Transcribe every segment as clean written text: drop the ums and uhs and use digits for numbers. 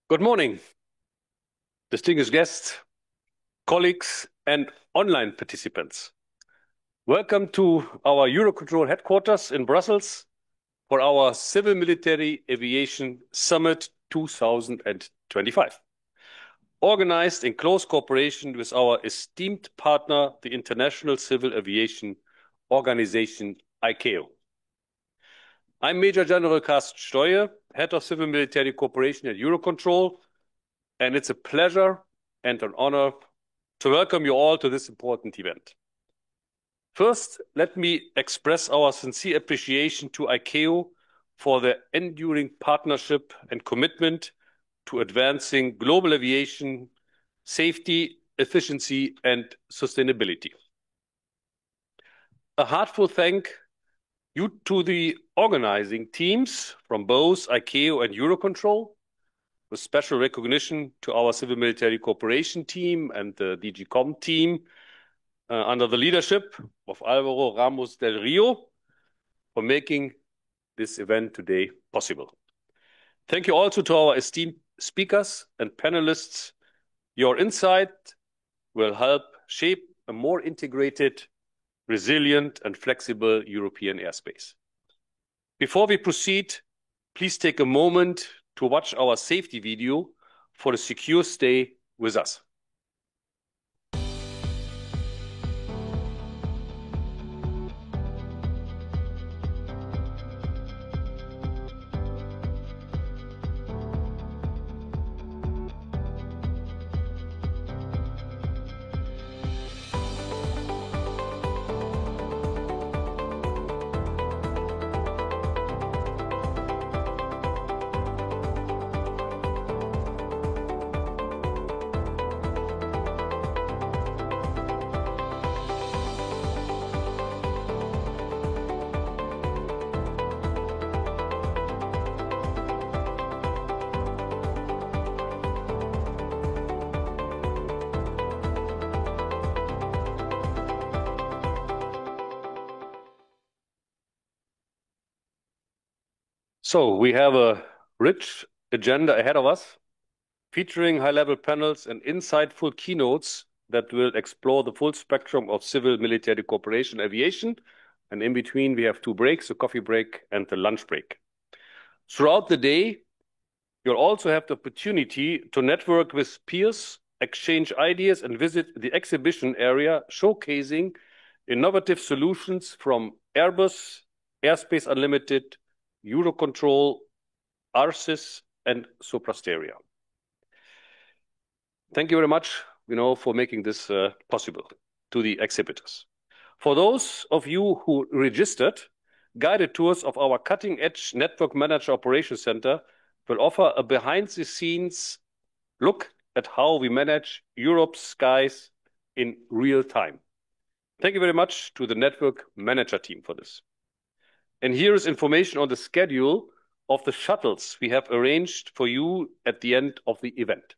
Good morning, distinguished guests, colleagues, and online participants. Welcome to our Eurocontrol headquarters in Brussels for our Civil Military Aviation Summit 2025. Organized in close cooperation with our esteemed partner, the International Civil Aviation Organization, ICAO. I'm Major General Carsten Steuer, Head of Civil Military Cooperation at Eurocontrol, and it's a pleasure and an honor to welcome you all to this important event. First, let me express our sincere appreciation to ICAO for their enduring partnership and commitment to advancing global aviation safety, efficiency, and sustainability. A heartfelt thank you to the organizing teams from both ICAO and Eurocontrol, with special recognition to our Civil Military Cooperation team and the DG COM team under the leadership of Alvaro Ramos del Rio for making this event today possible. Thank you also to our esteemed speakers and panelists. Your insight will help shape a more integrated, resilient, and flexible European airspace. Before we proceed, please take a moment to watch our safety video for a secure stay with us. So we have a rich agenda ahead of us, featuring high-level panels and insightful keynotes that will explore the full spectrum of civil-military cooperation aviation. And in between, we have two breaks, a coffee break and a lunch break. Throughout the day, you'll also have the opportunity to network with peers, exchange ideas, and visit the exhibition area showcasing innovative solutions from Airbus, Airspace Unlimited, Eurocontrol, ARSIS, and Soprasteria. Thank you very much, for making this possible to the exhibitors. For those of you who registered, guided tours of our cutting-edge Network Manager Operations Center will offer a behind-the-scenes look at how we manage Europe's skies in real time. Thank you very much to the Network Manager team for this. And here is information on the schedule of the shuttles we have arranged for you at the end of the event.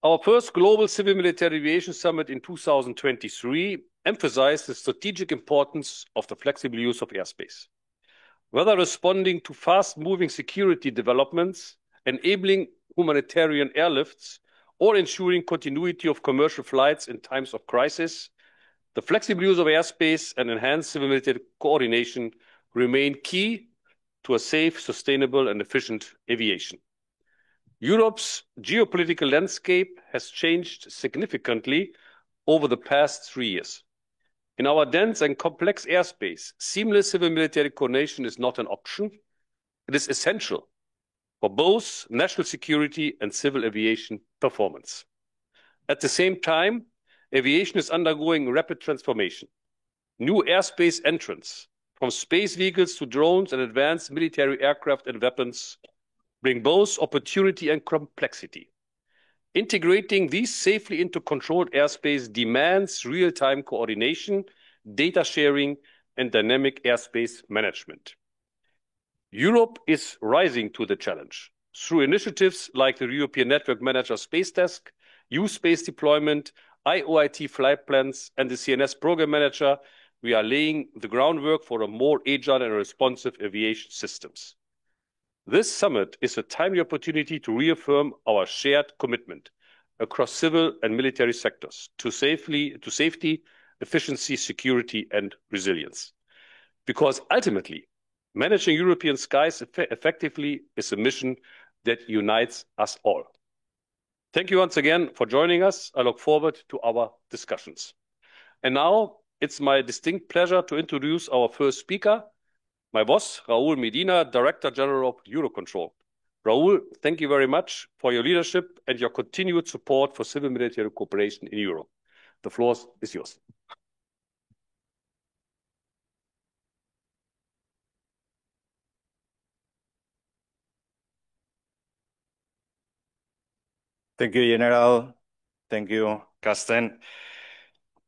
Our first Global Civil Military Aviation Summit in 2023 emphasized the strategic importance of the flexible use of airspace. Whether responding to fast-moving security developments, enabling humanitarian airlifts, or ensuring continuity of commercial flights in times of crisis, the flexible use of airspace and enhanced civil military coordination remain key to a safe, sustainable, and efficient aviation. Europe's geopolitical landscape has changed significantly over the past 3 years. In our dense and complex airspace, seamless civil military coordination is not an option. It is essential for both national security and civil aviation performance. At the same time, aviation is undergoing rapid transformation. New airspace entrants, from space vehicles to drones and advanced military aircraft and weapons, bring both opportunity and complexity. Integrating these safely into controlled airspace demands real-time coordination, data sharing, and dynamic airspace management. Europe is rising to the challenge through initiatives like the European Network Manager Space Desk, youth space deployment, IOIT flight plans, and the CNS Program Manager. We are laying the groundwork for a more agile and responsive aviation systems. This summit is a timely opportunity to reaffirm our shared commitment across civil and military sectors to safety, efficiency, security, and resilience. Because ultimately, managing European skies effectively is a mission that unites us all. Thank you once again for joining us. I look forward to our discussions. And now it's my distinct pleasure to introduce our first speaker, my boss, Raúl Medina, Director General of Eurocontrol. Raúl, thank you very much for your leadership and your continued support for civil-military cooperation in Europe. The floor is yours. Thank you, General. Thank you, Carsten.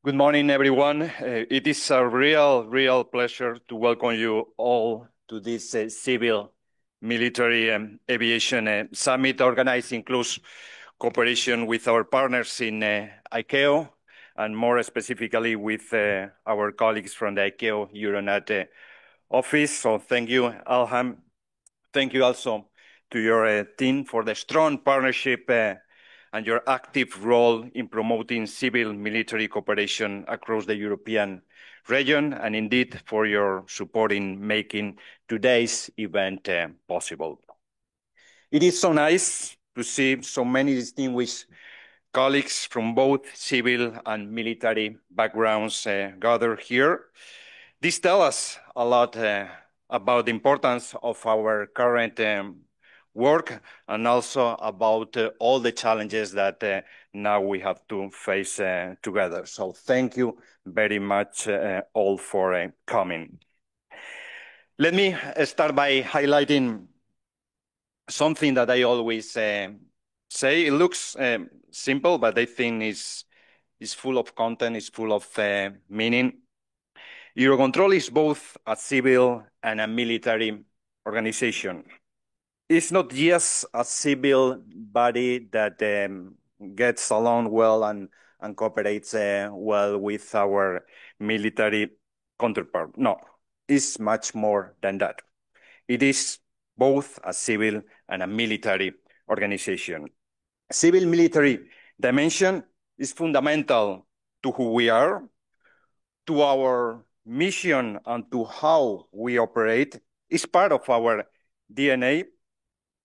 Good morning, everyone. It is a real pleasure to welcome you all to this civil military aviation summit organized in close cooperation with our partners in ICAO, and more specifically with our colleagues from the ICAO Euronet office. So thank you, Alham. Thank you also to your team for the strong partnership and your active role in promoting civil-military cooperation across the European region, and indeed for your support in making today's event possible. It is so nice to see so many distinguished colleagues from both civil and military backgrounds gathered here. This tells us a lot about the importance of our current work, and also about all the challenges that now we have to face together. So thank you very much all for coming. Let me start by highlighting something that I always say. It looks simple, but I think is full of content, is full of meaning. Eurocontrol is both a civil and a military organization. It's not just a civil body that gets along well and cooperates well with our military counterpart. No, it's much more than that. It is both a civil and a military organization. Civil-military dimension is fundamental to who we are, to our mission, and to how we operate. It's part of our DNA.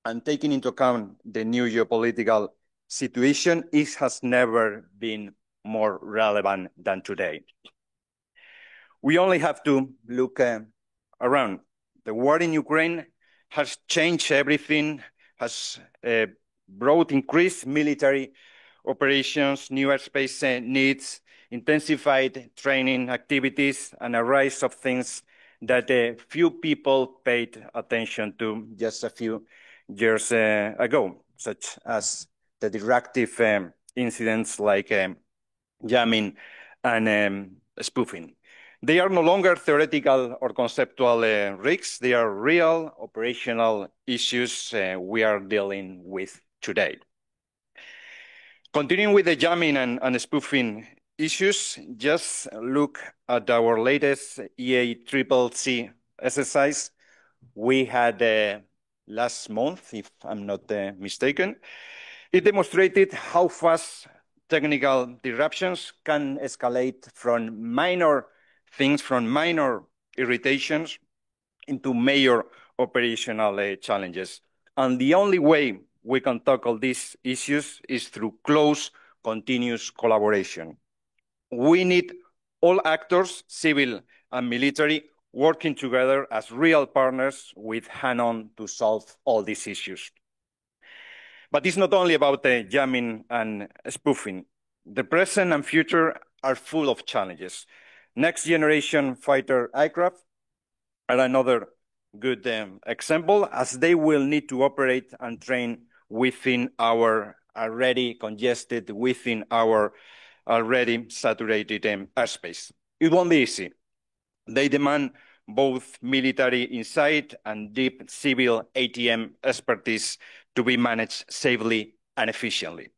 And taking into account the new geopolitical situation, it has never been more relevant than today. We only have to look around. The war in Ukraine has changed everything, has brought increased military operations, new airspace needs, intensified training activities, and a rise of things that few people paid attention to just a few years ago, such as the disruptive incidents like jamming and spoofing. They are no longer theoretical or conceptual risks. They are real operational issues we are dealing with today. Continuing with the jamming and spoofing issues, just look at our latest EACCC exercise we had last month, if I'm not mistaken. It demonstrated how fast technical disruptions can escalate from minor things, from minor irritations, into major operational challenges. And the only way we can tackle these issues is through close, continuous collaboration. We need all actors, civil and military, working together as real partners with hand-on to solve all these issues. But it's not only about jamming and spoofing. The present and future are full of challenges. Next generation fighter aircraft are another good example, as they will need to operate and train within our already congested, within our already saturated airspace. It won't be easy. They demand both military insight and deep civil ATM expertise to be managed safely and efficiently.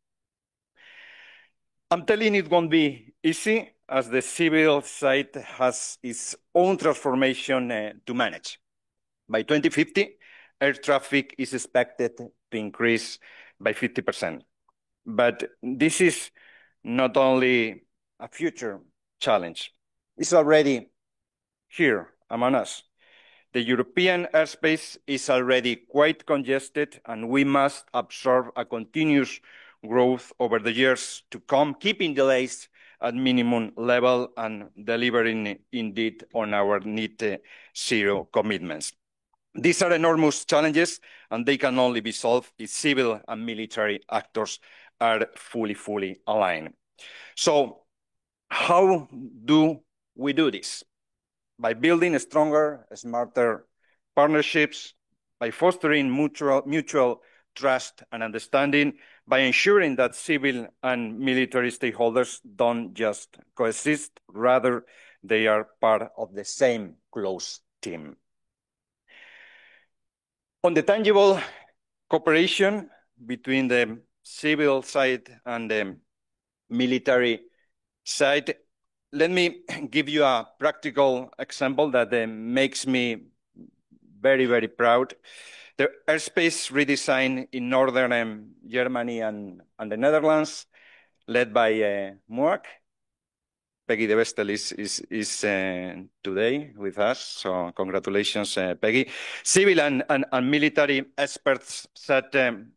I'm telling it won't be easy, as the civil side has its own transformation to manage. By 2050, air traffic is expected to increase by 50%. But this is not only a future challenge, it's already here among us. The European airspace is already quite congested, and we must absorb a continuous growth over the years to come, keeping delays at minimum level and delivering indeed on our net zero commitments. These are enormous challenges, and they can only be solved if civil and military actors are fully aligned. So how do we do this? By building stronger, smarter partnerships, by fostering mutual trust and understanding, by ensuring that civil and military stakeholders don't just coexist, rather they are part of the same close team. On the tangible cooperation between the civil side and the military side, let me give you a practical example that makes me very proud. The airspace redesign in northern Germany and the Netherlands, led by MUAC. Peggy de Vestel is today with us, so congratulations, Peggy. Civil and military experts sat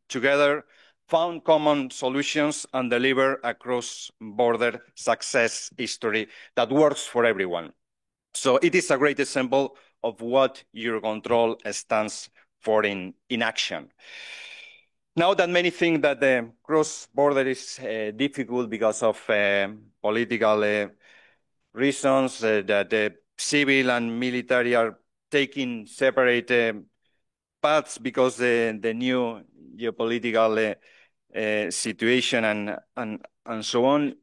together, found common solutions, and deliver a cross-border success history that works for everyone. So it is a great example of what Eurocontrol stands for in action. Now that many think that the cross-border is difficult because of political reasons, that civil and military are taking separate paths because the new geopolitical situation and so on.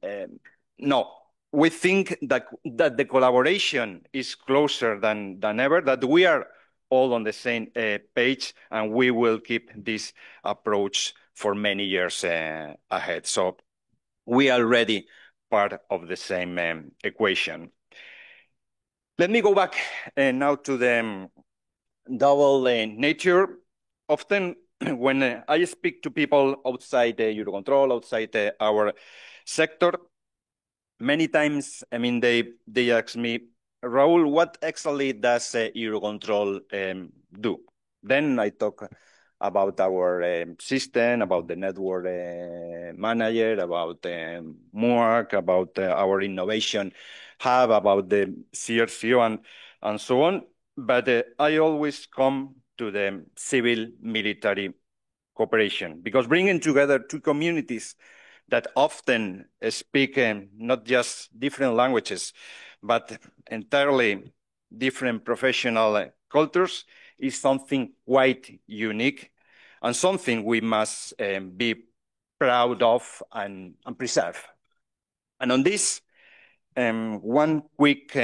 No, we think that the collaboration is closer than ever, that we are all on the same page, and we will keep this approach for many years ahead. So we are already part of the same equation. Let me go back now to the double nature. Often when I speak to people outside Eurocontrol, outside our sector, many times, I mean, they ask me, Raul, what exactly does Eurocontrol do? Then I talk about our system, about the network manager, about MUAC, about our innovation hub, about the CRCO and so on. But I always come to the civil-military cooperation, because bringing together two communities that often speak not just different languages, but entirely different professional cultures is something quite unique and something we must be proud of and preserve. And on this, one quick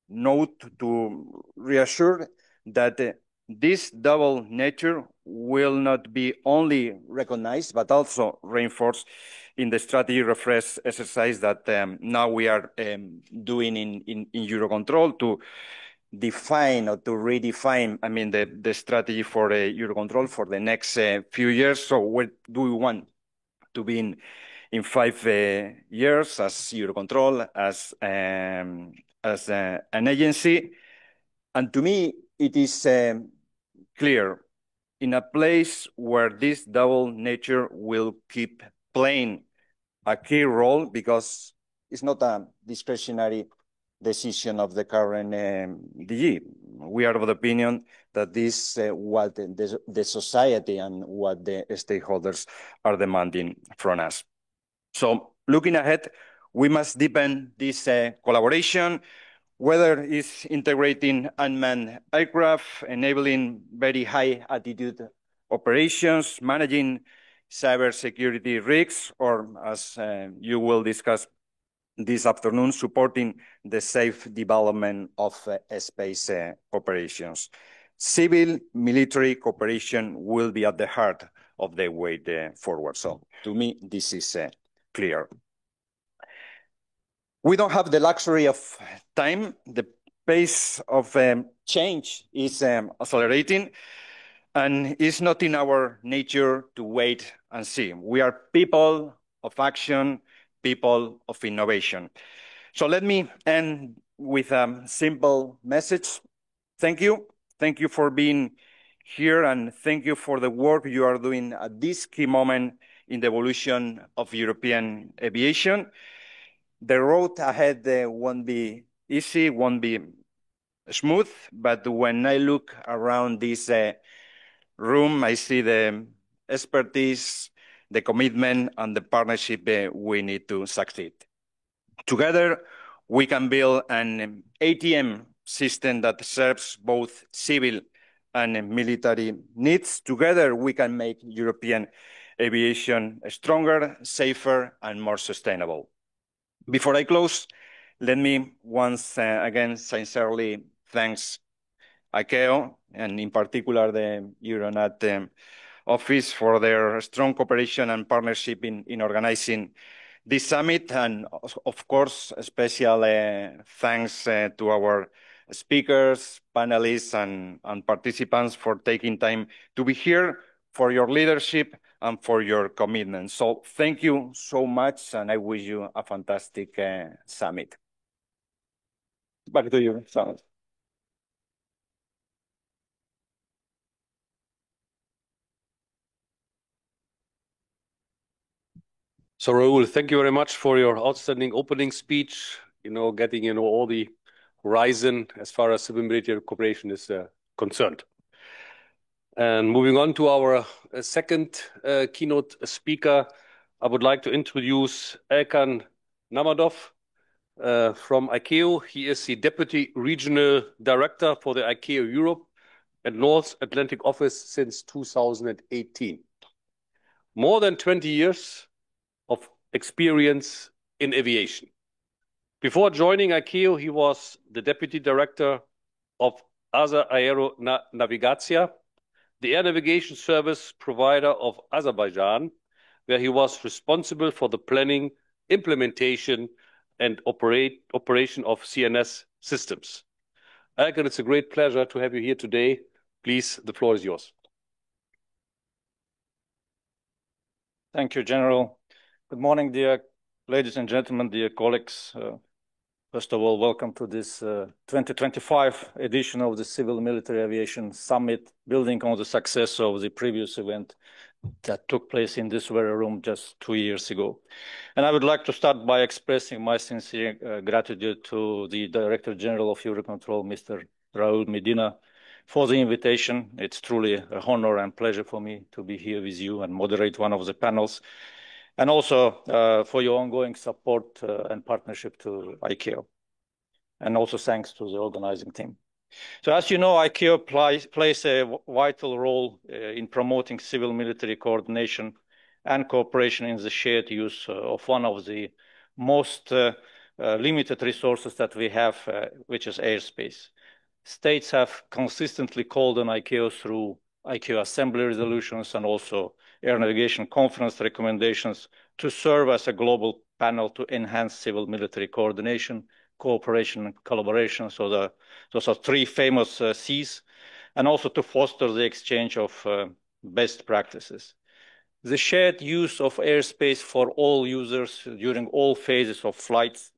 note to reassure that this double nature will not be only recognized, but also reinforced in the strategy refresh exercise that now we are doing in Eurocontrol to define or to redefine, I mean, the strategy for Eurocontrol for the next few years. So where do we want to be in 5 years as Eurocontrol, as an agency? And to me, it is clear, in a place where this double nature will keep playing a key role, because it's not a discretionary decision of the current DG. We are of the opinion that this what the society and what the stakeholders are demanding from us. So looking ahead, we must deepen this collaboration, whether it's integrating unmanned aircraft, enabling very high altitude operations, managing cybersecurity risks, or as you will discuss this afternoon, supporting the safe development of space operations. Civil-military cooperation will be at the heart of the way forward. So to me, this is clear. We don't have the luxury of time. The pace of change is accelerating. And it's not in our nature to wait and see. We are people of action, people of innovation. So let me end with a simple message. Thank you. Thank you for being here, and thank you for the work you are doing at this key moment in the evolution of European aviation. The road ahead won't be easy, won't be smooth, but when I look around this room, I see the expertise, the commitment, and the partnership we need to succeed. Together, we can build an ATM system that serves both civil and military needs. Together, we can make European aviation stronger, safer, and more sustainable. Before I close, let me once again sincerely thank ICAO, and in particular the Euronav office, for their strong cooperation and partnership in organizing this summit. And of course, a special thanks to our speakers, panelists, and participants for taking time to be here, for your leadership, and for your commitment. So thank you so much, and I wish you a fantastic summit. Back to you, Samuel. So Raul, thank you very much for your outstanding opening speech, getting all the horizon as far as civil military cooperation is concerned. And moving on to our second keynote speaker, I would like to introduce Erkan Namadov from ICAO. He is the Deputy Regional Director for the ICAO Europe and North Atlantic Office since 2018. More than 20 years of experience in aviation. Before joining ICAO, he was the Deputy Director of Azer Aero Navigația, the air navigation service provider of Azerbaijan, where he was responsible for the planning, implementation, and operation of CNS systems. Erkan, it's a great pleasure to have you here today. Please, the floor is yours. Thank you, General. Good morning, dear ladies and gentlemen, dear colleagues. First of all, welcome to this 2025 edition of the Civil Military Aviation Summit, building on the success of the previous event that took place in this very room just 2 years ago. And I would like to start by expressing my sincere gratitude to the Director General of Eurocontrol, Mr. Raul Medina, for the invitation. It's truly an honor and pleasure for me to be here with you and moderate one of the panels, and also for your ongoing support and partnership to ICAO. And also thanks to the organizing team. So as you know, ICAO plays a vital role in promoting civil-military coordination and cooperation in the shared use of one of the most limited resources that we have, which is airspace. States have consistently called on ICAO through ICAO Assembly resolutions and also Air Navigation Conference recommendations to serve as a global panel to enhance civil-military coordination, cooperation, and collaboration. So those are three famous C's, and also to foster the exchange of best practices. The shared use of airspace for all users during all phases of flights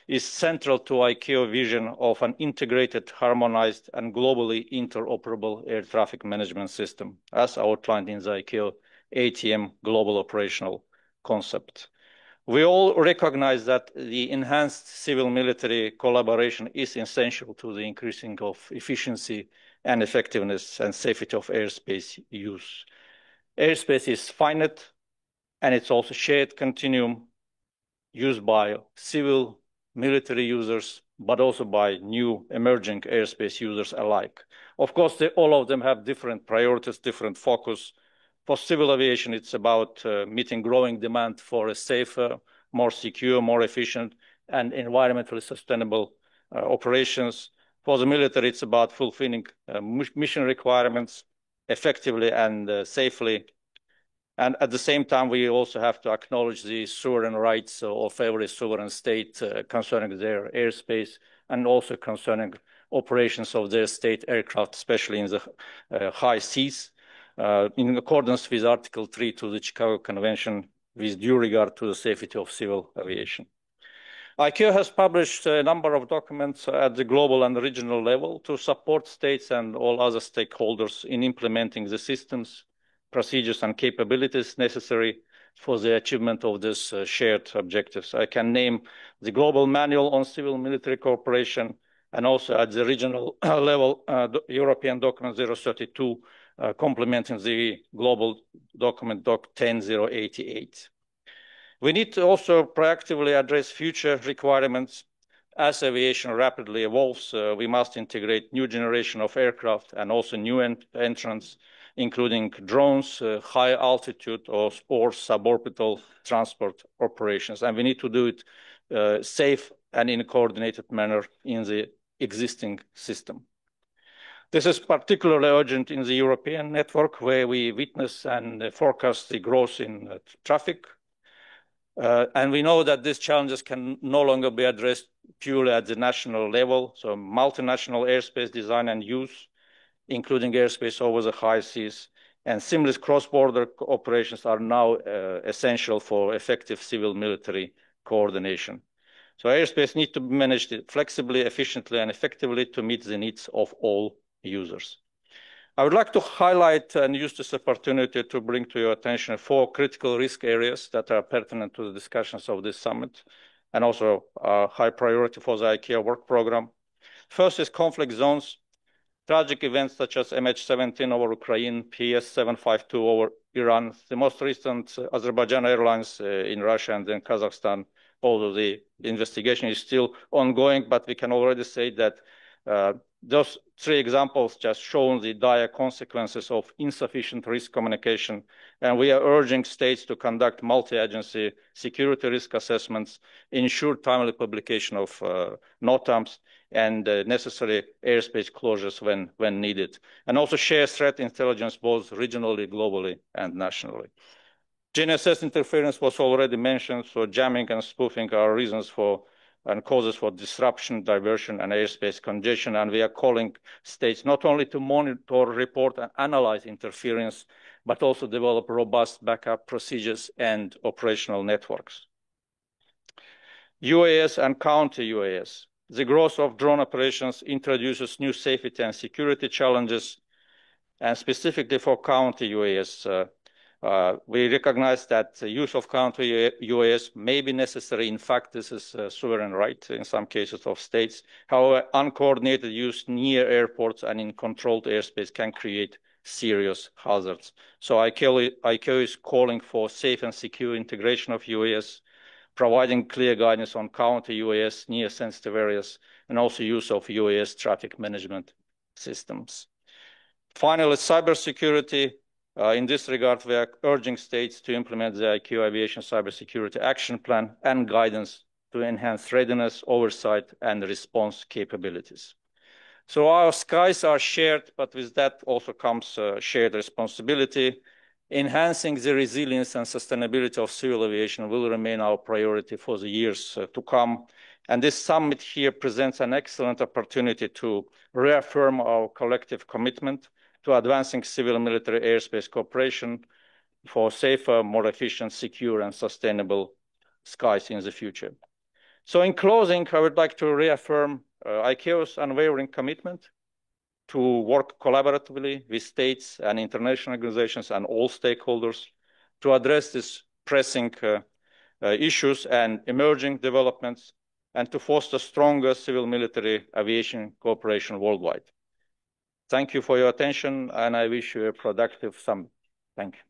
is central to ICAO vision of an integrated, harmonized, and globally interoperable air traffic management system, as outlined in the ICAO ATM Global Operational Concept. We all recognize that the enhanced civil-military collaboration is essential to the increasing of efficiency and effectiveness and safety of airspace use. Airspace is finite, and it's also shared continuum used by civil military users, but also by new emerging airspace users alike. Of course, all of them have different priorities, different focus. For civil aviation, it's about meeting growing demand for a safer, more secure, more efficient, and environmentally sustainable operations. For the military, it's about fulfilling mission requirements effectively and safely. And at the same time, we also have to acknowledge the sovereign rights of every sovereign state concerning their airspace, and also concerning operations of their state aircraft, especially in the high seas, in accordance with Article 3 to the Chicago Convention with due regard to the safety of civil aviation. ICAO has published a number of documents at the global and regional level to support states and all other stakeholders in implementing the systems, procedures, and capabilities necessary for the achievement of these shared objectives. I can name the Global Manual on Civil Military Cooperation, and also at the regional level, the European Document 032, complementing the global document Doc 10088. We need to also proactively address future requirements. As aviation rapidly evolves, we must integrate new generation of aircraft and also new entrants, including drones, high altitude or suborbital transport operations. And we need to do it safe and in a coordinated manner in the existing system. This is particularly urgent in the European network, where we witness and forecast the growth in traffic. And we know that these challenges can no longer be addressed purely at the national level. So multinational airspace design and use, including airspace over the high seas, and seamless cross-border operations are now essential for effective civil-military coordination. So airspace needs to be managed flexibly, efficiently, and effectively to meet the needs of all users. I would like to highlight and use this opportunity to bring to your attention 4 critical risk areas that are pertinent to the discussions of this summit and also are high priority for the ICAO work program. First is conflict zones. Tragic events such as MH17 over Ukraine, PS752 over Iran, the most recent Azerbaijan Airlines in Russia and then Kazakhstan, although the investigation is still ongoing, but we can already say that those 3 examples just show the dire consequences of insufficient risk communication, and we are urging states to conduct multi-agency security risk assessments, ensure timely publication of NOTAMs, and necessary airspace closures when needed, and also share threat intelligence both regionally, globally, and nationally. GNSS interference was already mentioned, so jamming and spoofing are reasons for and causes for disruption, diversion, and airspace congestion. And we are calling states not only to monitor, report, and analyze interference, but also develop robust backup procedures and operational networks. UAS and counter-UAS. The growth of drone operations introduces new safety and security challenges, and specifically for counter-UAS, we recognize that the use of counter-UAS may be necessary. In fact, this is a sovereign right in some cases of states. However, uncoordinated use near airports and in controlled airspace can create serious hazards. So ICAO is calling for safe and secure integration of UAS, providing clear guidance on counter-UAS near sensitive areas, and also use of UAS traffic management systems. Finally, cybersecurity. In this regard, we are urging states to implement the ICAO Aviation Cybersecurity Action Plan and guidance to enhance readiness, oversight, and response capabilities. So our skies are shared, but with that also comes shared responsibility. Enhancing the resilience and sustainability of civil aviation will remain our priority for the years to come. And this summit here presents an excellent opportunity to reaffirm our collective commitment to advancing civil-military airspace cooperation for safer, more efficient, secure, and sustainable skies in the future. So in closing, I would like to reaffirm ICAO's unwavering commitment to work collaboratively with states and international organizations and all stakeholders to address these pressing issues and emerging developments, and to foster stronger civil-military aviation cooperation worldwide. Thank you for your attention, and I wish you a productive summit. Thank you.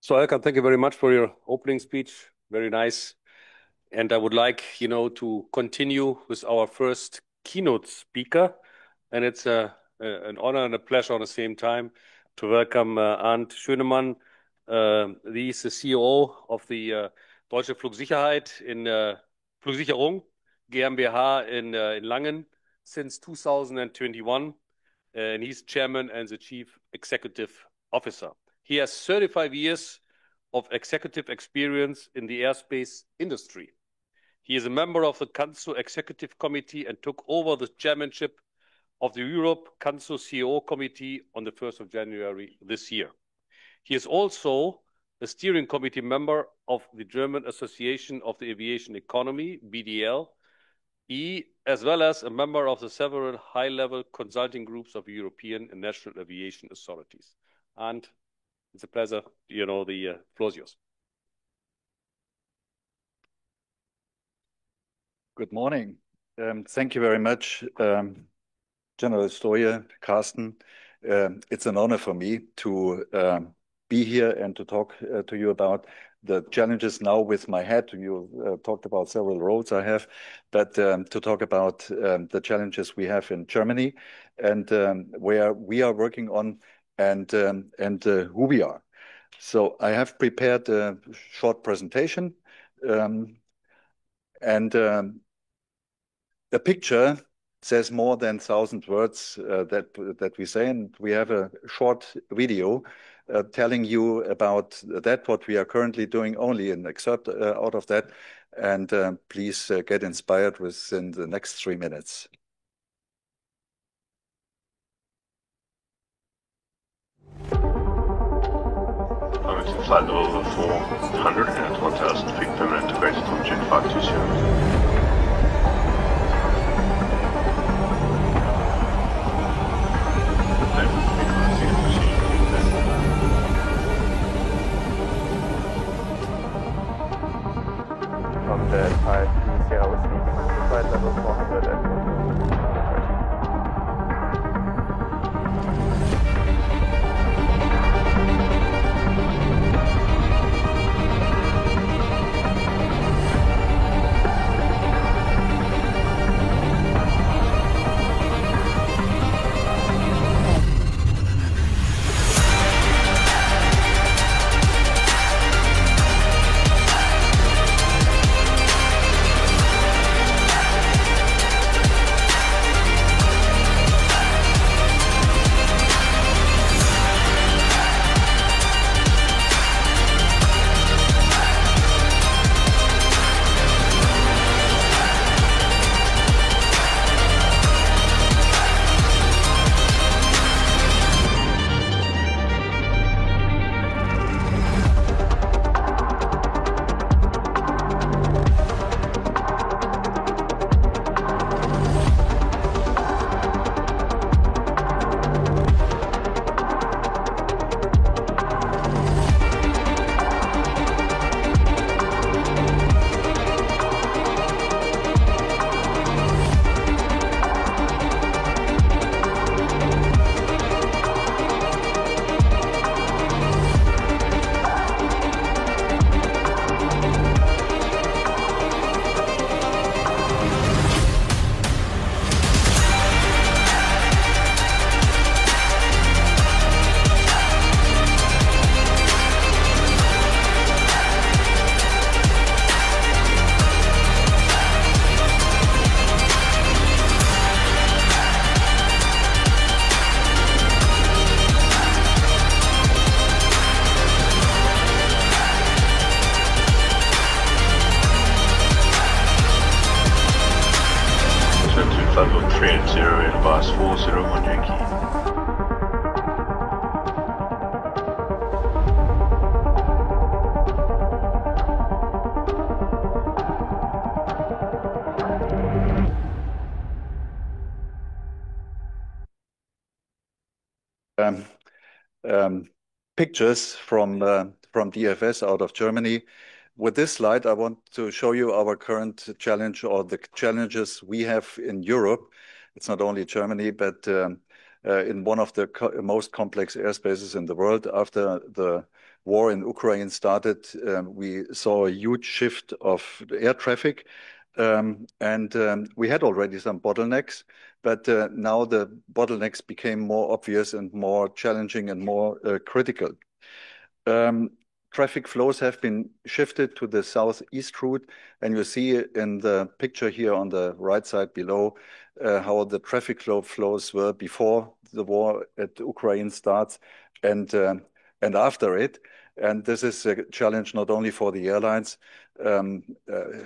So, Elkan, thank you very much for your opening speech. Very nice. And I would like, to continue with our first keynote speaker. And it's an honor and a pleasure at the same time to welcome Arndt Schönemann. He is the CEO of the Deutsche Flugsicherheit in Flugsicherung GmbH in Langen since 2021, and he's chairman and the chief executive officer. He has 35 years of executive experience in the airspace industry. He is a member of the CANSO Executive Committee and took over the chairmanship of the Europe CANSO CEO Committee on the 1st of January this year. He is also a steering committee member of the German Association of the Aviation Economy, BDL-E, as well as a member of the several high-level consulting groups of European and national aviation authorities. And it's a pleasure, the floor is yours. Good morning. Thank you very much, General Stoyer, Carsten. It's an honor for me to be here and to talk to you about the challenges now with my hat. You talked about several roles I have, but to talk about the challenges we have in Germany and where we are working on and who we are. So I have prepared a short presentation and a picture says more than 1,000 words that we say, and we have a short video telling you about that, what we are currently doing, only an excerpt out of that, and please get inspired within the next 3 minutes. Flight level 400 and 1,000 feet permanent integrated on Jet 520. From the 520 speaking flight level 400 and Flight 380 and advise 401 Yankee. Pictures from DFS out of Germany. With this slide, I want to show you our current challenge or the challenges we have in Europe. It's not only Germany, but in one of the most complex airspaces in the world. After the war in Ukraine started, we saw a huge shift of air traffic. We had already some bottlenecks, but now the bottlenecks became more obvious and more challenging and more critical. Traffic flows have been shifted to the southeast route, and you see in the picture here on the right side below how the traffic flows were before the war at Ukraine starts and after it. And this is a challenge not only for the airlines,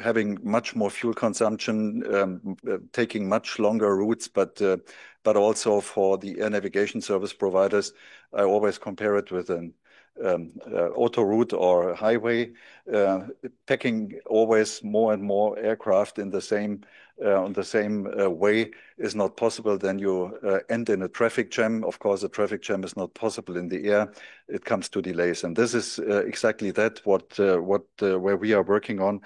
having much more fuel consumption, taking much longer routes, but also for the air navigation service providers. I always compare it with an autoroute or highway, packing always more and more aircraft in the same on the same way is not possible. Then you end in a traffic jam. Of course, a traffic jam is not possible in the air. It comes to delays, and this is exactly that where we are working on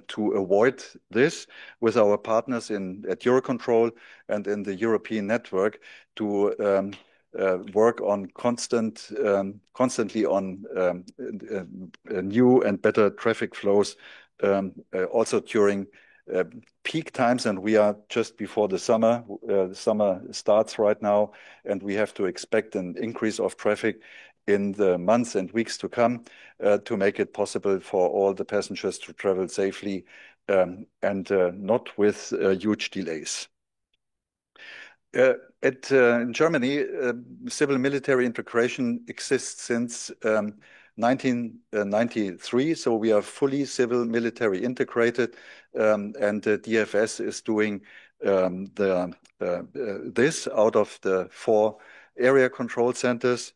to avoid this with our partners at Eurocontrol and in the European network to work on constantly on new and better traffic flows, also during peak times. And we are just before the summer. The summer starts right now, and we have to expect an increase of traffic in the months and weeks to come to make it possible for all the passengers to travel safely and not with huge delays. In Germany, civil military integration exists since 1993, so we are fully civil military integrated, and DFS is doing this out of the 4 area control centers.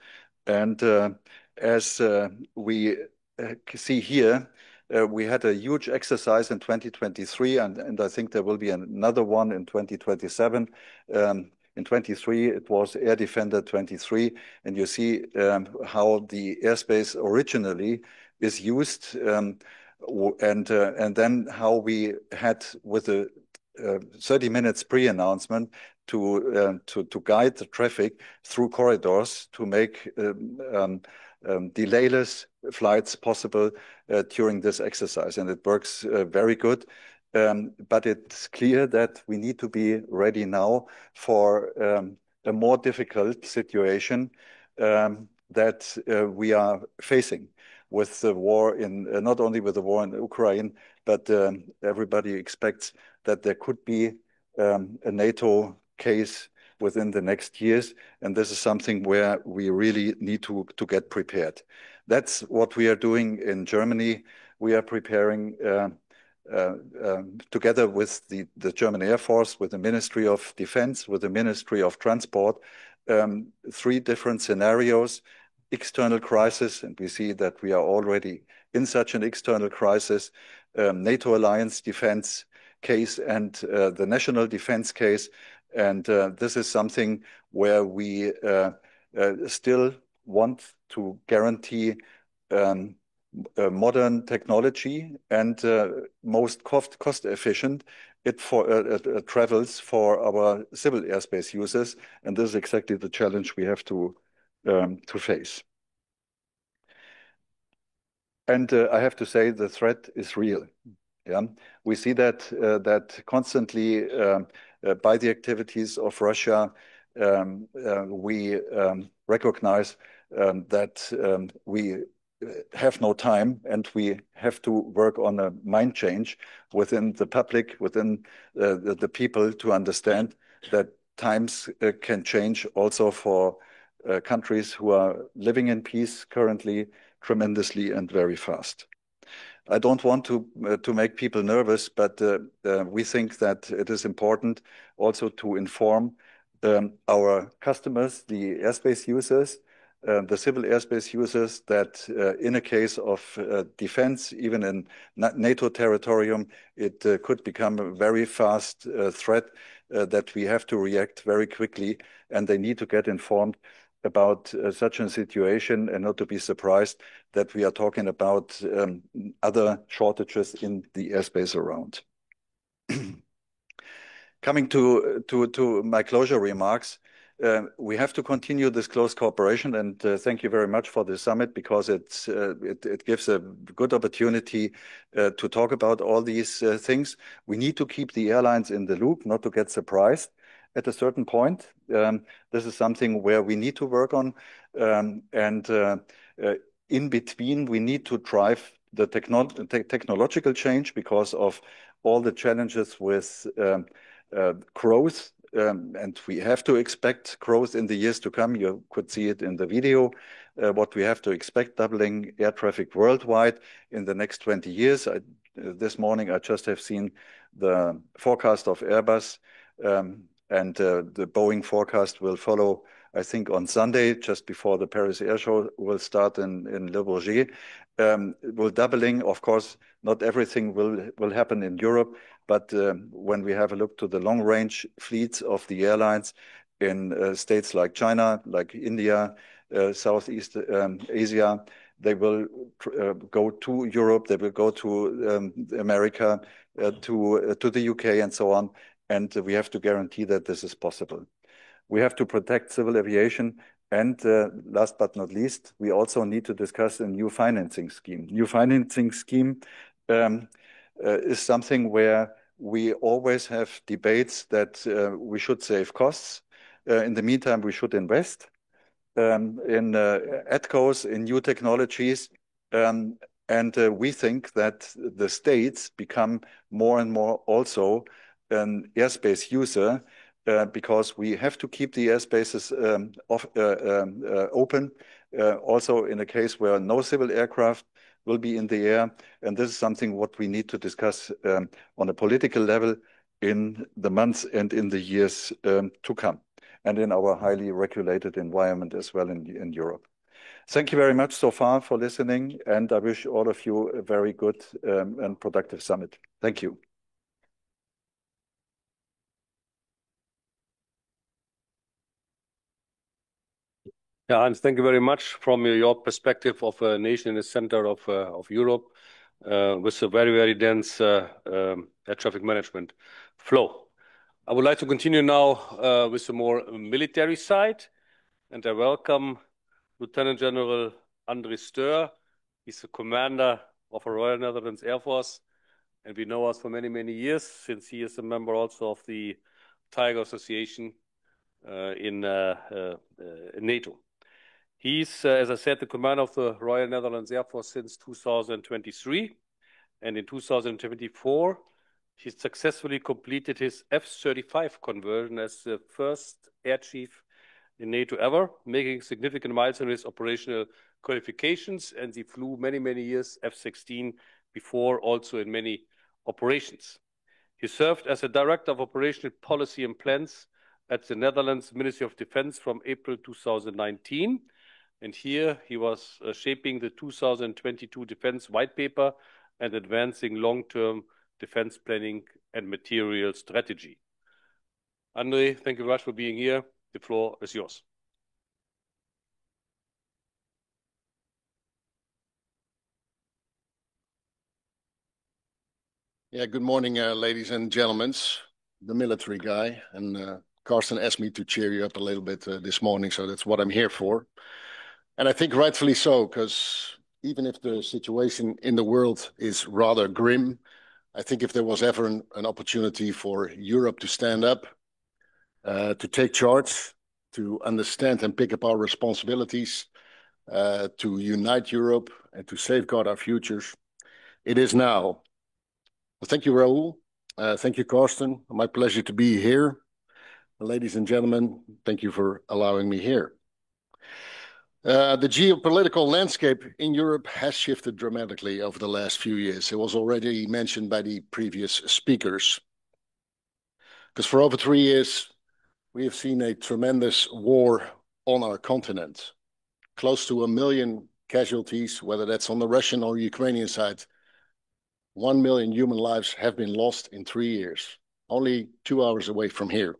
And as we see here, we had a huge exercise in 2023, and I think there will be another one in 2027. In 23, it was Air Defender 23, and you see how the airspace originally is used, and then how we had with a 30 minutes pre-announcement to guide the traffic through corridors to make delayless flights possible during this exercise, and it works very good. But it's clear that we need to be ready now for a more difficult situation that we are facing with the war not only with the war in Ukraine, but everybody expects that there could be a NATO case within the next years, and this is something where we really need to get prepared. That's what we are doing in Germany. We are preparing together with the German Air Force, with the Ministry of Defense, with the Ministry of Transport, 3 different scenarios: external crisis, and we see that we are already in such an external crisis, NATO alliance defense case, and the national defense case. And this is something where we still want to guarantee modern technology and most cost efficient travels for our civil airspace users, and this is exactly the challenge we have to face. And I have to say the threat is real. Yeah, we see that constantly by the activities of Russia. We recognize that we have no time, and we have to work on a mind change within the public, within the people, to understand that times can change also for countries who are living in peace currently tremendously and very fast. I don't want to make people nervous, but we think that it is important also to inform our customers, the airspace users, the civil airspace users, that in a case of defense, even in NATO territorium, it could become a very fast threat that we have to react very quickly, and they need to get informed about such a situation and not to be surprised that we are talking about other shortages in the airspace around. Coming to my closure remarks, we have to continue this close cooperation, and thank you very much for the summit, because it gives a good opportunity to talk about all these things. We need to keep the airlines in the loop, not to get surprised at a certain point. This is something where we need to work on, and in between we need to drive the technological change because of all the challenges with growth and we have to expect growth in the years to come. You could see it in the video, what we have to expect, doubling air traffic worldwide in the next 20 years. This morning, I just have seen the forecast of Airbus, and the Boeing forecast will follow, I think, on Sunday, just before the Paris Air Show will start in Le Bourget. Will doubling, of course, not everything will happen in Europe, but when we have a look to the long-range fleets of the airlines in states like China, like India, Southeast Asia, they will go to Europe, they will go to America, to the UK and so on. And we have to guarantee that this is possible. We have to protect civil aviation. And last but not least, we also need to discuss a new financing scheme. New financing scheme is something where we always have debates that we should save costs. In the meantime, we should invest in ATCOs, in new technologies. And we think that the states become more and more also an airspace user, because we have to keep the airspaces open, also in a case where no civil aircraft will be in the air. And this is something what we need to discuss on a political level in the months and in the years to come, and in our highly regulated environment as well in Europe. Thank you very much so far for listening, and I wish all of you a very good and productive summit. Thank you. Yeah, Hans, thank you very much from your perspective of a nation in the center of Europe, with a very, very dense air traffic management flow. I would like to continue now with the more military side, and I welcome Lieutenant General André Steur. He's the commander of the Royal Netherlands Air Force, and we know us for many, many years, since he is a member also of the Tiger Association in NATO. He's, as I said, the commander of the Royal Netherlands Air Force since 2023. And in 2024, he successfully completed his F-35 conversion as the first air chief in NATO ever, making significant milestones in his operational qualifications. And he flew many, many years F-16 before, also in many operations. He served as a director of operational policy and plans at the Netherlands Ministry of Defense from April 2019. And here he was shaping the 2022 Defense White Paper and advancing long-term defense planning and material strategy. André, thank you very much for being here. The floor is yours. Yeah, good morning, ladies and gentlemen. The military guy, and Carsten asked me to cheer you up a little bit this morning, so that's what I'm here for. And I think rightfully so, because even if the situation in the world is rather grim, I think if there was ever an opportunity for Europe to stand up, to take charge, to understand and pick up our responsibilities, to unite Europe and to safeguard our futures, it is now. Well, thank you, Raoul. Thank you, Carsten. My pleasure to be here. Ladies and gentlemen, thank you for allowing me here. The geopolitical landscape in Europe has shifted dramatically over the last few years. It was already mentioned by the previous speakers. Because for over 3 years, we have seen a tremendous war on our continent. Close to 1 million casualties, whether that's on the Russian or Ukrainian side. 1 million human lives have been lost in 3 years, only 2 hours away from here.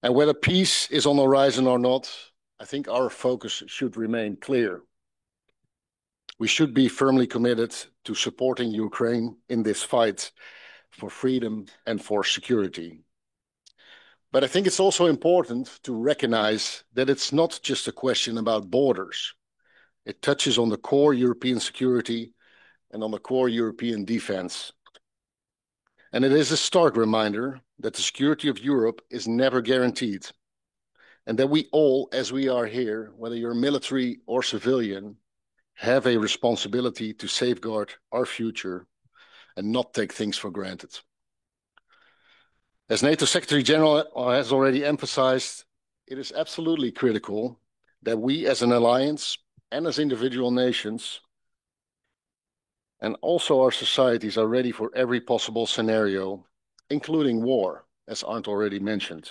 And whether peace is on the horizon or not, I think our focus should remain clear. We should be firmly committed to supporting Ukraine in this fight for freedom and for security. But I think it's also important to recognize that it's not just a question about borders. It touches on the core European security and on the core European defense. And it is a stark reminder that the security of Europe is never guaranteed, and that we all, as we are here, whether you're military or civilian, have a responsibility to safeguard our future and not take things for granted. As NATO Secretary General has already emphasized, it is absolutely critical that we as an alliance and as individual nations and also our societies are ready for every possible scenario, including war, as Arndt already mentioned.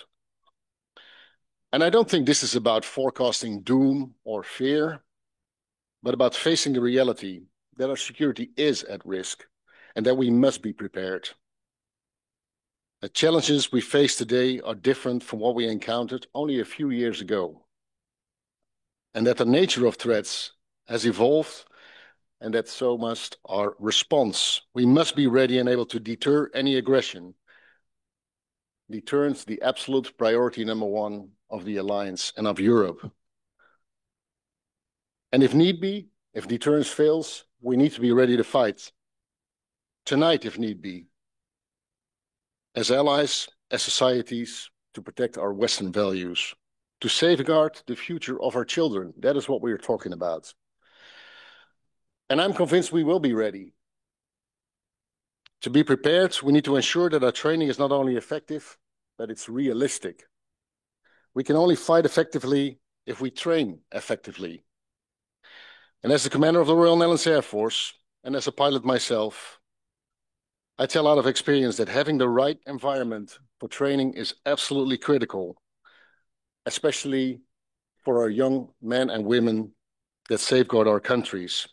And I don't think this is about forecasting doom or fear, but about facing the reality that our security is at risk and that we must be prepared. The challenges we face today are different from what we encountered only a few years ago, and that the nature of threats has evolved, and that so must our response. We must be ready and able to deter any aggression. Deterrence, the absolute priority number one of the alliance and of Europe. And if need be, if deterrence fails, we need to be ready to fight. Tonight, if need be. As allies, as societies, to protect our Western values, to safeguard the future of our children. That is what we are talking about. And I'm convinced we will be ready. To be prepared, we need to ensure that our training is not only effective, but it's realistic. We can only fight effectively if we train effectively. And as the commander of the Royal Netherlands Air Force, and as a pilot myself, I tell out of experience that having the right environment for training is absolutely critical, especially for our young men and women that safeguard our countries.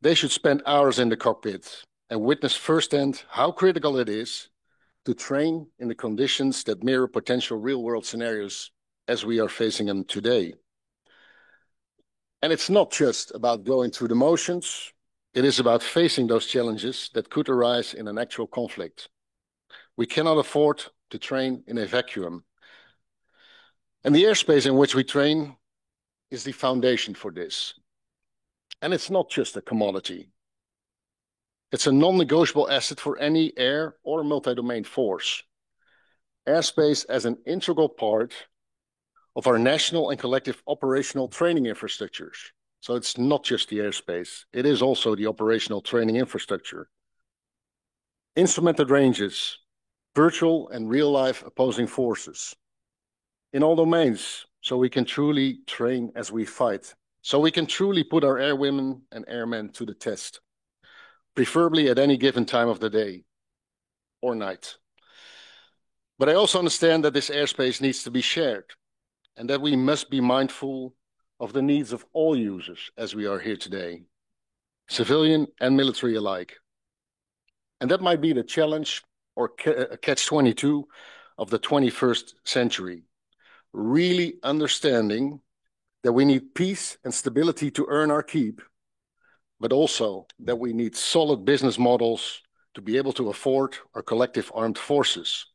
They should spend hours in the cockpit and witness firsthand how critical it is to train in the conditions that mirror potential real-world scenarios as we are facing them today. And it's not just about going through the motions. It is about facing those challenges that could arise in an actual conflict. We cannot afford to train in a vacuum. And the airspace in which we train is the foundation for this. And it's not just a commodity. It's a non-negotiable asset for any air or multi-domain force. Airspace as an integral part of our national and collective operational training infrastructures. So it's not just the airspace, it is also the operational training infrastructure. Instrumented ranges, virtual and real-life opposing forces in all domains, so we can truly train as we fight, so we can truly put our airwomen and airmen to the test, preferably at any given time of the day or night. But I also understand that this airspace needs to be shared and that we must be mindful of the needs of all users as we are here today, civilian and military alike. And that might be the challenge or catch-22 of the 21st century, really understanding that we need peace and stability to earn our keep, but also that we need solid business models to be able to afford our collective armed forces.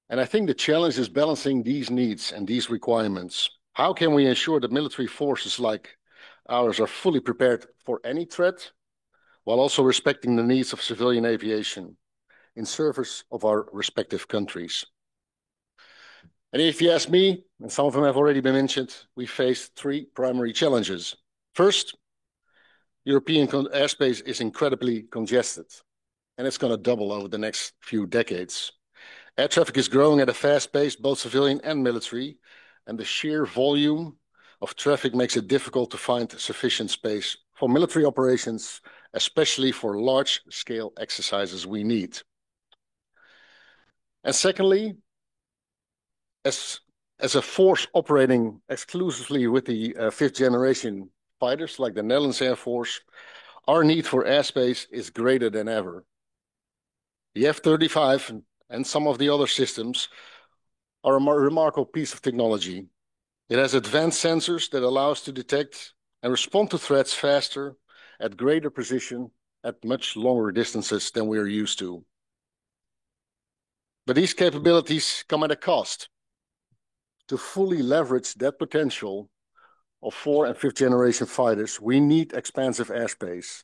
And I think the challenge is balancing these needs and these requirements. How can we ensure that military forces like ours are fully prepared for any threat, while also respecting the needs of civilian aviation in service of our respective countries? And if you ask me, and some of them have already been mentioned, we face three primary challenges. First, European airspace is incredibly congested, and it's going to double over the next few decades. Air traffic is growing at a fast pace, both civilian and military, and the sheer volume of traffic makes it difficult to find sufficient space for military operations, especially for large-scale exercises we need. And secondly, as a force operating exclusively with the fifth generation fighters like the Netherlands Air Force, our need for airspace is greater than ever. The F-35 and some of the other systems are a remarkable piece of technology. It has advanced sensors that allow us to detect and respond to threats faster, at greater precision, at much longer distances than we are used to. But these capabilities come at a cost. To fully leverage that potential of 4th and 5th generation fighters, we need expansive airspace.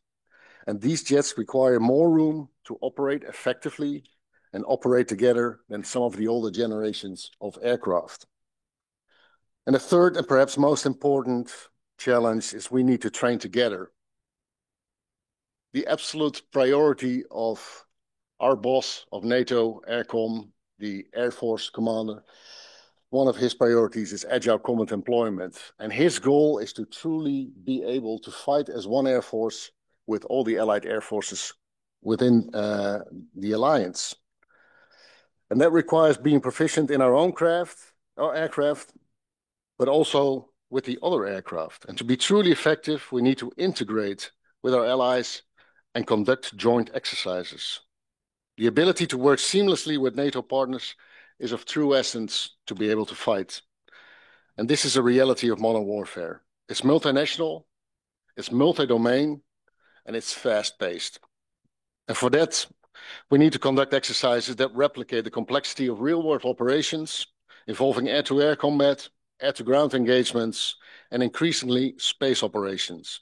And these jets require more room to operate effectively and operate together than some of the older generations of aircraft. And the third and perhaps most important challenge is we need to train together. The absolute priority of our boss of NATO, AirCom, the Air Force commander, one of his priorities is agile combat employment. And his goal is to truly be able to fight as one Air Force with all the allied air forces within the alliance. And that requires being proficient in our own aircraft, but also with the other aircraft. And to be truly effective, we need to integrate with our allies and conduct joint exercises. The ability to work seamlessly with NATO partners is of true essence to be able to fight. And this is a reality of modern warfare. It's multinational, it's multi-domain, and it's fast-paced. And for that, we need to conduct exercises that replicate the complexity of real-world operations involving air-to-air combat, air-to-ground engagements, and increasingly space operations.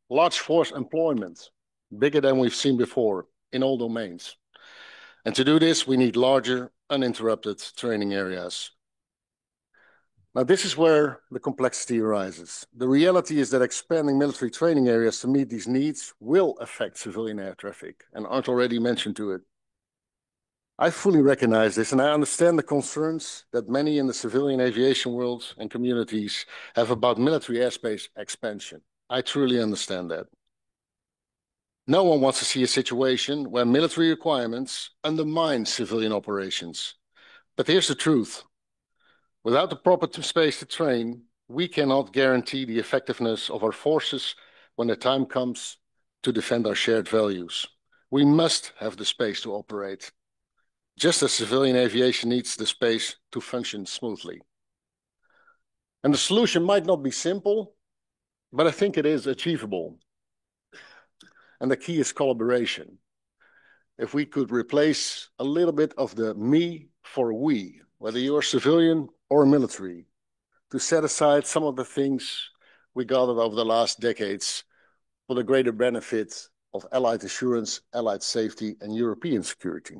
Large force employment, bigger than we've seen before in all domains. And to do this, we need larger, uninterrupted training areas. Now, this is where the complexity arises. The reality is that expanding military training areas to meet these needs will affect civilian air traffic, and Art already mentioned to it. I fully recognize this, and I understand the concerns that many in the civilian aviation world and communities have about military airspace expansion. I truly understand that. No one wants to see a situation where military requirements undermine civilian operations. But here's the truth. Without the proper space to train, we cannot guarantee the effectiveness of our forces when the time comes to defend our shared values. We must have the space to operate, just as civilian aviation needs the space to function smoothly. And the solution might not be simple, but I think it is achievable. And the key is collaboration. If we could replace a little bit of the me for we, whether you're civilian or military, to set aside some of the things we gathered over the last decades for the greater benefit of Allied assurance, Allied safety, and European security.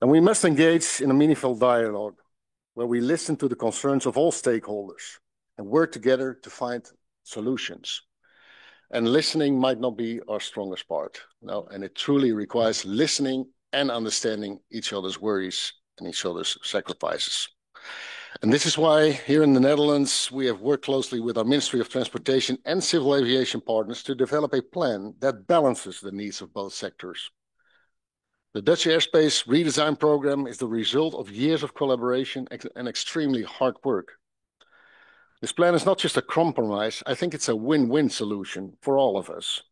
And we must engage in a meaningful dialogue where we listen to the concerns of all stakeholders and work together to find solutions. And listening might not be our strongest part, no, and it truly requires listening and understanding each other's worries and each other's sacrifices. And this is why here in the Netherlands, we have worked closely with our Ministry of Transportation and civil aviation partners to develop a plan that balances the needs of both sectors. The Dutch Airspace Redesign Program is the result of years of collaboration and extremely hard work. This plan is not just a compromise, I think it's a win-win solution for all of us.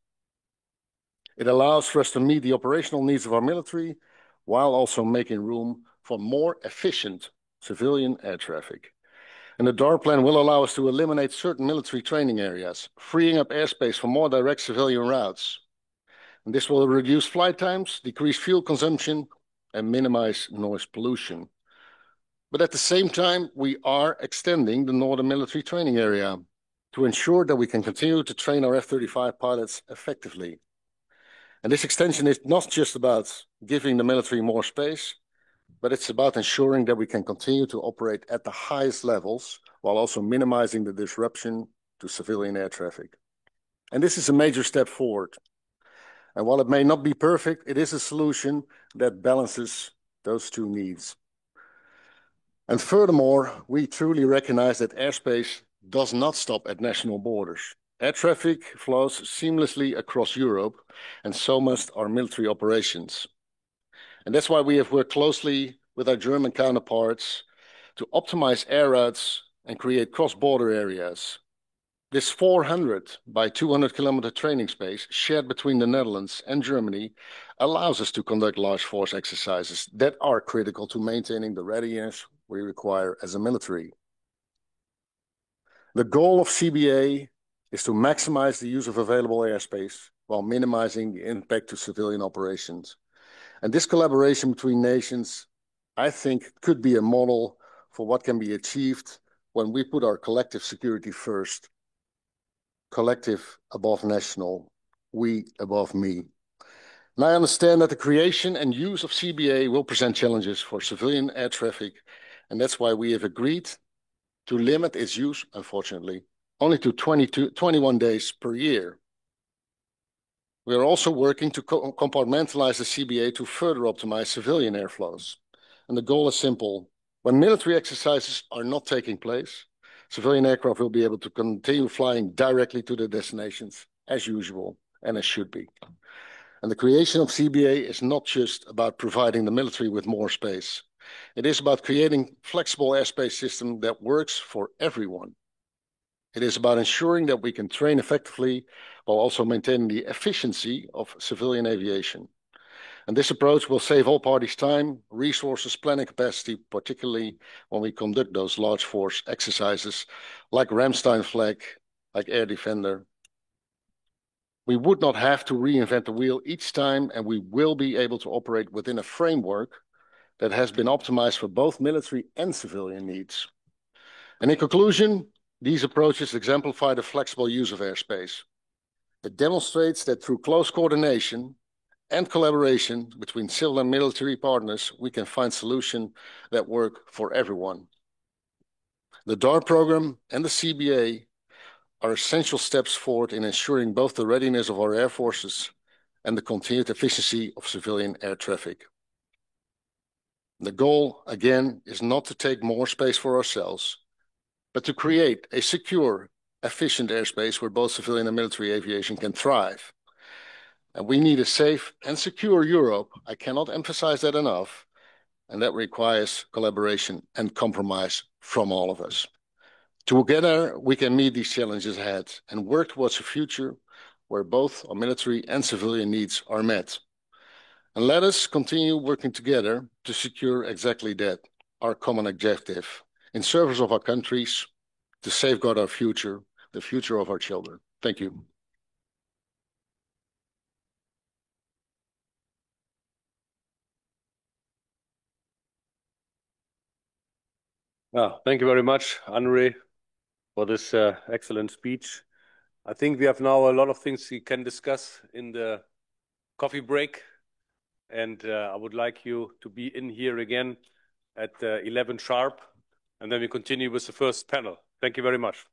It allows for us to meet the operational needs of our military while also making room for more efficient civilian air traffic. And the DAR plan will allow us to eliminate certain military training areas, freeing up airspace for more direct civilian routes. And this will reduce flight times, decrease fuel consumption, and minimize noise pollution. But at the same time, we are extending the Northern Military Training Area to ensure that we can continue to train our F-35 pilots effectively. And this extension is not just about giving the military more space, but it's about ensuring that we can continue to operate at the highest levels while also minimizing the disruption to civilian air traffic. And this is a major step forward. And while it may not be perfect, it is a solution that balances those two needs. And furthermore, we truly recognize that airspace does not stop at national borders. Air traffic flows seamlessly across Europe, and so must our military operations. And that's why we have worked closely with our German counterparts to optimize air routes and create cross-border areas. This 400 by 200 kilometer training space shared between the Netherlands and Germany allows us to conduct large force exercises that are critical to maintaining the readiness we require as a military. The goal of CBA is to maximize the use of available airspace while minimizing the impact to civilian operations. And this collaboration between nations, I think, could be a model for what can be achieved when we put our collective security first. Collective above national, we above me. And I understand that the creation and use of CBA will present challenges for civilian air traffic, and that's why we have agreed to limit its use, unfortunately, only to 21 days per year. We are also working to compartmentalize the CBA to further optimize civilian airflows. And the goal is simple. When military exercises are not taking place, civilian aircraft will be able to continue flying directly to their destinations as usual and as should be. And the creation of CBA is not just about providing the military with more space. It is about creating flexible airspace system that works for everyone. It is about ensuring that we can train effectively while also maintaining the efficiency of civilian aviation. And this approach will save all parties time, resources, planning capacity, particularly when we conduct those large force exercises like Ramstein Flag, like Air Defender. We would not have to reinvent the wheel each time, and we will be able to operate within a framework that has been optimized for both military and civilian needs. And in conclusion, these approaches exemplify the flexible use of airspace. It demonstrates that through close coordination and collaboration between civil and military partners, we can find solutions that work for everyone. The DART program and the CBA are essential steps forward in ensuring both the readiness of our air forces and the continued efficiency of civilian air traffic. The goal, again, is not to take more space for ourselves, but to create a secure, efficient airspace where both civilian and military aviation can thrive. And we need a safe and secure Europe. I cannot emphasize that enough. And that requires collaboration and compromise from all of us. Together, we can meet these challenges ahead and work towards a future where both our military and civilian needs are met. And let us continue working together to secure exactly that, our common objective, in service of our countries, to safeguard our future, the future of our children. Thank you. Thank you very much, Andre, for this excellent speech. I think we have now a lot of things we can discuss in the coffee break. And I would like you to be in here again at 11 sharp. And then we continue with the first panel. Thank you very much.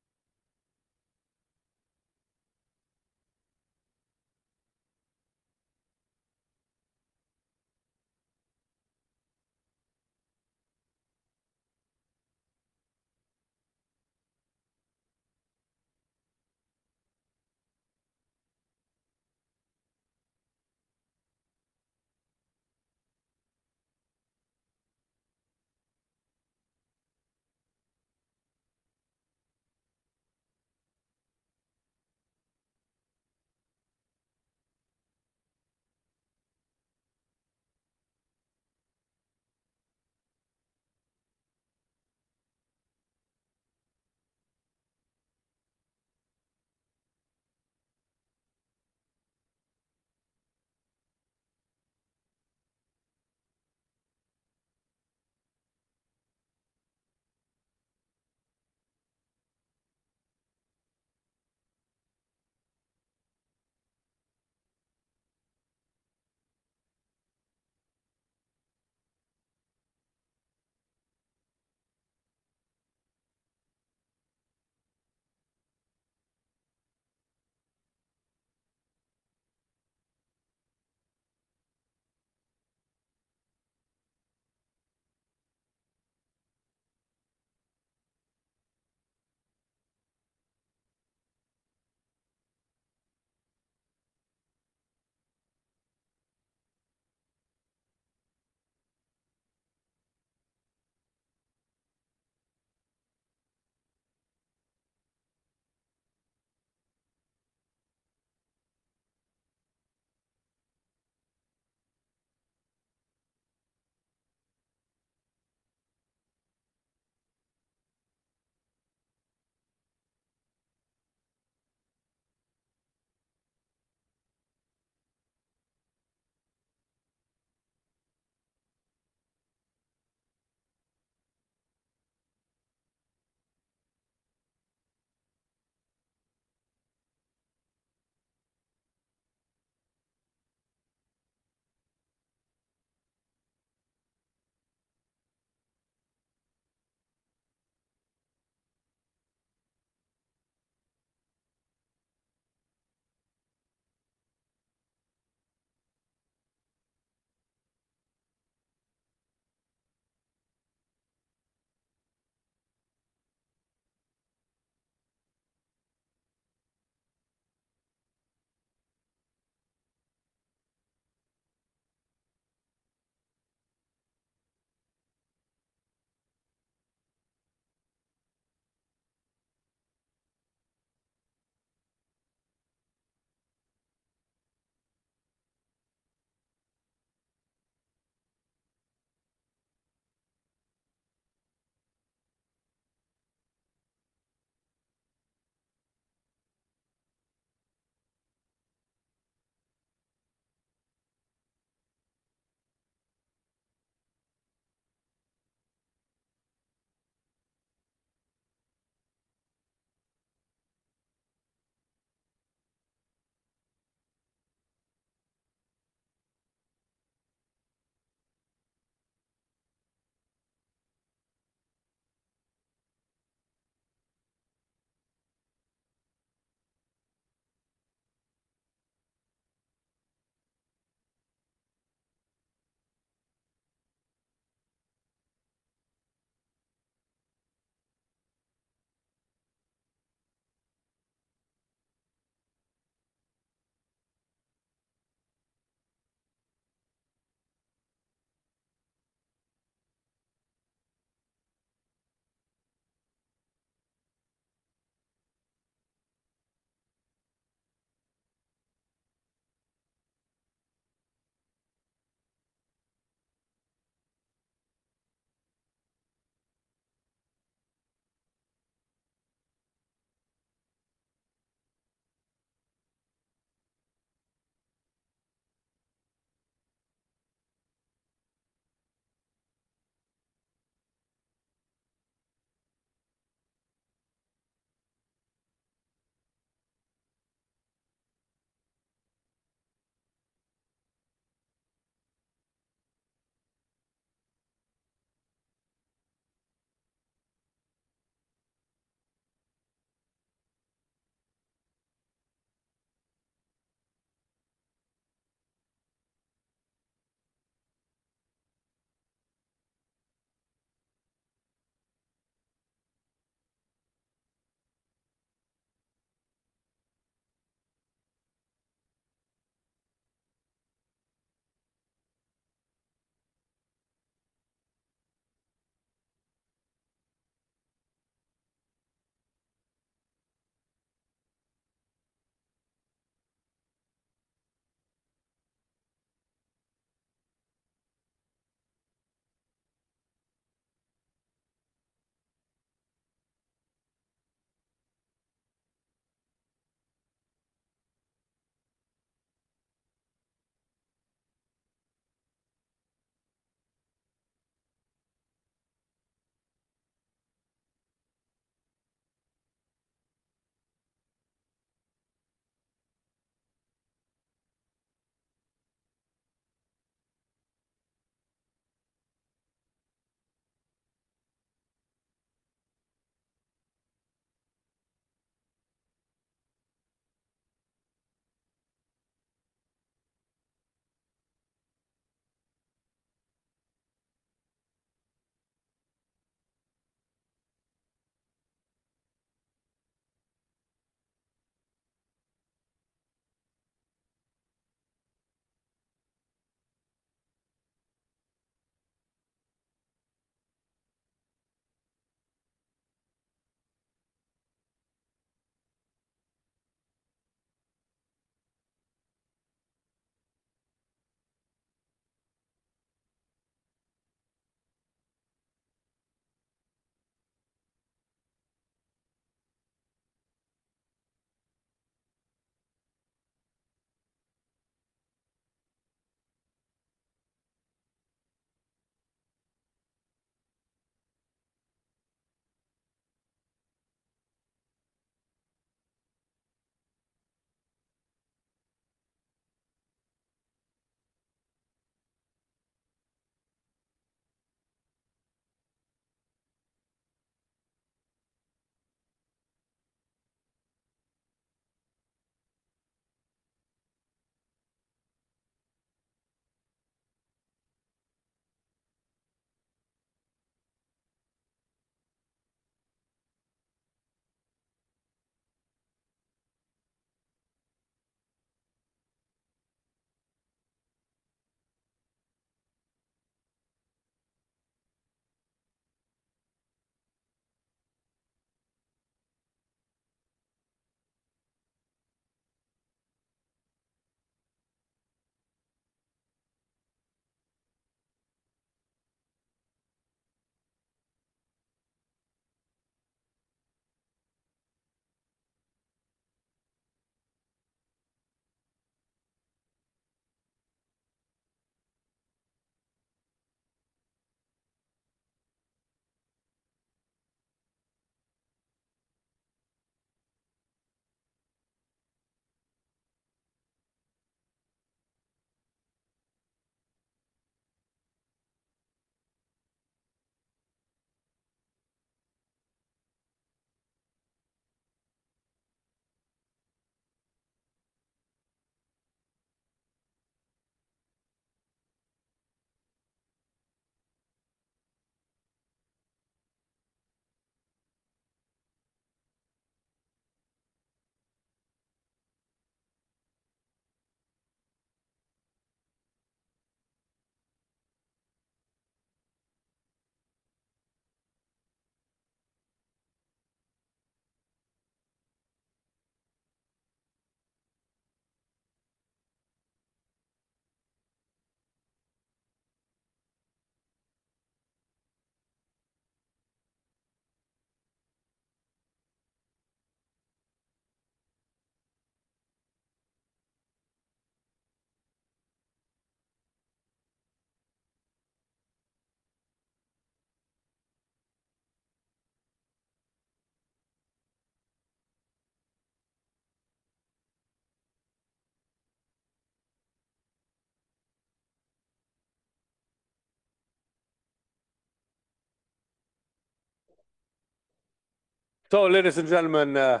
So, ladies and gentlemen,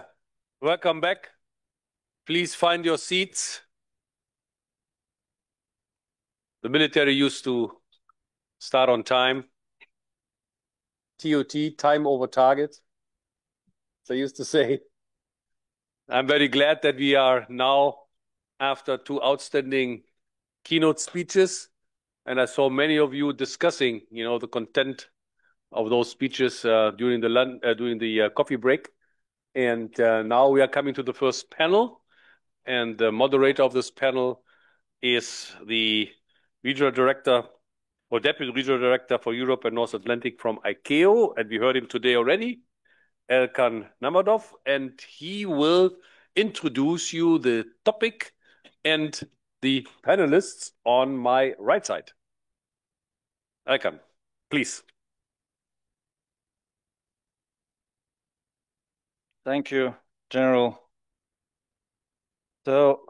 welcome back. Please find your seats. The military used to start on time. TOT, time over target, they used to say. I'm very glad that we are now, after two outstanding keynote speeches, and I saw many of you discussing, the content of those speeches during the coffee break. And now we are coming to the first panel, and the moderator of this panel is the regional director or deputy regional director for Europe and North Atlantic from ICAO, and we heard him today already, Erkan Namadov, and he will introduce you the topic and the panelists on my right side. Erkan, please. Thank you, General. So,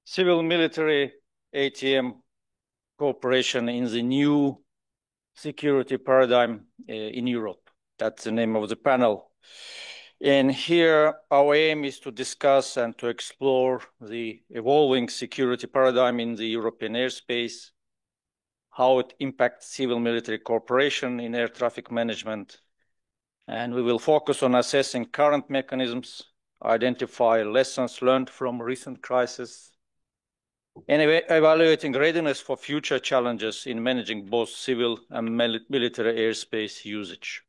civil-military ATM cooperation in the new security paradigm in Europe. That's the name of the panel. And here our aim is to discuss and to explore the evolving security paradigm in the European airspace, how it impacts civil-military cooperation in air traffic management. And we will focus on assessing current mechanisms, identify lessons learned from recent crises, and evaluating readiness for future challenges in managing both civil and military airspace usage.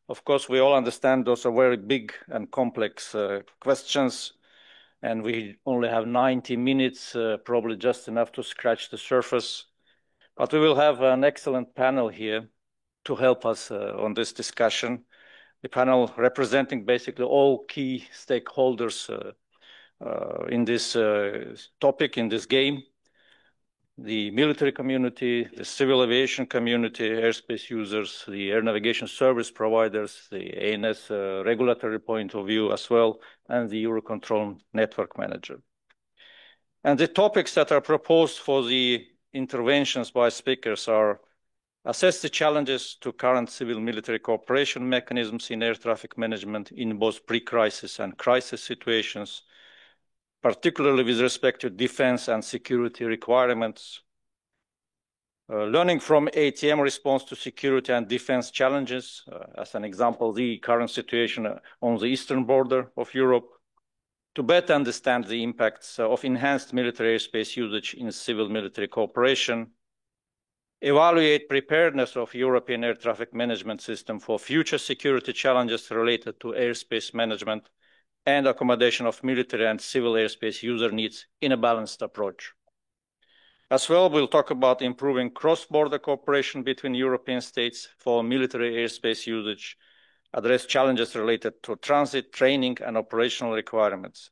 Of course, we all understand those are very big and complex questions, and we only have 90 minutes, probably just enough to scratch the surface. But we will have an excellent panel here to help us on this discussion. The panel representing basically all key stakeholders in this topic, in this game: the military community, the civil aviation community, airspace users, the air navigation service providers, the ANS regulatory point of view as well, and the Eurocontrol network manager. And the topics that are proposed for the interventions by speakers are: assess the challenges to current civil-military cooperation mechanisms in air traffic management in both pre-crisis and crisis situations, particularly with respect to defense and security requirements. Learning from ATM response to security and defense challenges, as an example, the current situation on the eastern border of Europe, to better understand the impacts of enhanced military airspace usage in civil-military cooperation, evaluate preparedness of European air traffic management system for future security challenges related to airspace management and accommodation of military and civil airspace user needs in a balanced approach. As well, we'll talk about improving cross-border cooperation between European states for military airspace usage, address challenges related to transit, training, and operational requirements.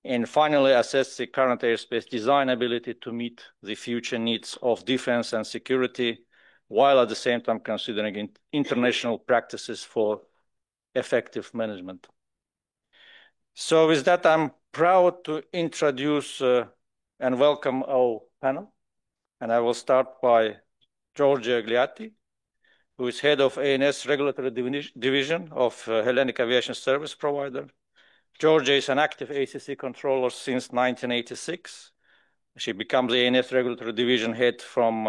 And finally, assess the current airspace design ability to meet the future needs of defense and security, while at the same time considering international practices for effective management. So with that, I'm proud to introduce and welcome our panel. And I will start by George Gliatti, who is head of ANS Regulatory Division of Hellenic Aviation Service Provider. Georgia is an active ACC controller since 1986. She becomes the ANS Regulatory Division head from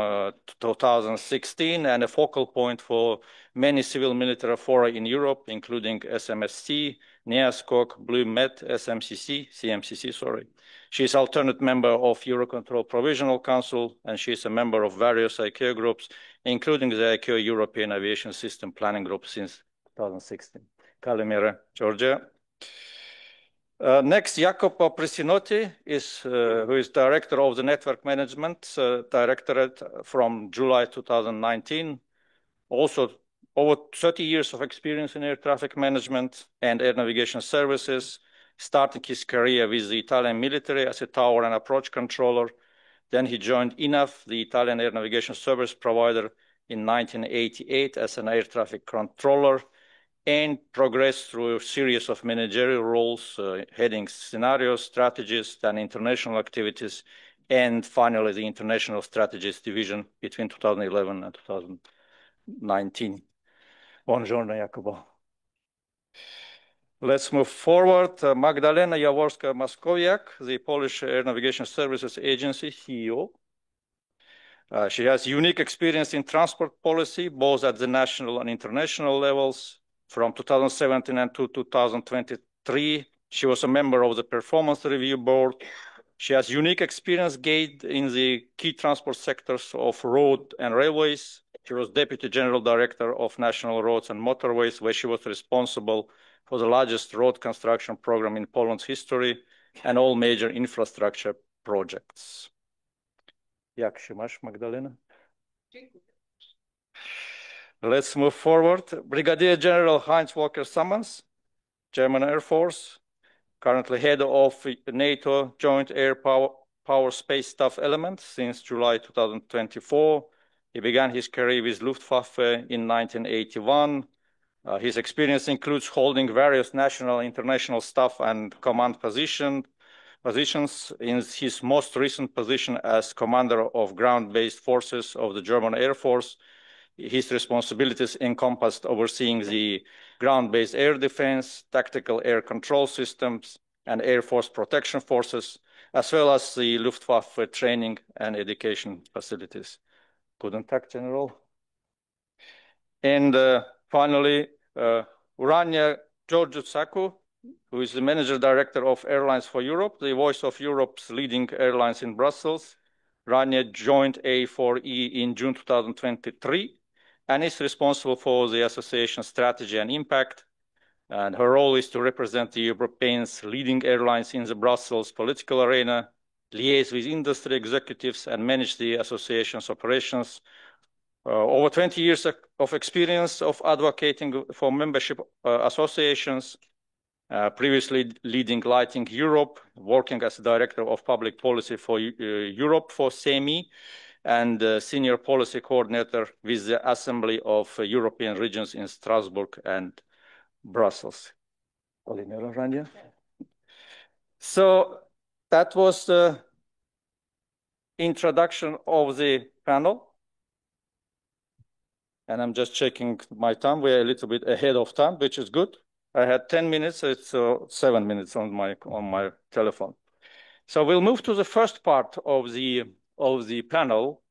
2016 and a focal point for many civil-military fora in Europe, including SMSC, NEASCOC, BlueMet, CMCC, sorry. She is alternate member of Eurocontrol Provisional Council, and she is a member of various ICAO groups, including the ICAO European Aviation System Planning Group since 2016. Kalimera, Georgia. Next, Jacopo Prisinotti, who is Director of the Network Management Directorate from July 2019. Also, over 30 years of experience in air traffic management and air navigation services, starting his career with the Italian military as a tower and approach controller. Then he joined INAF, the Italian air navigation service provider, in 1988 as an air traffic controller, and progressed through a series of managerial roles, heading scenarios, strategies, then international activities, and finally the International Strategies Division between 2011 and 2019. Buongiorno, Jacopo. Let's move forward. Magdalena Jaworska-Maskowiak, the Polish Air Navigation Services Agency CEO. She has unique experience in transport policy, both at the national and international levels. From 2017 and to 2023, she was a member of the Performance Review Board. She has unique experience gained in the key transport sectors of road and railways. She was Deputy General Director of National Roads and Motorways, where she was responsible for the largest road construction program in Poland's history and all major infrastructure projects. Jak się masz, Magdalena? Let's move forward. Brigadier General Heinz Walker-Summers, German Air Force, currently head of NATO Joint Air Power Space Staff Element since July 2024. He began his career with Luftwaffe in 1981. His experience includes holding various national and international staff and command positions. In his most recent position as commander of ground-based forces of the German Air Force, his responsibilities encompassed overseeing the ground-based air defense, tactical air control systems, and Air Force protection forces, as well as the Luftwaffe training and education facilities. Guten Tag, General. And finally, Rania Georgiou-Tsakou, who is the Manager Director of Airlines for Europe, the voice of Europe's leading airlines in Brussels. Rania joined A4E in June 2023 and is responsible for the association's strategy and impact. And her role is to represent the Europeans' leading airlines in the Brussels political arena, liaise with industry executives, and manage the association's operations. Over 20 years of experience of advocating for membership associations, previously leading Lighting Europe, working as Director of Public Policy for Europe for CEMI, and Senior Policy Coordinator with the Assembly of European Regions in Strasbourg and Brussels. So that was the introduction of the panel. And I'm just checking my time. We're a little bit ahead of time, which is good. I had 10 minutes. It's 7 minutes on my telephone. So we'll move to the first part of the panel,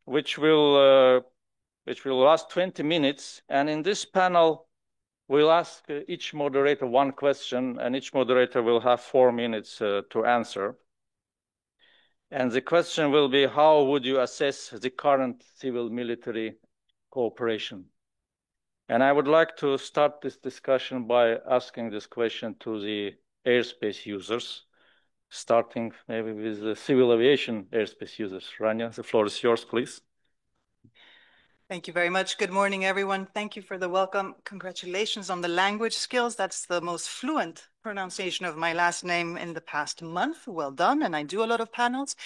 which will last 20 minutes. And in this panel, we'll ask each moderator one question, and each moderator will have 4 minutes to answer. And the question will be, how would you assess the current civil-military cooperation? And I would like to start this discussion by asking this question to the airspace users, starting maybe with the civil aviation airspace users. Rania, the floor is yours, please. Thank you very much. Good morning, everyone. Thank you for the welcome. Congratulations on the language skills. That's the most fluent pronunciation of my last name in the past month. Well done. And I do a lot of panels.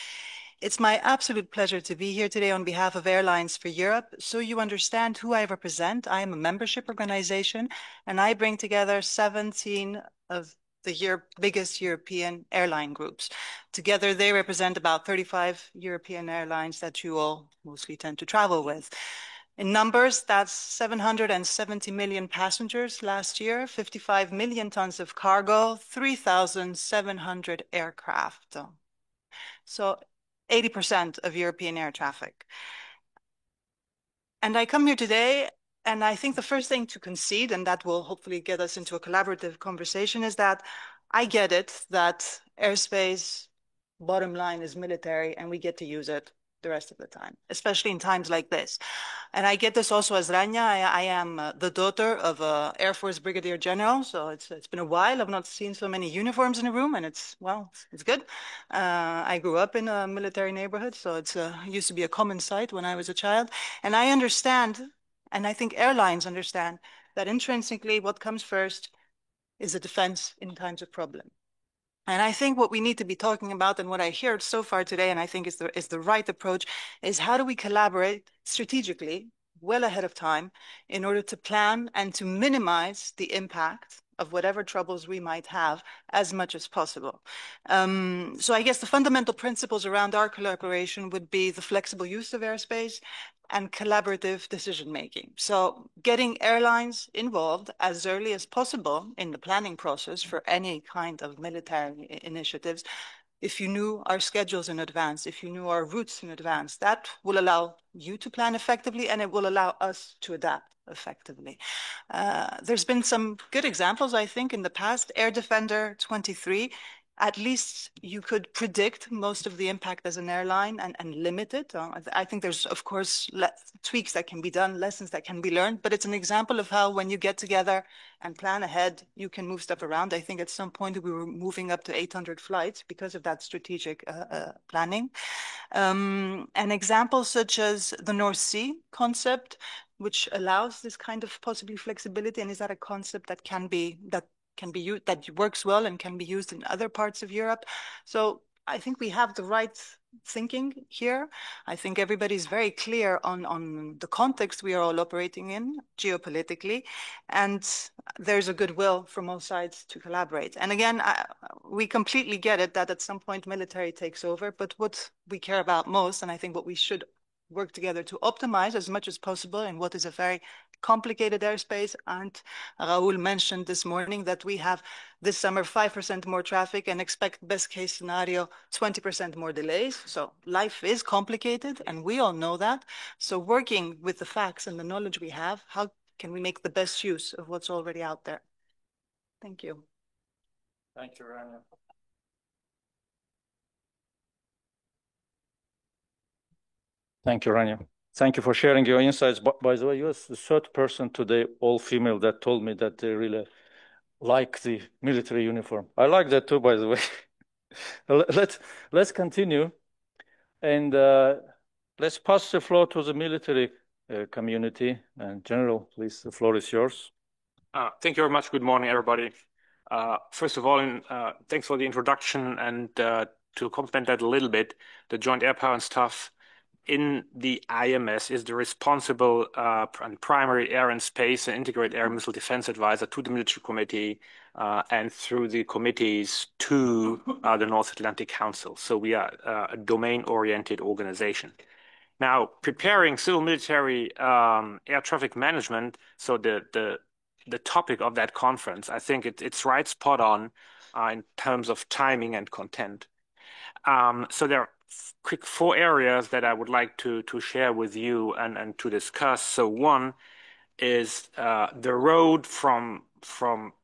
It's my absolute pleasure to be here today on behalf of Airlines for Europe. So you understand who I represent. I am a membership organization, and I bring together 17 of the biggest European airline groups. Together, they represent about 35 European airlines that you all mostly tend to travel with. In numbers, that's 770 million passengers last year, 55 million tons of cargo, 3,700 aircraft. So 80% of European air traffic. And I come here today, and I think the first thing to concede, and that will hopefully get us into a collaborative conversation, is that I get it that airspace, bottom line, is military, and we get to use it the rest of the time, especially in times like this. And I get this also as Rania. I am the daughter of an Air Force Brigadier General, so it's been a while. I've not seen so many uniforms in a room, and it's good. I grew up in a military neighborhood, so it used to be a common sight when I was a child. And I understand, and I think airlines understand, that intrinsically what comes first is the defense in times of problem. And I think what we need to be talking about, and what I heard so far today, and I think is the right approach, is how do we collaborate strategically, well ahead of time, in order to plan and to minimize the impact of whatever troubles we might have as much as possible. So I guess the fundamental principles around our collaboration would be the flexible use of airspace, and collaborative decision-making. So getting airlines involved as early as possible in the planning process for any kind of military initiatives, if you knew our schedules in advance, if you knew our routes in advance, that will allow you to plan effectively, and it will allow us to adapt effectively. There's been some good examples, I think, in the past. Air Defender 23, at least you could predict most of the impact as an airline and limit it. I think there's, of course, tweaks that can be done, lessons that can be learned, but it's an example of how when you get together and plan ahead, you can move stuff around. I think at some point we were moving up to 800 flights because of that strategic planning. An example such as the North Sea concept, which allows this kind of possibly flexibility, and is that a concept that can be used, that works well and can be used in other parts of Europe. So I think we have the right thinking here. I think everybody's very clear on the context we are all operating in geopolitically, and there's a goodwill from all sides to collaborate. And again, we completely get it that at some point military takes over, but what we care about most, and I think what we should work together to optimize as much as possible in what is a very complicated airspace. And Raul mentioned this morning that we have this summer 5% more traffic and expect best case scenario 20% more delays. So life is complicated and we all know that. So working with the facts and the knowledge we have, how can we make the best use of what's already out there? Thank you. Thank you, Rania. Thank you, Rania. Thank you for sharing your insights. By the way, you're the third person today, all female, that told me that they really like the military uniform. I like that too, by the way. Let's continue, and let's pass the floor to the military community. And General, please, the floor is yours. Thank you very much. Good morning, everybody. First of all, thanks for the introduction, and to complement that a little bit, the Joint Air Power and Staff in the IMS is the responsible and primary air and space and integrated air missile defense advisor to the military committee and through the committees to the North Atlantic Council. So we are a domain-oriented organization. Now, preparing civil military air traffic management, so the topic of that conference, I think it's right spot on in terms of timing and content. So there are quick 4 areas that I would like to share with you and to discuss. So one is the road from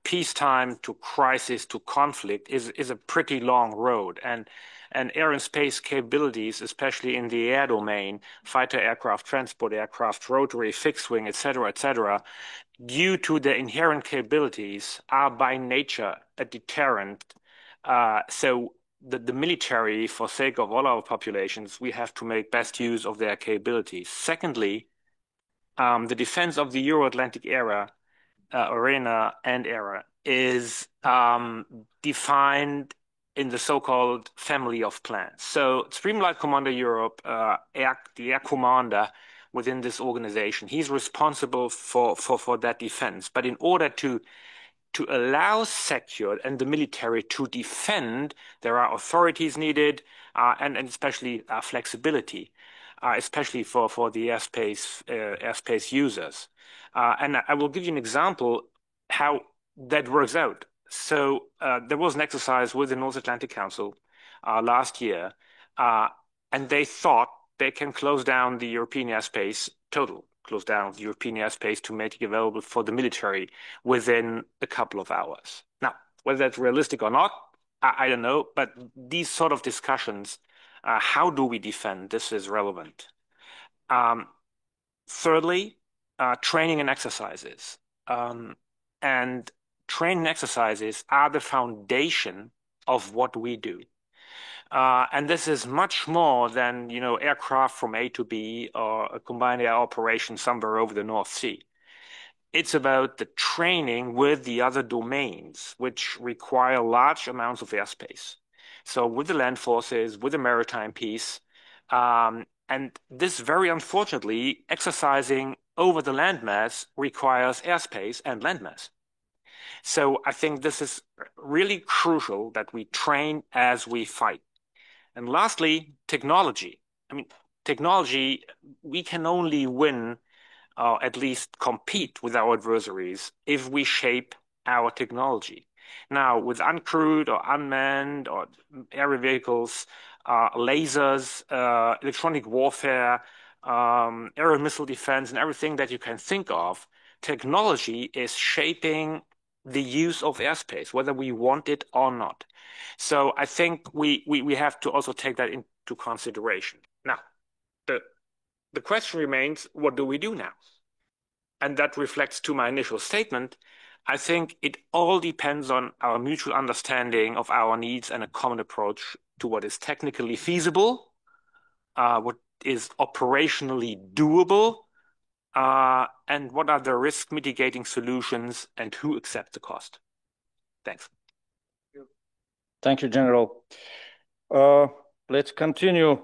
peacetime to crisis to conflict is a pretty long road, and air and space capabilities, especially in the air domain, fighter aircraft, transport aircraft, rotary, fixed wing, etc., due to their inherent capabilities, are by nature a deterrent. So the military, for sake of all our populations, we have to make best use of their capabilities. Secondly, the defense of the Euro-Atlantic arena and era is defined in the so-called family of plans. So Supreme Light Commander Europe, the air commander within this organization, he's responsible for that defense. But in order to allow SECURE and the military to defend, there are authorities needed and especially flexibility, especially for the airspace users. And I will give you an example how that works out. So there was an exercise with the North Atlantic Council last year, and they thought they can close down the European airspace close down the European airspace to make it available for the military within a couple of hours. Now, whether that's realistic or not, I don't know, but these sort of discussions, how do we defend, this is relevant. Thirdly, training and exercises. And training exercises are the foundation of what we do. And this is much more than, aircraft from A to B or a combined air operation somewhere over the North Sea. It's about the training with the other domains, which require large amounts of airspace. So with the land forces, with the maritime piece, and this very unfortunately, exercising over the landmass requires airspace and landmass. So I think this is really crucial that we train as we fight. And lastly, technology. I mean, technology, we can only win, at least compete with our adversaries, if we shape our technology. Now, with uncrewed or unmanned or aerial vehicles, lasers, electronic warfare, aerial missile defense, and everything that you can think of, technology is shaping the use of airspace, whether we want it or not. So I think we have to also take that into consideration. Now, the question remains, what do we do now? And that reflects to my initial statement. I think it all depends on our mutual understanding of our needs and a common approach to what is technically feasible, what is operationally doable, and what are the risk mitigating solutions and who accepts the cost. Thanks. Thank you, General. Let's continue.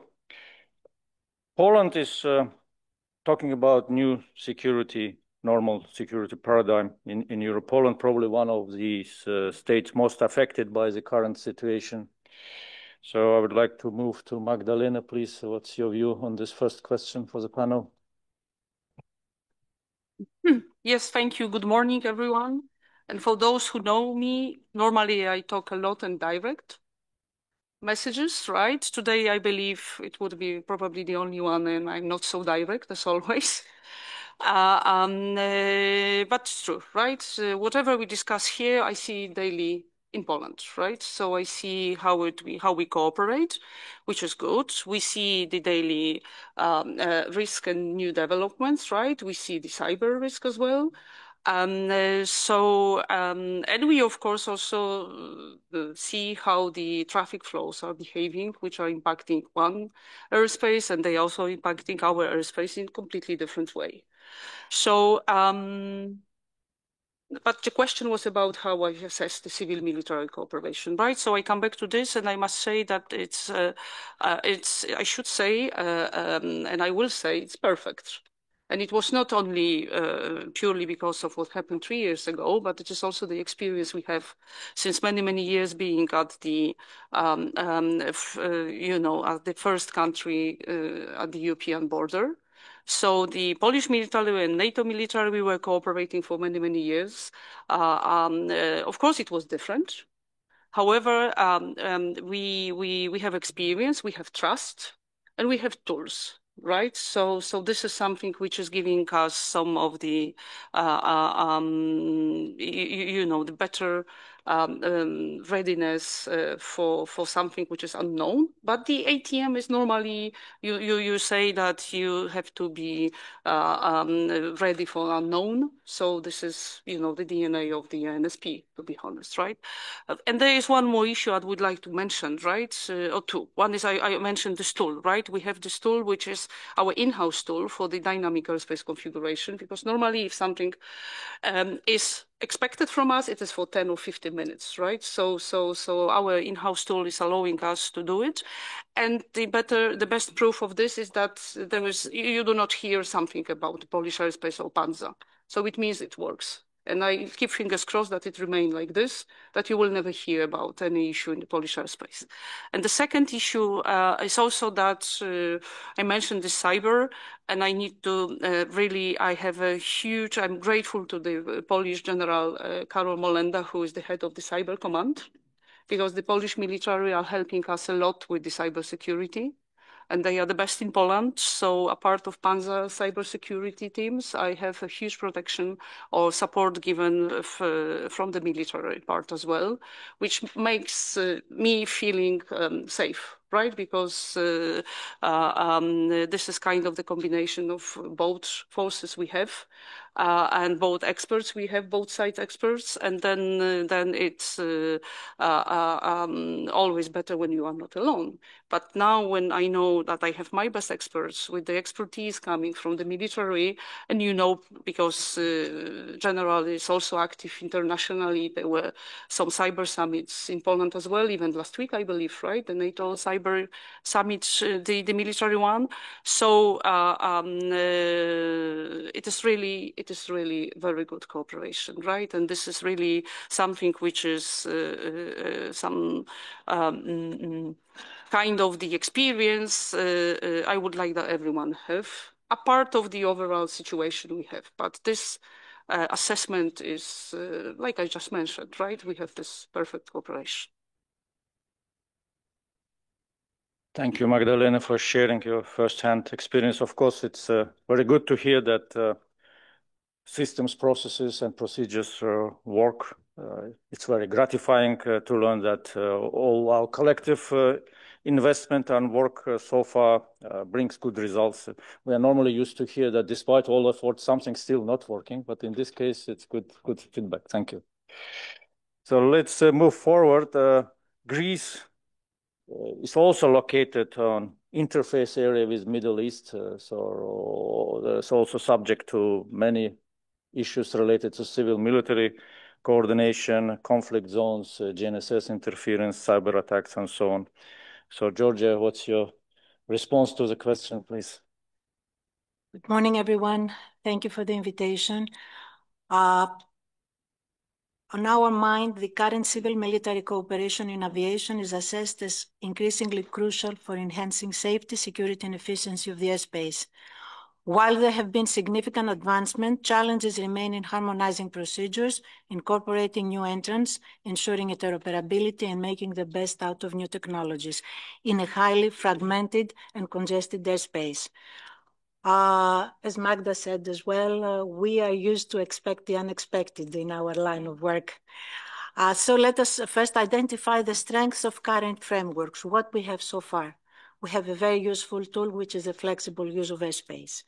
Poland is talking about new security, normal security paradigm in Europe. Poland probably one of these states most affected by the current situation. So I would like to move to Magdalena, please. What's your view on this first question for the panel? Yes, thank you. Good morning, everyone. And for those who know me, normally I talk a lot in direct messages, right? Today, I believe it would be probably the only one, and I'm not so direct as always. But it's true, right? Whatever we discuss here, I see daily in Poland, right? So I see how we cooperate, which is good. We see the daily risk and new developments, right? We see the cyber risk as well. And we of course also see how the traffic flows are behaving, which are impacting one airspace, and they also impacting our airspace in a completely different way. So, but the question was about how I assess the civil-military cooperation, right? So I come back to this, and I must say that I should say, and I will say, it's perfect. And it was not only purely because of what happened 3 years ago, but it is also the experience we have since many, many years being at the, as the first country at the European border. So the Polish military and NATO military, we were cooperating for many, many years. Of course, it was different. However, we have experience, we have trust, and we have tools. Right, so this is something which is giving us some of the, the better readiness for something which is unknown. But the ATM is normally you say that you have to be ready for unknown. So this is the DNA of the NSP, to be honest, right? And there is one more issue I would like to mention, right? Or two. One is I mentioned this tool, right? We have this tool which is our in-house tool for the dynamic airspace configuration, because normally if something is expected from us, it is for 10 or 15 minutes, right? So our in-house tool is allowing us to do it. And the best proof of this is that you do not hear something about the Polish airspace or Panzer. So it means it works. And I keep fingers crossed that it remains like this, that you will never hear about any issue in the Polish airspace. And the second issue is also that I mentioned the cyber, and I need to I'm grateful to the Polish General Karol Molenda, who is the head of the Cyber Command, because the Polish military are helping us a lot with the cybersecurity. And they are the best in Poland. So a part of Panzer cybersecurity teams, I have a huge protection or support given from the military part as well, which makes me feeling safe, right? Because this is kind of the combination of both forces we have. And both experts, we have both sides experts, and then it's always better when you are not alone. But now when I know that I have my best experts with the expertise coming from the military, and because General is also active internationally, there were some cyber summits in Poland as well, even last week, I believe, right? The NATO cyber cyber summit, the military one. So it is really very good cooperation, right? And this is really something which is some kind of the experience I would like that everyone have, a part of the overall situation we have. But this assessment is, like I just mentioned, right? We have this perfect cooperation. Thank you, Magdalena, for sharing your first-hand experience. Of course, it's very good to hear that systems, processes, and procedures work. It's very gratifying to learn that all our collective investment and work so far brings good results. We are normally used to hear that despite all effort, something's still not working, but in this case, it's good feedback. Thank you. So let's move forward. Greece is also located on interface area with Middle East, so there's also subject to many issues related to civil-military coordination, conflict zones, GNSS interference, cyber attacks, and so on. So, Georgia, what's your response to the question, please? Good morning, everyone. Thank you for the invitation. On our mind, the current civil-military cooperation in aviation is assessed as increasingly crucial for enhancing safety, security, and efficiency of the airspace. While there have been significant advancement, challenges remain in harmonizing procedures, incorporating new entrants, ensuring interoperability, and making the best out of new technologies in a highly fragmented and congested airspace. As Magda said as well, we are used to expect the unexpected in our line of work. So let us first identify the strengths of current frameworks, what we have so far. We have a very useful tool, which is a flexible use of airspace.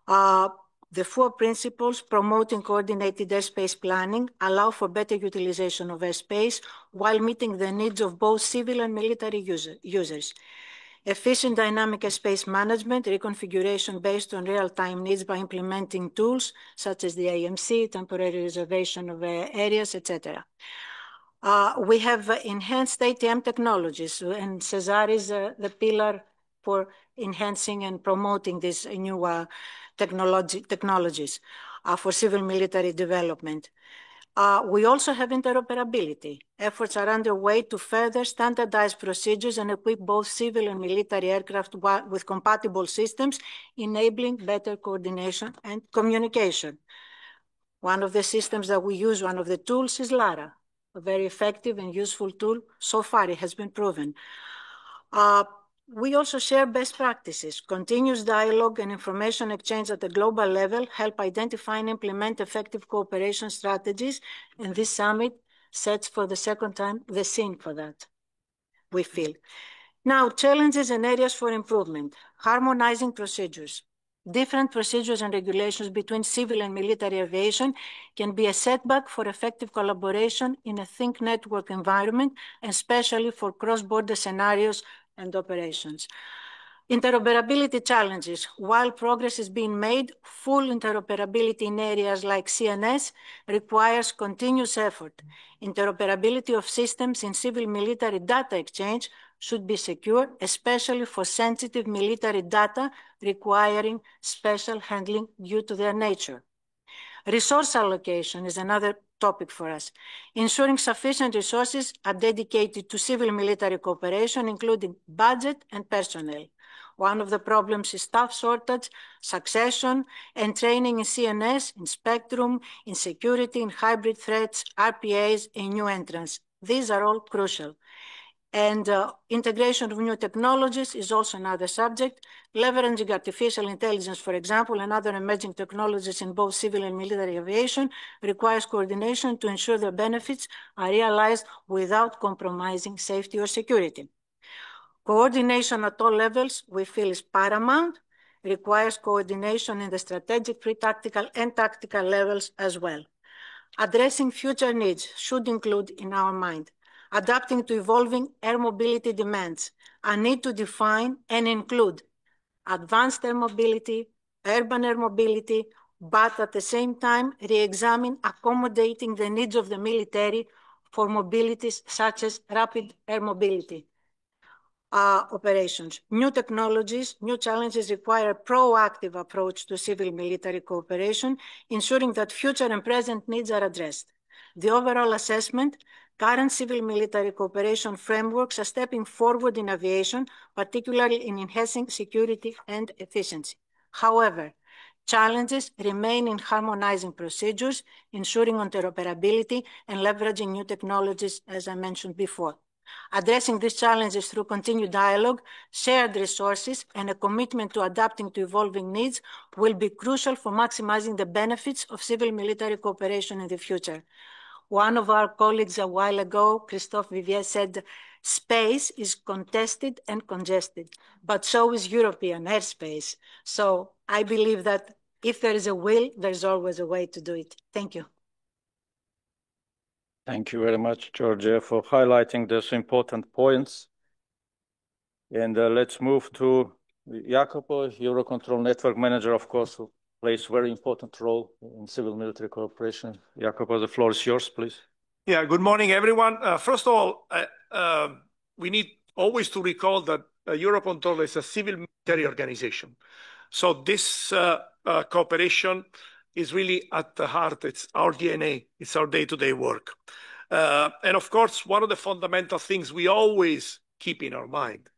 The 4 principles promoting coordinated airspace planning allow for better utilization of airspace while meeting the needs of both civil and military users. Efficient dynamic airspace management, reconfiguration based on real-time needs by implementing tools such as the AMC, temporary reservation of areas, etc. We have enhanced ATM technologies, and CESAR is the pillar for enhancing and promoting these new technologies for civil-military development. We also have interoperability. Efforts are underway to further standardize procedures and equip both civil and military aircraft with compatible systems, enabling better coordination and communication. One of the systems that we use, one of the tools, is LARA, a very effective and useful tool. So far, it has been proven. We also share best practices. Continuous dialogue and information exchange at the global level help identify and implement effective cooperation strategies, and this summit sets for the second time the scene for that, we feel. Now, challenges and areas for improvement. Harmonizing procedures. Different procedures and regulations between civil and military aviation can be a setback for effective collaboration in a think network environment, especially for cross-border scenarios and operations. Interoperability challenges. While progress is being made, full interoperability in areas like CNS requires continuous effort. Interoperability of systems in civil-military data exchange should be secure, especially for sensitive military data requiring special handling due to their nature. Resource allocation is another topic for us. Ensuring sufficient resources are dedicated to civil-military cooperation, including budget and personnel. One of the problems is staff shortage, succession, and training in CNS, in spectrum, in security, in hybrid threats, RPAs, and new entrants. These are all crucial. And integration of new technologies is also another subject. Leveraging artificial intelligence, for example, and other emerging technologies in both civil and military aviation requires coordination to ensure their benefits are realized without compromising safety or security. Coordination at all levels, we feel, is paramount. Requires coordination in the strategic, pre-tactical, and tactical levels as well. Addressing future needs should include, in our mind, adapting to evolving air mobility demands, a need to define and include advanced air mobility, urban air mobility, but at the same time, re-examine accommodating the needs of the military for mobilities such as rapid air mobility. operations. New technologies, new challenges require a proactive approach to civil-military cooperation, ensuring that future and present needs are addressed. The overall assessment, current civil-military cooperation frameworks are stepping forward in aviation, particularly in enhancing security and efficiency. However, challenges remain in harmonizing procedures, ensuring interoperability, and leveraging new technologies, as I mentioned before. Addressing these challenges through continued dialogue, shared resources, and a commitment to adapting to evolving needs will be crucial for maximizing the benefits of civil-military cooperation in the future. One of our colleagues a while ago, Christophe Vivier, said, space is contested and congested, but so is European airspace. So I believe that if there is a will, there's always a way to do it. Thank you. Thank you very much, Georgia, for highlighting those important points. And let's move to Jacopo, Eurocontrol Network Manager, of course, who plays a very important role in civil-military cooperation. Jacopo, the floor is yours, please. Yeah, good morning, everyone. First of all, we need always to recall that Eurocontrol is a civil-military organization. So this cooperation is really at the heart. It's our DNA. It's our day-to-day work. And of course, one of the fundamental things we always keep in our mind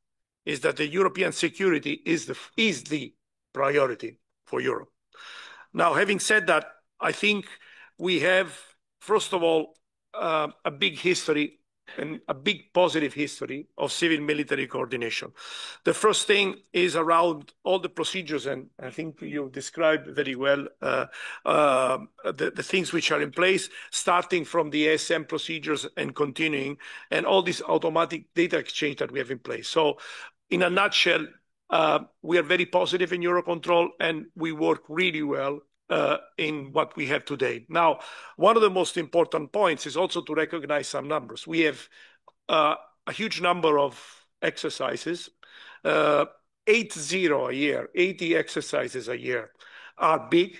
is that the European security is the priority for Europe. Now, having said that, I think we have, first of all, a big history and a big positive history of civil-military coordination. The first thing is around all the procedures, and I think you described very well the things which are in place, starting from the ASM procedures and continuing, and all this automatic data exchange that we have in place. So in a nutshell, we are very positive in Eurocontrol, and we work really well in what we have today. Now, one of the most important points is also to recognize some numbers. We have a huge number of exercises, 80 a year, 80 exercises a year are big,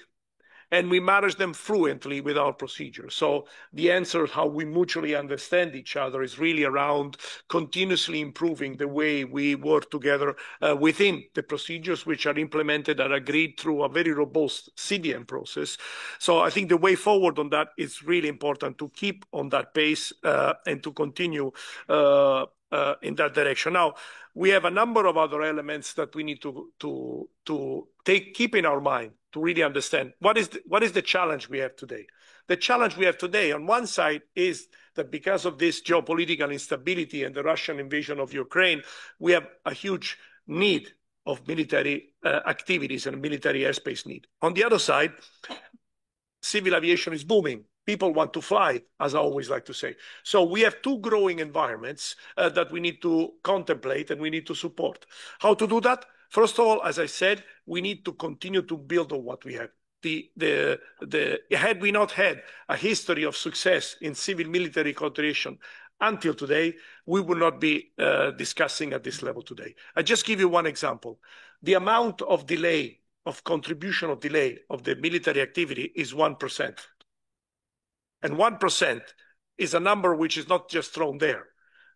and we manage them fluently with our procedures. So the answer, how we mutually understand each other, is really around continuously improving the way we work together within the procedures which are implemented and agreed through a very robust CDM process. So I think the way forward on that is really important to keep on that pace and to continue in that direction. Now, we have a number of other elements that we need to keep in our mind to really understand what is the challenge we have today. The challenge we have today on one side is that because of this geopolitical instability and the Russian invasion of Ukraine, we have a huge need of military activities and military airspace need. On the other side, civil aviation is booming. People want to fly, as I always like to say. So we have two growing environments that we need to contemplate and we need to support. How to do that? First of all, as I said, we need to continue to build on what we have. Had we not had a history of success in civil-military cooperation until today, we would not be discussing at this level today. I just give you one example. The amount of delay, of contribution of delay of the military activity is 1%. And 1% is a number which is not just thrown there.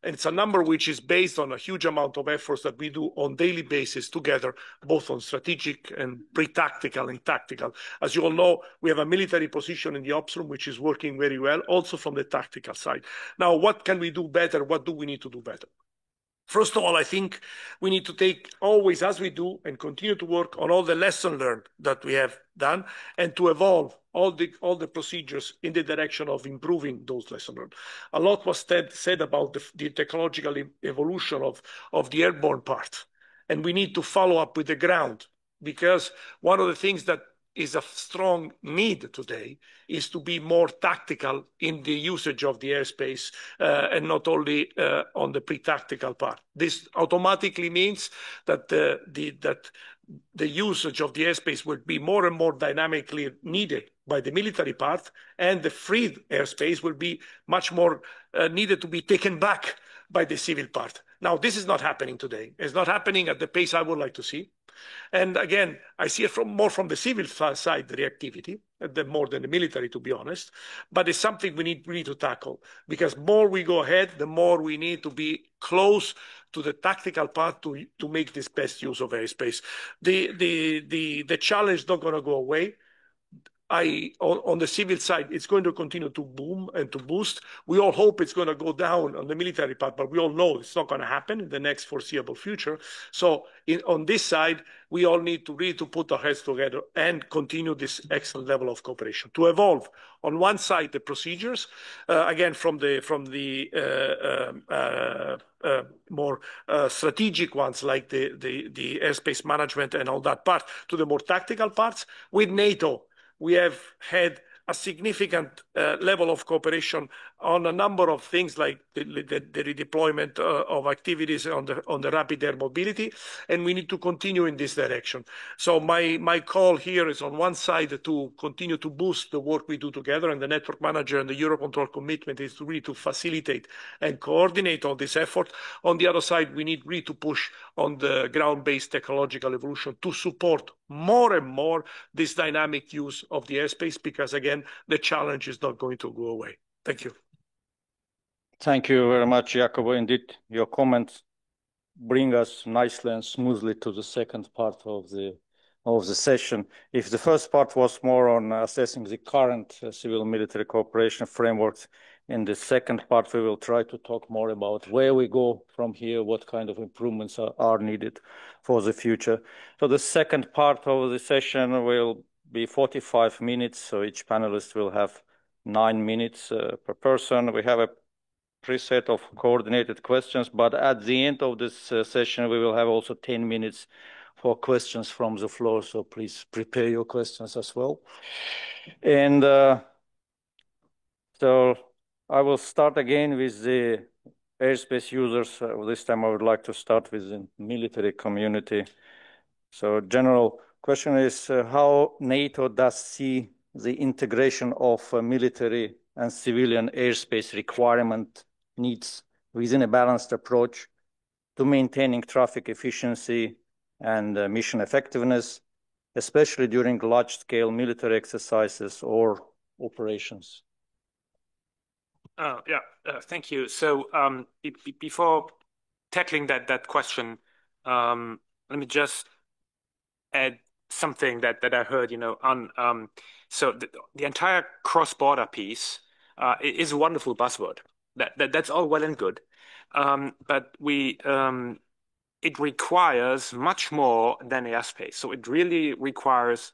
And it's a number which is based on a huge amount of efforts that we do on daily basis together, both on strategic and pre-tactical and tactical. As you all know, we have a military position in the ops room, which is working very well, also from the tactical side. Now, what can we do better? What do we need to do better? First of all, I think we need to take always, as we do, and continue to work on all the lessons learned that we have done and to evolve all the procedures in the direction of improving those lessons learned. A lot was said about the technological evolution of the airborne part. And we need to follow up with the ground, because one of the things that is a strong need today is to be more tactical in the usage of the airspace and not only on the pre-tactical part. This automatically means that the usage of the airspace will be more and more dynamically needed by the military part, and the freed airspace will be much more needed to be taken back by the civil part. Now, this is not happening today. It's not happening at the pace I would like to see. And again, I see it more from the civil side, the reactivity, more than the military, to be honest. But it's something we need to tackle, because more we go ahead, the more we need to be close to the tactical part to make this best use of airspace. The challenge is not going to go away. On the civil side, it's going to continue to boom and to boost. We all hope it's going to go down on the military part, but we all know it's not going to happen in the next foreseeable future. So on this side, we all need to really put our heads together and continue this excellent level of cooperation to evolve. On one side, the procedures, again, from the more strategic ones like the airspace management and all that part, to the more tactical parts. With NATO, we have had a significant level of cooperation on a number of things like the redeployment of activities on the rapid air mobility, and we need to continue in this direction. So my call here is on one side to continue to boost the work we do together, and the network manager and the Eurocontrol commitment is to really to facilitate and coordinate all this effort. On the other side, we need really to push on the ground-based technological evolution to support more and more this dynamic use of the airspace, because again, the challenge is not going to go away. Thank you. Thank you very much, Jacobo. Indeed, your comments bring us nicely and smoothly to the second part of the session. If the first part was more on assessing the current civil-military cooperation frameworks, in the second part we will try to talk more about where we go from here, what kind of improvements are needed for the future. So the second part of the session will be 45 minutes, so each panelist will have 9 minutes per person. We have a preset of coordinated questions, but at the end of this session, we will have also 10 minutes for questions from the floor, so please prepare your questions as well. And so I will start again with the airspace users. This time I would like to start with the military community. So general question is how NATO does see the integration of military and civilian airspace requirement needs within a balanced approach to maintaining traffic efficiency and mission effectiveness, especially during large-scale military exercises or operations. Thank you. So before tackling that question, let me just add something that I heard, on so the entire cross-border piece is a wonderful buzzword. That's all well and good, but it requires much more than airspace. So it really requires,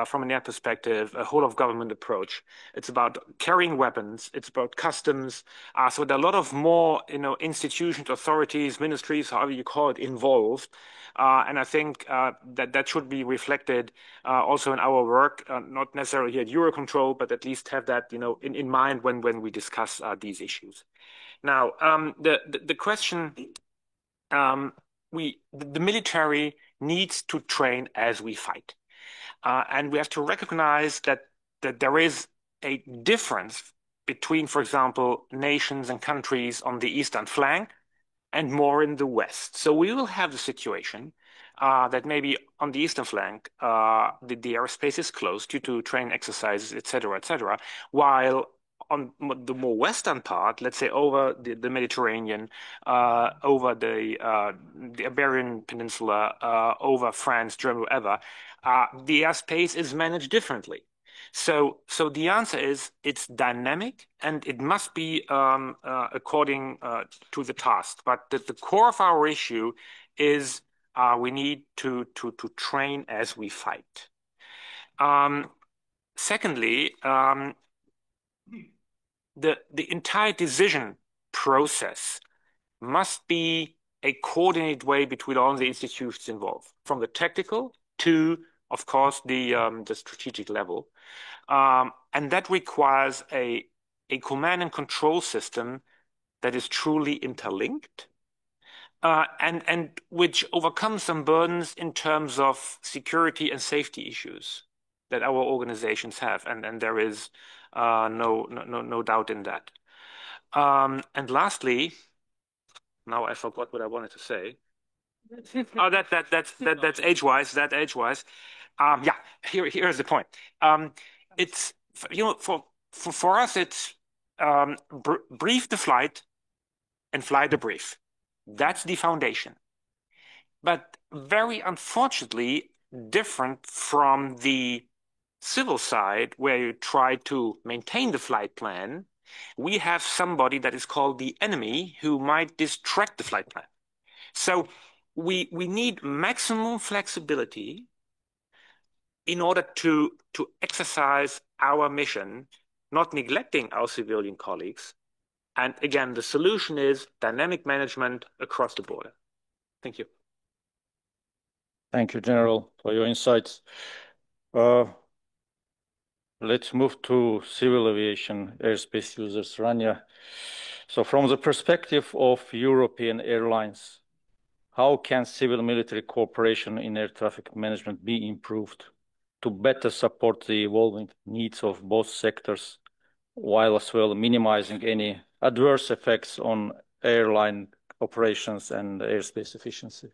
from an air perspective, a whole of government approach. It's about carrying weapons. It's about customs. So there are a lot of more, institutions, authorities, ministries, however you call it, involved. And I think that should be reflected also in our work, not necessarily here at Eurocontrol, but at least have that, in mind when we discuss these issues. Now, the question. The military needs to train as we fight. And we have to recognize that there is a difference between, for example, nations and countries on the eastern flank and more in the west. So we will have the situation that maybe on the eastern flank, the airspace is closed due to training exercises, et cetera, while on the more western part, let's say over the Mediterranean, over the Iberian Peninsula, over France, Germany, wherever, the airspace is managed differently. So the answer is it's dynamic and it must be according to the task. But the core of our issue is we need to train as we fight. Secondly, the entire decision process must be a coordinated way between all the institutions involved, from the tactical to, of course, the strategic level. And that requires a command and control system that is truly interlinked and which overcomes some burdens in terms of security and safety issues that our organizations have. And there is no doubt in that. And lastly, now I forgot what I wanted to say. Oh, that's age-wise. Here's the point. It's for us, it's brief the flight and fly the brief. That's the foundation. But very unfortunately, different from the civil side, where you try to maintain the flight plan, we have somebody that is called the enemy who might distract the flight plan. So we need maximum flexibility in order to exercise our mission, not neglecting our civilian colleagues. And again, the solution is dynamic management across the border. Thank you. Thank you, General, for your insights. Let's move to civil aviation airspace users. Rania, so from the perspective of European airlines, how can civil-military cooperation in air traffic management be improved to better support the evolving needs of both sectors, while as well minimizing any adverse effects on airline operations and airspace efficiency?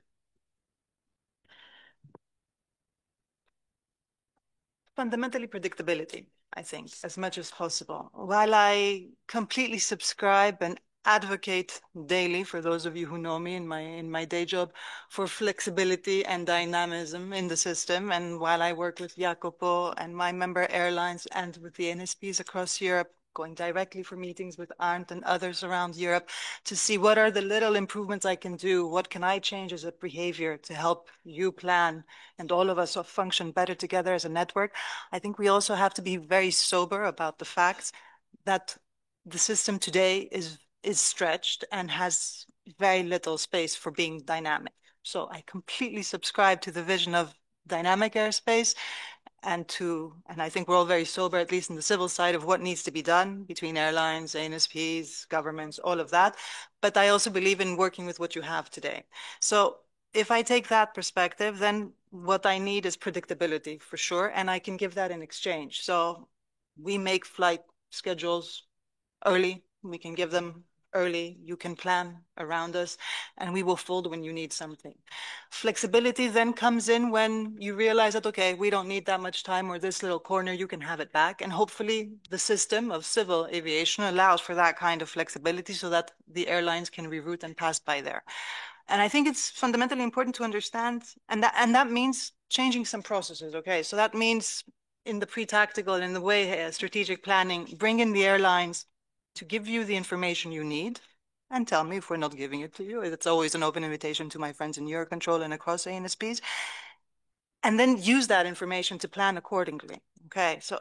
Fundamentally predictability, I think, as much as possible. While I completely subscribe and advocate daily, for those of you who know me in my day job, for flexibility and dynamism in the system, and while I work with Jacopo and my member airlines and with the NSPs across Europe, going directly for meetings with Arndt and others around Europe to see what are the little improvements I can do, what can I change as a behavior to help you plan and all of us function better together as a network. I think we also have to be very sober about the facts that the system today is stretched and has very little space for being dynamic. So I completely subscribe to the vision of dynamic airspace, and I think we're all very sober, at least in the civil side, of what needs to be done between airlines, ANSPs, governments, all of that. But I also believe in working with what you have today. So if I take that perspective, then what I need is predictability for sure, and I can give that in exchange. So we make flight schedules early. We can give them early. You can plan around us, and we will fold when you need something. Flexibility then comes in when you realize that, okay, we don't need that much time, or this little corner, you can have it back. And hopefully the system of civil aviation allows for that kind of flexibility so that the airlines can reroute and pass by there. And I think it's fundamentally important to understand, and that means changing some processes, okay? So that means in the pre-tactical, in the way strategic planning, bring in the airlines to give you the information you need and tell me if we're not giving it to you. It's always an open invitation to my friends in Eurocontrol and across ANSPs. And then use that information to plan accordingly, okay? So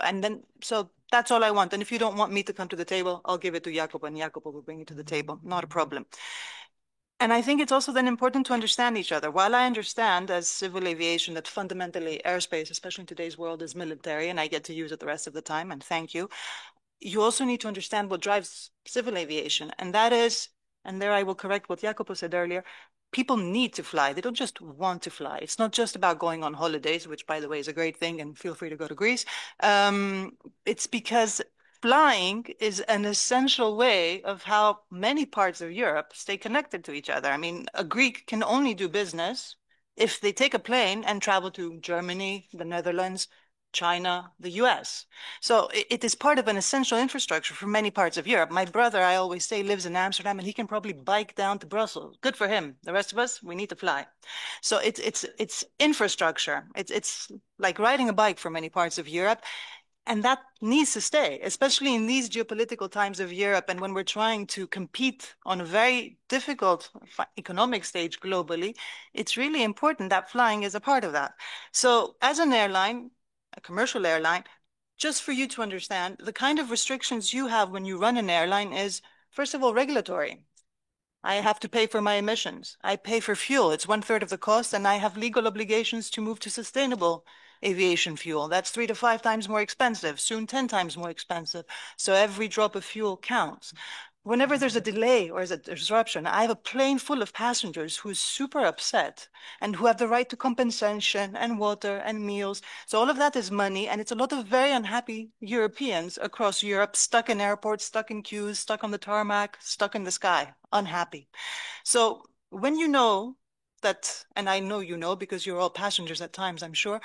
that's all I want. And if you don't want me to come to the table, I'll give it to Jacopo, and Jacopo will bring it to the table. Not a problem. And I think it's also then important to understand each other. While I understand as civil aviation that fundamentally airspace, especially in today's world, is military, and I get to use it the rest of the time, and thank you, you also need to understand what drives civil aviation. And that is, and there I will correct what Jacopo said earlier, people need to fly. They don't just want to fly. It's not just about going on holidays, which by the way is a great thing, and feel free to go to Greece. It's because flying is an essential way of how many parts of Europe stay connected to each other. I mean, a Greek can only do business if they take a plane and travel to Germany, the Netherlands, China, the US. So it is part of an essential infrastructure for many parts of Europe. My brother, I always say, lives in Amsterdam, and he can probably bike down to Brussels. Good for him. The rest of us, we need to fly. So it's infrastructure. It's like riding a bike for many parts of Europe. And that needs to stay, especially in these geopolitical times of Europe and when we're trying to compete on a very difficult economic stage globally. It's really important that flying is a part of that. So as an airline, a commercial airline, just for you to understand, the kind of restrictions you have when you run an airline is, first of all, regulatory. I have to pay for my emissions. I pay for fuel. It's 1/3 of the cost, and I have legal obligations to move to sustainable aviation fuel. That's 3 to 5 times more expensive, soon 10 times more expensive. So every drop of fuel counts. Whenever there's a delay or there's a disruption, I have a plane full of passengers who is super upset and who have the right to compensation and water and meals. So all of that is money, and it's a lot of very unhappy Europeans across Europe, stuck in airports, stuck in queues, stuck on the tarmac, stuck in the sky, unhappy. So when you know that, and I know you know because you're all passengers at times, I'm sure,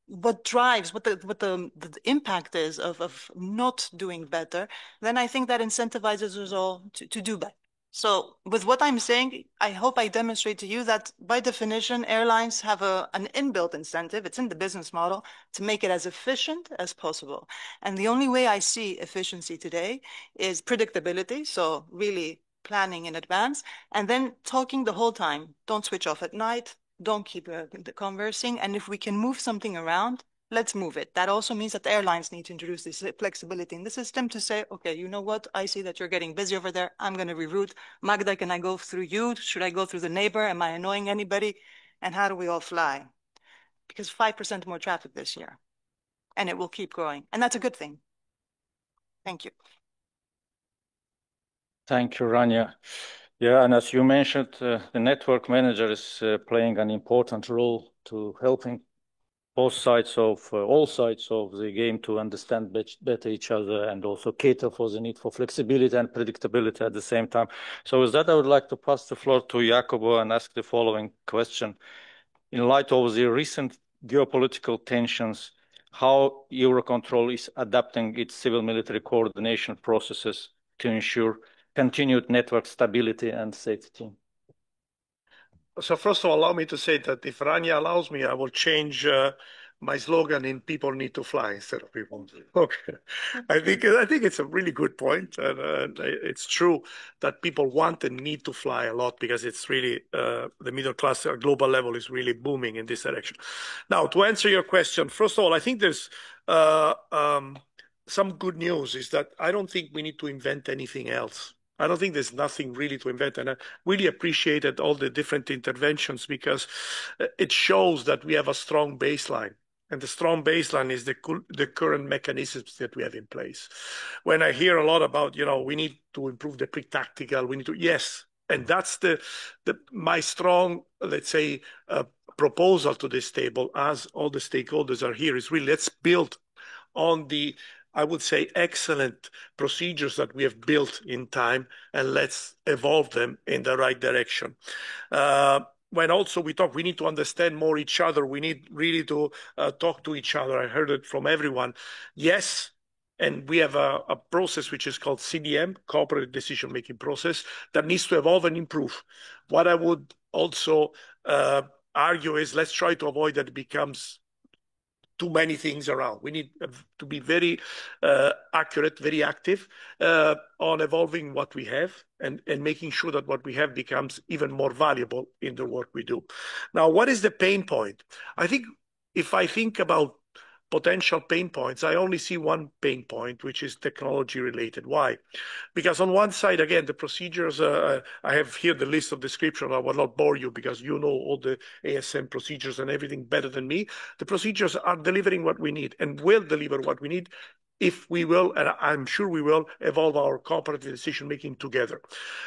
what drives, what the impact is of not doing better, then I think that incentivizes us all to do better. So with what I'm saying, I hope I demonstrate to you that by definition, airlines have an inbuilt incentive, it's in the business model, to make it as efficient as possible. And the only way I see efficiency today is predictability. So really planning in advance and then talking the whole time. Don't switch off at night. Don't keep conversing. And if we can move something around, let's move it. That also means that the airlines need to introduce this flexibility in the system to say, okay, you know what? I see that you're getting busy over there. I'm going to reroute. Magda, can I go through you? Should I go through the neighbor? Am I annoying anybody? And how do we all fly? Because 5% more traffic this year. And it will keep growing. And that's a good thing. Thank you. Thank you, Rania. Yeah, and as you mentioned, the network manager is playing an important role to helping all sides of the game to understand better each other and also cater for the need for flexibility and predictability at the same time. So with that, I would like to pass the floor to Jacobo and ask the following question. In light of the recent geopolitical tensions, how Eurocontrol is adapting its civil-military coordination processes to ensure continued network stability and safety? So first of all, allow me to say that if Rania allows me, I will change my slogan in "People need to fly" instead of "People." Okay, I think it's a really good point, and it's true that people want and need to fly a lot because it's really the middle class at global level is really booming in this direction. Now, to answer your question, first of all, I think there's some good news is that I don't think we need to invent anything else. I don't think there's nothing really to invent. And I really appreciated all the different interventions because it shows that we have a strong baseline. And the strong baseline is the current mechanisms that we have in place. When I hear a lot about, we need to improve the pre-tactical, yes. And that's my strong, let's say, proposal to this table as all the stakeholders are here is really let's build on the, I would say, excellent procedures that we have built in time, and let's evolve them in the right direction. When also we talk, we need to understand more each other. We need really to talk to each other. I heard it from everyone. Yes, and we have a process which is called CDM, Cooperative Decision-Making Process, that needs to evolve and improve. What I would also argue is let's try to avoid that it becomes too many things around. We need to be very accurate, very active on evolving what we have and making sure that what we have becomes even more valuable in the work we do. Now, what is the pain point? I think if I think about potential pain points, I only see one pain point, which is technology related. Why? Because on one side, again, the procedures, I have here the list of description. I will not bore you because you know all the ASM procedures and everything better than me. The procedures are delivering what we need and will deliver what we need if we will, and I'm sure we will, evolve our cooperative decision-making together.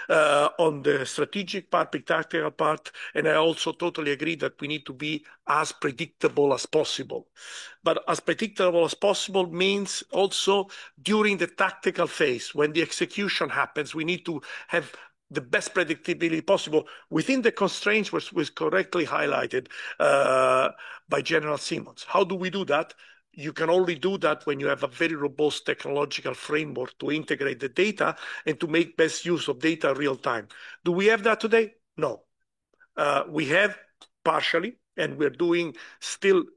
On the strategic part, the tactical part, and I also totally agree that we need to be as predictable as possible. But as predictable as possible means also during the tactical phase, when the execution happens, we need to have the best predictability possible within the constraints which was correctly highlighted by General Simmons. How do we do that? You can only do that when you have a very robust technological framework to integrate the data and to make best use of data real time. Do we have that today? No. We have partially, and we're doing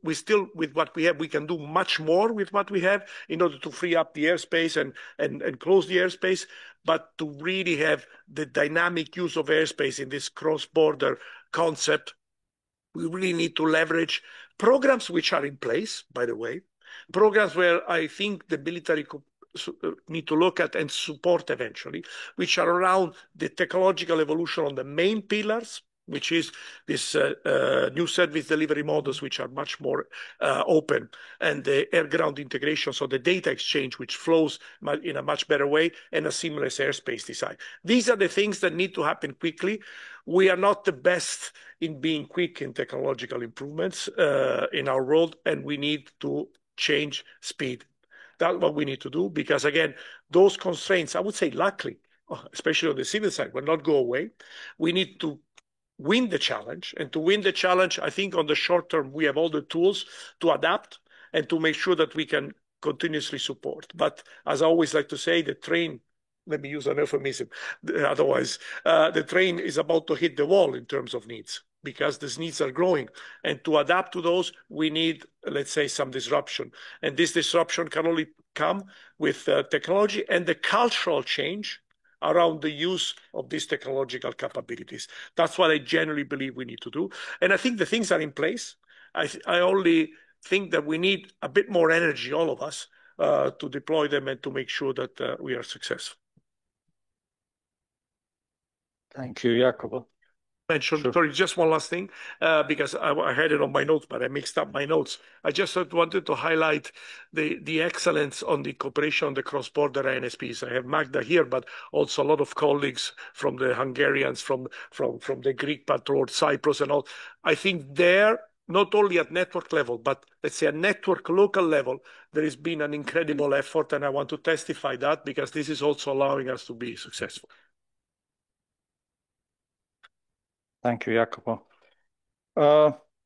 with what we have, we can do much more with what we have in order to free up the airspace and close the airspace. But to really have the dynamic use of airspace in this cross-border concept, we really need to leverage programs which are in place, by the way, programs where I think the military need to look at and support eventually, which are around the technological evolution on the main pillars, which is this new service delivery models, which are much more open, and the air-ground integration, so the data exchange, which flows in a much better way, and a seamless airspace design. These are the things that need to happen quickly. We are not the best in being quick in technological improvements in our world, and we need to change speed. That's what we need to do, because again, those constraints, I would say luckily, especially on the civil side, will not go away. We need to win the challenge, and to win the challenge, I think on the short term, we have all the tools to adapt and to make sure that we can continuously support. But as I always like to say, the train let me use an euphemism. Otherwise, the train is about to hit the wall in terms of needs, because these needs are growing. And to adapt to those, we need, let's say, some disruption. And this disruption can only come with technology and the cultural change around the use of these technological capabilities. That's what I generally believe we need to do. And I think the things are in place. I only think that we need a bit more energy, all of us, to deploy them and to make sure that we are successful. Thank you, Jacopo. Sorry, just one last thing, because I had it on my notes, but I mixed up my notes. I just wanted to highlight the excellence on the cooperation on the cross-border INSPs. I have Magda here, but also a lot of colleagues from the Hungarians, from the Greek patrol, Cyprus and all. I think there, not only at network level, but let's say at network local level, there has been an incredible effort, and I want to testify that because this is also allowing us to be successful. Thank you, Jacopo.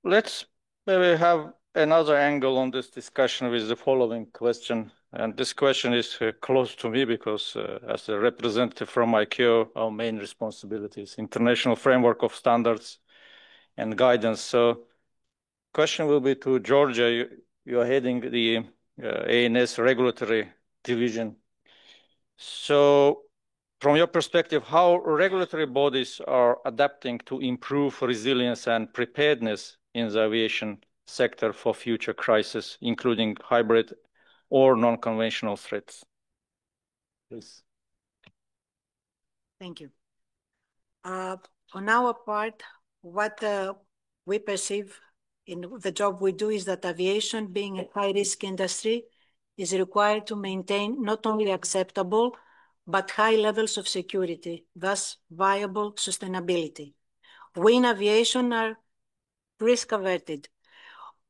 Let's maybe have another angle on this discussion with the following question. And this question is close to me because as a representative from ICAO, our main responsibility is international framework of standards and guidance. So question will be to Georgia. You are heading the ANS regulatory division. So from your perspective, how regulatory bodies are adapting to improve resilience and preparedness in the aviation sector for future crises, including hybrid or non-conventional threats? Please. Thank you. On our part, what we perceive in the job we do is that aviation, being a high-risk industry, is required to maintain not only acceptable but high levels of security, thus viable sustainability. We in aviation are risk-averted.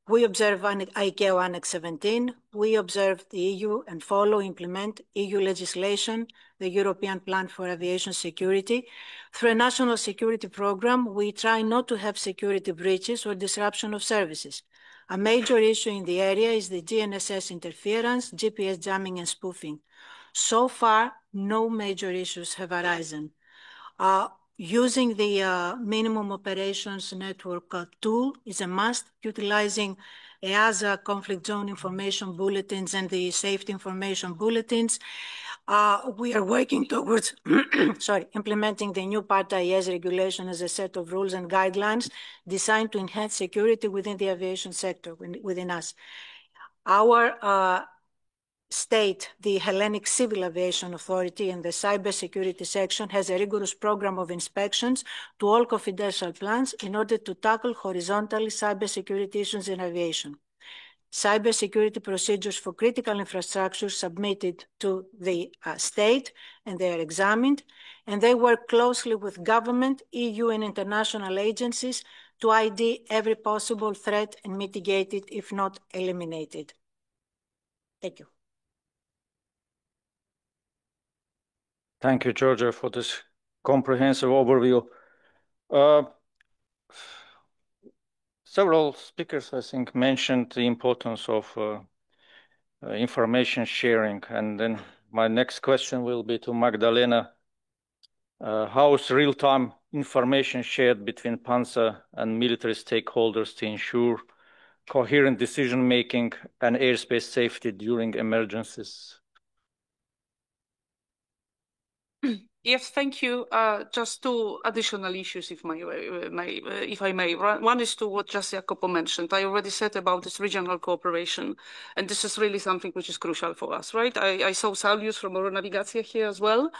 We observe ICAO Annex 17, we observe the EU and implement EU legislation, the European Plan for Aviation Security. Through a national security program, we try not to have security breaches or disruption of services. A major issue in the area is the GNSS interference, GPS jamming and spoofing. So far, no major issues have arisen. Using the minimum operations network tool is a must, utilizing EASA conflict zone information bulletins and the safety information bulletins. We are working towards implementing the new Part-IS regulation as a set of rules and guidelines designed to enhance security within the aviation sector, within us. Our state, the Hellenic Civil Aviation Authority in the cybersecurity section has a rigorous program of inspections to all confidential plans in order to tackle horizontally cybersecurity issues in aviation. Cybersecurity procedures for critical infrastructure submitted to the state, and they are examined, and they work closely with government, EU and international agencies to ID every possible threat and mitigate it, if not eliminate it. Thank you. Thank you, Georgia, for this comprehensive overview. Several speakers, I think, mentioned the importance of information sharing. And then my next question will be to Magdalena. How is real-time information shared between PANSA and military stakeholders to ensure coherent decision-making and airspace safety during emergencies? Yes, thank you. Just two additional issues, if I may. One is to what just Jacopo mentioned. I already said about this regional cooperation, and this is really something which is crucial for us, right? I saw Saulius from Euronavigację here as well,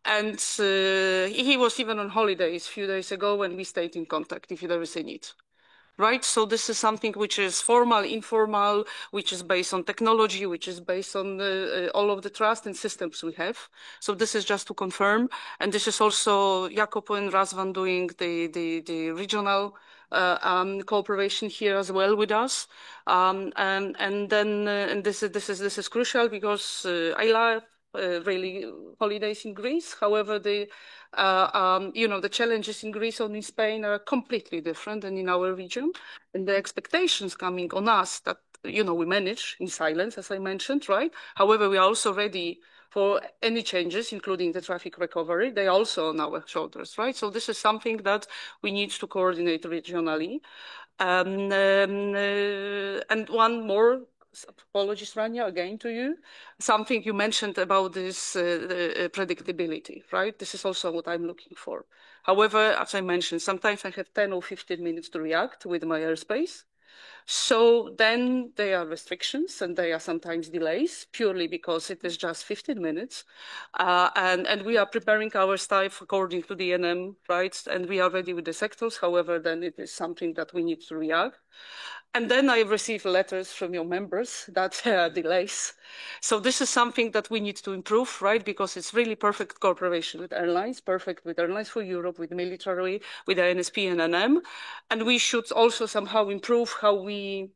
and he was even on holidays a few days ago when we stayed in contact if there is a need. Right, so this is something which is formal, informal, which is based on technology, which is based on all of the trust and systems we have. So this is just to confirm, and this is also Jacopo and Razvan doing the regional cooperation here as well with us, and this is crucial because I love really holidays in Greece. However, the challenges in Greece and in Spain are completely different than in our region, and the expectations coming on us that we manage in silence, as I mentioned, right? However, we are also ready for any changes, including the traffic recovery. They are also on our shoulders, right? So this is something that we need to coordinate regionally. And one more, apologies, Rania, again to you. Something you mentioned about this predictability, right? This is also what I'm looking for. However, as I mentioned, sometimes I have 10 or 15 minutes to react with my airspace. So then there are restrictions and there are sometimes delays purely because it is just 15 minutes. And we are preparing our staff according to the NM, right? And we are ready with the sectors. However, then it is something that we need to react. And then I receive letters from your members that there are delays. So this is something that we need to improve, right? Because it's really perfect cooperation with airlines, perfect with Airlines for Europe, with military, with the NSP and NM. And we should also somehow improve how we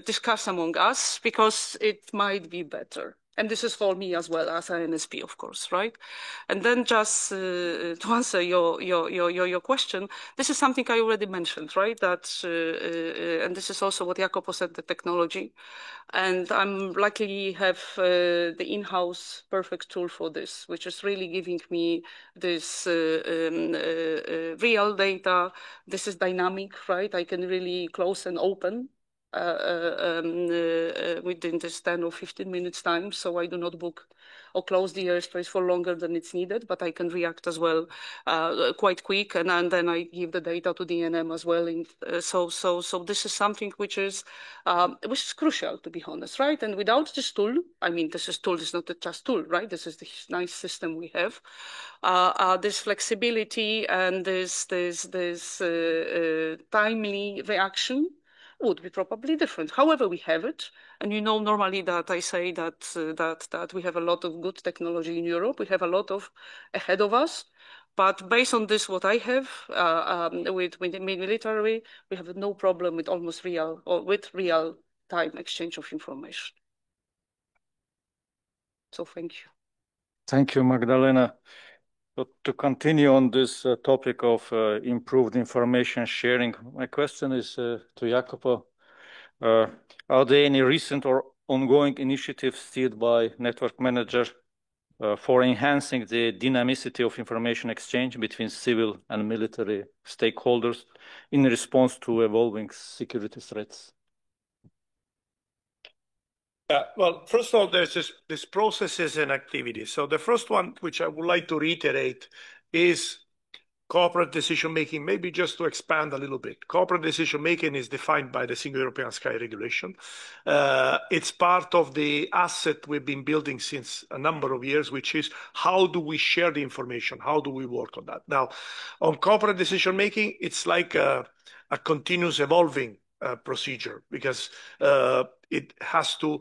discuss among us, because it might be better. And this is for me as well as an NSP, of course, right? And then just to answer your question, this is something I already mentioned, right? That and this is also what Jacopo said, the technology. And I'm luckily have the in-house perfect tool for this, which is really giving me this real data. This is dynamic, right? I can really close and open within this 10 or 15 minutes time. So I do not book or close the airspace for longer than it's needed, but I can react as well quite quick. And then I give the data to the NM as well. So this is something which is crucial, to be honest, right? And without this tool, I mean, this is not just tool, right? This is the nice system we have. This flexibility and this timely reaction would be probably different. However, we have it. And you know, normally that I say that we have a lot of good technology in Europe. We have a lot of ahead of us. But based on this, what I have with the military, we have no problem with almost real time exchange of information. So thank you. Thank you, Magdalena. So to continue on this topic of improved information sharing, my question is to Jacopo. Are there any recent or ongoing initiatives steered by Network Manager for enhancing the dynamicity of information exchange between civil and military stakeholders in response to evolving security threats? Well, first of all, there's this processes and activities. So the first one, which I would like to reiterate, is corporate decision-making. Maybe just to expand a little bit. Corporate decision-making is defined by the Single European Sky Regulation. It's part of the asset we've been building since a number of years, which is how do we share the information? How do we work on that? Now, on corporate decision-making, it's like a continuous evolving procedure, because it has to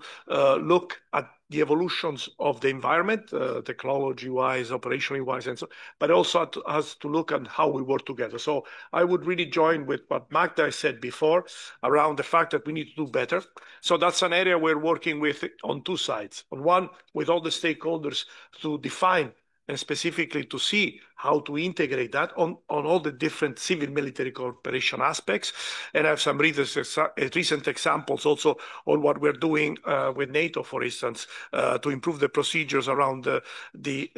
look at the evolutions of the environment, technology-wise, operationally-wise, and so. But also has to look at how we work together. So I would really join with what Magda said before around the fact that we need to do better. So that's an area we're working with on two sides. On one, with all the stakeholders to define and specifically to see how to integrate that on all the different civil-military cooperation aspects. And I have some recent examples also on what we're doing with NATO, for instance, to improve the procedures around the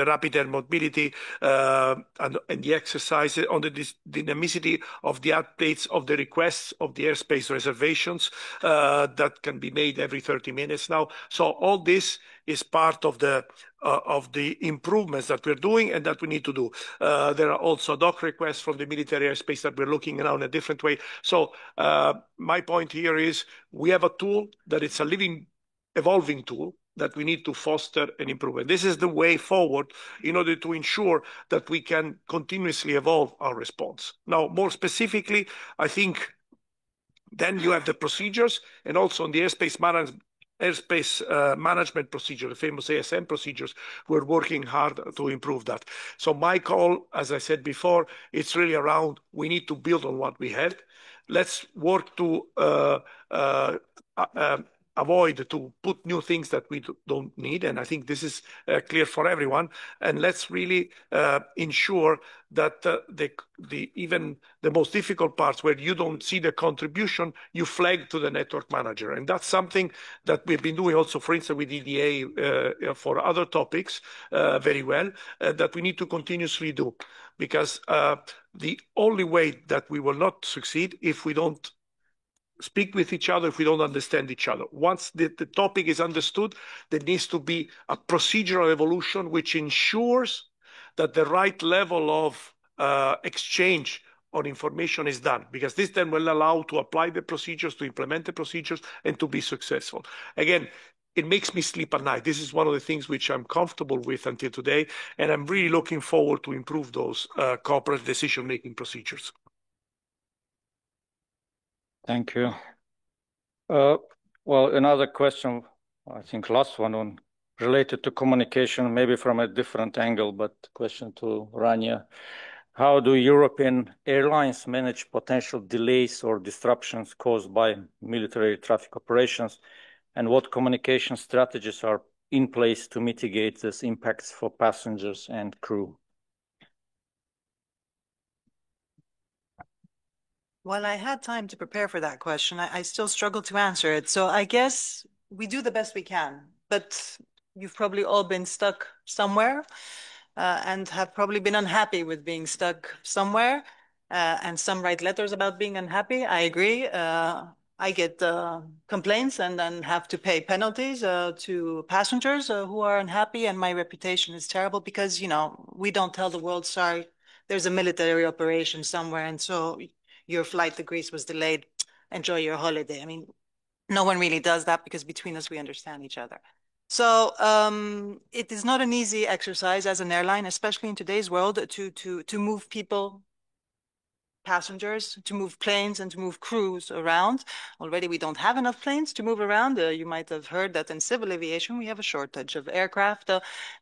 rapid air mobility and the exercises on the dynamicity of the updates of the requests of the airspace reservations that can be made every 30 minutes now. So all this is part of the improvements that we're doing and that we need to do. There are also doc requests from the military airspace that we're looking around a different way. So my point here is we have a tool that it's a living, evolving tool that we need to foster and improve. And this is the way forward in order to ensure that we can continuously evolve our response. Now, more specifically, I think then you have the procedures, and also on the airspace management procedure, the famous ASM procedures, we're working hard to improve that. So my call, as I said before, it's really around we need to build on what we had. Let's work to avoid to put new things that we don't need. And I think this is clear for everyone. And let's really ensure that even the most difficult parts where you don't see the contribution, you flag to the network manager. And that's something that we've been doing also, for instance, with EDA for other topics very well, that we need to continuously do. Because the only way that we will not succeed if we don't speak with each other, if we don't understand each other. Once the topic is understood, there needs to be a procedural evolution which ensures that the right level of exchange on information is done, because this then will allow to apply the procedures, to implement the procedures, and to be successful. Again, it makes me sleep at night. This is one of the things which I'm comfortable with until today, and I'm really looking forward to improve those corporate decision-making procedures. Thank you. Well, another question, I think last one related to communication, maybe from a different angle, but question to Rania. How do European airlines manage potential delays or disruptions caused by military traffic operations? And what communication strategies are in place to mitigate these impacts for passengers and crew? Well, I had time to prepare for that question. I still struggle to answer it. So I guess we do the best we can, but you've probably all been stuck somewhere and have probably been unhappy with being stuck somewhere. And some write letters about being unhappy. I agree. I get complaints and then have to pay penalties to passengers who are unhappy, and my reputation is terrible because, you know, we don't tell the world, sorry, there's a military operation somewhere, and so your flight to Greece was delayed. Enjoy your holiday. I mean, no one really does that because between us, we understand each other. So it is not an easy exercise as an airline, especially in today's world, to move people, passengers, to move planes and to move crews around. Already we don't have enough planes to move around. You might have heard that in civil aviation we have a shortage of aircraft,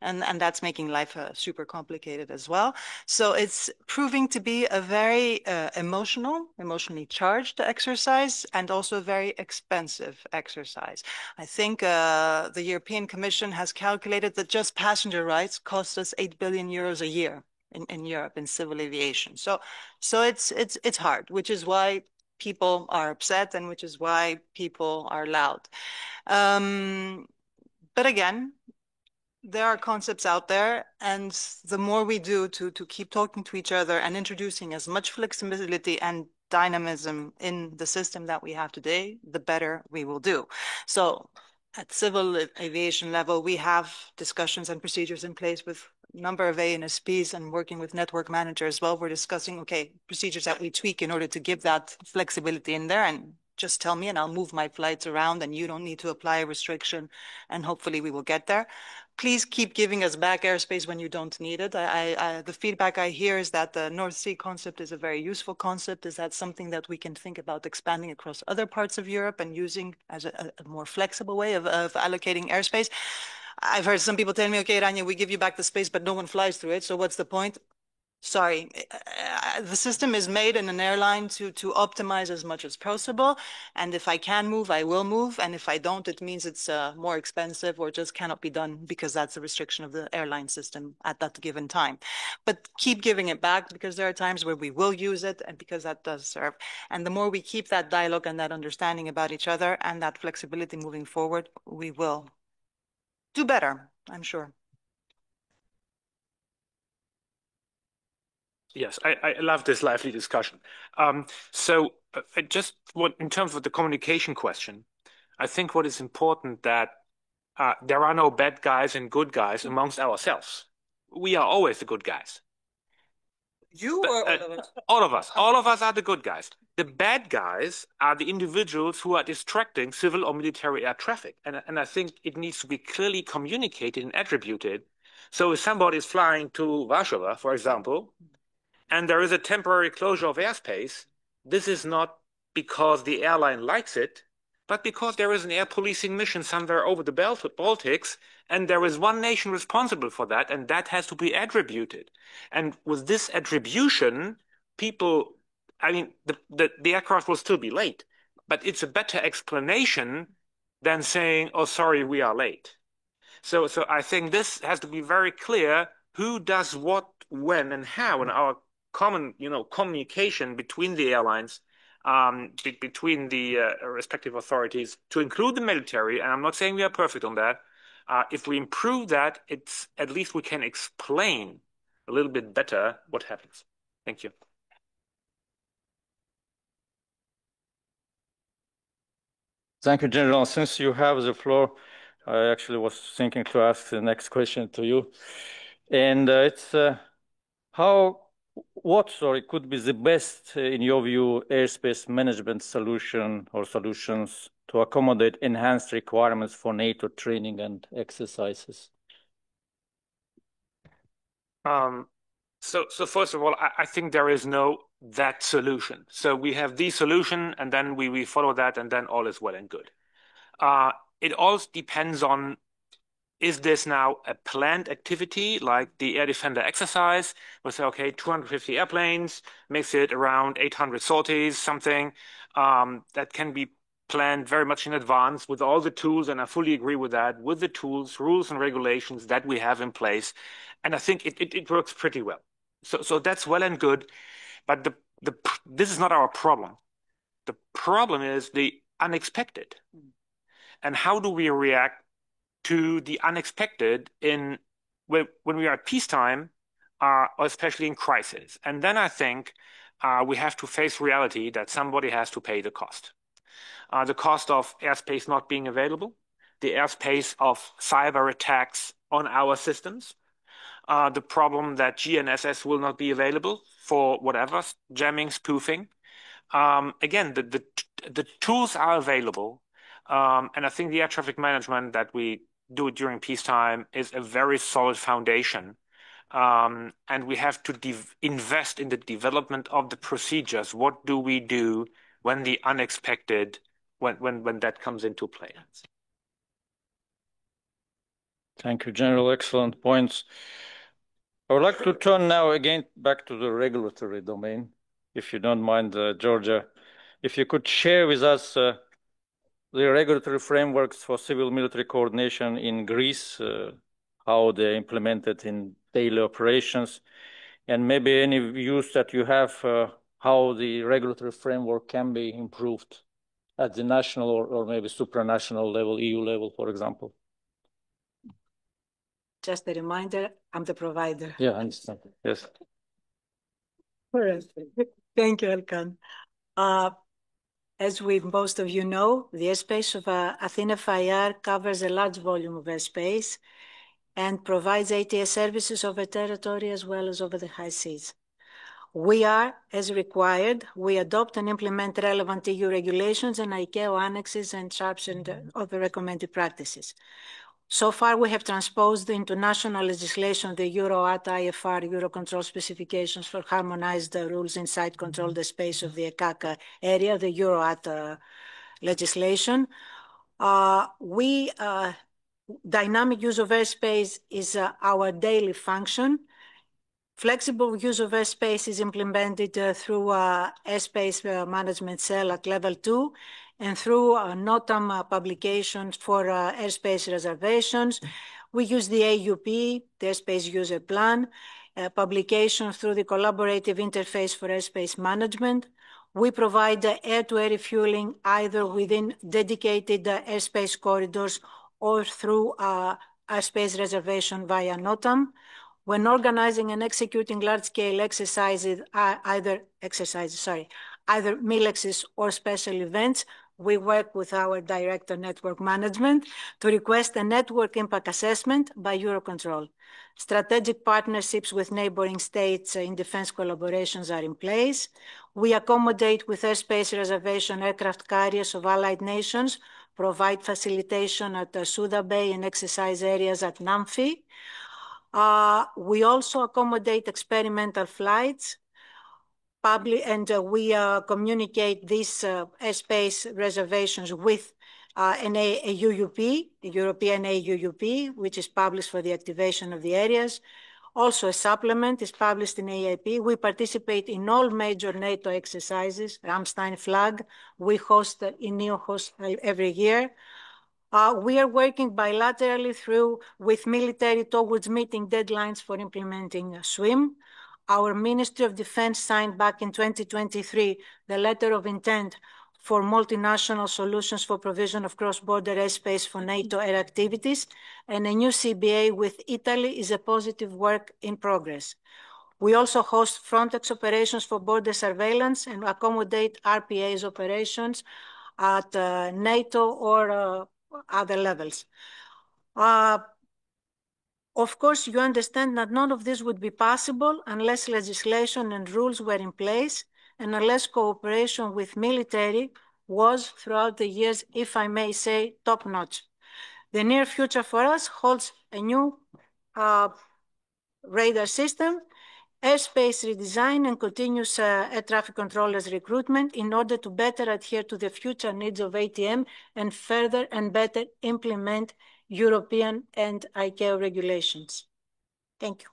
and that's making life super complicated as well. So it's proving to be a very emotionally charged exercise, and also a very expensive exercise. I think the European Commission has calculated that just passenger rights cost us 8 billion euros a year in Europe in civil aviation. So it's hard, which is why people are upset and which is why people are loud. But again, there are concepts out there, and the more we do to keep talking to each other and introducing as much flexibility and dynamism in the system that we have today, the better we will do. So at civil aviation level, we have discussions and procedures in place with number of ANSPs and working with network managers as well. We're discussing, okay, procedures that we tweak in order to give that flexibility in there, and just tell me and I'll move my flights around and you don't need to apply a restriction, and hopefully we will get there. Please keep giving us back airspace when you don't need it. The feedback I hear is that the North Sea concept is a very useful concept. Is that something that we can think about expanding across other parts of Europe and using as a more flexible way of allocating airspace? I've heard some people tell me, okay, Rania, we give you back the space, but no one flies through it. So what's the point? Sorry, the system is made in an airline to optimize as much as possible. And if I can move, I will move. And if I don't, it means it's more expensive or just cannot be done because that's a restriction of the airline system at that given time. But keep giving it back, because there are times where we will use it, and because that does serve. And the more we keep that dialogue and that understanding about each other and that flexibility moving forward, we will do better, I'm sure. Yes, I love this lively discussion. Just in terms of the communication question, I think what is important that there are no bad guys and good guys amongst ourselves. We are always the good guys. You or all of us? All of us. All of us are the good guys. The bad guys are the individuals who are distracting civil or military air traffic. And I think it needs to be clearly communicated and attributed. So if somebody is flying to Warsaw, for example, and there is a temporary closure of airspace, this is not because the airline likes it, but because there is an air policing mission somewhere over the Baltics, and there is one nation responsible for that, and that has to be attributed. And with this attribution, people, I mean, the aircraft will still be late, but it's a better explanation than saying, oh, sorry, we are late. So I think this has to be very clear who does what, when, and how, and our common, communication between the airlines, between the respective authorities, to include the military. And I'm not saying we are perfect on that. If we improve that, it's at least we can explain a little bit better what happens. Thank you. Thank you, General. Since you have the floor, I actually was thinking to ask the next question to you. And it's what could be the best, in your view, airspace management solution or solutions to accommodate enhanced requirements for NATO training and exercises? So first of all, I think there is no that solution. So we have the solution, and then we follow that, and then all is well and good. It all depends on, is this now a planned activity like the Air Defender exercise? We'll say, okay, 250 airplanes, makes it around 800 sorties, something that can be planned very much in advance with all the tools, and I fully agree with that, with the tools, rules, and regulations that we have in place. And I think it works pretty well. So that's well and good, but this is not our problem. The problem is the unexpected. And how do we react to the unexpected when we are at peacetime, or especially in crisis? And then I think we have to face reality that somebody has to pay the cost. The cost of airspace not being available, the airspace of cyber attacks on our systems, the problem that GNSS will not be available for whatever, jamming, spoofing. Again, the tools are available. And I think the air traffic management that we do during peacetime is a very solid foundation. And we have to invest in the development of the procedures. What do we do when the unexpected, when that comes into play? Thank you, General. Excellent points. I would like to turn now again back to the regulatory domain, if you don't mind, Georgia. If you could share with us the regulatory frameworks for civil-military coordination in Greece, how they're implemented in daily operations, and maybe any views that you have how the regulatory framework can be improved at the national or maybe supranational level, EU level, for example. Just a reminder, I'm the provider. Yeah, I understand. Yes. Thank you, Elkan. As most of you know, the airspace of Athena FIR covers a large volume of airspace and provides ATS services over territory as well as over the high seas. We are, as required, we adopt and implement relevant EU regulations and ICAO annexes and sharpen other recommended practices. So far, we have transposed into national legislation the EUROAT IFR Eurocontrol specifications for harmonized rules inside control the space of the ECAC area, the EUROAT legislation. Dynamic use of airspace is our daily function. Flexible use of airspace is implemented through airspace management cell at level 2 and through NOTAM publications for airspace reservations. We use the AUP, the Airspace User Plan, publication through the Collaborative Interface for Airspace Management. We provide air-to-air refueling either within dedicated airspace corridors or through airspace reservation via NOTAM. When organizing and executing large-scale exercises, either MILEXs or special events, we work with our Director Network Management to request a network impact assessment by Eurocontrol. Strategic partnerships with neighboring states in defense collaborations are in place. We accommodate with airspace reservation aircraft carriers of allied nations, provide facilitation at Suda Bay and exercise areas at NAMFI. We also accommodate experimental flights, and we communicate these airspace reservations with an AUUP, the European AUUP, which is published for the activation of the areas. Also, a supplement is published in AIP. We participate in all major NATO exercises, Ramstein flag. We host, INEO hosts every year. We are working bilaterally with military towards meeting deadlines for implementing SWIM. Our Ministry of Defense signed back in 2023 the letter of intent for multinational solutions for provision of cross-border airspace for NATO air activities, and a new CBA with Italy is a positive work in progress. We also host Frontex operations for border surveillance and accommodate RPA's operations at NATO or other levels. Of course, you understand that none of this would be possible unless legislation and rules were in place and unless cooperation with military was throughout the years, if I may say, top-notch. The near future for us holds a new radar system, airspace redesign, and continuous air traffic controllers recruitment in order to better adhere to the future needs of ATM and further and better implement European and ICAO regulations. Thank you.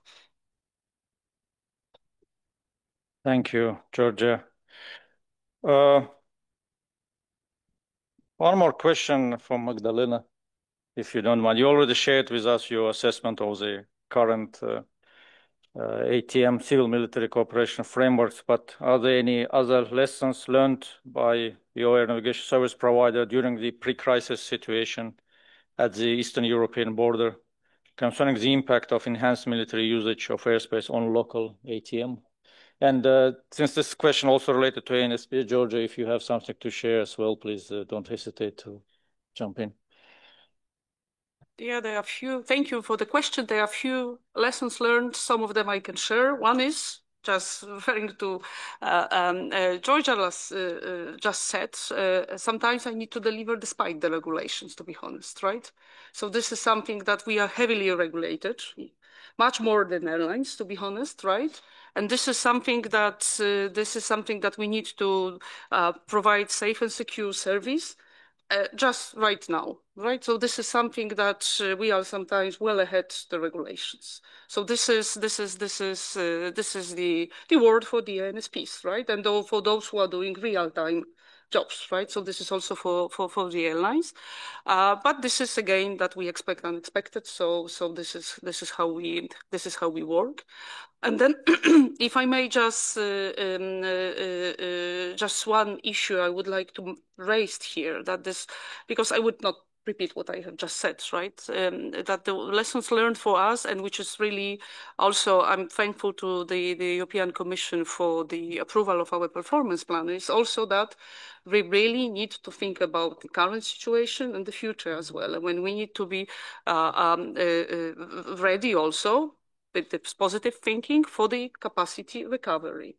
Thank you, Georgia. One more question from Magdalena, if you don't mind. You already shared with us your assessment of the current ATM civil-military cooperation frameworks, but are there any other lessons learned by your air navigation service provider during the pre-crisis situation at the Eastern European border concerning the impact of enhanced military usage of airspace on local ATM? And since this question also related to ANSP, Georgia, if you have something to share as well, please don't hesitate to jump in. Yeah, there are a few. Thank you for the question. There are a few lessons learned. Some of them I can share. One is just referring to Georgia just said, sometimes I need to deliver despite the regulations, to be honest, right? So this is something that we are heavily regulated, much more than airlines, to be honest, right? And this is something that we need to provide safe and secure service just right now, right? So this is something that we are sometimes well ahead the regulations. So this is the word for the ANSPs, right? And for those who are doing real-time jobs, right? So this is also for the airlines, but this is again that we expect unexpected. So this is how we work. And then, if I may, just one issue I would like to raise here, because I would not repeat what I have just said, right? That the lessons learned for us, and which is really also, I'm thankful to the European Commission for the approval of our performance plan, is also that we really need to think about the current situation and the future as well. And when we need to be ready also with this positive thinking for the capacity recovery,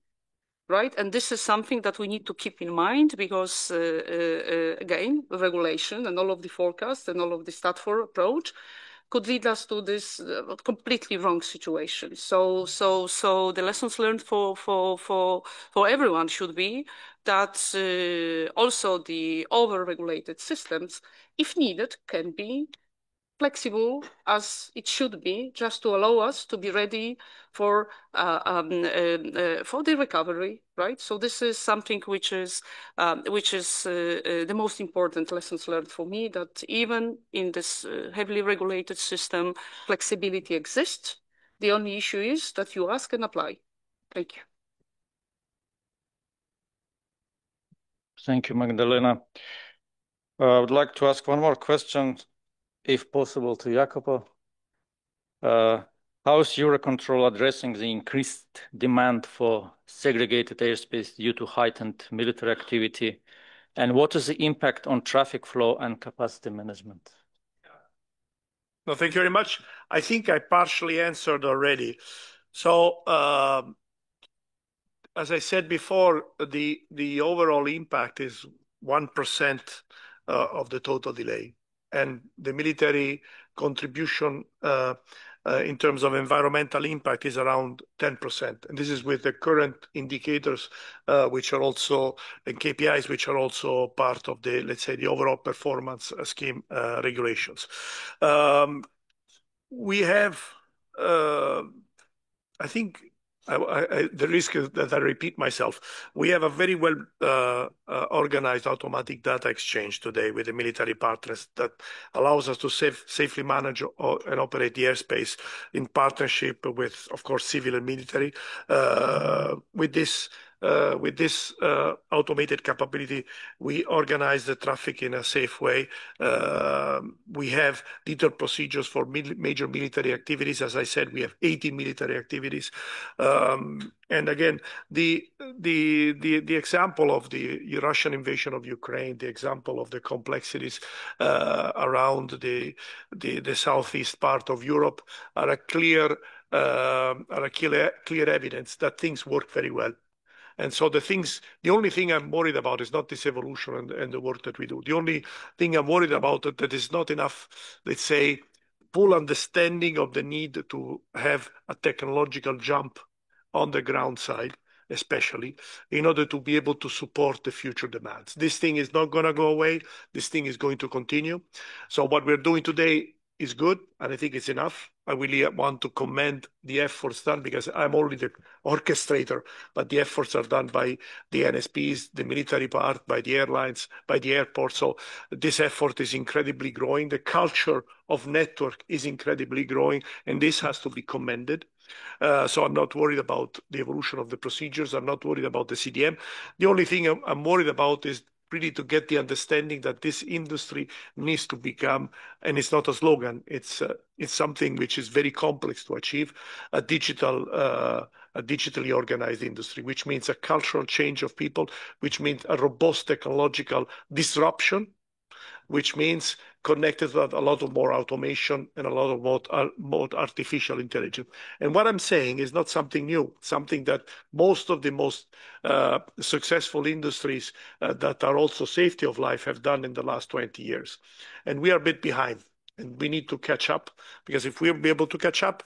right? And this is something that we need to keep in mind because, again, regulation and all of the forecasts and all of the STATFOR approach could lead us to this completely wrong situation. So the lessons learned for everyone should be that also the over-regulated systems, if needed, can be flexible as it should be, just to allow us to be ready for the recovery, right? So this is something which is the most important lessons learned for me, that even in this heavily regulated system, flexibility exists. The only issue is that you ask and apply. Thank you. Thank you, Magdalena. I would like to ask one more question, if possible, to Jacopo. How is Eurocontrol addressing the increased demand for segregated airspace due to heightened military activity? And what is the impact on traffic flow and capacity management? No, thank you very much. I think I partially answered already. So, as I said before, the overall impact is 1% of the total delay. And the military contribution in terms of environmental impact is around 10%. And this is with the current indicators, which are also, and KPIs, which are also part of the, let's say, the overall performance scheme regulations. We have, I think, the risk is that I repeat myself. We have a very well organized automatic data exchange today with the military partners that allows us to safely manage and operate the airspace in partnership with, of course, civil and military. With this automated capability, we organize the traffic in a safe way. We have detailed procedures for major military activities. As I said, we have 80 military activities. And again, the example of the Russian invasion of Ukraine, the example of the complexities around the southeast part of Europe are a clear evidence that things work very well. And so the only thing I'm worried about is not this evolution and the work that we do. The only thing I'm worried about is that is not enough, let's say, full understanding of the need to have a technological jump on the ground side, especially in order to be able to support the future demands. This thing is not going to go away. This thing is going to continue. So what we're doing today is good, and I think it's enough. I really want to commend the efforts done because I'm only the orchestrator, but the efforts are done by the NSPs, the military part, by the airlines, by the airports. So this effort is incredibly growing. The culture of network is incredibly growing, and this has to be commended. So I'm not worried about the evolution of the procedures. I'm not worried about the CDM. The only thing I'm worried about is really to get the understanding that this industry needs to become, and it's not a slogan, it's something which is very complex to achieve, a digitally organized industry, which means a cultural change of people, which means a robust technological disruption, which means connected with a lot of more automation and a lot of more artificial intelligence. And what I'm saying is not something new, something that most of the most successful industries that are also safety of life have done in the last 20 years. And we are a bit behind. And we need to catch up, because if we'll be able to catch up,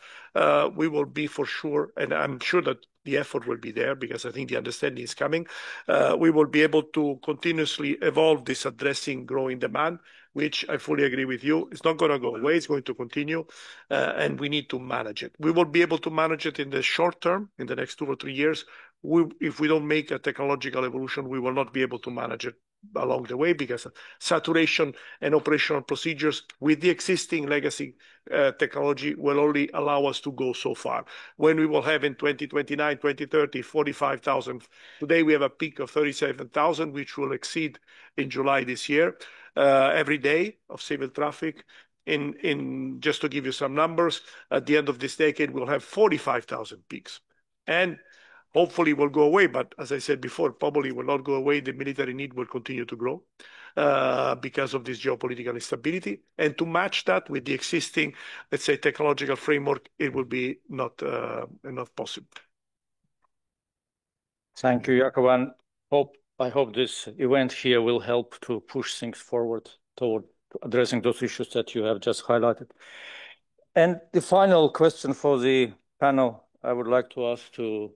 we will be for sure, and I'm sure that the effort will be there because I think the understanding is coming. We will be able to continuously evolve this addressing growing demand, which I fully agree with you. It's not going to go away. It's going to continue, and we need to manage it. We will be able to manage it in the short term, in the next 2 or 3 years. If we don't make a technological evolution, we will not be able to manage it along the way, because saturation and operational procedures with the existing legacy technology will only allow us to go so far. When we will have in 2029, 2030, 45,000. Today we have a peak of 37,000, which will exceed in July this year, every day of civil traffic. In just to give you some numbers, at the end of this decade, we'll have 45,000 peaks. And hopefully will go away, but as I said before, probably will not go away. The military need will continue to grow because of this geopolitical instability. And to match that with the existing, let's say, technological framework, it will be not possible. Thank you, Jakob. I hope this event here will help to push things forward toward addressing those issues that you have just highlighted. And the final question for the panel, I would like to ask to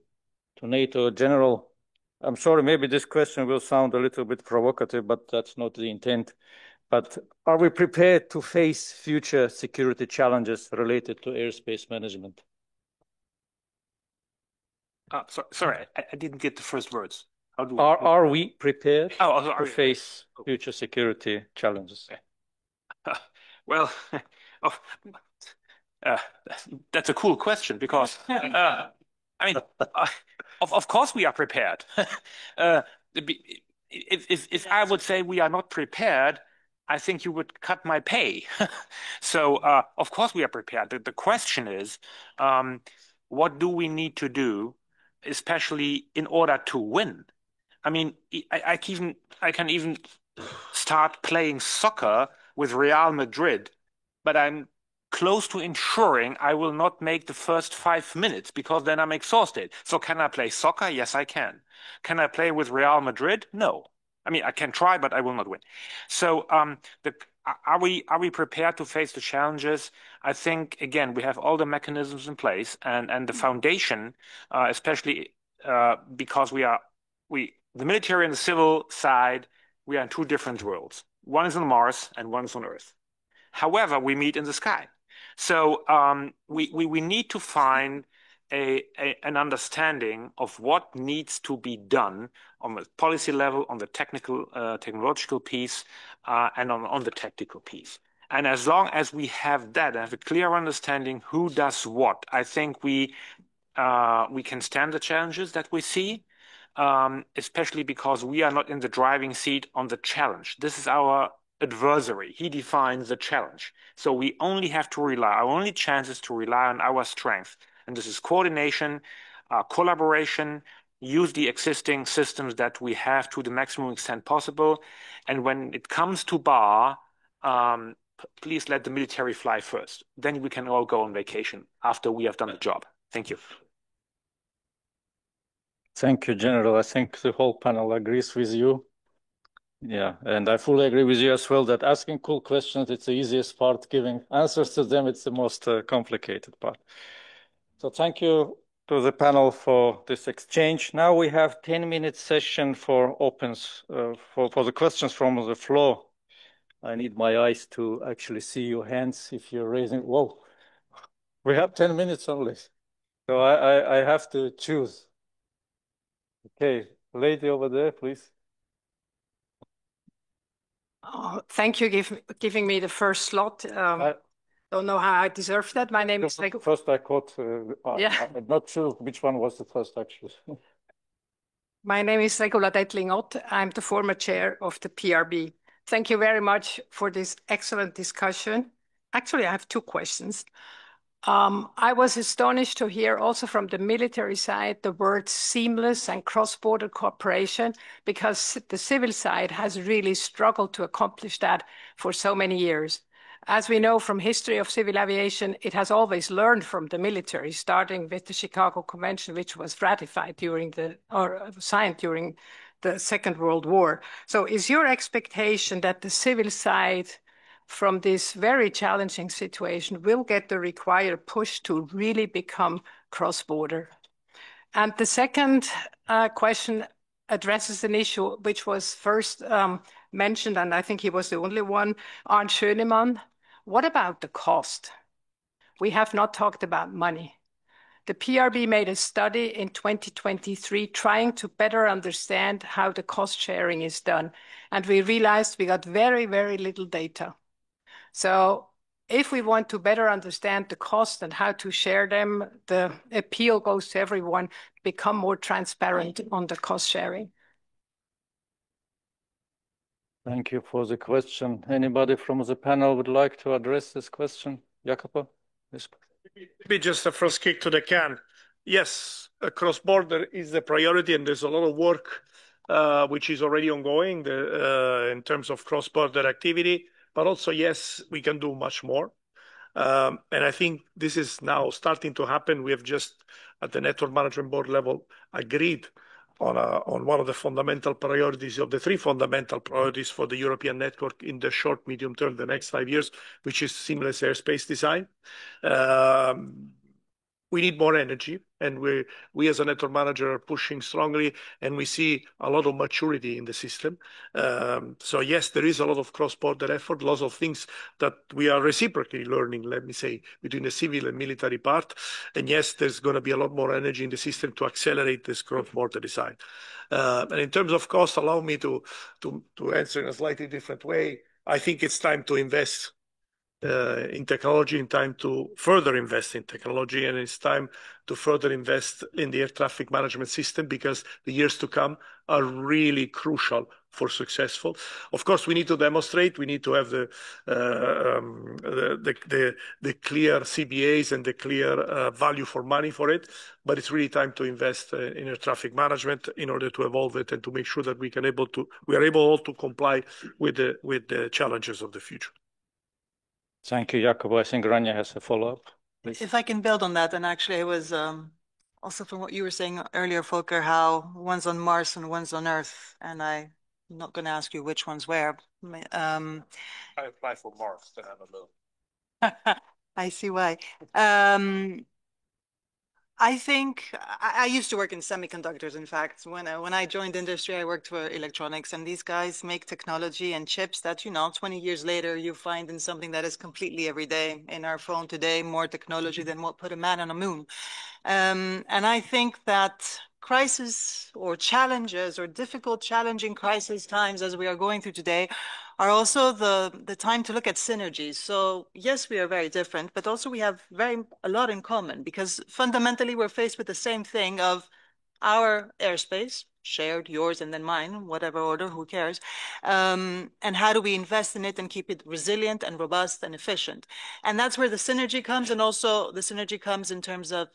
NATO General. I'm sorry, maybe this question will sound a little bit provocative, but that's not the intent. But are we prepared to face future security challenges related to airspace management? Sorry, I didn't get the first words. Are we prepared to face future security challenges? Well, that's a cool question, because I mean, of course we are prepared. If I would say we are not prepared, I think you would cut my pay. So of course we are prepared. The question is, what do we need to do, especially in order to win? I mean, I can even start playing soccer with Real Madrid, but I'm close to ensuring I will not make the first 5 minutes, because then I'm exhausted. So can I play soccer? Yes, I can. Can I play with Real Madrid? No. I mean, I can try, but I will not win. So are we prepared to face the challenges? I think, again, we have all the mechanisms in place, and the foundation, especially because the military and the civil side, we are in 2 different worlds. One is on Mars and one is on Earth. However, we meet in the sky. So we need to find an understanding of what needs to be done on the policy level, on the technical, technological piece, and on the tactical piece. And as long as we have that, have a clear understanding who does what, I think we can stand the challenges that we see, especially because we are not in the driving seat on the challenge. This is our adversary. He defines the challenge. So we only have to rely, our only chance is to rely on our strength. And this is coordination, collaboration, use the existing systems that we have to the maximum extent possible. And when it comes to bar, please let the military fly first. Then we can all go on vacation after we have done the job. Thank you. Thank you, General. I think the whole panel agrees with you. Yeah, and I fully agree with you as well that asking cool questions, it's the easiest part. Giving answers to them, it's the most complicated part. So thank you to the panel for this exchange. Now we have 10-minute session for opens, for the questions from the floor. I need my eyes to actually see your hands if you're raising. Whoa, we have 10 minutes only. So I have to choose. Okay, lady over there, please. Oh, thank you giving me the first slot. Don't know how I deserve that. My name is Rego. First I caught, yeah. I'm not sure which one was the first actually. My name is Regula Detling-Ott. I'm the former chair of the PRB. Thank you very much for this excellent discussion. Actually, I have two questions. I was astonished to hear also from the military side the words seamless and cross-border cooperation, because the civil side has really struggled to accomplish that for so many years. As we know from history of civil aviation, it has always learned from the military, starting with the Chicago Convention, which was ratified signed during the Second World War. So is your expectation that the civil side from this very challenging situation will get the required push to really become cross-border? And the second question addresses an issue which was first mentioned, and I think he was the only one, Arndt Schönemann. What about the cost? We have not talked about money. The PRB made a study in 2023 trying to better understand how the cost sharing is done. And we realized we got very, very little data. So if we want to better understand the cost and how to share them, the appeal goes to everyone, become more transparent on the cost sharing. Thank you for the question. Anybody from the panel would like to address this question? Jacopo? Yes. Maybe just a first kick to the can. Yes, cross-border is the priority, and there's a lot of work which is already ongoing in terms of cross-border activity. But also, yes, we can do much more. And I think this is now starting to happen. We have just, at the Network Management Board level, agreed on one of the fundamental priorities of the three fundamental priorities for the European network in the short, medium term, the next 5 years, which is seamless airspace design. We need more energy, and we as a network manager are pushing strongly, and we see a lot of maturity in the system. So yes, there is a lot of cross-border effort, lots of things that we are reciprocally learning, let me say, between the civil and military part. And yes, there's going to be a lot more energy in the system to accelerate this cross-border design. And in terms of cost, allow me to answer in a slightly different way. I think it's time to invest in technology, in time to further invest in technology, and it's time to further invest in the air traffic management system, because the years to come are really crucial for successful. Of course, we need to demonstrate, we need to have the clear CBAs and the clear value for money for it, but it's really time to invest in air traffic management in order to evolve it and to make sure that we are able to comply with the challenges of the future. Thank you, Jacopo. I think Rania has a follow-up. Please. If I can build on that, and actually it was also from what you were saying earlier, Volker, how one's on Mars and one's on Earth, and I'm not going to ask you which one's where. I apply for Mars, then I'm alone. I see why. I think I used to work in semiconductors. In fact, when I joined industry, I worked for electronics, and these guys make technology and chips that, 20 years later, you find in something that is completely everyday in our phone today, more technology than what put a man on the moon. And I think that crisis or challenges or difficult, challenging crisis times as we are going through today are also the time to look at synergies. So yes, we are very different, but also we have a lot in common, because fundamentally we're faced with the same thing of our airspace, shared, yours, and then mine, whatever order, who cares? And how do we invest in it and keep it resilient and robust and efficient? And that's where the synergy comes. And also the synergy comes in terms of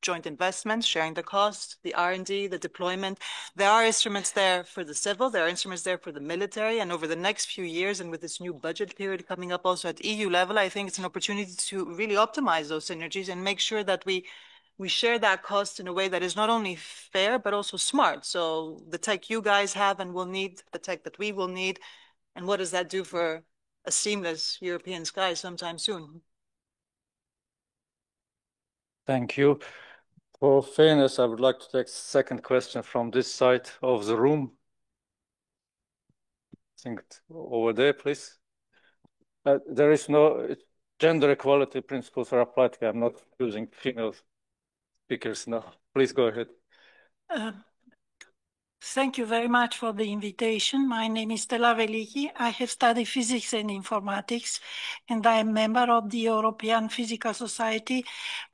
joint investments, sharing the cost, the R&D, the deployment. There are instruments there for the civil, there are instruments there for the military, and over the next few years, and with this new budget period coming up also at EU level, I think it's an opportunity to really optimize those synergies and make sure that we share that cost in a way that is not only fair, but also smart. So the tech you guys have and will need, the tech that we will need, and what does that do for a seamless European sky sometime soon? Thank you. For fairness, I would like to take a second question from this side of the room. I think over there, please. There is no gender equality principles are applied. I'm not using female speakers now. Please go ahead. Thank you very much for the invitation. My name is Stella Veliki. I have studied physics and informatics, and I am a member of the European Physical Society.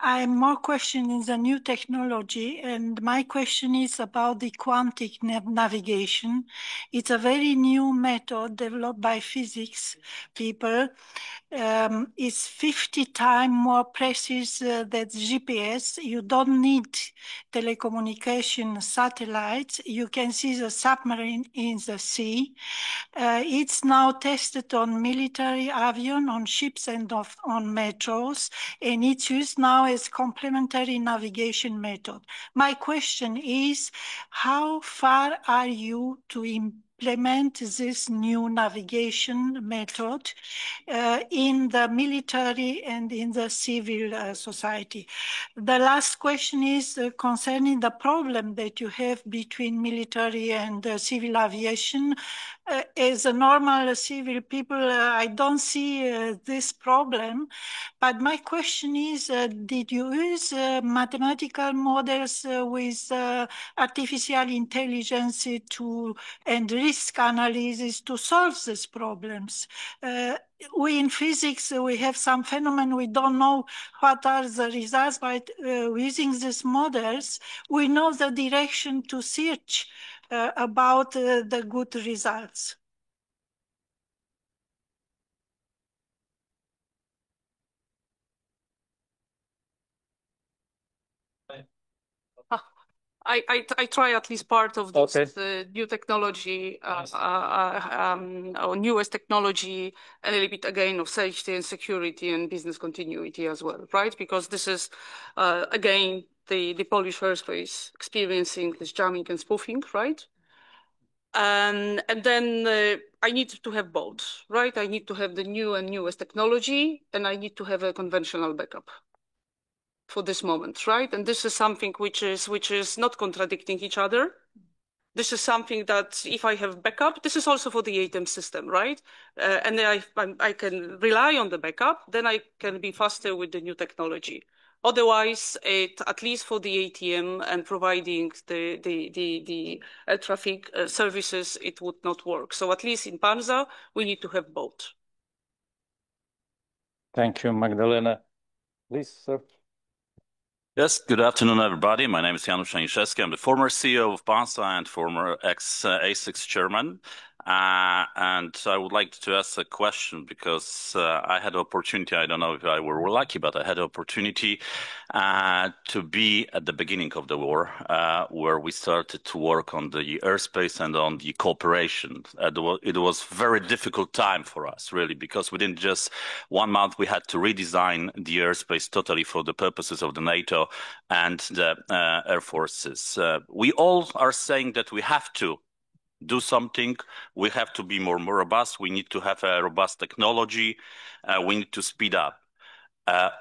I am more questioning the new technology, and my question is about the quantic navigation. It's a very new method developed by physics people. It's 50 times more precise than GPS. You don't need telecommunication satellites. You can see the submarine in the sea. It's now tested on military avion, on ships, and on metros, and it's used now as complementary navigation method. My question is, how far are you to implement this new navigation method in the military and in the civil society? The last question is concerning the problem that you have between military and civil aviation. As a normal civil people, I don't see this problem. But my question is, did you use mathematical models with artificial intelligence and risk analysis to solve these problems? We in physics, we have some phenomenon, we don't know what are the results, but using these models, we know the direction to search about the good results. I try at least part of this new technology, or newest technology, a little bit again of safety and security and business continuity as well, right? Because this is, again, the Polish airspace experiencing this jamming and spoofing, right? And then I need to have both, right? I need to have the new and newest technology, and I need to have a conventional backup for this moment, right? And this is something which is not contradicting each other. This is something that if I have backup, this is also for the ATEM system, right? And I can rely on the backup, then I can be faster with the new technology. Otherwise, at least for the ATM and providing the air traffic services, it would not work. So at least in Panzer, we need to have both. Thank you, Magdalena. Please, sir. Yes, good afternoon, everybody. My name is Janusz Staniszewski. I'm the former CEO of Panzer and former ex-ASICS chairman. And I would like to ask a question because I had the opportunity, I don't know if I were lucky, but I had the opportunity to be at the beginning of the war, where we started to work on the airspace and on the cooperation. It was a very difficult time for us, really, because within just 1 month, we had to redesign the airspace totally for the purposes of the NATO and the air forces. We all are saying that we have to do something. We have to be more robust. We need to have a robust technology. We need to speed up.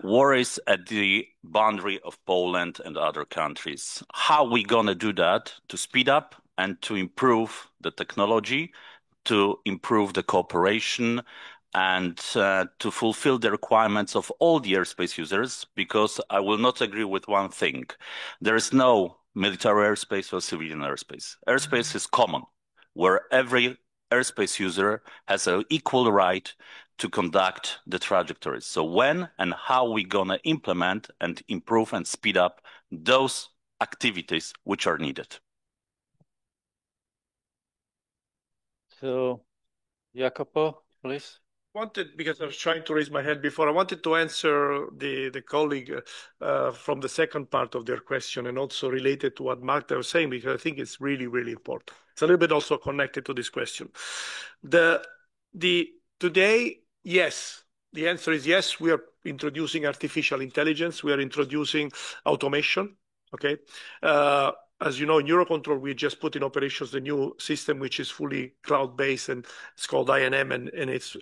war is at the boundary of Poland and other countries. How are we going to do that to speed up and to improve the technology, to improve the cooperation, and to fulfill the requirements of all the airspace users? Because I will not agree with one thing. There is no military airspace or civilian airspace. Airspace is common, where every airspace user has an equal right to conduct the trajectories. So when and how we gonna implement and improve and speed up those activities which are needed? So, Jacopo, please. Because I was trying to raise my hand before, I wanted to answer the colleague from the second part of their question, and also related to what Magda was saying, because I think it's really, really important. It's a little bit also connected to this question. Today, yes, the answer is yes, we are introducing artificial intelligence, we are introducing automation, okay? As you know, in Eurocontrol, we just put in operations the new system, which is fully cloud-based, and it's called INM, and it's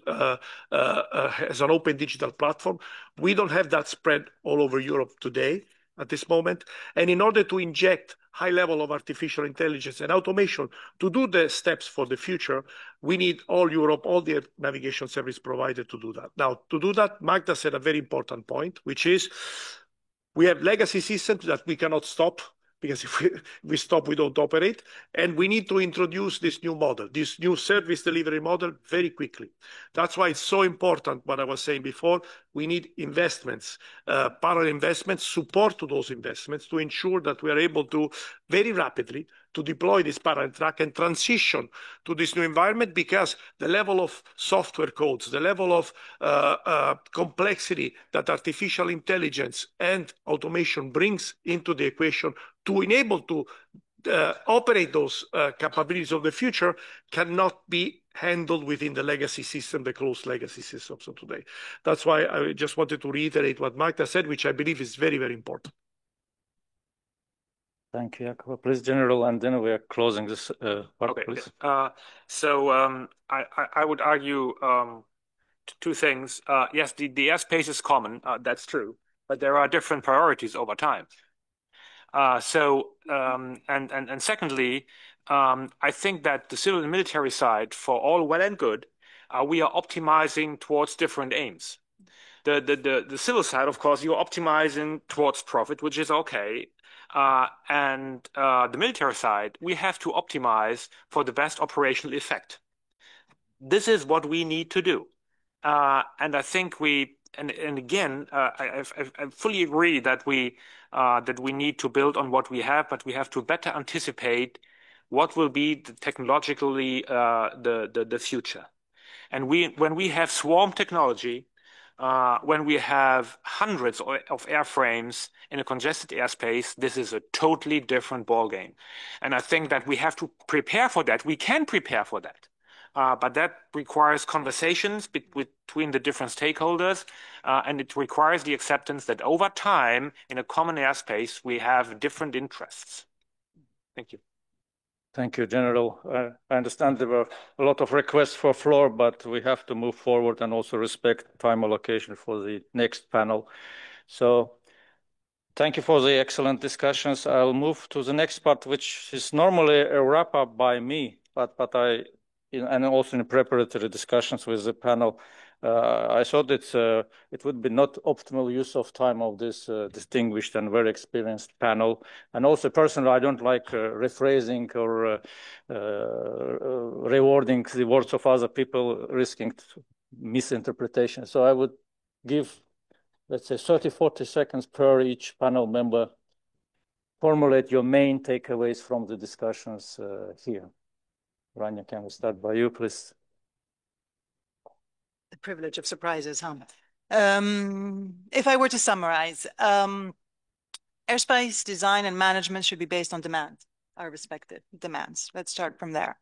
as an open digital platform. We don't have that spread all over Europe today at this moment. And in order to inject high level of artificial intelligence and automation to do the steps for the future, we need all Europe, all the navigation service providers to do that. Now, to do that, Magda said a very important point, which is we have legacy systems that we cannot stop, because if we stop, we don't operate. And we need to introduce this new model, this new service delivery model very quickly. That's why it's so important, what I was saying before, we need investments, parallel investments, support to those investments to ensure that we are able to very rapidly to deploy this parallel track and transition to this new environment, because the level of software codes, the level of complexity that artificial intelligence and automation brings into the equation to enable to operate those capabilities of the future cannot be handled within the legacy system, the closed legacy systems of today. That's why I just wanted to reiterate what Magda said, which I believe is very, very important. Thank you, Jacopo. Please, General, and then we are closing this part, okay. Please. I would argue two things. Yes, the airspace is common, that's true, but there are different priorities over time. Secondly, I think that the civil and military side, for all well and good, we are optimizing towards different aims. The civil side, of course, you're optimizing towards profit, which is okay. The military side, we have to optimize for the best operational effect. This is what we need to do. And I think again, I fully agree that we need to build on what we have, but we have to better anticipate what will be technologically the future. And when we have swarm technology, when we have hundreds of airframes in a congested airspace, this is a totally different ballgame. And I think that we have to prepare for that. We can prepare for that. But that requires conversations between the different stakeholders, and it requires the acceptance that over time, in a common airspace, we have different interests. Thank you. Thank you, General. I understand there were a lot of requests for floor, but we have to move forward and also respect time allocation for the next panel. So thank you for the excellent discussions. I'll move to the next part, which is normally a wrap-up by me, but and also in preparatory discussions with the panel, I thought it would be not optimal use of time of this distinguished and very experienced panel. And also personally, I don't like rephrasing or rewarding the words of other people, risking misinterpretation. So I would give, let's say, 30-40 seconds per each panel member. Formulate your main takeaways from the discussions here. Rania, can we start by you, please? The privilege of surprises, huh? If I were to summarize, airspace design and management should be based on demand, our respective demands. Let's start from there.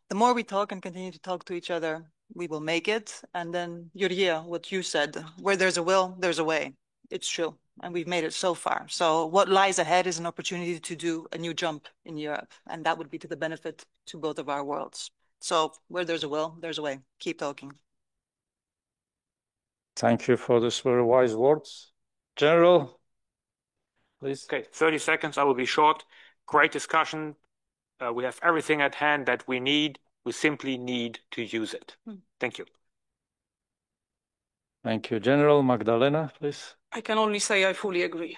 The more we talk and continue to talk to each other, we will make it. And then, Yuria, what you said, where there's a will, there's a way. It's true. And we've made it so far. So what lies ahead is an opportunity to do a new jump in Europe. And that would be to the benefit to both of our worlds. So where there's a will, there's a way. Keep talking. Thank you for these very wise words. General, please. Okay, 30 seconds. I will be short. Great discussion. We have everything at hand that we need. We simply need to use it. Thank you. Thank you. General Magdalena, please. I can only say I fully agree.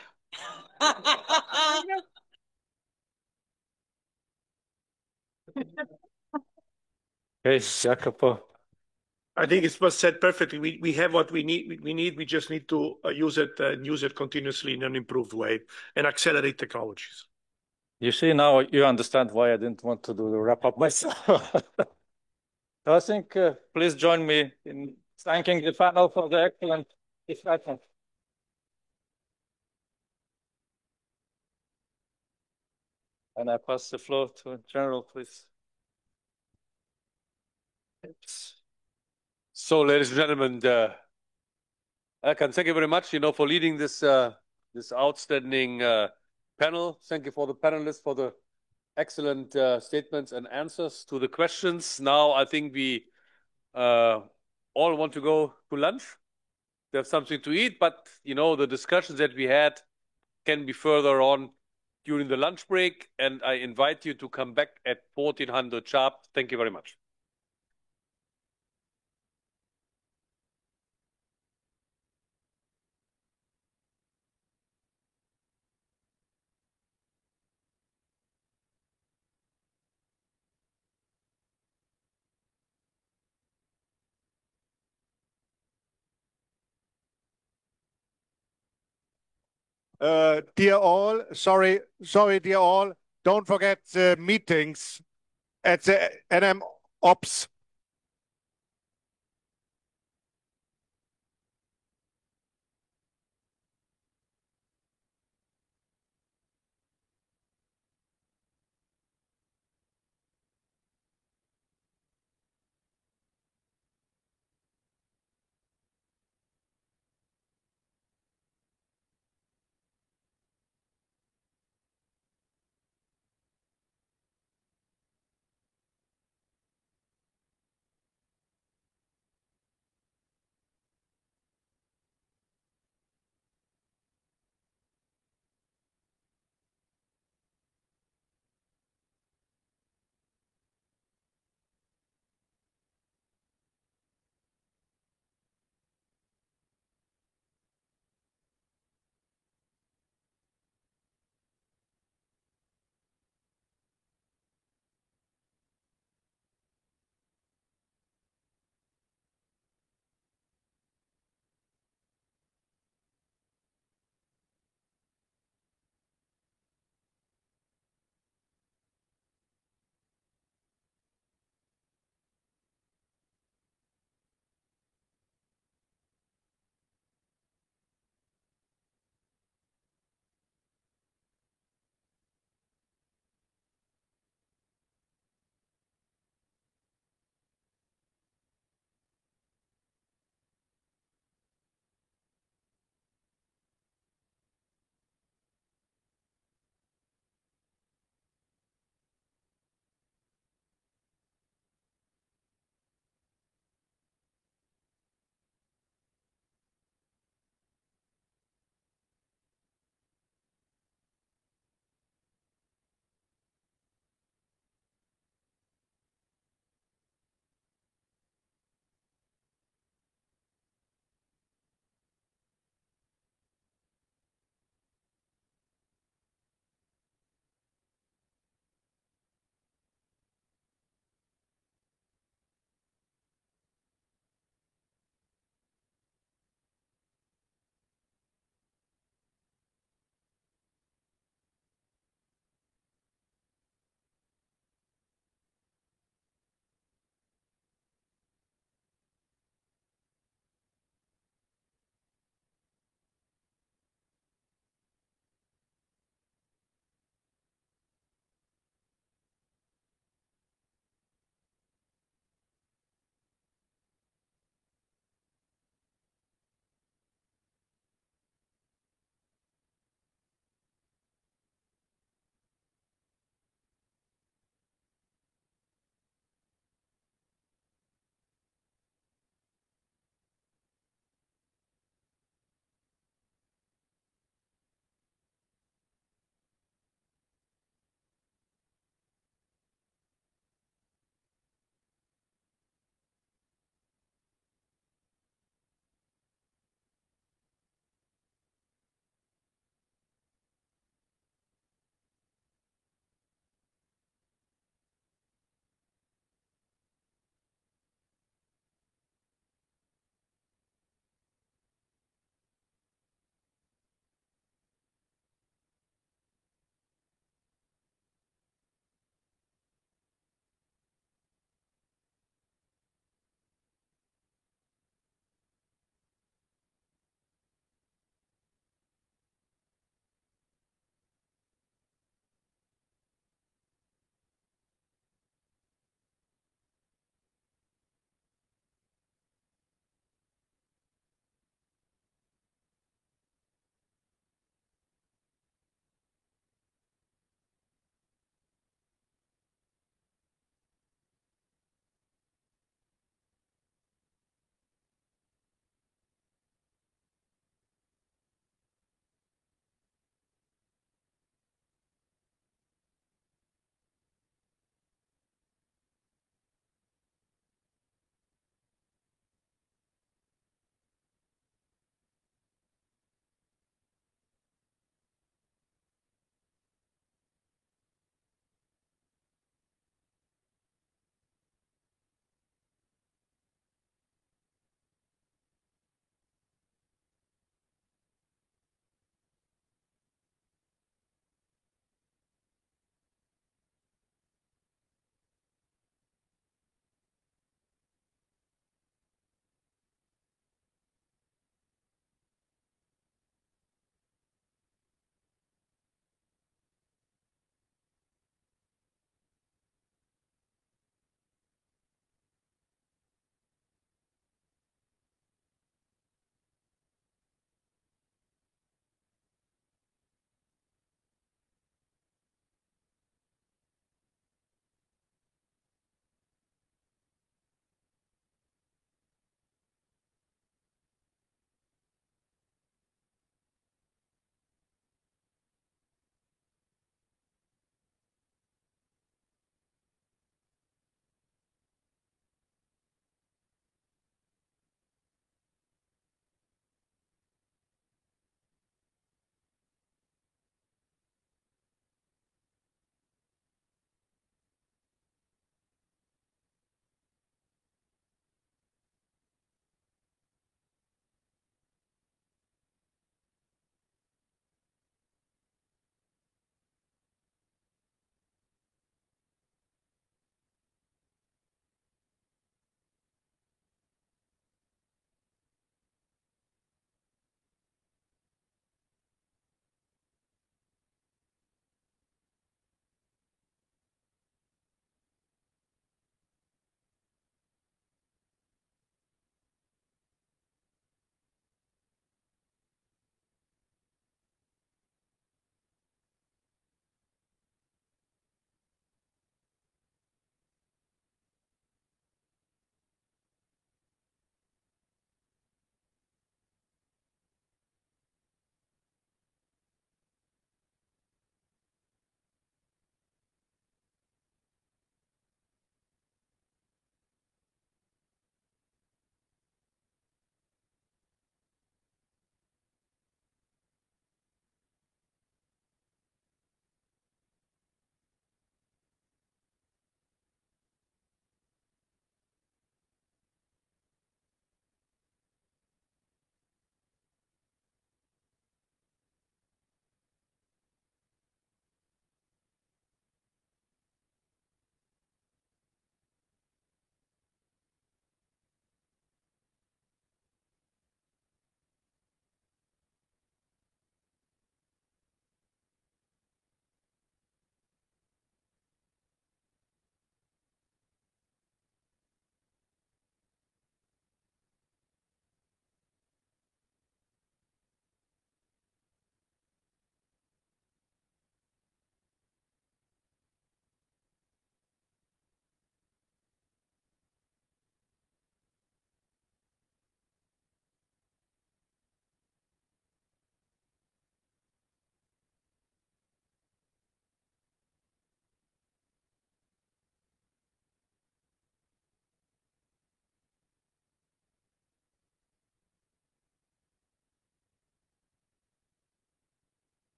Okay, Jacopo. I think it was said perfectly. We have what we need. We just need to use it and use it continuously in an improved way and accelerate technologies. You see, now you understand why I didn't want to do the wrap up myself. So I think, please join me in thanking the panel for the excellent discussion. And I pass the floor to General, please. So, ladies and gentlemen, Erkan, thank you very much, for leading this this outstanding panel. Thank you for the panelists for the excellent statements and answers to the questions. Now, I think we all want to go to lunch. To have something to eat, but the discussions that we had can be further on during the lunch break, and I invite you to come back at 1400 sharp. Thank you very much. Dear all, sorry, dear all, don't forget the meetings at the NM Ops.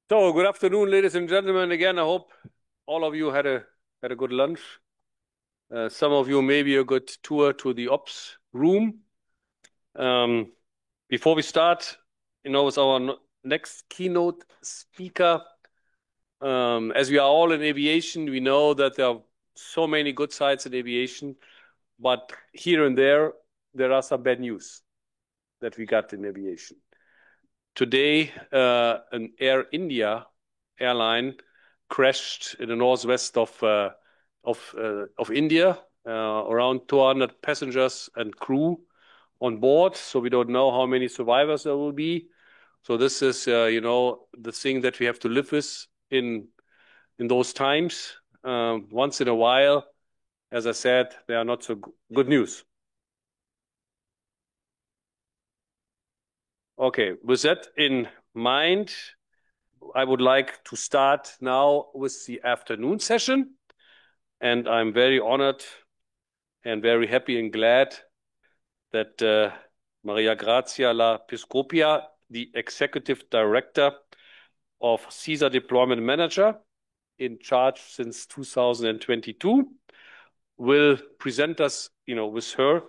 So, good afternoon, ladies and gentlemen. Again, I hope all of you had a good lunch. Some of you maybe a good tour to the ops room. Before we start, with our next keynote speaker, as we are all in aviation, we know that there are so many good sides in aviation, but here and there are some bad news that we got in aviation. Today, an Air India airline crashed in the northwest of India, around 200 passengers and crew on board. So we don't know how many survivors there will be. So this is, the thing that we have to live with in those times. Once in a while, as I said, they are not so good news. Okay, with that in mind, I would like to start now with the afternoon session. And I'm very honored and very happy and glad that Maria Grazia La Piscopia, the Executive Director of CESAR Deployment Manager, in charge since 2022, will present us, with her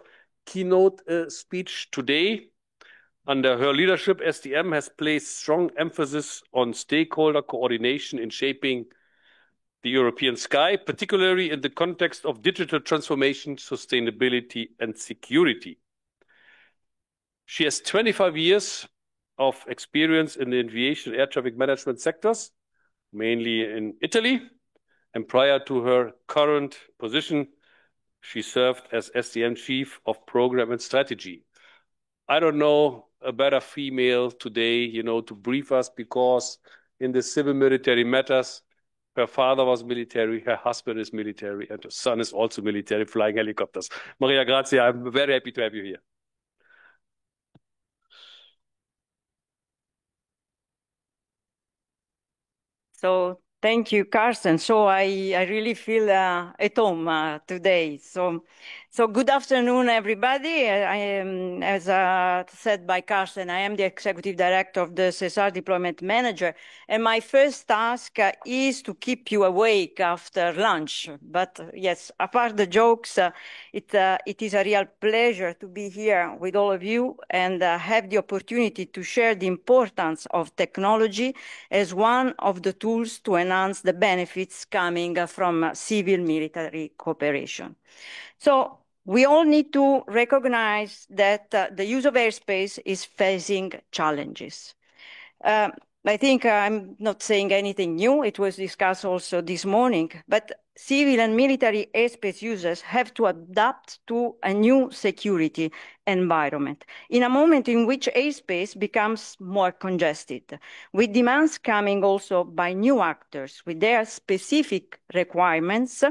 keynote speech today. Under her leadership, SDM has placed strong emphasis on stakeholder coordination in shaping the European sky, particularly in the context of digital transformation, sustainability, and security. She has 25 years of experience in the aviation air traffic management sectors, mainly in Italy. And prior to her current position, she served as SDM Chief of Program and Strategy. I don't know a better female today, to brief us, because in the civil military matters, her father was military, her husband is military, and her son is also military, flying helicopters. Maria Grazia, I'm very happy to have you here. So thank you, Carsten. So I really feel at home today. So good afternoon, everybody. I am, as said by Carsten, I am the Executive Director of the CESAR Deployment Manager, and my first task is to keep you awake after lunch. But yes, apart the jokes, it is a real pleasure to be here with all of you and have the opportunity to share the importance of technology as one of the tools to enhance the benefits coming from civil-military cooperation. So we all need to recognize that the use of airspace is facing challenges. I think I'm not saying anything new. It was discussed also this morning, but civil and military airspace users have to adapt to a new security environment in a moment in which airspace becomes more congested, with demands coming also by new actors with their specific requirements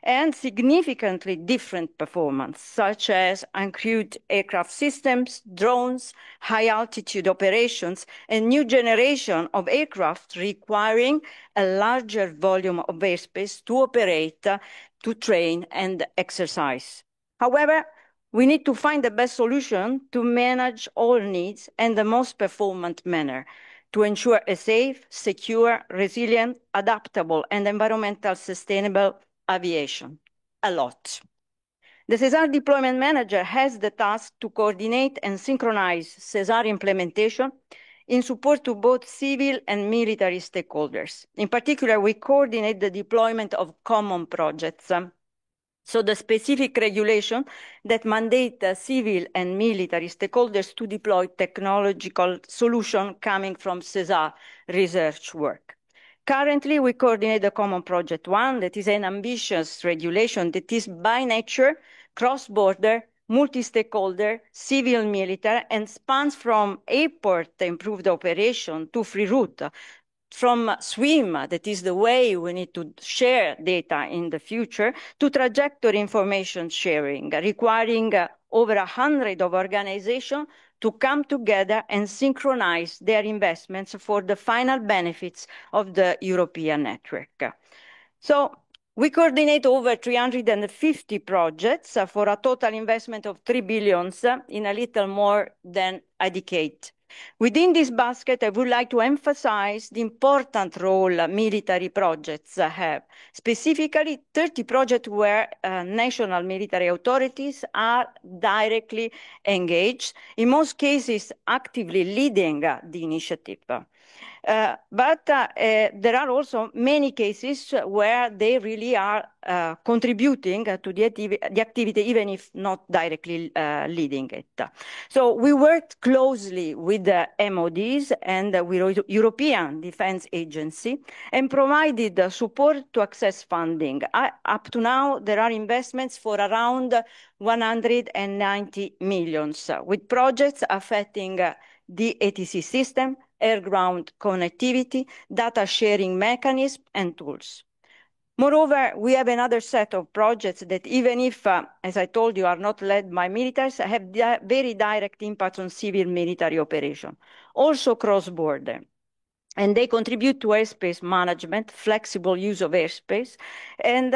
and significantly different performance, such as uncrewed aircraft systems, drones, high-altitude operations, and new generation of aircraft requiring a larger volume of airspace to operate, to train, and exercise. However, we need to find the best solution to manage all needs in the most performant manner to ensure a safe, secure, resilient, adaptable, and environmental sustainable aviation. A lot. The CESAR Deployment Manager has the task to coordinate and synchronize CESAR implementation in support to both civil and military stakeholders. In particular, we coordinate the deployment of common projects. So the specific regulation that mandate civil and military stakeholders to deploy technological solution coming from CESAR research work. Currently, we coordinate the Common Project 1, that is an ambitious regulation that is by nature cross-border, multi-stakeholder, civil, military, and spans from airport improved operation to free route, from SWIM, that is the way we need to share data in the future, to trajectory information sharing, requiring over 100 of organizations to come together and synchronize their investments for the final benefits of the European network. So we coordinate over 350 projects for a total investment of 3 billion in a little more than a decade. Within this basket, I would like to emphasize the important role military projects have, specifically 30 projects where national military authorities are directly engaged, in most cases actively leading the initiative. But there are also many cases where they really are contributing to the activity, even if not directly leading it. So we worked closely with the MODs and with European Defence Agency and provided support to access funding. Up to now, there are investments for around 190 million, with projects affecting the ATC system, air-ground connectivity, data sharing mechanism, and tools. Moreover, we have another set of projects that, even if, as I told you, are not led by militaries, have very direct impact on civil military operation, also cross-border. And they contribute to airspace management, flexible use of airspace, and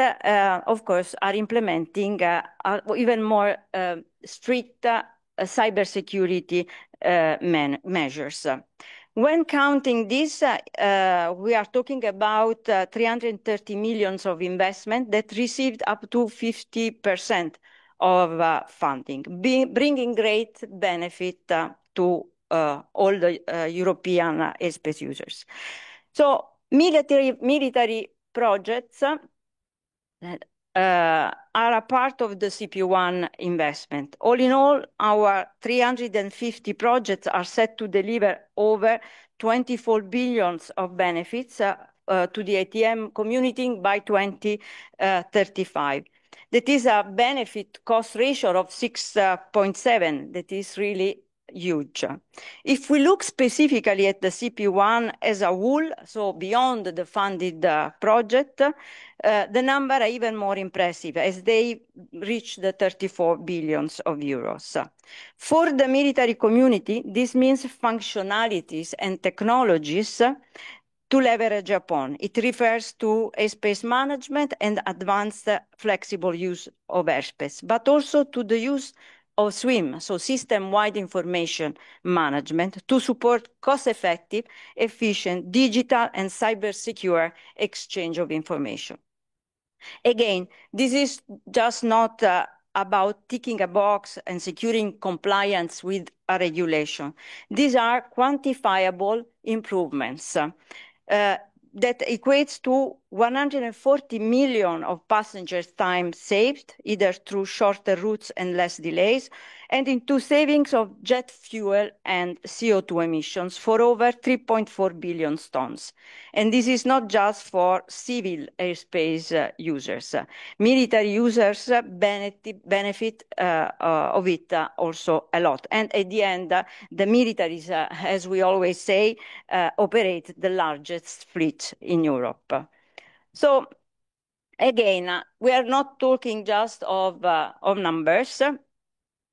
of course are implementing even more strict cybersecurity measures. When counting this, we are talking about 330 million of investment that received up to 50% of funding, bringing great benefit to all the European airspace users. So military projects are a part of the CP1 investment. All in all, our 350 projects are set to deliver over 24 billion of benefits to the ATM community by 2035. That is a benefit cost ratio of 6.7. That is really huge. If we look specifically at the CP1 as a whole, so beyond the funded project, the number are even more impressive as they reach the 34 billion of euros. For the military community, this means functionalities and technologies to leverage upon. It refers to airspace management and advanced flexible use of airspace, but also to the use of SWIM, so system-wide information management, to support cost-effective, efficient, digital, and cyber-secure exchange of information. Again, this is just not about ticking a box and securing compliance with a regulation. These are quantifiable improvements that equates to 140 million of passengers' time saved, either through shorter routes and less delays, and into savings of jet fuel and CO2 emissions for over 3.4 billion tons. And this is not just for civil airspace users. Military users benefit of it also a lot. And at the end, the militaries, as we always say, operate the largest fleet in Europe. So again, we are not talking just of numbers.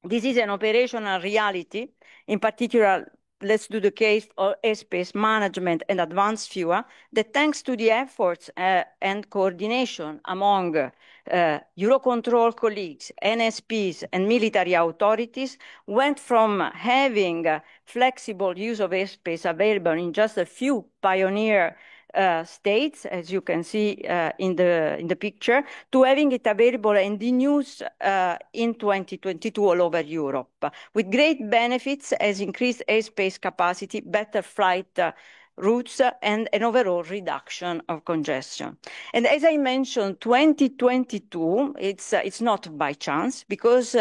This is an operational reality. In particular, let's do the case of airspace management and advanced fuel, that thanks to the efforts and coordination among Eurocontrol colleagues, NSPs, and military authorities, went from having flexible use of airspace available in just a few pioneer states, as you can see in the picture, to having it available in the news in 2022 all over Europe, with great benefits as increased airspace capacity, better flight routes, and an overall reduction of congestion. And as I mentioned, 2022, it's not by chance, because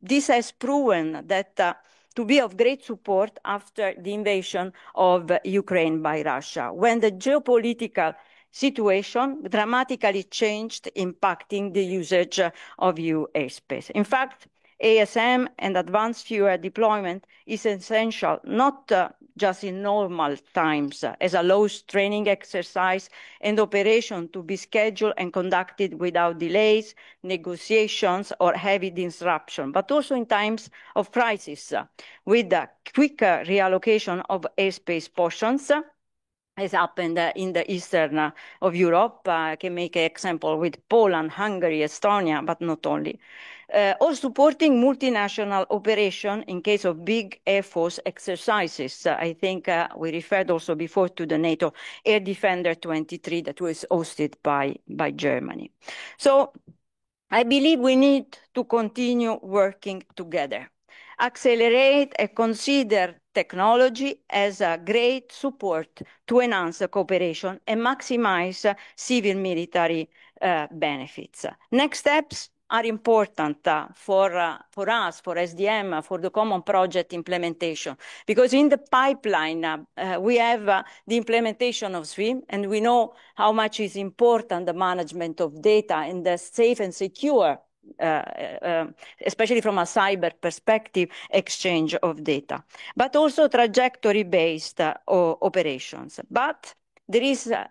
this has proven that to be of great support after the invasion of Ukraine by Russia, when the geopolitical situation dramatically changed, impacting the usage of EU airspace. In fact, ASM and advanced fuel deployment is essential, not just in normal times, as allows training exercise and operation to be scheduled and conducted without delays, negotiations, or heavy disruption, but also in times of crisis, with a quicker reallocation of airspace portions has happened in the eastern of Europe. I can make an example with Poland, Hungary, Estonia, but not only. Or supporting multinational operation in case of big Air Force exercises. I think we referred also before to the NATO Air Defender 23 that was hosted by Germany. So I believe we need to continue working together, accelerate and consider technology as a great support to enhance the cooperation and maximize civil-military benefits. Next steps are important for us, for SDM, for the common project implementation, because in the pipeline we have the implementation of SWIM, and we know how much is important the management of data and the safe and secure especially from a cyber perspective, exchange of data, but also trajectory-based operations. But there is a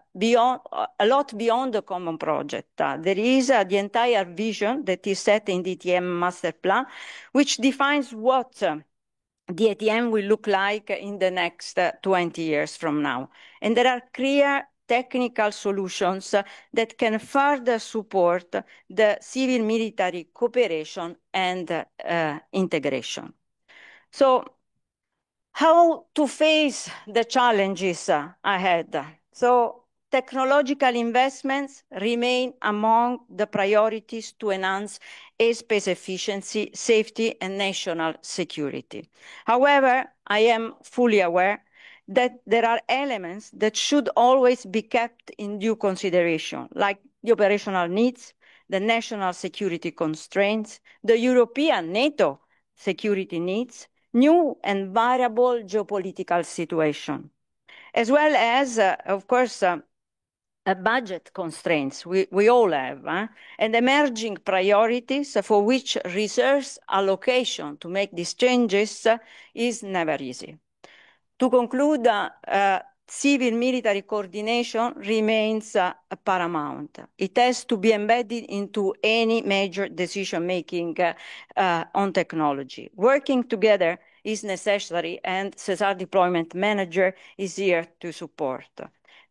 lot beyond the common project. There is the entire vision that is set in the ATM master plan, which defines what the ATM will look like in the next 20 years from now. And there are clear technical solutions that can further support the civil-military cooperation and integration. So how to face the challenges ahead? So technological investments remain among the priorities to enhance airspace efficiency, safety, and national security. However, I am fully aware that there are elements that should always be kept in due consideration, like the operational needs, the national security constraints, the European NATO security needs, new and variable geopolitical situation, as well as, of course, budget constraints we all have, and emerging priorities for which resource allocation to make these changes is never easy. To conclude, civil-military coordination remains paramount. It has to be embedded into any major decision-making on technology. Working together is necessary, and CESAR Deployment Manager is here to support.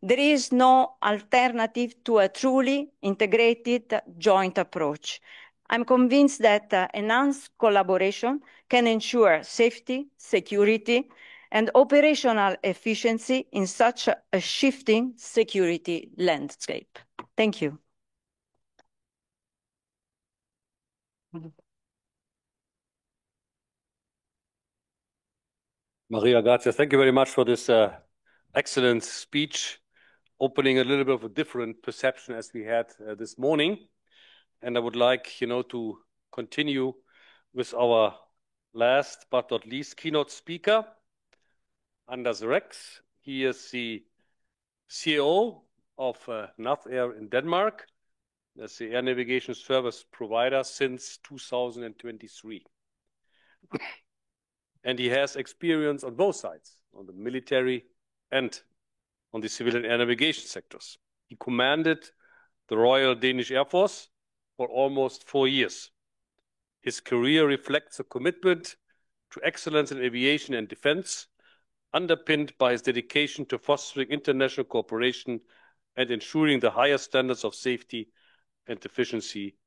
There is no alternative to a truly integrated joint approach. I'm convinced that enhanced collaboration can ensure safety, security, and operational efficiency in such a shifting security landscape. Thank you. Maria Grazia, thank you very much for this excellent speech, opening a little bit of a different perception as we had this morning. And I would like, to continue with our last but not least keynote speaker, Anders Rex. He is the CEO of NAVAIR in Denmark. That's the air navigation service provider since 2023. And he has experience on both sides, on the military and on the civilian air navigation sectors. He commanded the Royal Danish Air Force for almost 4 years. His career reflects a commitment to excellence in aviation and defense, underpinned by his dedication to fostering international cooperation and ensuring the highest standards of safety and efficiency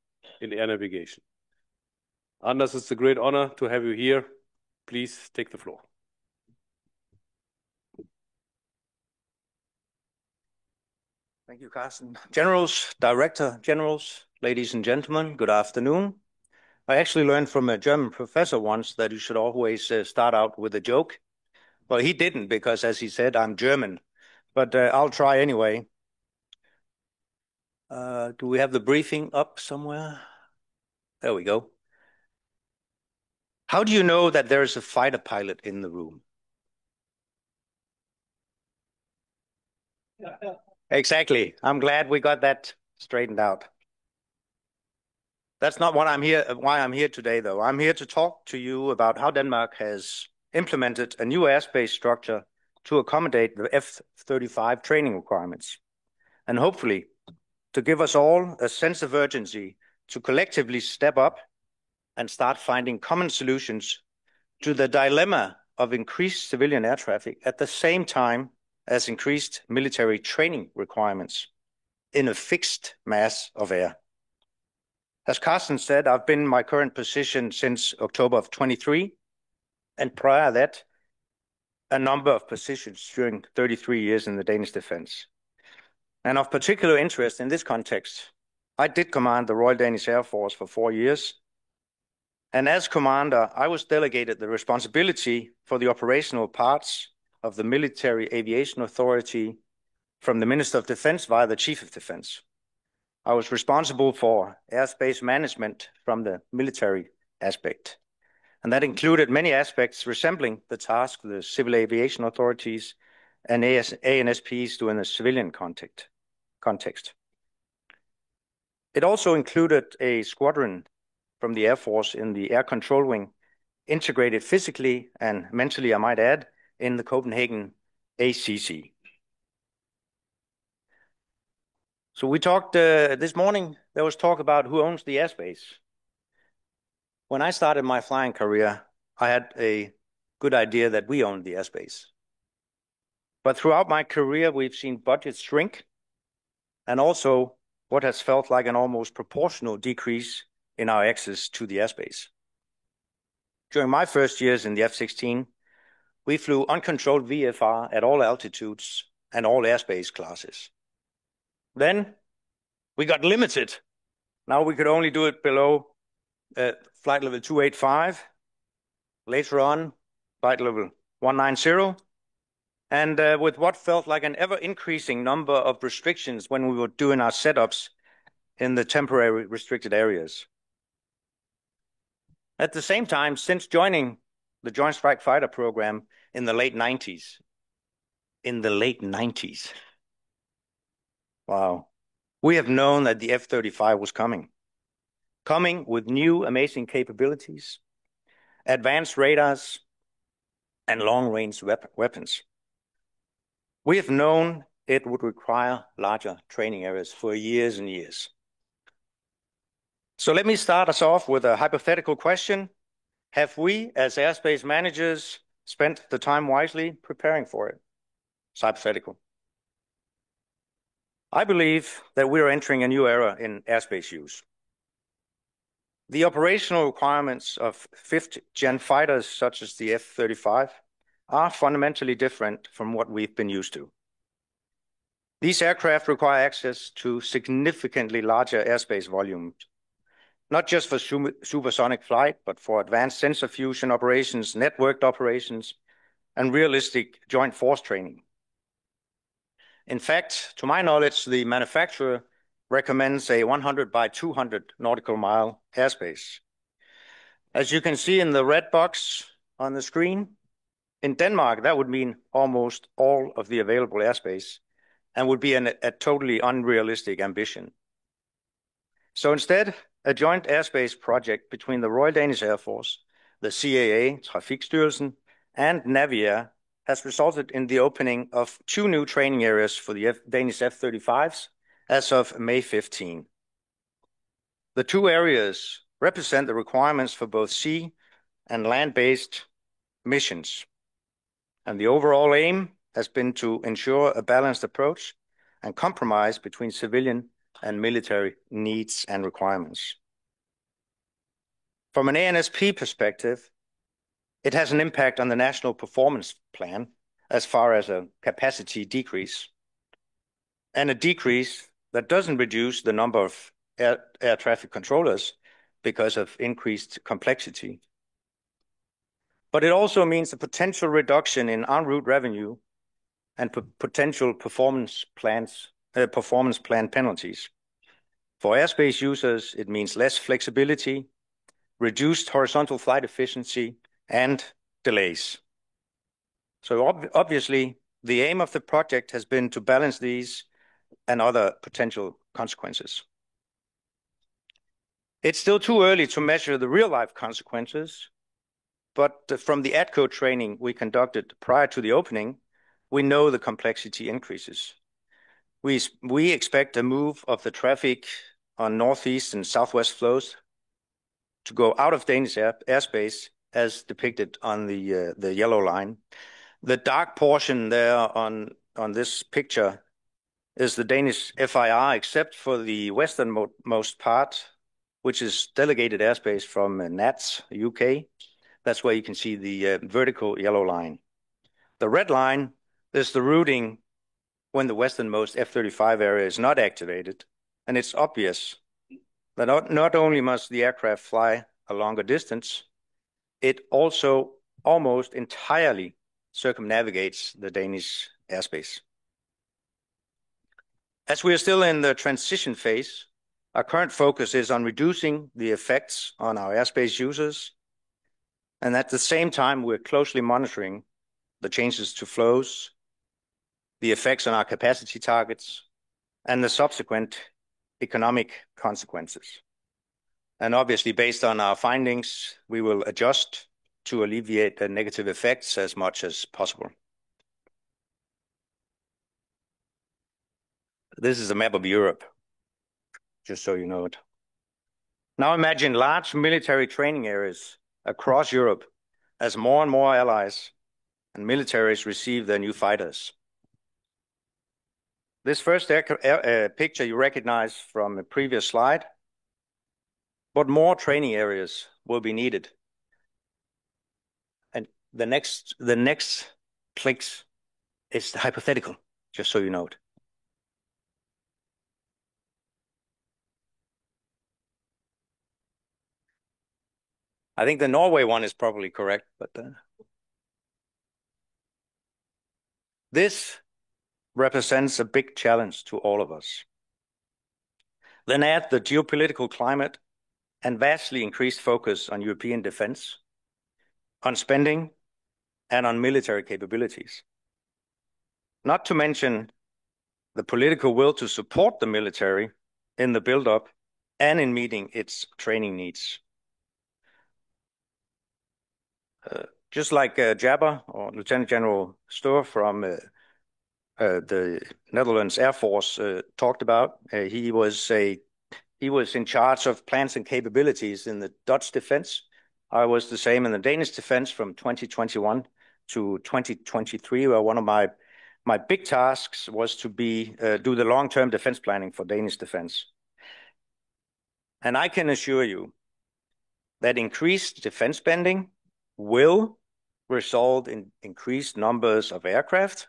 in air navigation. Anders, it's a great honor to have you here. Please take the floor. Thank you, Carsten. Generals, Director Generals, ladies and gentlemen, good afternoon. I actually learned from a German professor once that you should always start out with a joke. Well, he didn't, because as he said, I'm German, but I'll try anyway. Do we have the briefing up somewhere? There we go. How do you know that there is a fighter pilot in the room? Exactly. I'm glad we got that straightened out. That's not why I'm here today, though. I'm here to talk to you about how Denmark has implemented a new airspace structure to accommodate the F-35 training requirements, and hopefully to give us all a sense of urgency to collectively step up and start finding common solutions to the dilemma of increased civilian air traffic at the same time as increased military training requirements in a fixed mass of air. As Carsten said, I've been in my current position since October of 23, and prior to that, a number of positions during 33 years in the Danish Defence. And of particular interest in this context, I did command the Royal Danish Air Force for 4 years. And as commander, I was delegated the responsibility for the operational parts of the Military Aviation Authority from the Minister of Defence via the Chief of Defence. I was responsible for airspace management from the military aspect. And that included many aspects resembling the task of the civil aviation authorities and ANSPs do in a civilian context. It also included a squadron from the Air Force in the Air Control Wing, integrated physically and mentally, I might add, in the Copenhagen ACC. So we talked this morning, there was talk about who owns the airspace. When I started my flying career, I had a good idea that we owned the airspace. But throughout my career, we've seen budgets shrink and also what has felt like an almost proportional decrease in our access to the airspace. During my first years in the F-16, we flew uncontrolled VFR at all altitudes and all airspace classes. Then we got limited. Now we could only do it below flight level 285. Later on, flight level 190. And with what felt like an ever-increasing number of restrictions when we were doing our setups in the temporary restricted areas. At the same time, since joining the Joint Strike Fighter program in the late 90s, wow, we have known that the F-35 was coming with new amazing capabilities, advanced radars, and long-range weapons. We have known it would require larger training areas for years and years. So let me start us off with a hypothetical question. Have we, as airspace managers, spent the time wisely preparing for it? It's hypothetical. I believe that we are entering a new era in airspace use. The operational requirements of 5th-gen fighters, such as the F-35, are fundamentally different from what we've been used to. These aircraft require access to significantly larger airspace volumes, not just for supersonic flight, but for advanced sensor fusion operations, networked operations, and realistic joint force training. In fact, to my knowledge, the manufacturer recommends a 100 by 200 nautical mile airspace. As you can see in the red box on the screen, in Denmark, that would mean almost all of the available airspace and would be a totally unrealistic ambition. So instead, a joint airspace project between the Royal Danish Air Force, the CAA, Trafikstyrelsen, and Naviair has resulted in the opening of 2 new training areas for the Danish F-35s as of May 15. The 2 areas represent the requirements for both sea and land-based missions. And the overall aim has been to ensure a balanced approach and compromise between civilian and military needs and requirements. From an ANSP perspective, it has an impact on the National Performance Plan as far as a capacity decrease, and a decrease that doesn't reduce the number of air traffic controllers because of increased complexity. But it also means a potential reduction in en route revenue and potential performance plan penalties. For airspace users, it means less flexibility, reduced horizontal flight efficiency, and delays. So obviously, the aim of the project has been to balance these and other potential consequences. It's still too early to measure the real-life consequences, but from the ATCO training we conducted prior to the opening, we know the complexity increases. We expect a move of the traffic on northeast and southwest flows to go out of Danish airspace as depicted on the yellow line. The dark portion there on on this picture is the Danish FIR, except for the westernmost part, which is delegated airspace from NATS, UK. That's where you can see the vertical yellow line. The red line is the routing when the westernmost F-35 area is not activated, and it's obvious that not only must the aircraft fly a longer distance, it also almost entirely circumnavigates the Danish airspace. As we are still in the transition phase, our current focus is on reducing the effects on our airspace users, and at the same time, we're closely monitoring the changes to flows, the effects on our capacity targets, and the subsequent economic consequences. And obviously, based on our findings, we will adjust to alleviate the negative effects as much as possible. This is a map of Europe, just so you know it. Now imagine large military training areas across Europe as more and more allies and militaries receive their new fighters. This first picture you recognize from a previous slide, but more training areas will be needed. And the next clicks is hypothetical, just so you know it. I think the Norway one is probably correct, but this represents a big challenge to all of us. Then add the geopolitical climate and vastly increased focus on European defense, on spending, and on military capabilities. Not to mention the political will to support the military in the build-up and in meeting its training needs. Just like Jabber or Lieutenant General Steur from the Netherlands Air Force talked about, he was in charge of plans and capabilities in the Dutch defense. I was the same in the Danish defense from 2021 to 2023, where one of my big tasks was to do the long-term defense planning for Danish defense. And I can assure you that increased defense spending will result in increased numbers of aircraft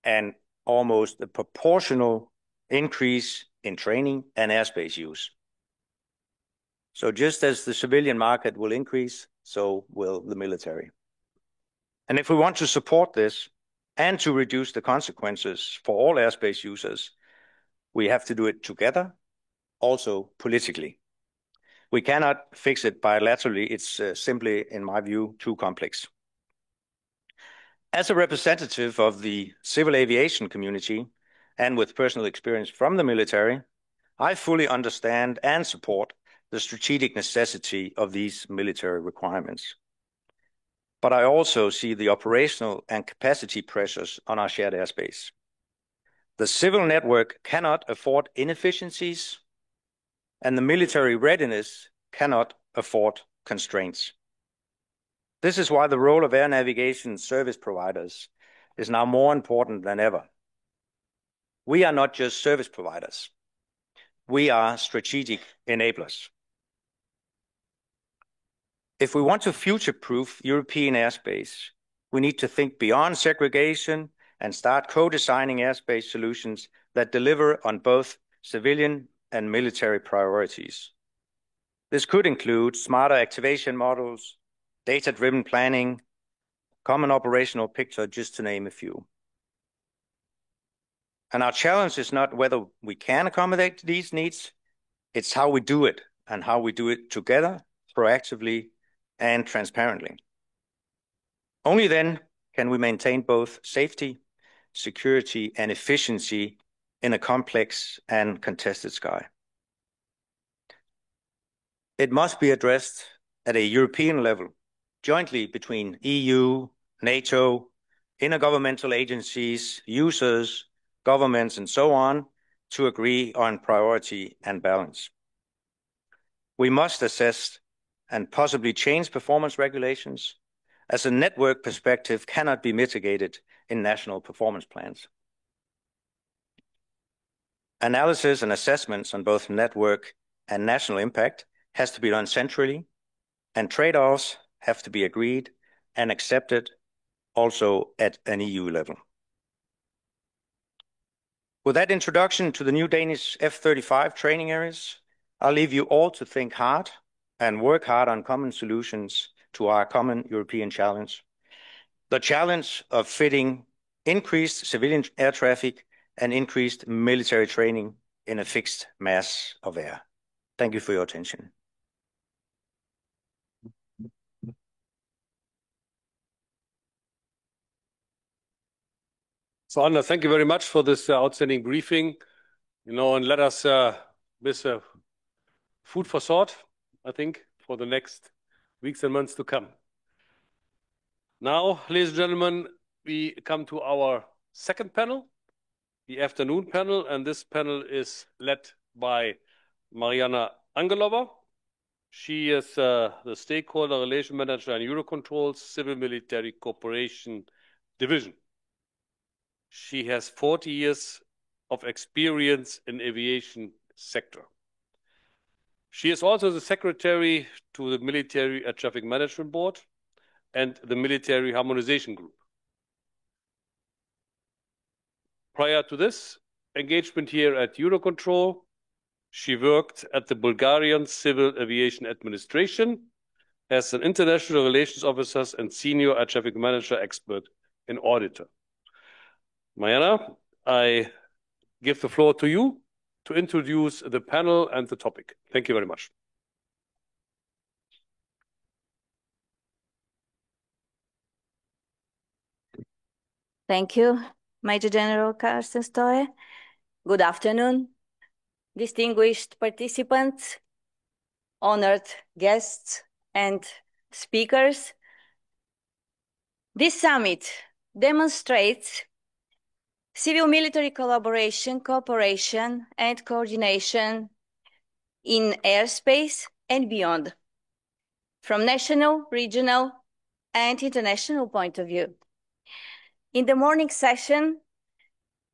and almost a proportional increase in training and airspace use. So just as the civilian market will increase, so will the military. And if we want to support this and to reduce the consequences for all airspace users, we have to do it together, also politically. We cannot fix it bilaterally. It's simply, in my view, too complex. As a representative of the civil aviation community and with personal experience from the military, I fully understand and support the strategic necessity of these military requirements. But I also see the operational and capacity pressures on our shared airspace. The civil network cannot afford inefficiencies, and the military readiness cannot afford constraints. This is why the role of air navigation service providers is now more important than ever. We are not just service providers. We are strategic enablers. If we want to future-proof European airspace, we need to think beyond segregation and start co-designing airspace solutions that deliver on both civilian and military priorities. This could include smarter activation models, data-driven planning, common operational picture, just to name a few. And our challenge is not whether we can accommodate these needs, it's how we do it and how we do it together, proactively and transparently. Only then can we maintain both safety, security, and efficiency in a complex and contested sky. It must be addressed at a European level, jointly between EU, NATO, intergovernmental agencies, users, governments, and so on, to agree on priority and balance. We must assess and possibly change performance regulations, as a network perspective cannot be mitigated in national performance plans. Analysis and assessments on both network and national impact has to be done centrally, and trade-offs have to be agreed and accepted also at an EU level. With that introduction to the new Danish F-35 training areas, I'll leave you all to think hard and work hard on common solutions to our common European challenge. The challenge of fitting increased civilian air traffic and increased military training in a fixed mass of air. Thank you for your attention. So, Anna, thank you very much for this outstanding briefing. And let us with food for thought, I think, for the next weeks and months to come. Now, ladies and gentlemen, we come to our second panel, the afternoon panel, and this panel is led by Mariana Angelova. She is the Stakeholder Relation Manager in Eurocontrol's Civil Military Cooperation Division. She has 40 years of experience in aviation sector. She is also the secretary to the Military Air Traffic Management Board and the Military Harmonization Group. Prior to this engagement here at Eurocontrol, she worked at the Bulgarian Civil Aviation Administration as an international relations officer and senior air traffic manager expert and auditor. Mariana, I give the floor to you to introduce the panel and the topic. Thank you very much. Thank you, Major General Carsten Stoye. Good afternoon, distinguished participants, honored guests, and speakers. This summit demonstrates civil-military collaboration, cooperation, and coordination in airspace and beyond, from national, regional, and international point of view. In the morning session,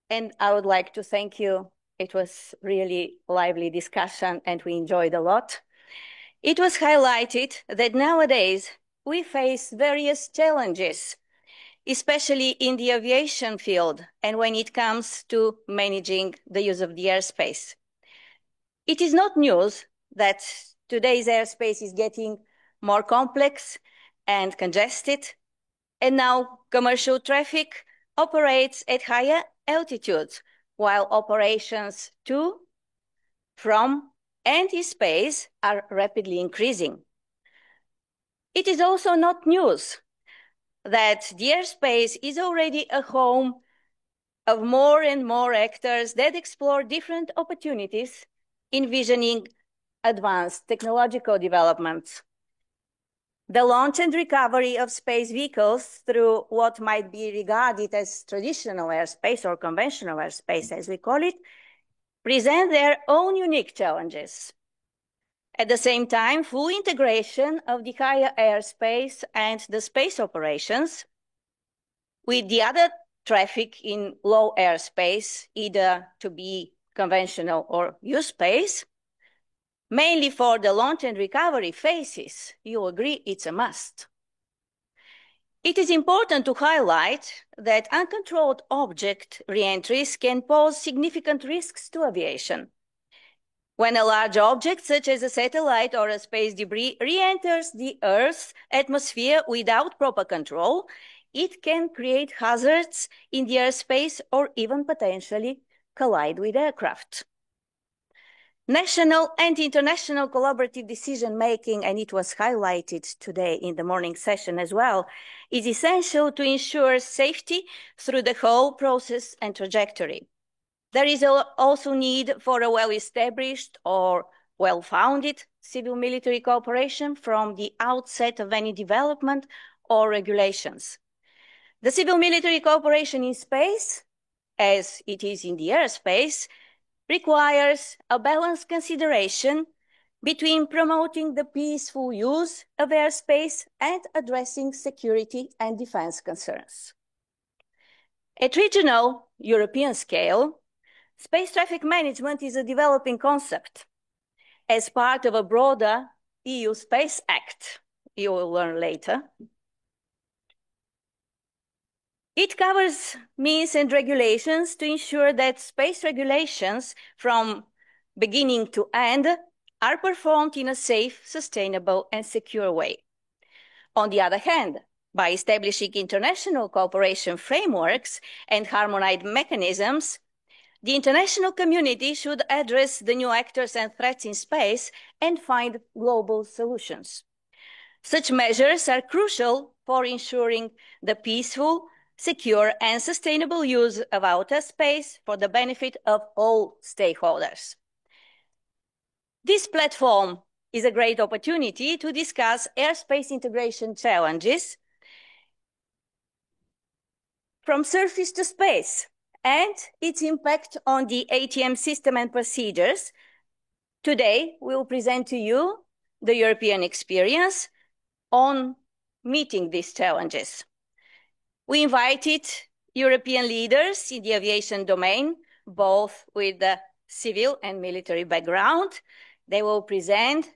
and I would like to thank you, it was really lively discussion and we enjoyed a lot. It was highlighted that nowadays we face various challenges, especially in the aviation field and when it comes to managing the use of the airspace. It is not news that today's airspace is getting more complex and congested, and now commercial traffic operates at higher altitudes, while operations to, from, and in space are rapidly increasing. It is also not news that the airspace is already a home of more and more actors that explore different opportunities, envisioning advanced technological developments. The launch and recovery of space vehicles through what might be regarded as traditional airspace or conventional airspace, as we call it, present their own unique challenges. At the same time, full integration of the higher airspace and the space operations with the other traffic in low airspace, either to be conventional or use space, mainly for the launch and recovery phases, you agree it's a must. It is important to highlight that uncontrolled object reentries can pose significant risks to aviation. When a large object, such as a satellite or a space debris, re-enters the Earth's atmosphere without proper control, it can create hazards in the airspace or even potentially collide with aircraft. National and international collaborative decision-making, and it was highlighted today in the morning session as well, is essential to ensure safety through the whole process and trajectory. There is also need for a well-established or well-founded civil-military cooperation from the outset of any development or regulations. The civil-military cooperation in space, as it is in the airspace, requires a balanced consideration between promoting the peaceful use of airspace and addressing security and defense concerns. At regional European scale, space traffic management is a developing concept as part of a broader EU Space Act, you will learn later. It covers means and regulations to ensure that space regulations from beginning to end are performed in a safe, sustainable, and secure way. On the other hand, by establishing international cooperation frameworks and harmonized mechanisms, the international community should address the new actors and threats in space and find global solutions. Such measures are crucial for ensuring the peaceful, secure, and sustainable use of outer space for the benefit of all stakeholders. This platform is a great opportunity to discuss airspace integration challenges from surface to space and its impact on the ATM system and procedures. Today, we will present to you the European experience on meeting these challenges. We invited European leaders in the aviation domain, both with the civil and military background. They will present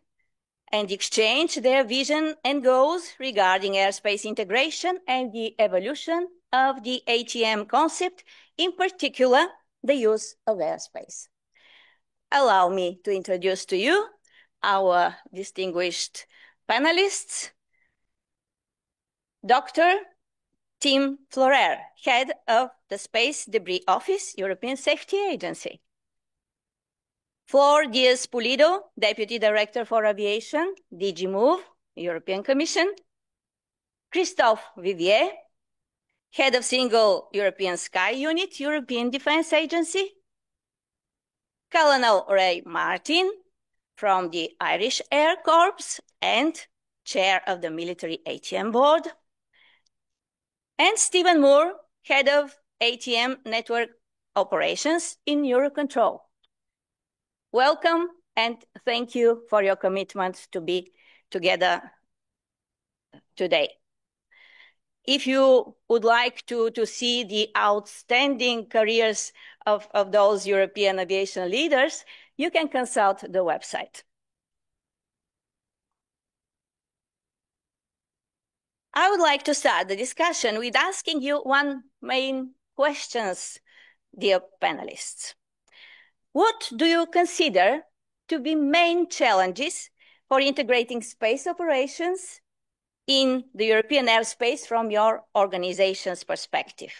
and exchange their vision and goals regarding airspace integration and the evolution of the ATM concept, in particular, the use of airspace. Allow me to introduce to you our distinguished panelists. Dr. Tim Florer, Head of the Space Debris Office, European Safety Agency. Flor Diaz-Pulido, Deputy Director for Aviation, DG Move, European Commission. Christophe Vivier, Head of Single European Sky Unit, European Defence Agency. Colonel Ray Martin from the Irish Air Corps and Chair of the Military ATM Board. And Stephen Moore, Head of ATM Network Operations in Eurocontrol. Welcome and thank you for your commitment to be together today. If you would like to see the outstanding careers of those European aviation leaders, you can consult the website. I would like to start the discussion with asking you one main question, dear panelists. What do you consider to be main challenges for integrating space operations in the European airspace from your organization's perspective?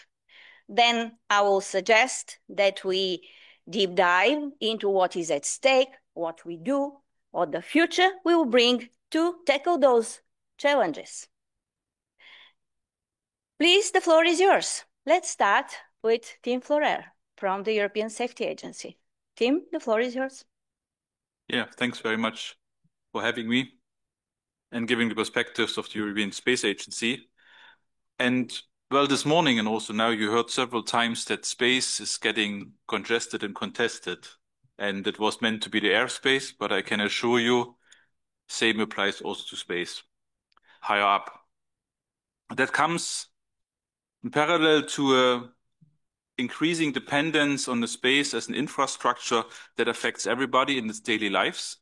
Then I will suggest that we deep dive into what is at stake, what we do, what the future will bring to tackle those challenges. Please, the floor is yours. Let's start with Tim Florer from the European Safety Agency. Tim, the floor is yours. Yeah, thanks very much for having me and giving the perspectives of the European Space Agency. And well, this morning and also now you heard several times that space is getting congested and contested. And it was meant to be the airspace, but I can assure you, same applies also to space, higher up. That comes in parallel to a increasing dependence on the space as an infrastructure that affects everybody in its daily lives.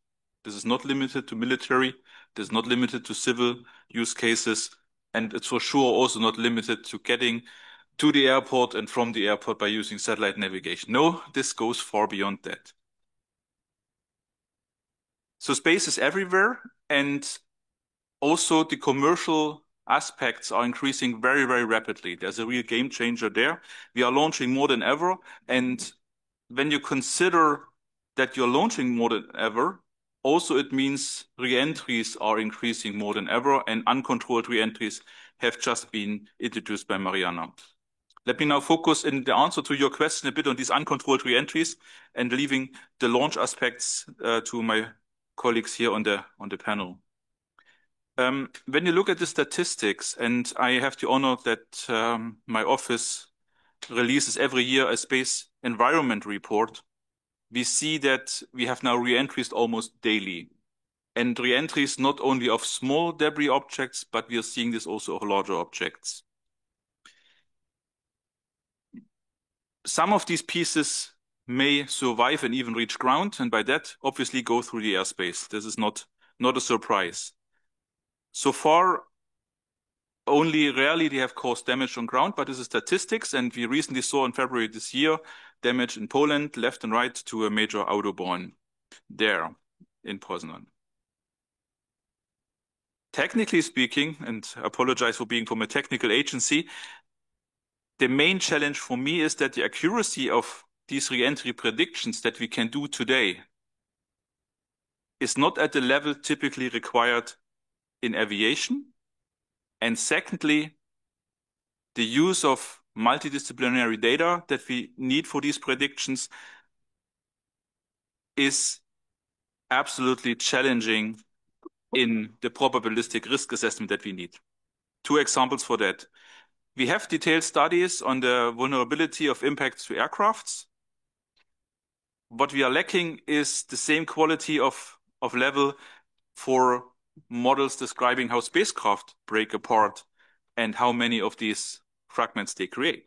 This is not limited to military, this is not limited to civil use cases, and it's for sure also not limited to getting to the airport and from the airport by using satellite navigation. No, this goes far beyond that. So space is everywhere, and also the commercial aspects are increasing very, very rapidly. There's a real game changer there. We are launching more than ever. And when you consider that you're launching more than ever, also it means re-entries are increasing more than ever, and uncontrolled re-entries have just been introduced by Mariana. Let me now focus in the answer to your question a bit on these uncontrolled re-entries and leaving the launch aspects to my colleagues here on the panel. When you look at the statistics, and I have the honor that my office releases every year a space environment report, we see that we have now re-entries almost daily. And re-entries not only of small debris objects, but we are seeing this also of larger objects. Some of these pieces may survive and even reach ground, and by that, obviously go through the airspace. This is not a surprise. So far, only rarely they have caused damage on ground, but this is statistics, and we recently saw in February this year damage in Poland, left and right, to a major Autobahn there in Poznan. Technically speaking, and I apologize for being from a technical agency, the main challenge for me is that the accuracy of these re-entry predictions that we can do today is not at the level typically required in aviation. And secondly, the use of multidisciplinary data that we need for these predictions is absolutely challenging in the probabilistic risk assessment that we need. 2 examples for that. We have detailed studies on the vulnerability of impacts to aircrafts. What we are lacking is the same quality of level for models describing how spacecraft break apart and how many of these fragments they create.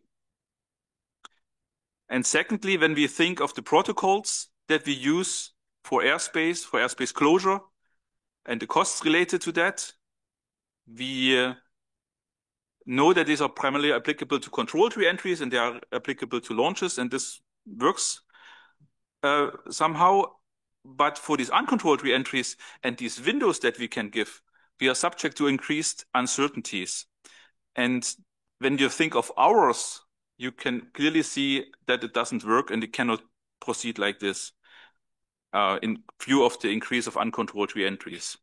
And secondly, when we think of the protocols that we use for airspace closure, and the costs related to that, we know that these are primarily applicable to controlled re-entries and they are applicable to launches, and this works somehow. But for these uncontrolled re-entries and these windows that we can give, we are subject to increased uncertainties. And when you think of hours, you can clearly see that it doesn't work and it cannot proceed like this in view of the increase of uncontrolled re-entries.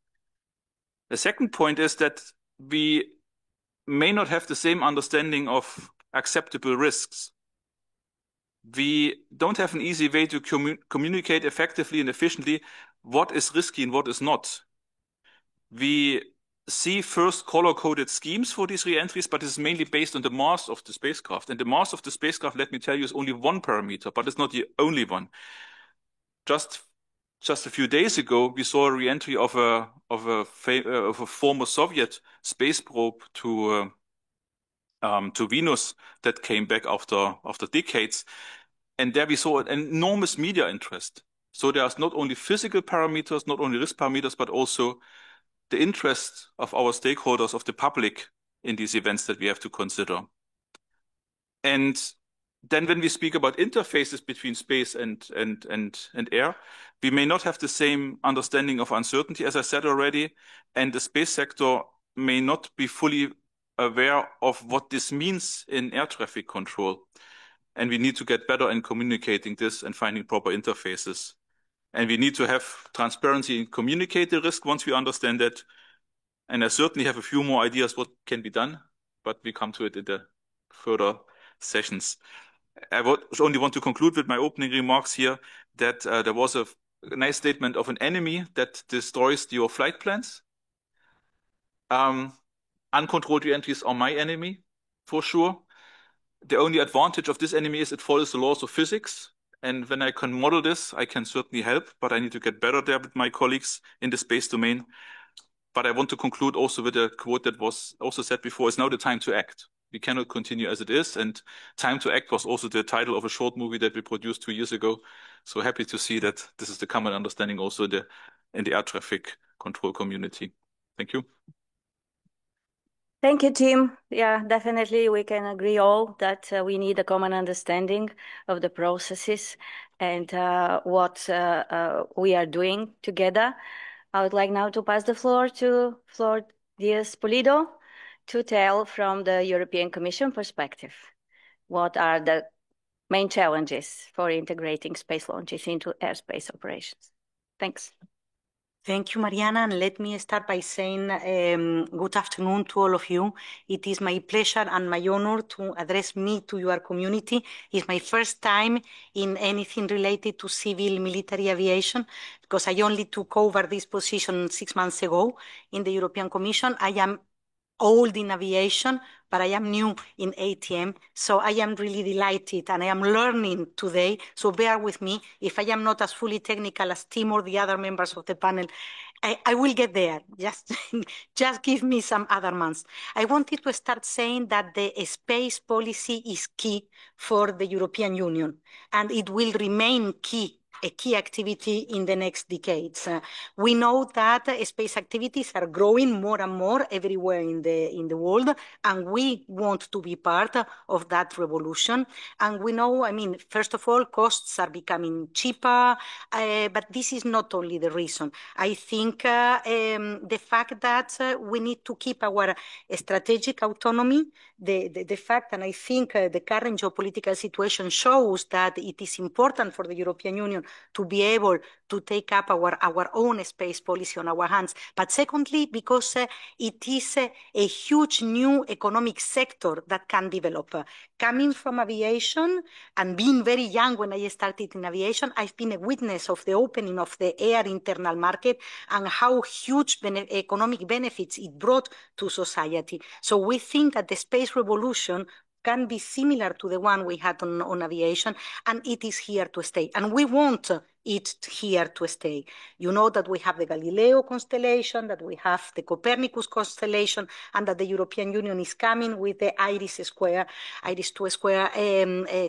The second point is that we may not have the same understanding of acceptable risks. We don't have an easy way to communicate effectively and efficiently what is risky and what is not. We see first color-coded schemes for these re-entries, but it's mainly based on the mass of the spacecraft. And the mass of the spacecraft, let me tell you, is only one parameter, but it's not the only one. Just a few days ago, we saw a re-entry of a former Soviet space probe to Venus that came back after decades. And there we saw an enormous media interest. So there's not only physical parameters, not only risk parameters, but also the interest of our stakeholders, of the public in these events that we have to consider. And then when we speak about interfaces between space and air, we may not have the same understanding of uncertainty, as I said already, and the space sector may not be fully aware of what this means in air traffic control. And we need to get better in communicating this and finding proper interfaces. And we need to have transparency and communicate the risk once we understand that. And I certainly have a few more ideas what can be done, but we come to it in the further sessions. I would only want to conclude with my opening remarks here that there was a nice statement of an enemy that destroys your flight plans. Uncontrolled re-entries are my enemy, for sure. The only advantage of this enemy is it follows the laws of physics. And when I can model this, I can certainly help, but I need to get better there with my colleagues in the space domain. But I want to conclude also with a quote that was also said before, it's now the time to act. We cannot continue as it is. And Time to Act was also the title of a short movie that we produced 2 years ago. So happy to see that this is the common understanding also in the air traffic control community. Thank you. Thank you, Tim. Yeah, definitely we can agree all that we need a common understanding of the processes and what we are doing together. I would like now to pass the floor to Flor Diaz-Pulido to tell from the European Commission perspective what are the main challenges for integrating space launches into airspace operations. Thanks. Thank you, Mariana. And let me start by saying good afternoon to all of you. It is my pleasure and my honor to address me to your community. It's my first time in anything related to civil military aviation because I only took over this position 6 months ago in the European Commission. I am old in aviation, but I am new in ATM. So I am really delighted and I am learning today. So bear with me. If I am not as fully technical as Tim or the other members of the panel, I will get there. Just give me some other months. I wanted to start saying that the space policy is key for the European Union, and it will remain key, a key activity in the next decades. We know that space activities are growing more and more everywhere in the world, and we want to be part of that revolution. And we know, I mean, first of all, costs are becoming cheaper, but this is not only the reason. I think the fact that we need to keep our strategic autonomy, the fact, and I think the current geopolitical situation shows that it is important for the European Union to be able to take up our own space policy on our hands. But secondly, because it is a huge new economic sector that can develop. Coming from aviation and being very young when I started in aviation, I've been a witness of the opening of the air internal market and how huge economic benefits it brought to society. So we think that the space revolution can be similar to the one we had on aviation, and it is here to stay. And we want it here to stay. You know that we have the Galileo constellation, that we have the Copernicus constellation, and that the European Union is coming with the IRIS2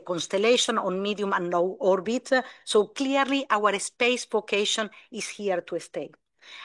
constellation on medium and low orbit. So clearly our space vocation is here to stay.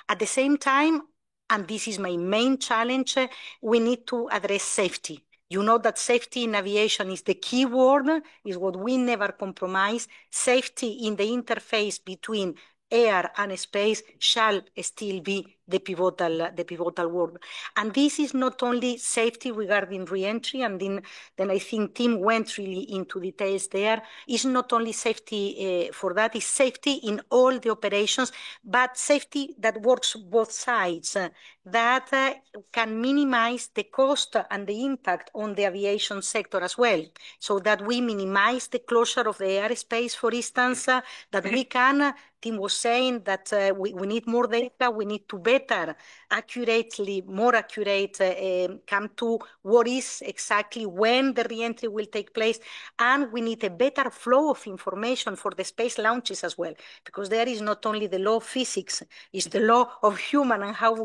At the same time, and this is my main challenge, we need to address safety. You know that safety in aviation is the key word, is what we never compromise. Safety in the interface between air and space shall still be the pivotal word. And this is not only safety regarding re-entry, and then I think Tim went really into details there. It's not only safety for that, it's safety in all the operations, but safety that works both sides, that can minimize the cost and the impact on the aviation sector as well, so that we minimize the closure of the airspace, for instance, that we can, Tim was saying that we need more data, we need to better, accurately, more accurate, come to what is exactly when the re-entry will take place, and we need a better flow of information for the space launches as well, because there is not only the law of physics, it's the law of human and how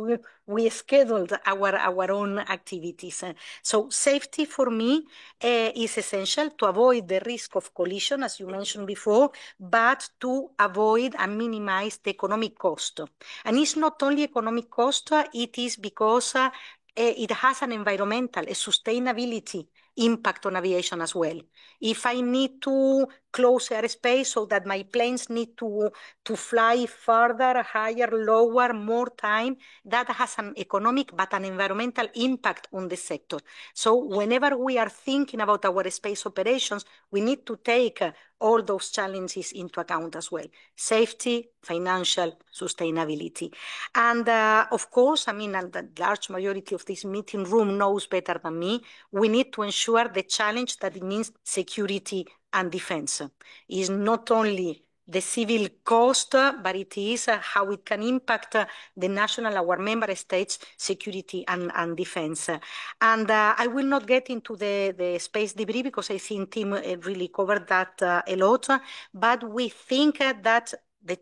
we scheduled our own activities. So safety for me is essential to avoid the risk of collision, as you mentioned before, but to avoid and minimize the economic cost. And it's not only economic cost, it is because it has an environmental, a sustainability impact on aviation as well. If I need to close airspace so that my planes need to fly further, higher, lower, more time, that has an economic but an environmental impact on the sector. So whenever we are thinking about our space operations, we need to take all those challenges into account as well. Safety, financial, sustainability. And of course, I mean, and the large majority of this meeting room knows better than me, we need to ensure the challenge that it means security and defense. Is not only the civil cost, but it is how it can impact the national, our member states' security and defense. And I will not get into the space debris because I think Tim really covered that a lot, but we think that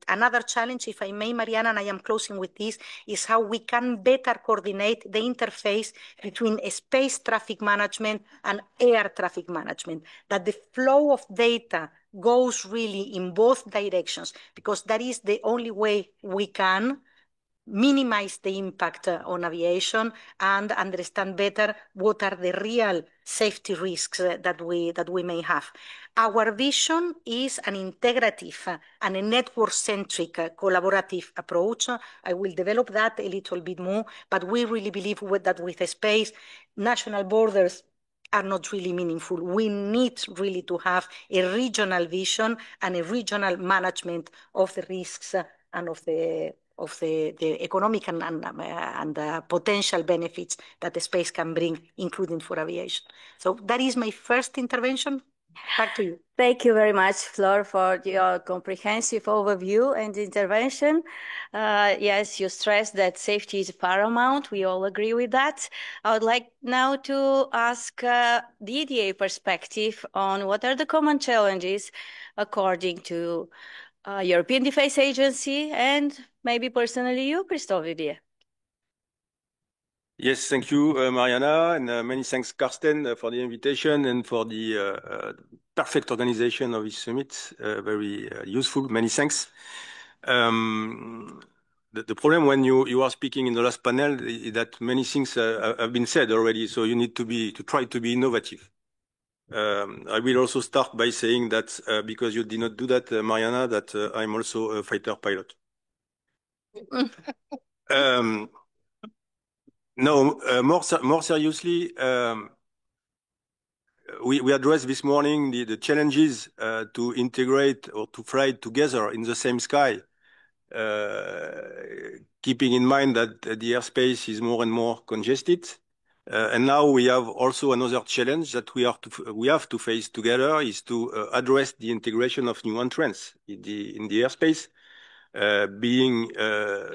another challenge, if I may, Mariana, and I am closing with this, is how we can better coordinate the interface between space traffic management and air traffic management, that the flow of data goes really in both directions, because that is the only way we can minimize the impact on aviation and understand better what are the real safety risks that we may have. Our vision is an integrative and a network-centric collaborative approach. I will develop that a little bit more, but we really believe that with space, national borders are not really meaningful. We need really to have a regional vision and a regional management of the risks and of the economic and potential benefits that the space can bring, including for aviation. So that is my first intervention. Back to you. Thank you very much, Flor, for your comprehensive overview and intervention. Yes, you stressed that safety is paramount. We all agree with that. I would like now to ask the EDA perspective on what are the common challenges according to European Defence Agency and maybe personally you, Christophe Didier. Yes, thank you, Mariana, and many thanks, Carsten, for the invitation and for the perfect organization of this summit. Very useful. Many thanks. The problem when you are speaking in the last panel is that many things have been said already, so you need to try to be innovative. I will also start by saying that because you did not do that, Mariana, that I'm also a fighter pilot. No, more seriously, we addressed this morning the challenges to integrate or to fly together in the same sky, keeping in mind that the airspace is more and more congested. And now we have also another challenge that we have to face together is to address the integration of new entrants in the airspace. Being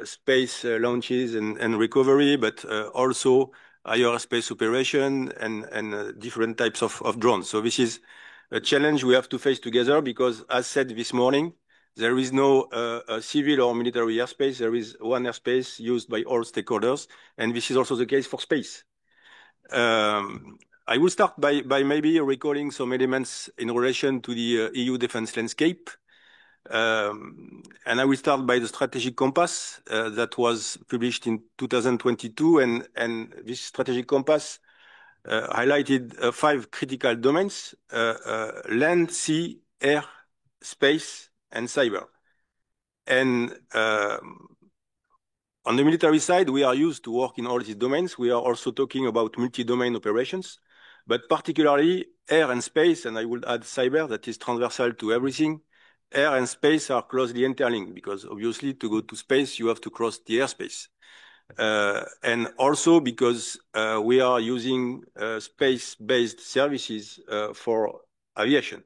space launches and recovery, but also aerospace operation and different types of drones. So this is a challenge we have to face together because, as said this morning, there is no civil or military airspace. There is one airspace used by all stakeholders, and this is also the case for space. I will start by maybe recalling some elements in relation to the EU defense landscape. And I will start by the strategic compass that was published in 2022, and this strategic compass highlighted 5 critical domains: land, sea, air, space, and cyber. And on the military side, we are used to work in all these domains. We are also talking about multi-domain operations, but particularly air and space, and I would add cyber, that is transversal to everything. Air and space are closely interlinked because obviously to go to space, you have to cross the airspace. And also because we are using space-based services for aviation.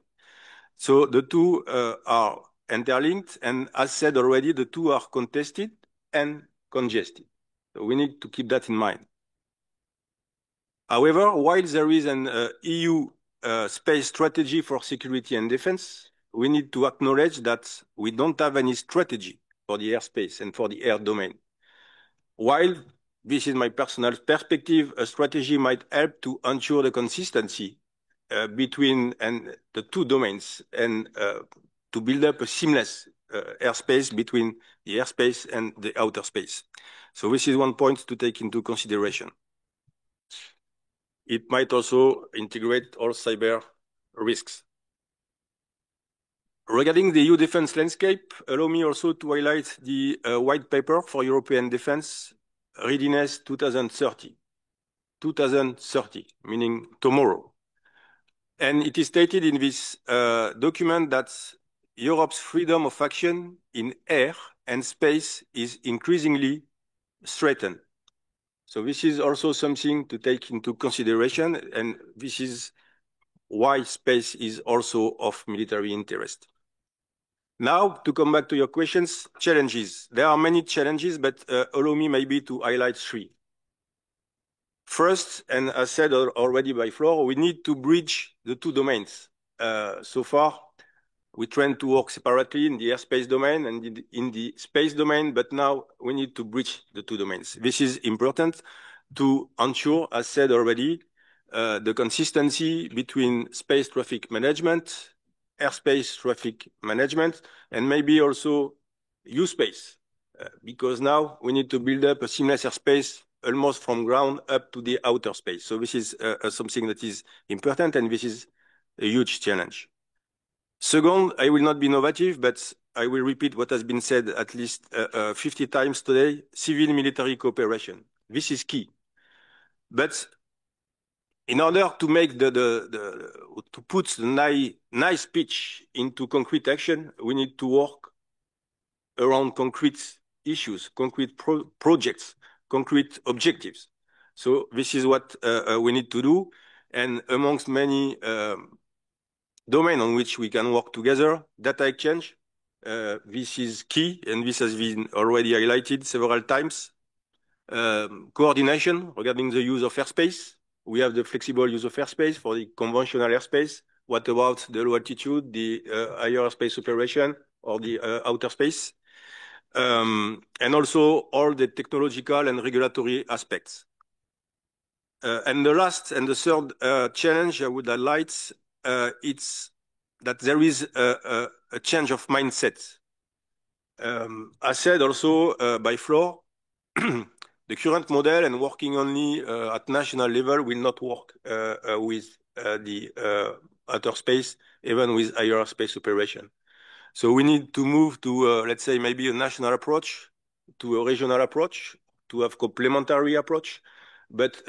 So the two are interlinked, and as said already, the two are contested and congested. So we need to keep that in mind. However, while there is an EU space strategy for security and defense, we need to acknowledge that we don't have any strategy for the airspace and for the air domain. While this is my personal perspective, a strategy might help to ensure the consistency between the two domains and to build up a seamless airspace between the airspace and the outer space. So this is one point to take into consideration. It might also integrate all cyber risks. Regarding the EU defense landscape, allow me also to highlight the white paper for European defense readiness 2030. 2030, meaning tomorrow. And it is stated in this document that Europe's freedom of action in air and space is increasingly threatened. So this is also something to take into consideration, and this is why space is also of military interest. Now, to come back to your questions, challenges. There are many challenges, but allow me maybe to highlight 3. First, and as said already by Flor, we need to bridge the two domains. So far, we tend to work separately in the airspace domain and in the space domain, but now we need to bridge the two domains. This is important to ensure, as said already, the consistency between space traffic management, airspace traffic management, and maybe also U-space, because now we need to build up a seamless airspace almost from ground up to the outer space. So this is something that is important, and this is a huge challenge. Second, I will not be innovative, but I will repeat what has been said at least 50 times today: civil-military cooperation. This is key. But in order to make to put the nice pitch into concrete action, we need to work around concrete issues, concrete projects, concrete objectives. So this is what we need to do. And amongst many domain on which we can work together. Data exchange, this is key, and this has been already highlighted several times. Coordination regarding the use of airspace. We have the flexible use of airspace for the conventional airspace. What about the low altitude, the higher space operation, or the outer space? And also all the technological and regulatory aspects. And the last and the third challenge I would highlight, it's that there is a change of mindset. As said also by Flor, the current model and working only at national level will not work with the outer space, even with higher space operation. So we need to move to, let's say, maybe a national approach, to a regional approach, to have complementary approach. But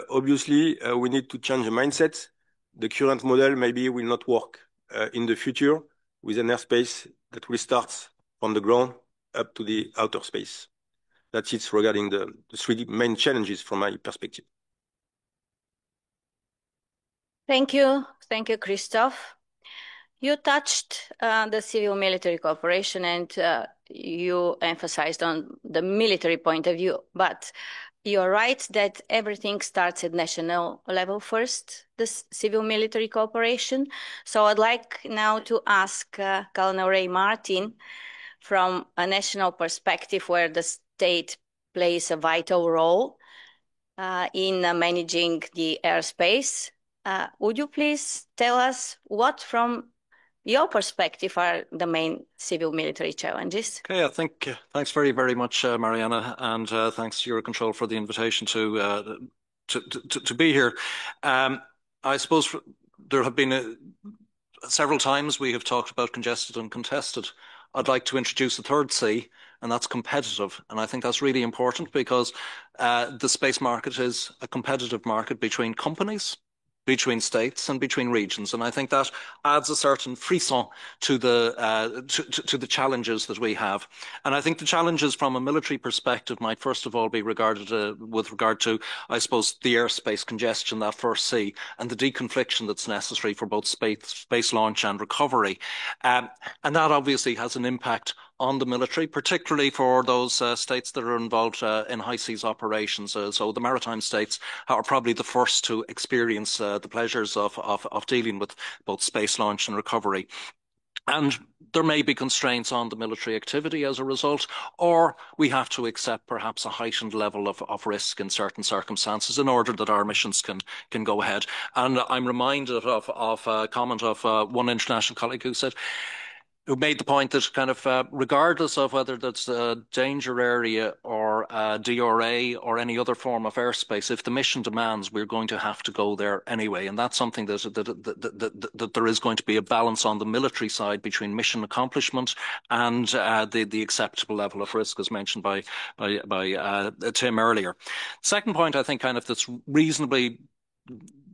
obviously, we need to change the mindset. The current model maybe will not work in the future with an airspace that will start from the ground up to the outer space. That's it regarding the three main challenges from my perspective. Thank you. Thank you, Christophe. You touched the civil-military cooperation and you emphasized on the military point of view, but you're right that everything starts at national level first, the civil-military cooperation. So I'd like now to ask Colonel Ray Martin, from a national perspective where the state plays a vital role in managing the airspace. Would you please tell us what, from your perspective, are the main civil-military challenges? Okay, I think thanks very, very much, Mariana, and thanks to Eurocontrol for the invitation to be here. I suppose there have been several times we have talked about congested and contested. I'd like to introduce a third C, and that's competitive. And I think that's really important because the space market is a competitive market between companies, between states, and between regions. And I think that adds a certain frisson to the challenges that we have. And I think the challenges from a military perspective might first of all be regarded with regard to, I suppose, the airspace congestion, that first C, and the deconfliction that's necessary for both space launch and recovery. And that obviously has an impact on the military, particularly for those states that are involved in high seas operations. So the maritime states are probably the first to experience the pleasures of dealing with both space launch and recovery. And there may be constraints on the military activity as a result, or we have to accept perhaps a heightened level of risk in certain circumstances in order that our missions can go ahead. And I'm reminded of a comment of one international colleague who made the point that kind of regardless of whether that's a danger area or DRA or any other form of airspace, if the mission demands, we're going to have to go there anyway. And that's something that there is going to be a balance on the military side between mission accomplishment and the acceptable level of risk, as mentioned by Tim earlier. Second point, I think, kind of that's reasonably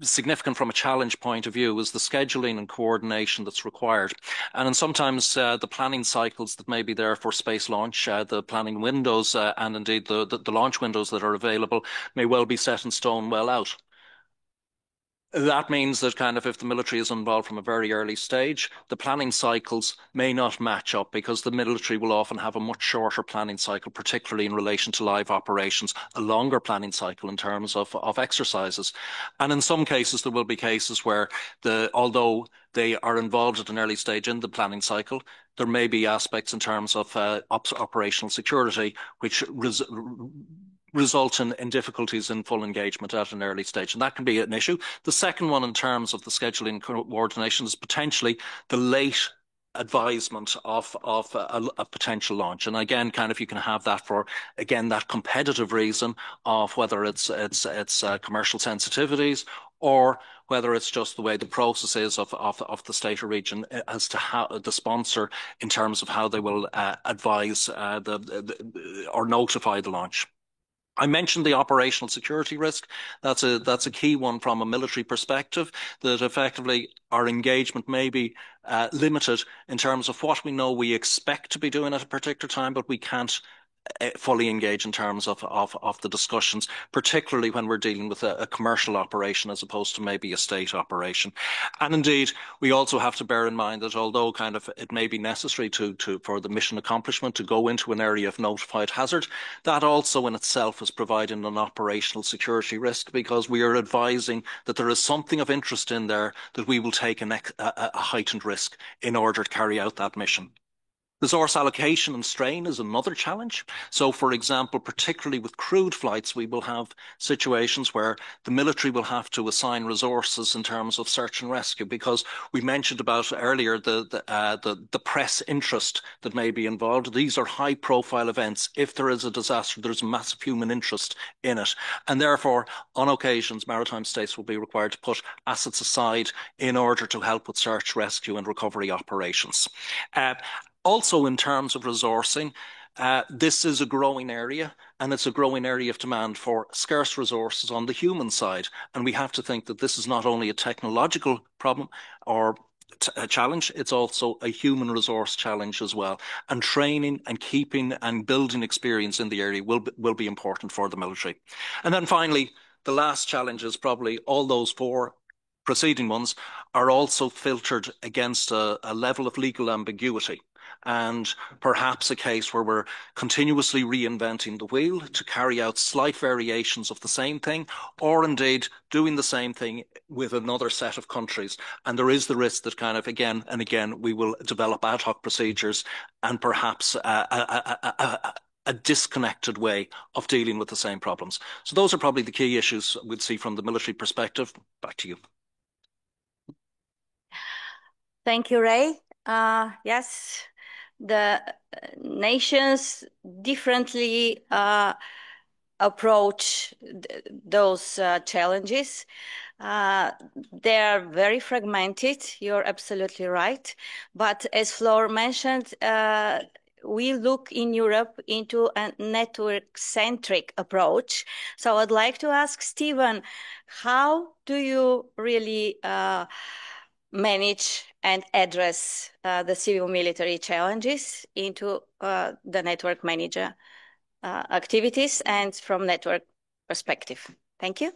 significant from a challenge point of view is the scheduling and coordination that's required. And sometimes the planning cycles that may be there for space launch, the planning windows and indeed the launch windows that are available may well be set in stone well out. That means that kind of if the military is involved from a very early stage, the planning cycles may not match up because the military will often have a much shorter planning cycle, particularly in relation to live operations, a longer planning cycle in terms of exercises. And in some cases, there will be cases where although they are involved at an early stage in the planning cycle, there may be aspects in terms of operational security which result in difficulties in full engagement at an early stage, and that can be an issue. The second one in terms of the scheduling coordination is potentially the late advisement of a potential launch. And again, kind of you can have that for, again, that competitive reason of whether it's commercial sensitivities or whether it's just the way the process is of the state or region as to how the sponsor in terms of how they will advise or notify the launch. I mentioned the operational security risk. That's a key one from a military perspective, that effectively our engagement may be limited in terms of what we know we expect to be doing at a particular time, but we can't fully engage in terms of the discussions, particularly when we're dealing with a commercial operation as opposed to maybe a state operation. And indeed, we also have to bear in mind that although kind of it may be necessary for the mission accomplishment to go into an area of notified hazard, that also in itself is providing an operational security risk, because we are advising that there is something of interest in there that we will take a heightened risk in order to carry out that mission. Resource allocation and strain is another challenge. So, for example, particularly with crewed flights, we will have situations where the military will have to assign resources in terms of search and rescue, because we mentioned about earlier the press interest that may be involved. These are high-profile events. If there is a disaster, there's massive human interest in it. And therefore, on occasions, maritime states will be required to put assets aside in order to help with search, rescue and recovery operations. Also, in terms of resourcing, this is a growing area, and it's a growing area of demand for scarce resources on the human side. And we have to think that this is not only a technological problem or a challenge, it's also a human resource challenge as well. And training and keeping and building experience in the area will be important for the military. And then finally, the last challenge is probably all those four preceding ones are also filtered against a level of legal ambiguity, and perhaps a case where we're continuously reinventing the wheel to carry out slight variations of the same thing, or indeed doing the same thing with another set of countries. And there is the risk that kind of again and again we will develop ad hoc procedures and perhaps a disconnected way of dealing with the same problems. So those are probably the key issues we'd see from the military perspective. Back to you. Thank you, Ray. Yes, the nations differently approach those challenges. They are very fragmented. You're absolutely right. But as Flor mentioned, we look in Europe into a network-centric approach. So I'd like to ask Stephen, how do you really manage and address the civil-military challenges into the network manager activities and from network perspective? Thank you.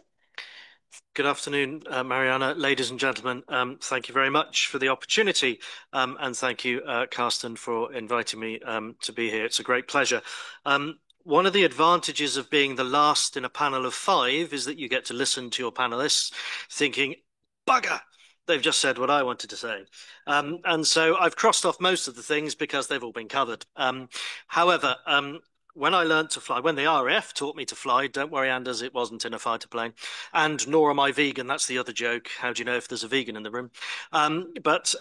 Good afternoon, Mariana. Ladies and gentlemen, thank you very much for the opportunity, and thank you, Carsten, for inviting me to be here. It's a great pleasure. One of the advantages of being the last in a panel of 5 is that you get to listen to your panelists thinking, bugger, they've just said what I wanted to say. And so I've crossed off most of the things because they've all been covered. However, when I learned to fly, when the RAF taught me to fly, don't worry, Anders, it wasn't in a fighter plane, and nor am I vegan. That's the other joke. How do you know if there's a vegan in the room? But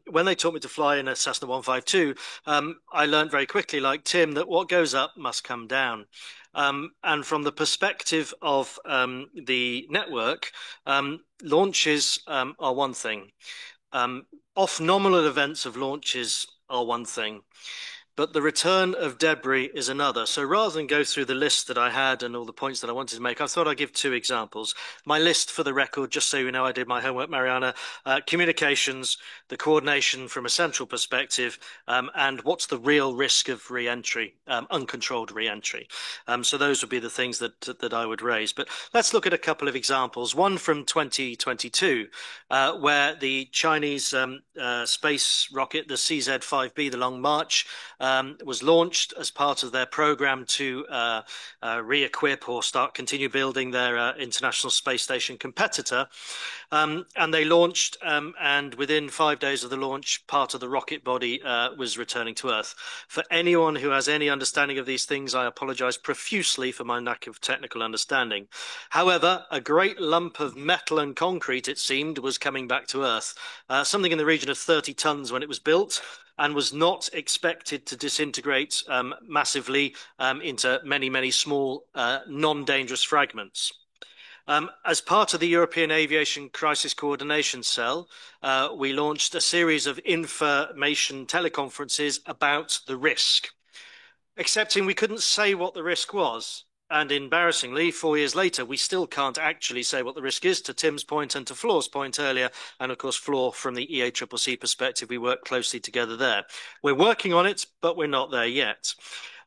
when they taught me to fly in a Cessna 152, I learned very quickly, like Tim, that what goes up must come down. And from the perspective of the network, launches are one thing. Off-nominal events of launches are one thing. But the return of debris is another. So rather than go through the list that I had and all the points that I wanted to make, I thought I'd give 2 examples. My list, for the record, just so you know, I did my homework, Mariana, communications, the coordination from a central perspective, and what's the real risk of re-entry, uncontrolled re-entry. So those would be the things that I would raise. But let's look at a couple of examples. One from 2022, where the Chinese space rocket, the CZ-5B, the Long March, was launched as part of their program to re-equip or continue building their International Space Station competitor. And they launched, and within 5 days of the launch, part of the rocket body was returning to Earth. For anyone who has any understanding of these things, I apologize profusely for my lack of technical understanding. However, a great lump of metal and concrete, it seemed, was coming back to Earth. Something in the region of 30 tons when it was built, and was not expected to disintegrate massively into many, many small, non-dangerous fragments. As part of the European Aviation Crisis Coordination Cell, we launched a series of information teleconferences about the risk, excepting we couldn't say what the risk was. And embarrassingly, 4 years later, we still can't actually say what the risk is, to Tim's point and to Floor's point earlier. And of course, Floor, from the EACCC perspective, we work closely together there. We're working on it, but we're not there yet.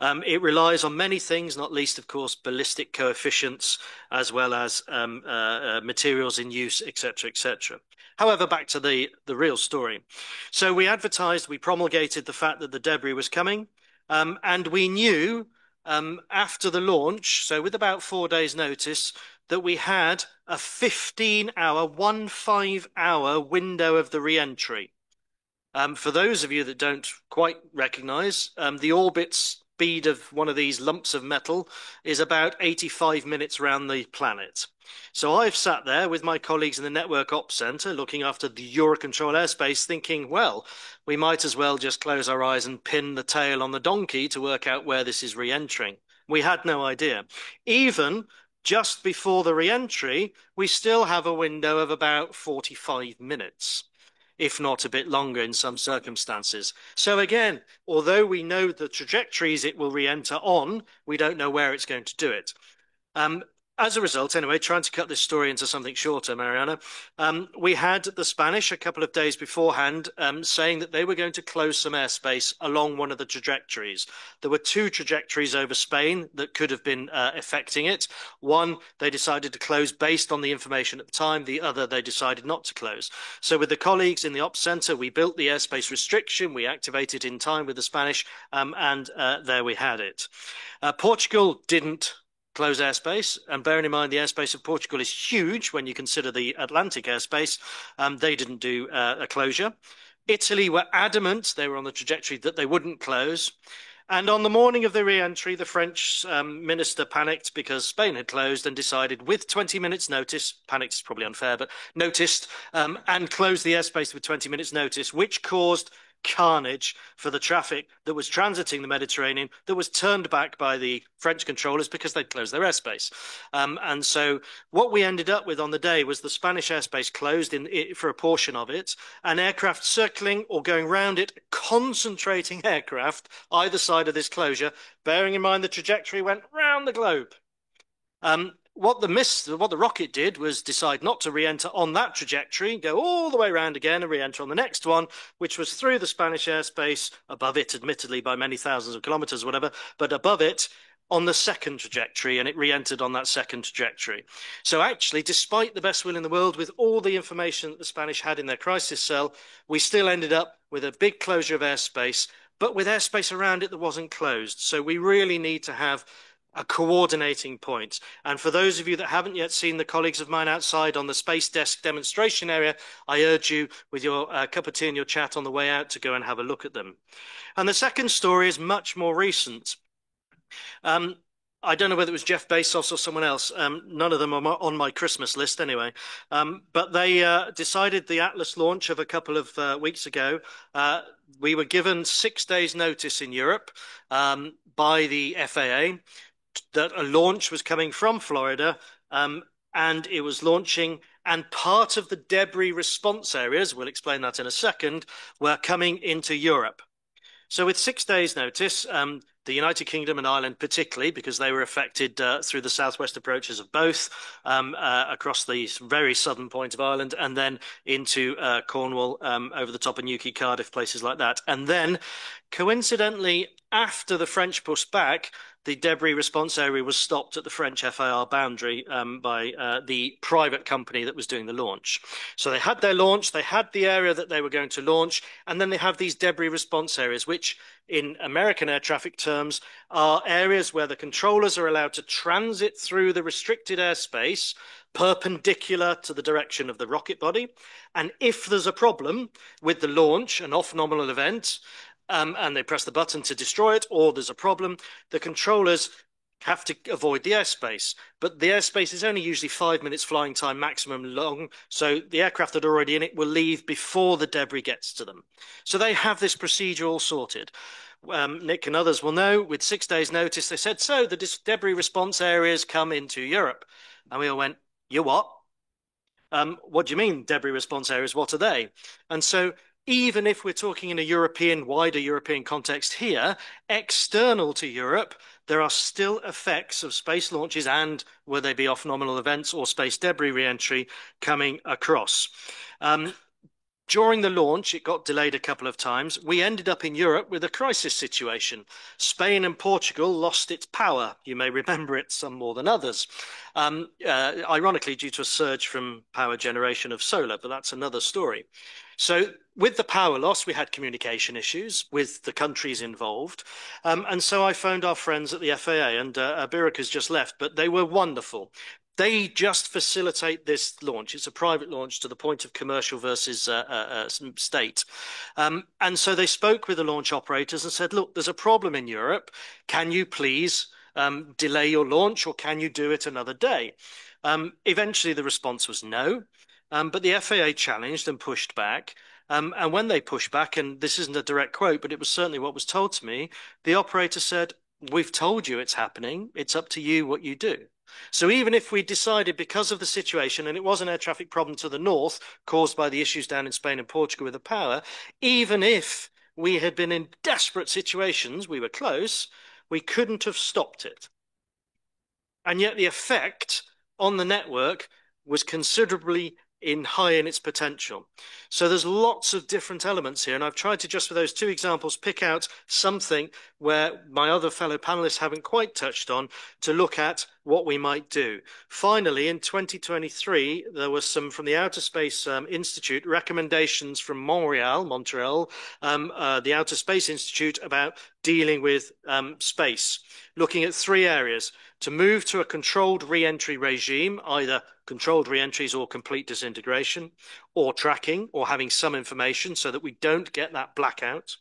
It relies on many things, not least, of course, ballistic coefficients, as well as materials in use, etc., etc. However, back to the real story. So we advertised, we promulgated the fact that the debris was coming, and we knew after the launch, so with about 4 days' notice, that we had a 15-hour window of the re-entry. For those of you that don't quite recognise, the orbit speed of one of these lumps of metal is about 85 minutes around the planet. So I've sat there with my colleagues in the Network Ops Centre looking after the Eurocontrol airspace thinking, well, we might as well just close our eyes and pin the tail on the donkey to work out where this is re-entering. We had no idea. Even just before the re-entry, we still have a window of about 45 minutes, if not a bit longer in some circumstances. So again, although we know the trajectories it will re-enter on, we don't know where it's going to do it. As a result, anyway, trying to cut this story into something shorter, Mariana, we had the Spanish a couple of days beforehand saying that they were going to close some airspace along one of the trajectories. There were 2 trajectories over Spain that could have been affecting it. One, they decided to close based on the information at the time. The other, they decided not to close. So with the colleagues in the Ops Centre, we built the airspace restriction. We activated in time with the Spanish, and there we had it. Portugal didn't close airspace, and bearing in mind the airspace of Portugal is huge when you consider the Atlantic airspace, they didn't do a closure. Italy were adamant, they were on the trajectory that they wouldn't close. And on the morning of the re-entry, the French minister panicked because Spain had closed and decided with 20 minutes notice, panicked is probably unfair, but noticed, and closed the airspace with 20 minutes notice, which caused carnage for the traffic that was transiting the Mediterranean that was turned back by the French controllers because they'd closed their airspace. And so what we ended up with on the day was the Spanish airspace closed for a portion of it, and aircraft circling or going round it, concentrating aircraft either side of this closure, bearing in mind the trajectory went round the globe. What the rocket did was decide not to re-enter on that trajectory, go all the way around again and re-enter on the next one, which was through the Spanish airspace, above it, admittedly, by many thousands of kilometers or whatever, but above it on the second trajectory, and it re-entered on that second trajectory. So actually, despite the best will in the world, with all the information that the Spanish had in their crisis cell, we still ended up with a big closure of airspace, but with airspace around it that wasn't closed. So we really need to have a coordinating point. And for those of you that haven't yet seen the colleagues of mine outside on the Space Desk demonstration area, I urge you with your cup of tea and your chat on the way out to go and have a look at them. And the second story is much more recent. I don't know whether it was Jeff Bezos or someone else. None of them are on my Christmas list anyway. But they decided the Atlas launch of a couple of weeks ago. We were given 6 days notice in Europe by the FAA that a launch was coming from Florida, and it was launching, and part of the debris response areas, we'll explain that in a second, were coming into Europe. So with 6 days notice, the United Kingdom and Ireland particularly, because they were affected through the southwest approaches of both, across the very southern point of Ireland, and then into Cornwall, over the top of Newquay, Cardiff, places like that. And then, coincidentally, after the French pushed back, the debris response area was stopped at the French FAR boundary by the private company that was doing the launch. So they had their launch, they had the area that they were going to launch, and then they have these debris response areas, which in American air traffic terms are areas where the controllers are allowed to transit through the restricted airspace perpendicular to the direction of the rocket body. And if there's a problem with the launch, an off-nominal event, and they press the button to destroy it, or there's a problem, the controllers have to avoid the airspace. But the airspace is only usually 5 minutes flying time maximum long, so the aircraft that are already in it will leave before the debris gets to them. So they have this procedure all sorted. Nick and others will know, with 6 days notice, they said, so the debris response areas come into Europe. And we all went, you what? What do you mean debris response areas? What are they? And so even if we're talking in a wider European context here, external to Europe, there are still effects of space launches and, whether they be off nominal events or space debris re-entry, coming across. During the launch, it got delayed a couple of times. We ended up in Europe with a crisis situation. Spain and Portugal lost its power. You may remember it, some more than others. Ironically, due to a surge from power generation of solar, but that's another story. So with the power loss, we had communication issues with the countries involved. And so I phoned our friends at the FAA, and Biruk has just left, but they were wonderful. They just facilitate this launch. It's a private launch to the point of commercial versus state. And so they spoke with the launch operators and said, look, there's a problem in Europe. Can you please delay your launch, or can you do it another day? Eventually, the response was no. But the FAA challenged and pushed back. And when they pushed back, and this isn't a direct quote, but it was certainly what was told to me, the operator said, we've told you it's happening. It's up to you what you do. So even if we decided, because of the situation, and it was an air traffic problem to the north caused by the issues down in Spain and Portugal with the power, even if we had been in desperate situations, we were close, we couldn't have stopped it. And yet the effect on the network was considerably high in its potential. So there's lots of different elements here, and I've tried to, just for those two examples, pick out something where my other fellow panelists haven't quite touched on to look at what we might do. Finally, in 2023, there was some from the Outer Space Institute recommendations from Montreal, the Outer Space Institute, about dealing with space, looking at three areas: to move to a controlled re-entry regime, either controlled re-entries or complete disintegration, or tracking, or having some information so that we don't get that blackout.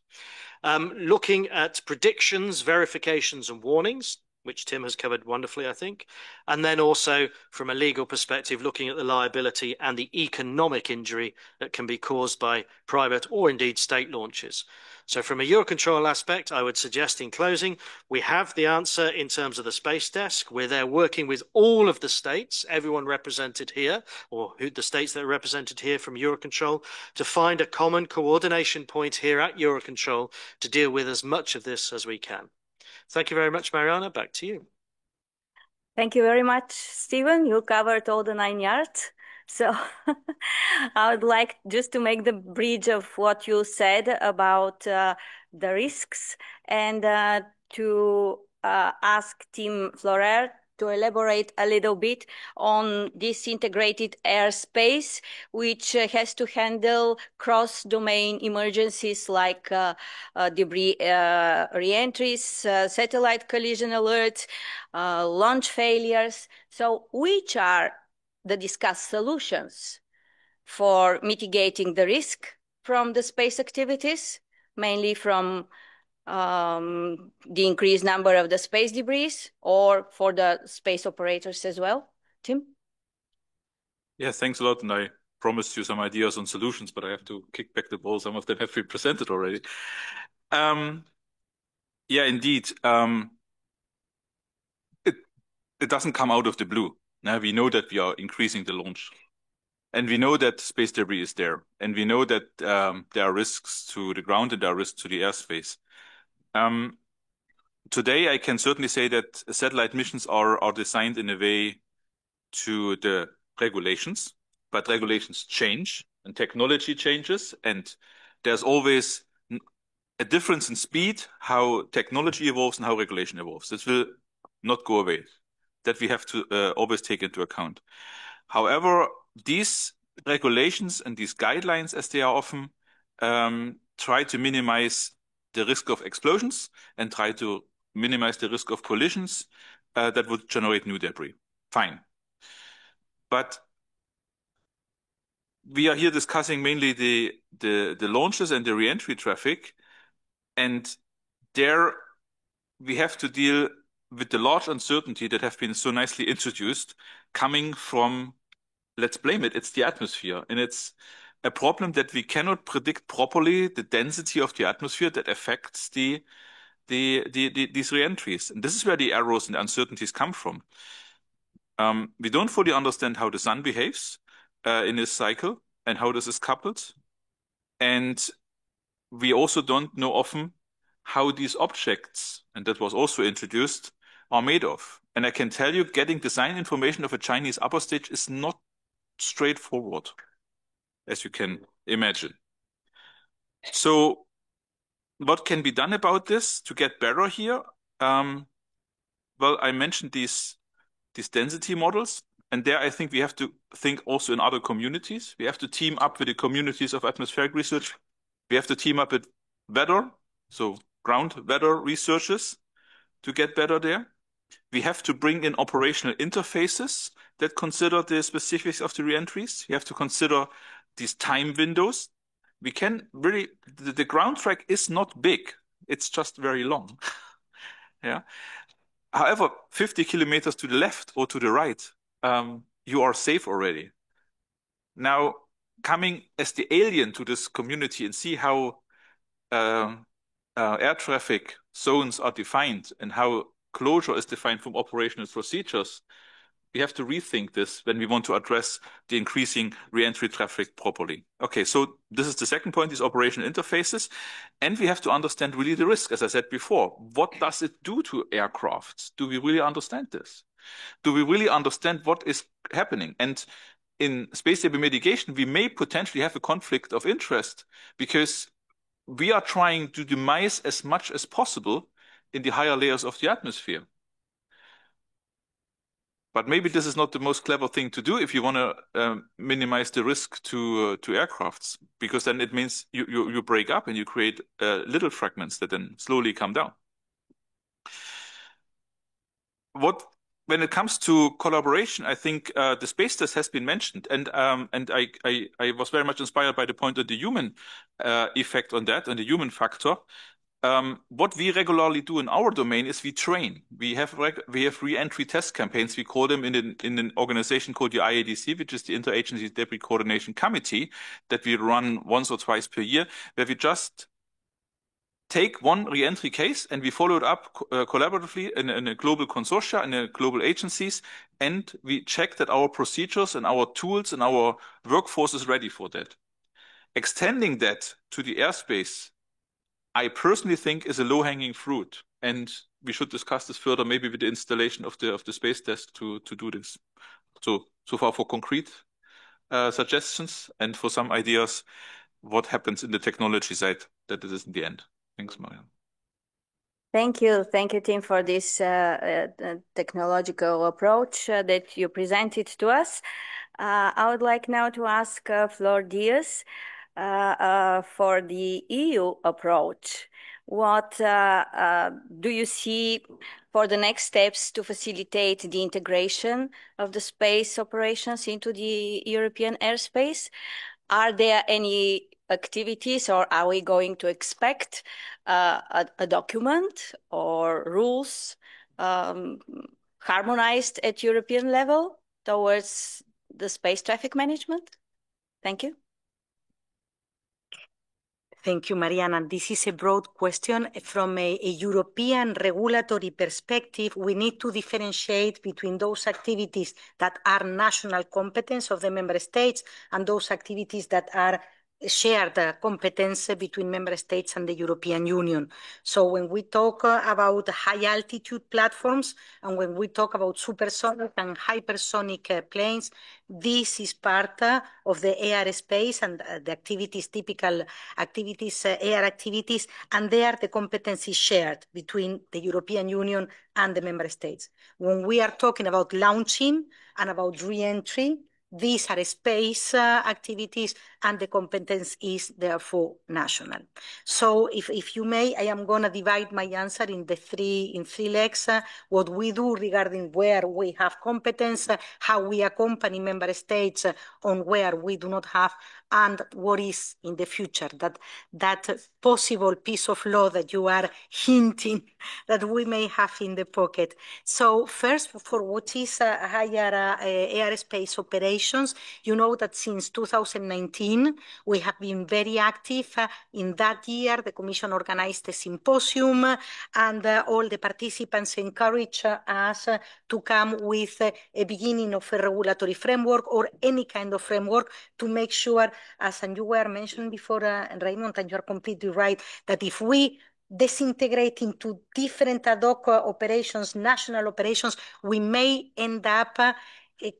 Looking at predictions, verifications, and warnings, which Tim has covered wonderfully, I think. And then also, from a legal perspective, looking at the liability and the economic injury that can be caused by private or indeed state launches. So from a Eurocontrol aspect, I would suggest in closing, we have the answer in terms of the Space Desk. We're there working with all of the states, everyone represented here, or the states that are represented here from Eurocontrol, to find a common coordination point here at Eurocontrol to deal with as much of this as we can. Thank you very much, Mariana. Back to you. Thank you very much, Stephen. You covered all the 9 yards. So I would like just to make the bridge of what you said about the risks, and to ask Tim Florer to elaborate a little bit on this integrated airspace, which has to handle cross-domain emergencies like debris re-entries, satellite collision alerts, launch failures. So which are the discussed solutions for mitigating the risk from the space activities, mainly from the increased number of the space debris, or for the space operators as well? Tim? Yeah, thanks a lot. And I promised you some ideas on solutions, but I have to kick back the ball. Some of them have been presented already. Yeah, indeed. It doesn't come out of the blue. Now we know that we are increasing the launch, and we know that space debris is there, and we know that there are risks to the ground and there are risks to the airspace. Today, I can certainly say that satellite missions are designed in a way to the regulations, but regulations change and technology changes, and there's always a difference in speed, how technology evolves and how regulation evolves. This will not go away. That we have to always take into account. However, these regulations and these guidelines, as they are often, try to minimize the risk of explosions and try to minimize the risk of collisions that would generate new debris. Fine. But we are here discussing mainly the launches and the re-entry traffic, and there we have to deal with the large uncertainty that have been so nicely introduced, coming from, let's blame it, it's the atmosphere. And it's a problem that we cannot predict properly the density of the atmosphere that affects these re-entries. And this is where the errors and uncertainties come from. We don't fully understand how the sun behaves in this cycle and how this is coupled. And we also don't know often how these objects, and that was also introduced, are made of. And I can tell you, getting design information of a Chinese upper stage is not straightforward, as you can imagine. So what can be done about this to get better here? Well, I mentioned these density models, and there I think we have to think also in other communities. We have to team up with the communities of atmospheric research. We have to team up with weather, so ground weather researchers, to get better there. We have to bring in operational interfaces that consider the specifics of the reentries. We have to consider these time windows. We can really, the ground track is not big. It's just very long. Yeah. However, 50 kilometers to the left or to the right, you are safe already. Now, coming as the alien to this community and see how air traffic zones are defined and how closure is defined from operational procedures, we have to rethink this when we want to address the increasing re-entry traffic properly. Okay, so this is the second point, these operational interfaces. And we have to understand really the risk, as I said before. What does it do to aircrafts? Do we really understand this? Do we really understand what is happening? And in space debris mitigation, we may potentially have a conflict of interest because we are trying to demise as much as possible in the higher layers of the atmosphere. But maybe this is not the most clever thing to do if you want to minimize the risk to aircrafts, because then it means you break up and you create little fragments that then slowly come down. When it comes to collaboration, I think the space test has been mentioned, and I was very much inspired by the point of the human effect on that and the human factor. What we regularly do in our domain is we train. We have re-entry test campaigns. We call them in an organization called the IADC, which is the Interagency Debris Coordination Committee, that we run once or twice per year, where we just take one re-entry case and we follow it up collaboratively in a global consortia, in global agencies, and we check that our procedures and our tools and our workforce is ready for that. Extending that to the airspace, I personally think, is a low-hanging fruit, and we should discuss this further, maybe with the installation of the space test to do this. So far for concrete suggestions and for some ideas, what happens in the technology side that it is in the end. Thanks, Marianne. Thank you, Tim, for this technological approach that you presented to us. I would like now to ask Flor Diaz for the EU approach. What do you see for the next steps to facilitate the integration of the space operations into the European airspace? Are there any activities, or are we going to expect a document or rules harmonized at European level towards the space traffic management? Thank you. Thank you, Mariana. This is a broad question. From a European regulatory perspective, we need to differentiate between those activities that are national competence of the member states and those activities that are shared competence between member states and the European Union. So when we talk about high altitude platforms and when we talk about supersonic and hypersonic planes, this is part of the airspace and the activities, typical activities, air activities, and there the competence is shared between the European Union and the member states. When we are talking about launching and about re-entry, these are space activities and the competence is therefore national. So if you may, I am going to divide my answer in three legs. What we do regarding where we have competence, how we accompany member states on where we do not have, and what is in the future, that possible piece of law that you are hinting that we may have in the pocket. So first, for what is higher airspace operation, operations. You know that since 2019, we have been very active. In that year, the Commission organized a symposium, and all the participants encouraged us to come with a beginning of a regulatory framework or any kind of framework to make sure, as you were mentioning before, Raymond, and you're completely right, that if we disintegrate into different ad hoc operations, national operations, we may end up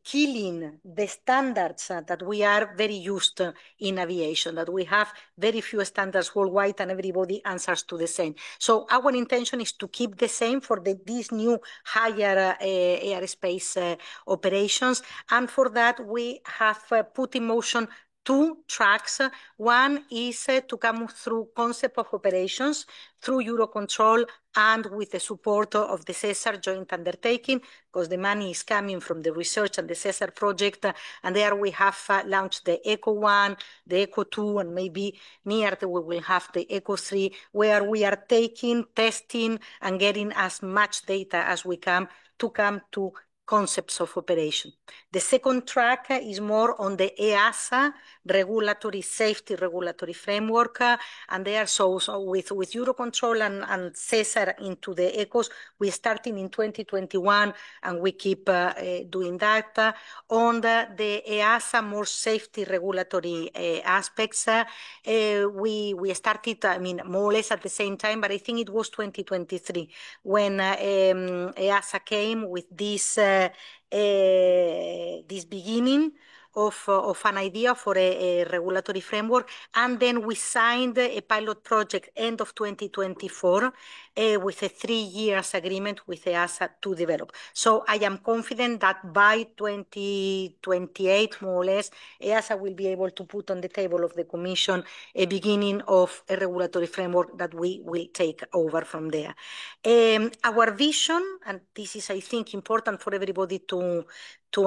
killing the standards that we are very used to in aviation, that we have very few standards worldwide and everybody answers to the same. So our intention is to keep the same for these new higher airspace operations. And for that, we have put in motion 2 tracks. One is to come through concept of operations through Eurocontrol and with the support of the CESAR joint undertaking, because the money is coming from the research and the CESAR project. And there we have launched the ECO1, the ECO2, and maybe near we will have the ECO3, where we are taking, testing, and getting as much data as we can to come to concepts of operation. The second track is more on the EASA regulatory safety regulatory framework, and there so with Eurocontrol and CESAR into the ECOs, we starting in 2021 and we keep doing that. On the EASA more safety regulatory aspects, we started, I mean, more or less at the same time, but I think it was 2023 when EASA came with this this beginning of an idea for a regulatory framework, and then we signed a pilot project end of 2024 with a 3 years agreement with EASA to develop. So I am confident that by 2028, more or less, EASA will be able to put on the table of the Commission a beginning of a regulatory framework that we will take over from there. Our vision, and this is, I think, important for everybody to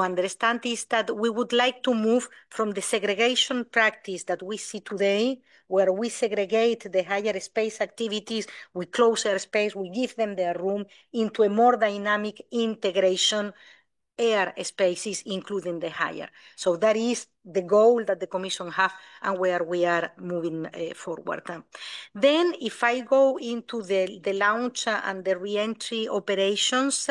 understand, is that we would like to move from the segregation practice that we see today, where we segregate the higher space activities, we close airspace, we give them their room, into a more dynamic integration air spaces, including the higher. So that is the goal that the Commission have and where we are moving forward. Then if I go into the launch and the re-entry operations,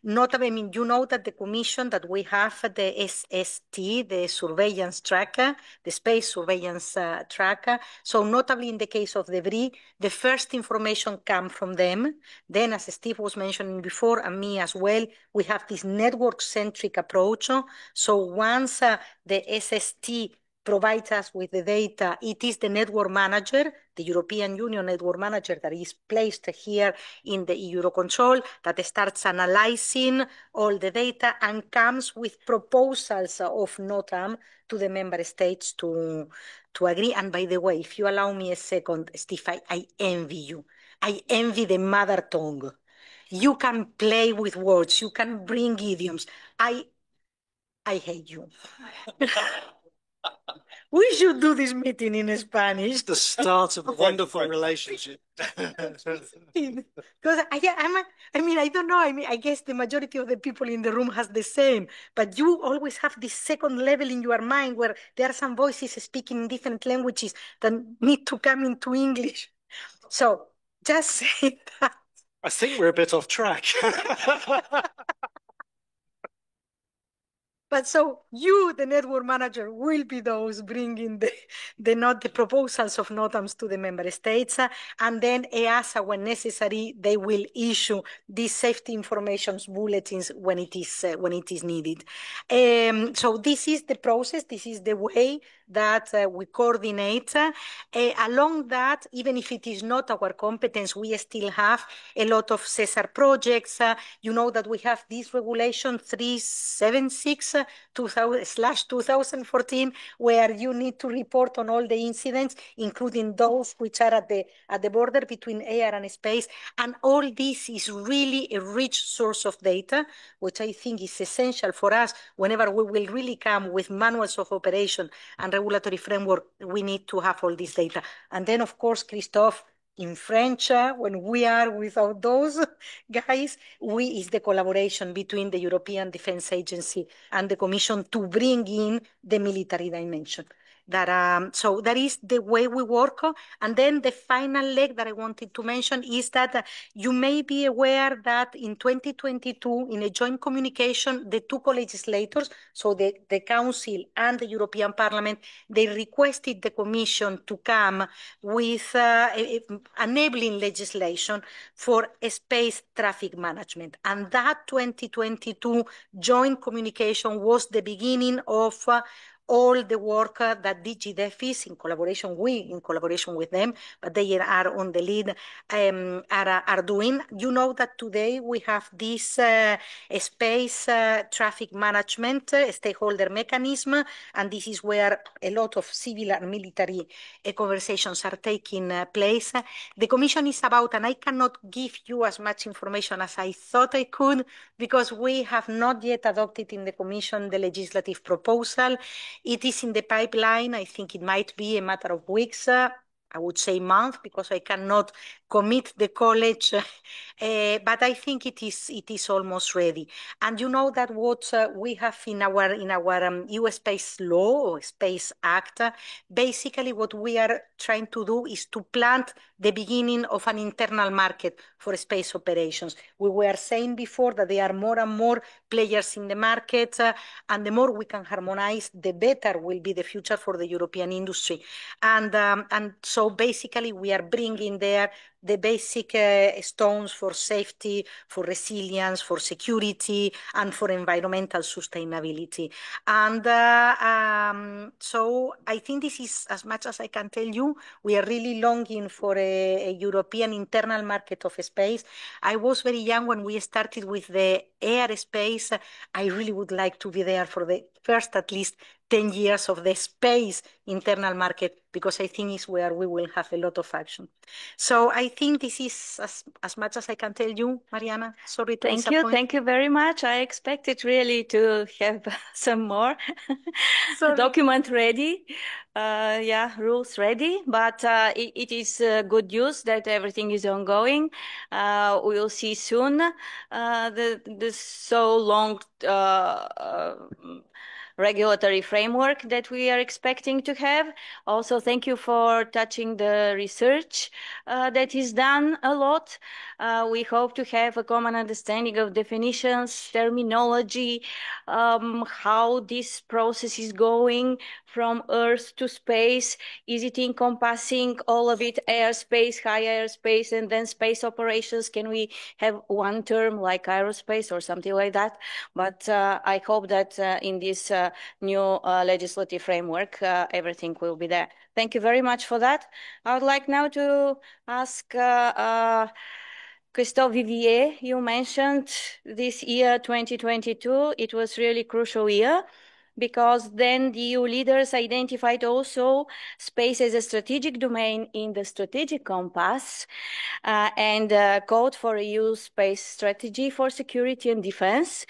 notably, I mean, you know that the Commission, that we have the SST, the surveillance tracker, the space surveillance tracker. So notably in the case of debris, the first information comes from them. Then, as Steve was mentioning before, and me as well, we have this network-centric approach. So once the SST provides us with the data, it is the network manager, the European Union network manager that is placed here in the Eurocontrol, that starts analyzing all the data and comes with proposals of NOTAM to the member states to agree. And by the way, if you allow me a second, Steve, I envy you. I envy the mother tongue. You can play with words. You can bring idioms. I hate you. We should do this meeting in Spanish. The start of a wonderful relationship. Because I mean, I don't know. I mean, I guess the majority of the people in the room has the same, but you always have this second level in your mind where there are some voices speaking in different languages that need to come into English. So just say that. I think we're a bit off track. But so you, the network manager, will be those bringing the proposals of NOTAMs to the member states, and then EASA, when necessary, they will issue these safety information bulletins when it is needed. So this is the process. This is the way that we coordinate. Along that, even if it is not our competence, we still have a lot of CESAR projects. You know that we have this regulation 376/2014, where you need to report on all the incidents, including those which are at the border between air and space. And all this is really a rich source of data, which I think is essential for us whenever we will really come with manuals of operation and regulatory framework. We need to have all this data. And then, of course, Christophe, in French, when we are without those guys, is the collaboration between the European Defence Agency and the Commission to bring in the military dimension. So that is the way we work. And then the final leg that I wanted to mention is that you may be aware that in 2022, in a joint communication, the two co-legislators, so the Council and the European Parliament, they requested the Commission to come with enabling legislation for space traffic management. And that 2022 joint communication was the beginning of all the work that DG DEFIS, in collaboration with them, but they are on the lead, are doing. You know that today we have this space traffic management stakeholder mechanism, and this is where a lot of civil and military conversations are taking place. The Commission is about, and I cannot give you as much information as I thought I could, because we have not yet adopted in the Commission the legislative proposal. It is in the pipeline. I think it might be a matter of weeks, I would say months, because I cannot commit the college, but I think it is almost ready. And you know that what we have in our US Space Law or Space Act, basically what we are trying to do is to plant the beginning of an internal market for space operations. We were saying before that there are more and more players in the market, and the more we can harmonize, the better will be the future for the European industry. And so basically we are bringing there the basic stones for safety, for resilience, for security, and for environmental sustainability. And so I think this is as much as I can tell you. We are really longing for a European internal market of space. I was very young when we started with the airspace. I really would like to be there for the first at least 10 years of the space internal market, because I think it's where we will have a lot of action. So I think this is as much as I can tell you, Mariana. Sorry to disappoint. Thank you very much. I expected really to have some more document ready, rules ready, but it is good news that everything is ongoing. We will see soon the so long regulatory framework that we are expecting to have. Also, thank you for touching the research that is done a lot. We hope to have a common understanding of definitions, terminology, how this process is going from Earth to space. Is it encompassing all of it, airspace, high airspace, and then space operations? Can we have one term like aerospace or something like that? But I hope that in this new legislative framework, everything will be there. Thank you very much for that. I would like now to ask Christophe Vivier. You mentioned this year 2022. It was really crucial year, because then the EU leaders identified also space as a strategic domain in the strategic compass and called for a EU space strategy for security and defense.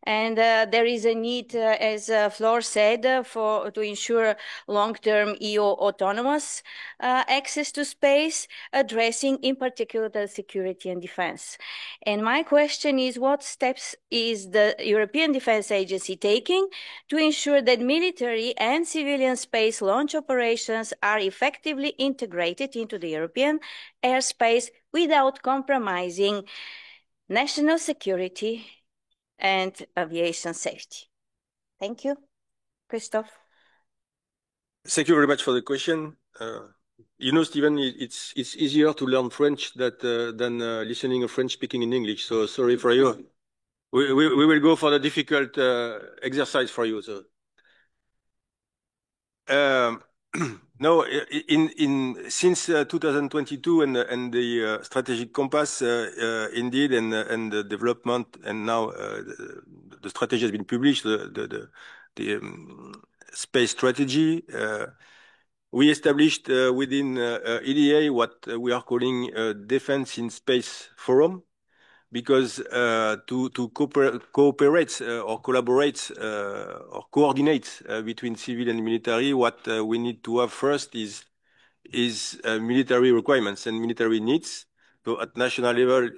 And there is a need, as Flor said, to ensure long-term EU autonomous access to space, addressing in particular the security and defense. And my question is, what steps is the European Defence Agency taking to ensure that military and civilian space launch operations are effectively integrated into the European airspace without compromising national security and aviation safety? Thank you. Christophe. Thank you very much for the question. You know, Stephen, it's easier to learn French than listening a French speaking in English. So sorry for you. We will go for the difficult exercise for you. So. No, since 2022 and the strategic compass, indeed, and the development, and now the strategy has been published, the space strategy. We established within EDA what we are calling Defense in Space Forum, because to cooperate or collaborate or coordinate between civil and military, what we need to have first is is military requirements and military needs. So at national level,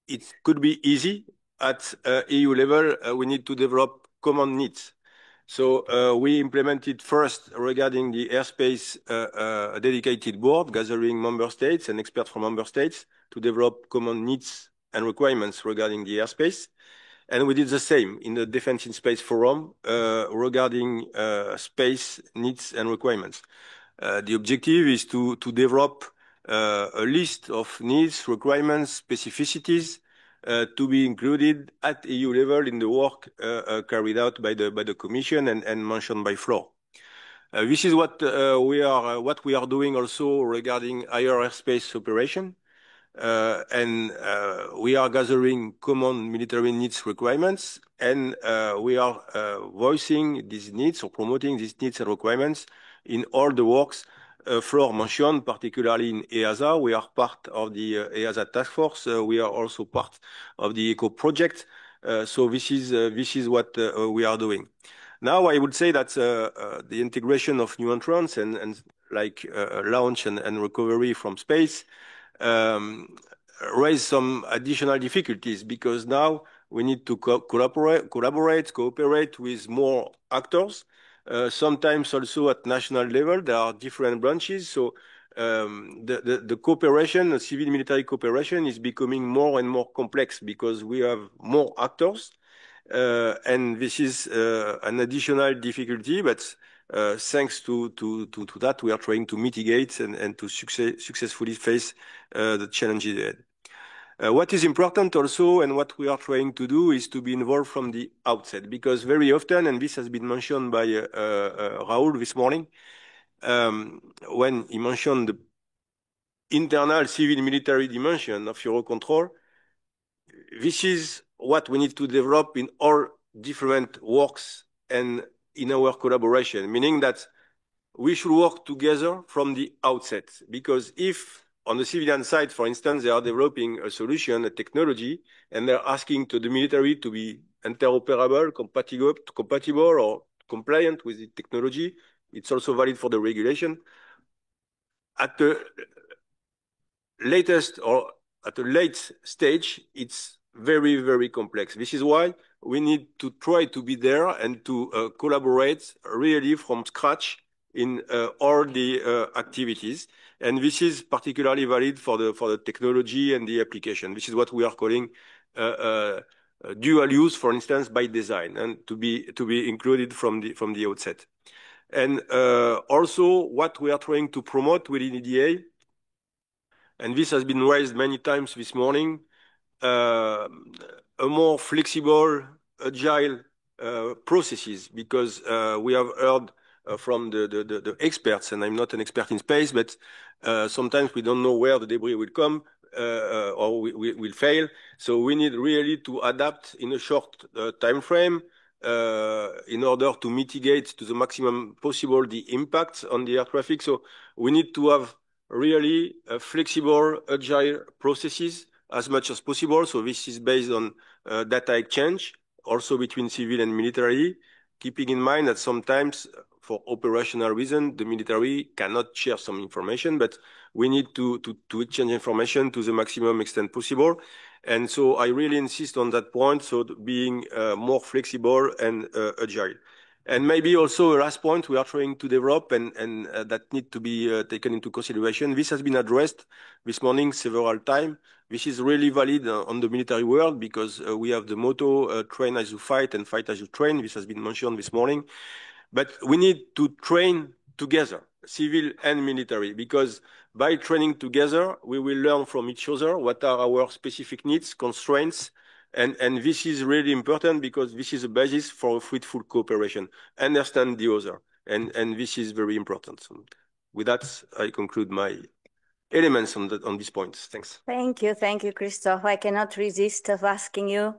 it could be easy. At EU level, we need to develop common needs. So we implemented first regarding the airspace a dedicated board gathering member states and experts from member states to develop common needs and requirements regarding the airspace. And we did the same in the Defense in Space Forum regarding space needs and requirements. The objective is to develop a list of needs, requirements, specificities to be included at EU level in the work carried out by the Commission and mentioned by Flo. This is what we are doing also regarding higher airspace operation. We are gathering common military needs requirements, and we are voicing these needs or promoting these needs and requirements in all the works Flore mentioned, particularly in EASA. We are part of the EASA task force. We are also part of the ECO project. So this is what we are doing. Now, I would say that the integration of new entrants and like launch and recovery from space raise some additional difficulties, because now we need to cooperate with more actors. Sometimes also at national level, there are different branches. So the cooperation, the civil-military cooperation is becoming more and more complex because we have more actors. And this is an additional difficulty, but thanks to that, we are trying to mitigate and to successfully face the challenges ahead. What is important also, and what we are trying to do, is to be involved from the outset, because very often, and this has been mentioned by Raoul this morning, when he mentioned the internal civil-military dimension of Eurocontrol, this is what we need to develop in all different works and in our collaboration, meaning that we should work together from the outset. Because if on the civilian side, for instance, they are developing a solution, a technology, and they're asking to the military to be interoperable, compatible or compliant with the technology, it's also valid for the regulation. At the latest or at a late stage, it's very, very complex. This is why we need to try to be there and to collaborate really from scratch in all the activities. And this is particularly valid for the technology and the application. This is what we are calling dual use, for instance, by design, and to be included from the outset. And also what we are trying to promote within EDA, and this has been raised many times this morning, a more flexible, agile processes, because we have heard from the experts, and I'm not an expert in space, but sometimes we don't know where the debris will come or we will fail. So we need really to adapt in a short time frame in order to mitigate to the maximum possible the impact on the air traffic. So we need to have really flexible, agile processes as much as possible. So this is based on data exchange, also between civil and military, keeping in mind that sometimes for operational reasons, the military cannot share some information, but we need to exchange information to the maximum extent possible. And so I really insist on that point, so being more flexible and agile. And maybe also a last point we are trying to develop and that need to be taken into consideration. This has been addressed this morning several times. This is really valid on the military world, because we have the motto, train as you fight and fight as you train. This has been mentioned this morning. But we need to train together, civil and military, because by training together, we will learn from each other what are our specific needs, constraints, and this is really important, because this is a basis for a fruitful cooperation. Understand the other, and this is very important. So with that, I conclude my elements on these points. Thanks. Thank you, Christophe. I cannot resist of asking you,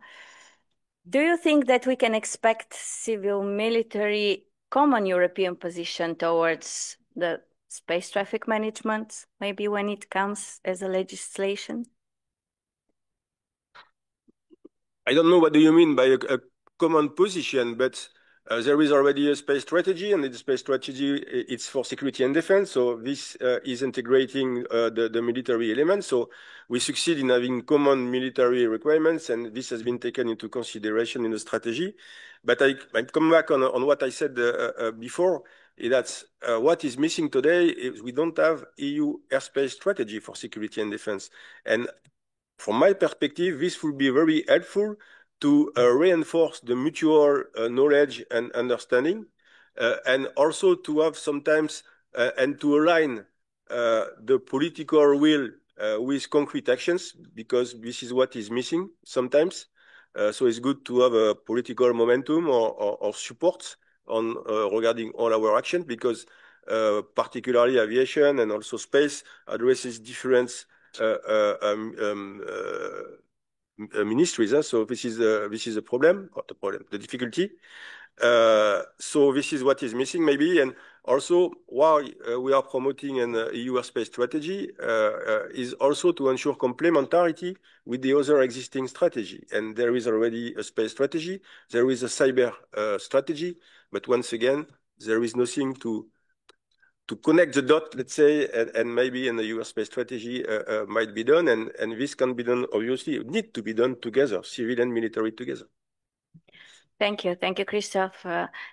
do you think that we can expect civil-military common European position towards the space traffic management, maybe when it comes as a legislation? I don't know what do you mean by a common position, but There is already a space strategy, and the space strategy it's for security and defense. So this is integrating the military elements. So we succeed in having common military requirements, and this has been taken into consideration in the strategy. But I come back on what I said before. That's what is missing today is we don't have EU airspace strategy for security and defense. And from my perspective, this will be very helpful to reinforce the mutual knowledge and understanding, and also to have sometimes and to align the political will with concrete actions, because this is what is missing sometimes. So it's good to have a political momentum or support on regarding all our actions, because particularly aviation and also space addresses different ministries. So this is a problem, or the difficulty. So this is what is missing maybe, and also while we are promoting an EU airspace strategy is also to ensure complementarity with the other existing strategy. And there is already a space strategy, there is a cyber strategy, but once again, there is nothing to connect the dot, let's say, and maybe in the US space strategy might be done, and this can be done, obviously, need to be done together, civil and military together. Thank you, Christophe.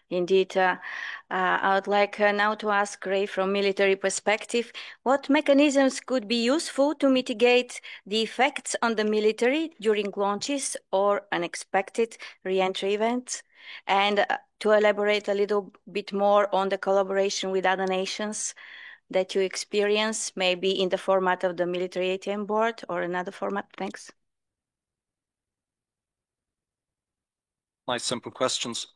Indeed, I would like now to ask Ray from military perspective, what mechanisms could be useful to mitigate the effects on the military during launches or unexpected re-entry events? And to elaborate a little bit more on the collaboration with other nations that you experience, maybe in the format of the military ATM board or another format. Thanks. Nice, simple questions.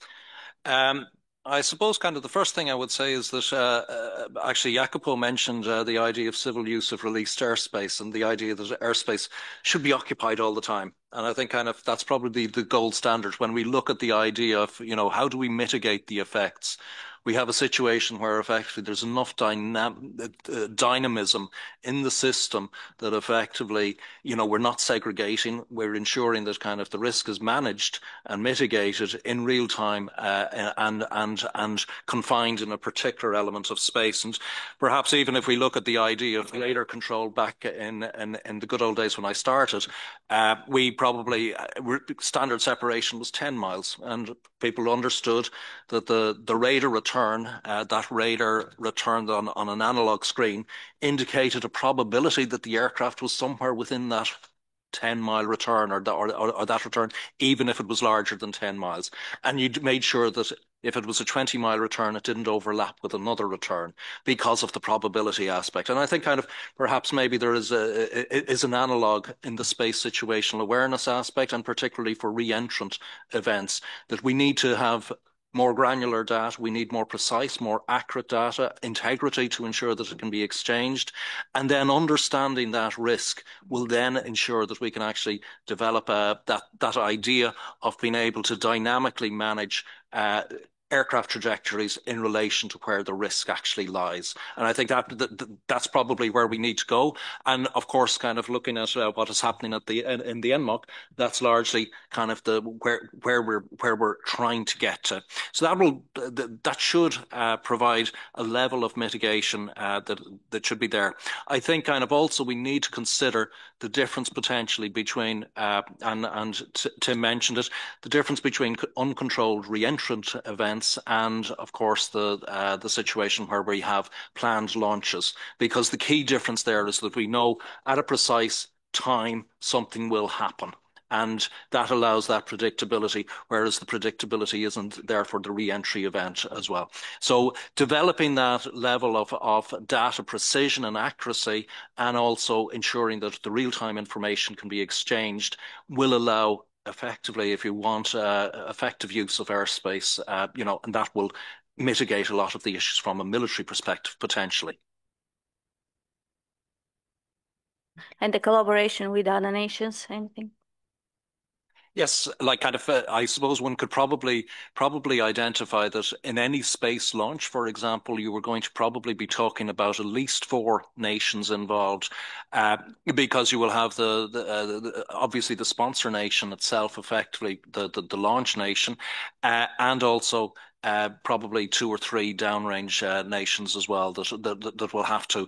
I suppose kind of the first thing I would say is that actually Jacopo mentioned the idea of civil use of released airspace and the idea that airspace should be occupied all the time. And I think kind of that's probably the gold standard when we look at the idea of, you know, how do we mitigate the effects? We have a situation where effectively there's enough dynamism in the system that effectively, you know, we're not segregating, we're ensuring that kind of the risk is managed and mitigated in real time and confined in a particular element of space. And perhaps even if we look at the idea of radar control back in the good old days when I started, we probably, standard separation was 10 miles, and people understood that the radar return, that radar returned on an analog screen, indicated a probability that the aircraft was somewhere within that 10-mile return or that return, even if it was larger than 10 miles. And you made sure that if it was a 20-mile return, it didn't overlap with another return because of the probability aspect. And I think kind of perhaps maybe there is an analog in the space situational awareness aspect, and particularly for re-entrant events, that we need to have more granular data, we need more precise, more accurate data, integrity to ensure that it can be exchanged, and then understanding that risk will then ensure that we can actually develop that idea of being able to dynamically manage aircraft trajectories in relation to where the risk actually lies. And I think that's probably where we need to go. And of course, kind of looking at what is happening in the NMOC, that's largely kind of where we're trying to get to. So that should provide a level of mitigation that should be there. I think kind of also we need to consider the difference potentially between and Tim mentioned it, the difference between uncontrolled re-entrant events and of course the situation where we have planned launches, because the key difference there is that we know at a precise time something will happen, and that allows that predictability, whereas the predictability isn't there for the re-entry event as well. So developing that level of data precision and accuracy, and also ensuring that the real-time information can be exchanged, will allow effectively, if you want, effective use of airspace, you know, and that will mitigate a lot of the issues from a military perspective, potentially. And the collaboration with other nations, anything? Yes, like kind of, I suppose one could probably identify that in any space launch, for example, you were going to probably be talking about at least 4 nations involved, because you will have obviously the sponsor nation itself, effectively the launch nation, and also probably 2 or 3 downrange nations as well that will have to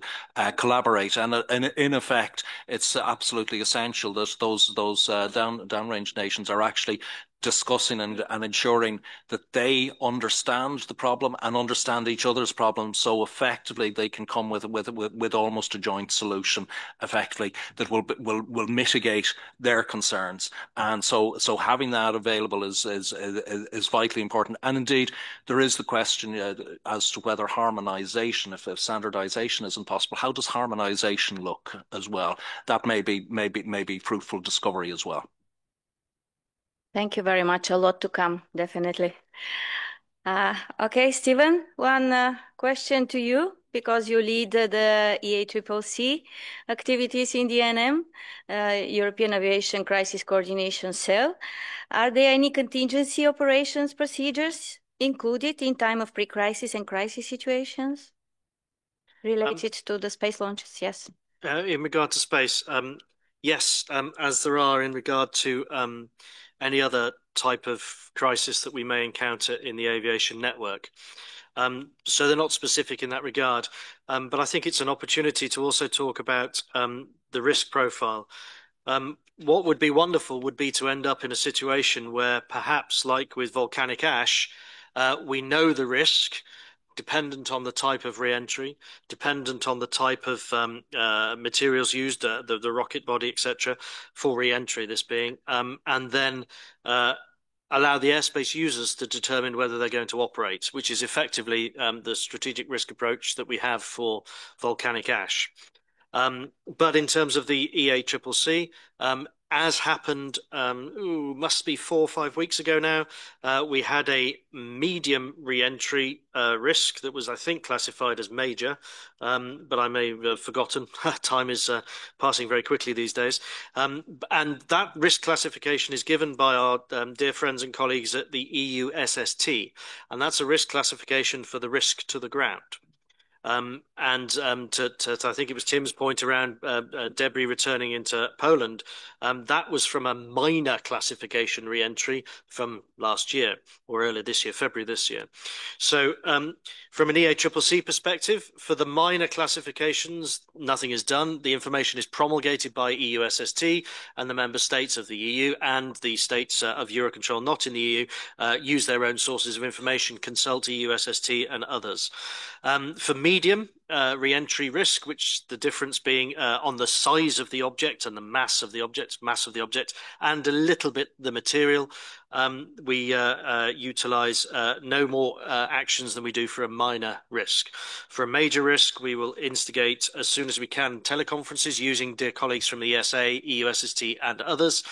collaborate. And in effect, it's absolutely essential that those downrange nations are actually discussing and ensuring that they understand the problem and understand each other's problems, so effectively they can come with almost a joint solution, effectively, that will mitigate their concerns. And so having that available is vitally important. And indeed, there is the question as to whether harmonization, if standardization isn't possible, how does harmonization look as well? That may be fruitful discovery as well. Thank you very much. A lot to come, definitely. Okay, Stephen, one question to you, because you lead the EACCC activities in the ENM, European Aviation Crisis Coordination Cell. Are there any contingency operations procedures included in time of pre-crisis and crisis situations related to the space launches? Yes. In regard to space, yes, as there are in regard to any other type of crisis that we may encounter in the aviation network. So they're not specific in that regard, but I think it's an opportunity to also talk about the risk profile. What would be wonderful would be to end up in a situation where, perhaps like with volcanic ash, we know the risk, dependent on the type of re-entry, dependent on the type of materials used, the rocket body, etc., for re-entry, this being, and then allow the airspace users to determine whether they're going to operate, which is effectively the strategic risk approach that we have for volcanic ash. But in terms of the EACCC, as happened, must be 4 or 5 weeks ago now, we had a medium re-entry risk that was, I think, classified as major, but I may have forgotten. Time is passing very quickly these days. And that risk classification is given by our dear friends and colleagues at the EU SST, and that's a risk classification for the risk to the ground. To I think it was Tim's point around debris returning into Poland, that was from a minor classification re-entry from last year or earlier this year, February this year. So from an EACCC perspective, for the minor classifications, nothing is done. The information is promulgated by EU SST and the member states of the EU, and the states of Eurocontrol not in the EU use their own sources of information, consult EU SST and others. For medium re-entry risk, which the difference being on the size of the object and the mass of the object, and a little bit the material, we utilize no more actions than we do for a minor risk. For a major risk, we will instigate as soon as we can teleconferences using dear colleagues from the ESA, EU SST and others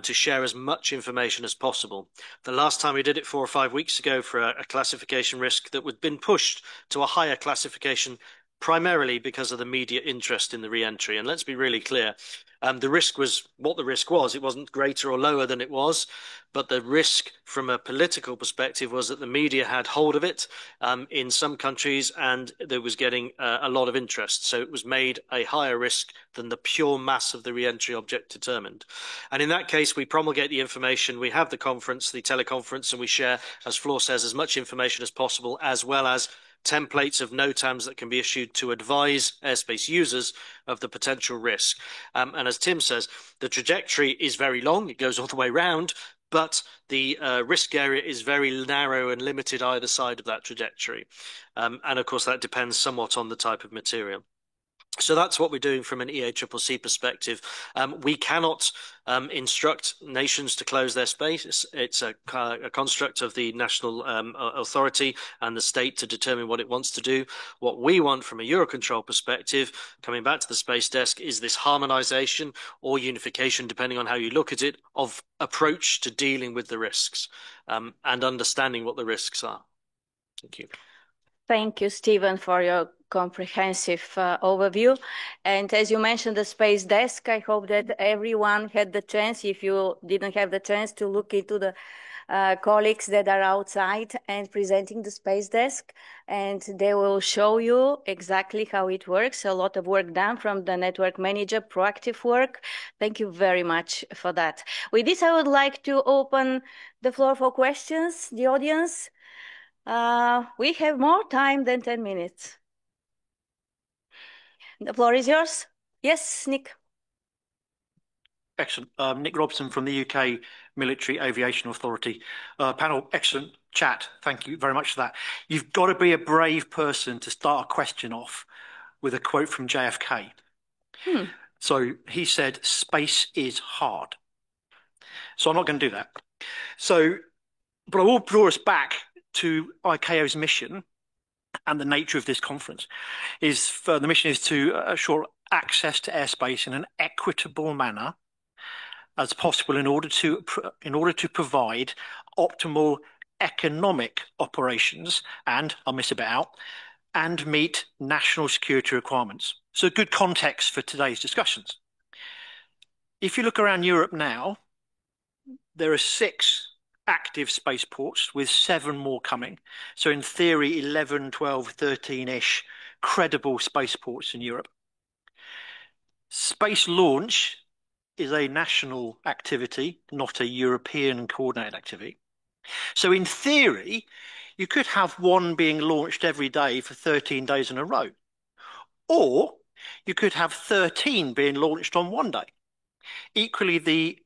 to share as much information as possible. The last time we did it 4 or 5 weeks ago for a classification risk that had been pushed to a higher classification, primarily because of the media interest in the re-entry. And let's be really clear, the risk was what the risk was. It wasn't greater or lower than it was, but the risk from a political perspective was that the media had hold of it in some countries, and there was getting a lot of interest. So it was made a higher risk than the pure mass of the re-entry object determined. And in that case, we promulgate the information, we have the conference, the teleconference, and we share, as Floor says, as much information as possible, as well as templates of NOTAMs that can be issued to advise airspace users of the potential risk. And as Tim says, the trajectory is very long, it goes all the way round, but the risk area is very narrow and limited either side of that trajectory. And of course, that depends somewhat on the type of material. So that's what we're doing from an EACCC perspective. We cannot instruct nations to close their space. It's a construct of the national authority and the state to determine what it wants to do. What we want from a Eurocontrol perspective, coming back to the Space Desk, is this harmonization or unification, depending on how you look at it, of approach to dealing with the risks and understanding what the risks are. Thank you. Thank you, Stephen, for your comprehensive overview. And as you mentioned, the Space Desk, I hope that everyone had the chance, if you didn't have the chance, to look into the colleagues that are outside and presenting the Space Desk, and they will show you exactly how it works. A lot of work done from the network manager, proactive work. Thank you very much for that. With this, I would like to open the floor for questions. The audience, we have more time than 10 minutes. The floor is yours. Yes, Nick. Excellent. Nick Robson from the UK Military Aviation Authority. Panel, excellent chat. Thank you very much for that. You've got to be a brave person to start a question off with a quote from JFK. So he said, "Space is hard." So I'm not going to do that. So, but I will draw us back to ICAO's mission and the nature of this conference. The mission is to assure access to airspace in an equitable manner as possible in order to provide optimal economic operations, and I'll miss a bit out, and meet national security requirements. So good context for today's discussions. If you look around Europe now, there are 6 active spaceports with 7 more coming. So in theory, 11, 12, 13-ish credible spaceports in Europe. Space launch is a national activity, not a European coordinated activity. So in theory, you could have one being launched every day for 13 days in a row. Or you could have 13 being launched on one day. Equally, the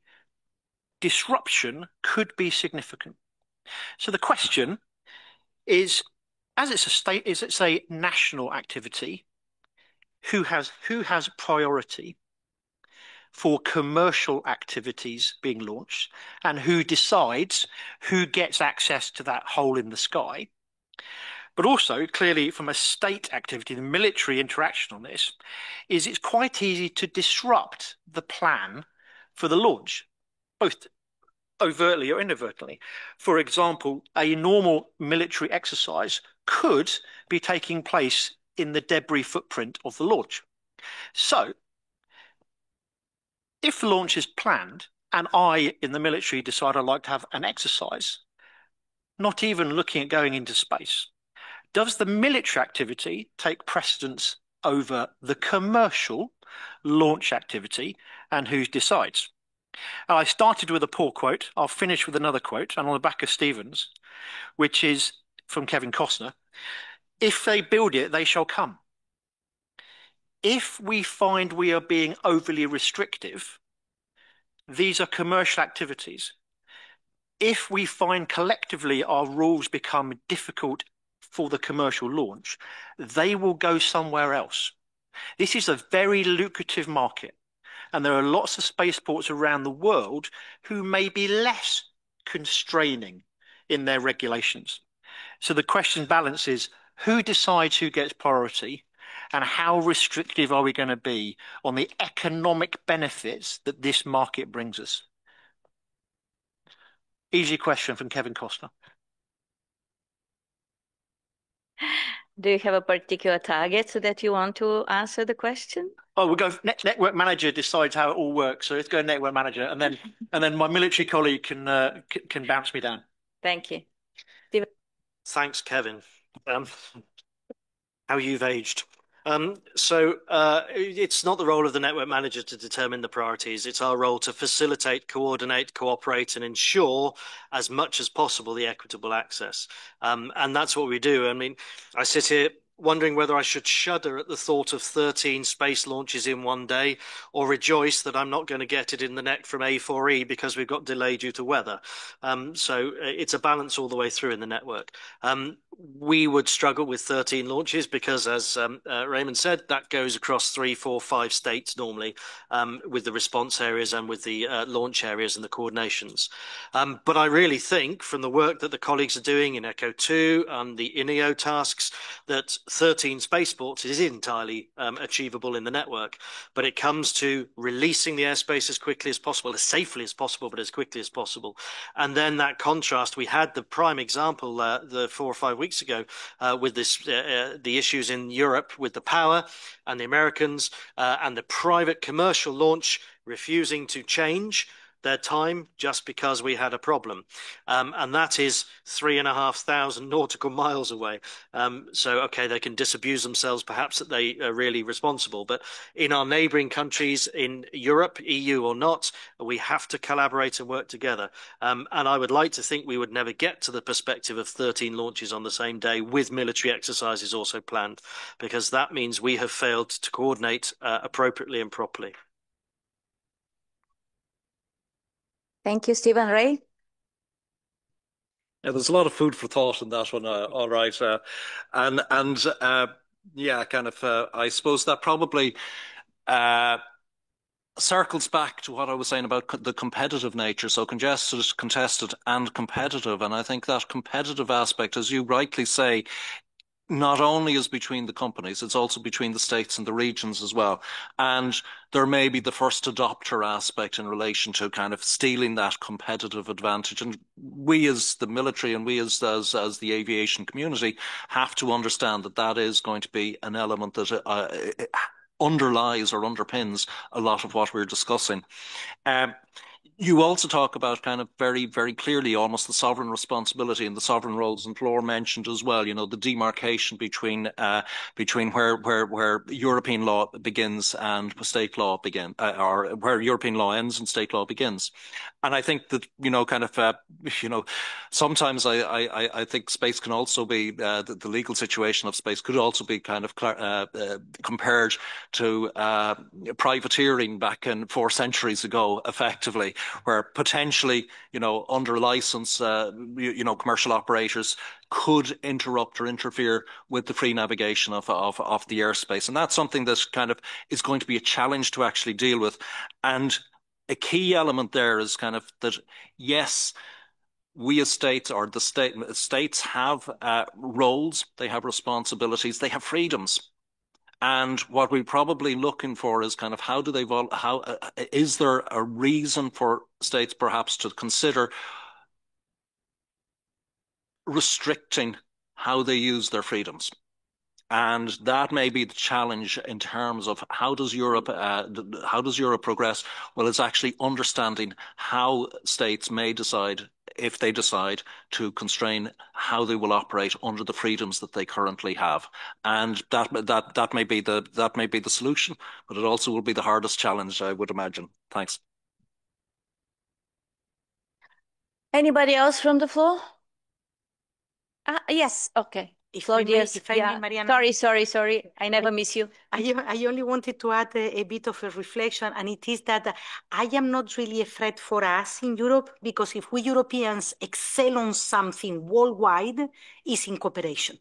disruption could be significant. So the question is, as it's a national activity, who has priority for commercial activities being launched, and who decides who gets access to that hole in the sky? But also, clearly, from a state activity, the military interaction on this is it's quite easy to disrupt the plan for the launch, both overtly or inadvertently. For example, a normal military exercise could be taking place in the debris footprint of the launch. So, if the launch is planned and I, in the military, decide I'd like to have an exercise, not even looking at going into space, does the military activity take precedence over the commercial launch activity, and who decides? I started with a poor quote. I'll finish with another quote, and on the back of Stephen's, which is from Kevin Costner. If they build it, they shall come. If we find we are being overly restrictive, these are commercial activities. If we find collectively our rules become difficult for the commercial launch, they will go somewhere else. This is a very lucrative market, and there are lots of spaceports around the world who may be less constraining in their regulations. So the question balance is, who decides who gets priority, and how restrictive are we going to be on the economic benefits that this market brings us? Easy question from Kevin Costner. Do you have a particular target so that you want to answer the question? Oh, we'll go. Network manager decides how it all works. So let's go network manager, and then my military colleague can bounce me down. Thank you. Thanks, Kevin. How you've aged. It's not the role of the network manager to determine the priorities. It's our role to facilitate, coordinate, cooperate, and ensure as much as possible the equitable access. And that's what we do. I mean, I sit here wondering whether I should shudder at the thought of 13 space launches in one day, or rejoice that I'm not going to get it in the neck from A4E because we've got delay due to weather. So it's a balance all the way through in the network. We would struggle with 13 launches because, as Raymond said, that goes across 3, 4, 5 states normally, with the response areas and with the launch areas and the coordinations. But I really think from the work that the colleagues are doing in ECHO 2 and the INEO tasks that 13 spaceports, it is entirely achievable in the network. But it comes to releasing the airspace as quickly as possible, as safely as possible, but as quickly as possible. And then that contrast, we had the prime example the 4 or 5 weeks ago with this the issues in Europe with the power and the Americans and the private commercial launch refusing to change their time just because we had a problem. And that is 3,500 nautical miles away. So, okay, they can disabuse themselves perhaps that they are really responsible. But in our neighboring countries in Europe, EU or not, we have to collaborate and work together. And I would like to think we would never get to the perspective of 13 launches on the same day with military exercises also planned, because that means we have failed to coordinate appropriately and properly. Thank you, Stephen. Ray? Yeah, there's a lot of food for thought in that one. All right. Yeah, kind of, I suppose that probably circles back to what I was saying about the competitive nature. So congested, contested, and competitive. And I think that competitive aspect, as you rightly say, not only is between the companies, it's also between the states and the regions as well. And there may be the first adopter aspect in relation to kind of stealing that competitive advantage. And we as the military and we as the aviation community have to understand that that is going to be an element that underlies or underpins a lot of what we're discussing. You also talk about kind of very, very clearly almost the sovereign responsibility and the sovereign roles, and Flor mentioned as well, you know, the demarcation between where European law begins and state law begins, or where European law ends and state law begins. And I think that, you know, kind of, you know, sometimes I think space can also be, the legal situation of space could also be kind of compared to privateering back in 4 centuries ago, effectively, where potentially, you know, under license, you know, commercial operators could interrupt or interfere with the free navigation of the airspace. And that's something that kind of is going to be a challenge to actually deal with. And a key element there is kind of that, yes, we as states, or the states have roles, they have responsibilities, they have freedoms. And what we're probably looking for is kind of how do they, is there a reason for states perhaps to consider restricting how they use their freedoms? And that may be the challenge in terms of how does Europe progress? Well, it's actually understanding how states may decide, if they decide, to constrain how they will operate under the freedoms that they currently have. And that may be the solution, but it also will be the hardest challenge, I would imagine. Thanks. Anybody else from the floor? Yes, okay. If I may, Mariana. Sorry. I never miss you. I only wanted to add a bit of a reflection, and it is that I am not really afraid for us in Europe, because if we Europeans excel on something worldwide, it's in cooperation.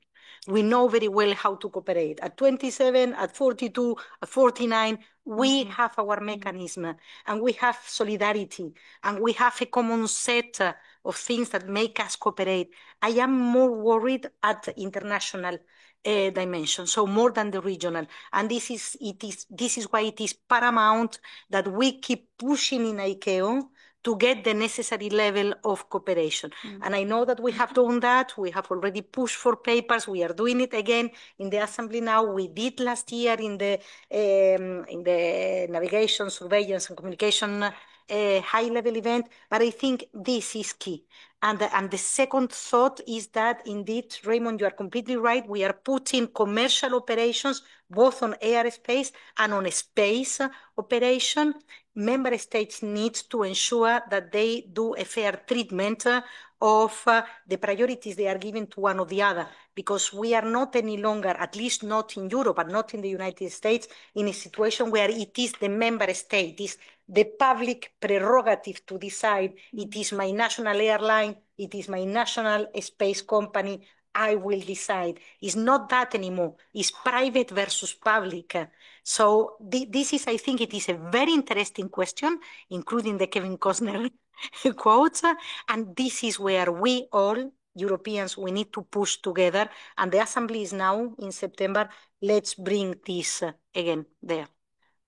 We know very well how to cooperate. At 27, at 42, at 49, we have our mechanism, and we have solidarity, and we have a common set of things that make us cooperate. I am more worried at the international dimension, so more than the regional. And this is why it is paramount that we keep pushing in ICAO to get the necessary level of cooperation. And I know that we have done that. We have already pushed for papers. We are doing it again in the Assembly now. We did last year in the navigation, surveillance, and communication high-level event. But I think this is key. And the second thought is that, indeed, Raymond, you are completely right. We are putting commercial operations both on airspace and on space operation. Member states need to ensure that they do a fair treatment of the priorities they are giving to one or the other, because we are not any longer, at least not in Europe and not in the United States, in a situation where it is the member state, it is the public prerogative to decide. It is my national airline, it is my national space company, I will decide. It's not that anymore. It's private versus public. So this is, I think it is a very interesting question, including the Kevin Costner quotes. And this is where we all Europeans, we need to push together. And the assembly is now in September. Let's bring this again there.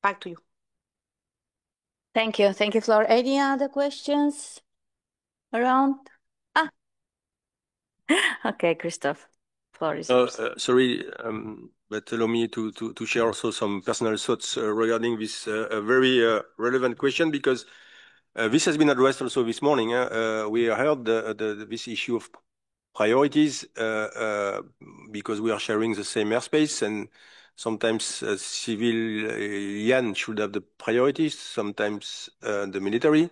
Back to you. Thank you. Thank you, Flor. Any other questions around? Okay, Christoph. Floor is yours. Sorry, but allow me to share also some personal thoughts regarding this very relevant question, because this has been addressed also this morning. We heard this issue of priorities because we are sharing the same airspace, and sometimes civilian should have the priorities, sometimes the military.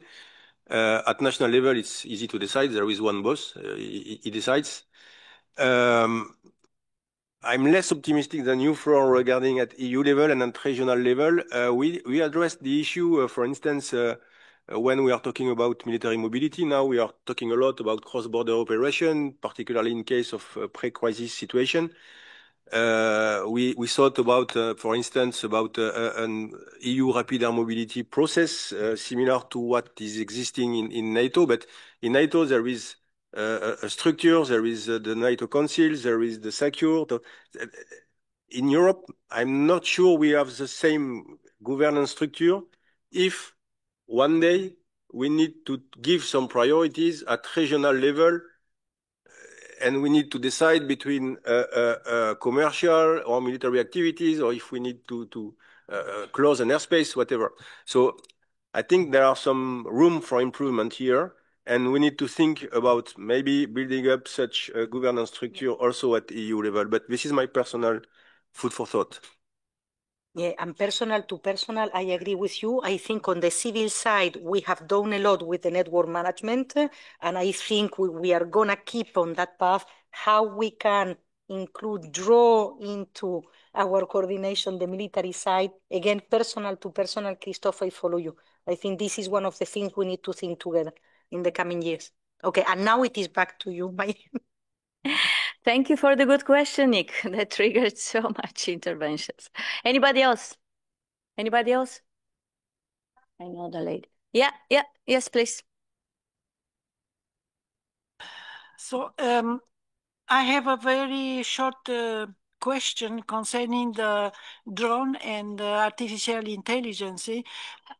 At national level, it's easy to decide. There is one boss, he decides. I'm less optimistic than you, Flor, regarding at EU level and at regional level. We addressed the issue, for instance, when we are talking about military mobility. Now we are talking a lot about cross-border operation, particularly in case of pre-crisis situation. We thought about, for instance, about an EU rapid air mobility process similar to what is existing in NATO. But in NATO, there is a structure, there is the NATO Council, there is the SACEUR. In Europe, I'm not sure we have the same governance structure. If one day we need to give some priorities at regional level, and we need to decide between commercial or military activities, or if we need to close an airspace, whatever. So I think there are some room for improvement here, and we need to think about maybe building up such a governance structure also at EU level. But this is my personal food for thought. Yeah, and personal to personal, I agree with you. I think on the civil side, we have done a lot with the network management, and I think we are going to keep on that path. How we can draw into our coordination the military side. Again, personal to personal, Christoph, I follow you. I think this is one of the things we need to think together in the coming years. Okay, and now it is back to you, Thank you for the good question, Nick. That triggered so much interventions. Anybody else? Anybody else? I know the lady. Yeah, yes, please. So I have a very short question concerning the drone and artificial intelligence.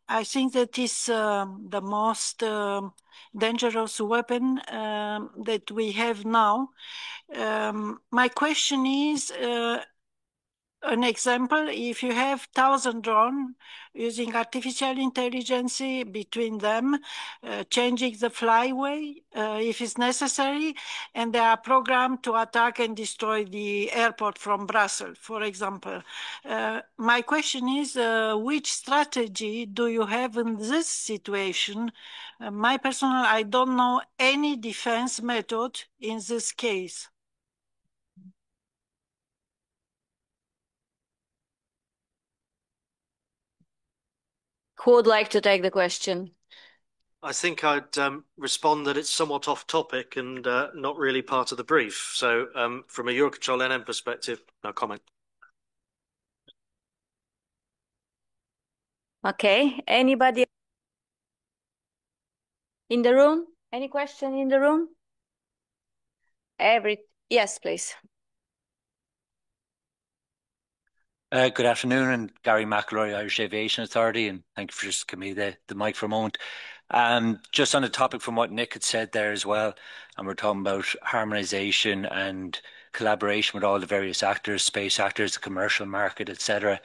I think that is the most dangerous weapon that we have now. My question is, an example, if you have 1,000 drones using artificial intelligence between them, changing the flyway if it's necessary, and they are programmed to attack and destroy the airport from Brussels, for example. My question is, which strategy do you have in this situation? My personal, I don't know any defense method in this case. Who would like to take the question? I think I'd respond that it's somewhat off topic and not really part of the brief. So from a Eurocontrol NM perspective, no comment. Okay, anybody in the room? Any question in the room? Yes, please. Good afternoon, and Gary McElroy, Irish Aviation Authority, and thank you for just giving me the mic for a moment. Just on the topic from what Nick had said there as well, and we're talking about harmonisation and collaboration with all the various actors, space actors, the commercial market, etc.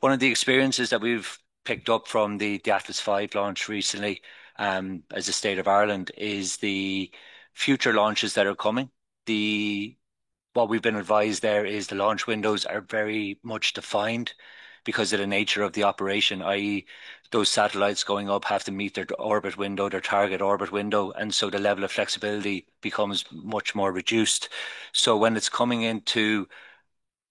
One of the experiences that we've picked up from the Atlas V launch recently as a state of Ireland is the future launches that are coming. What we've been advised there is the launch windows are very much defined because of the nature of the operation, i.e. those satellites going up have to meet their orbit window, their target orbit window, and so the level of flexibility becomes much more reduced. So when it's coming into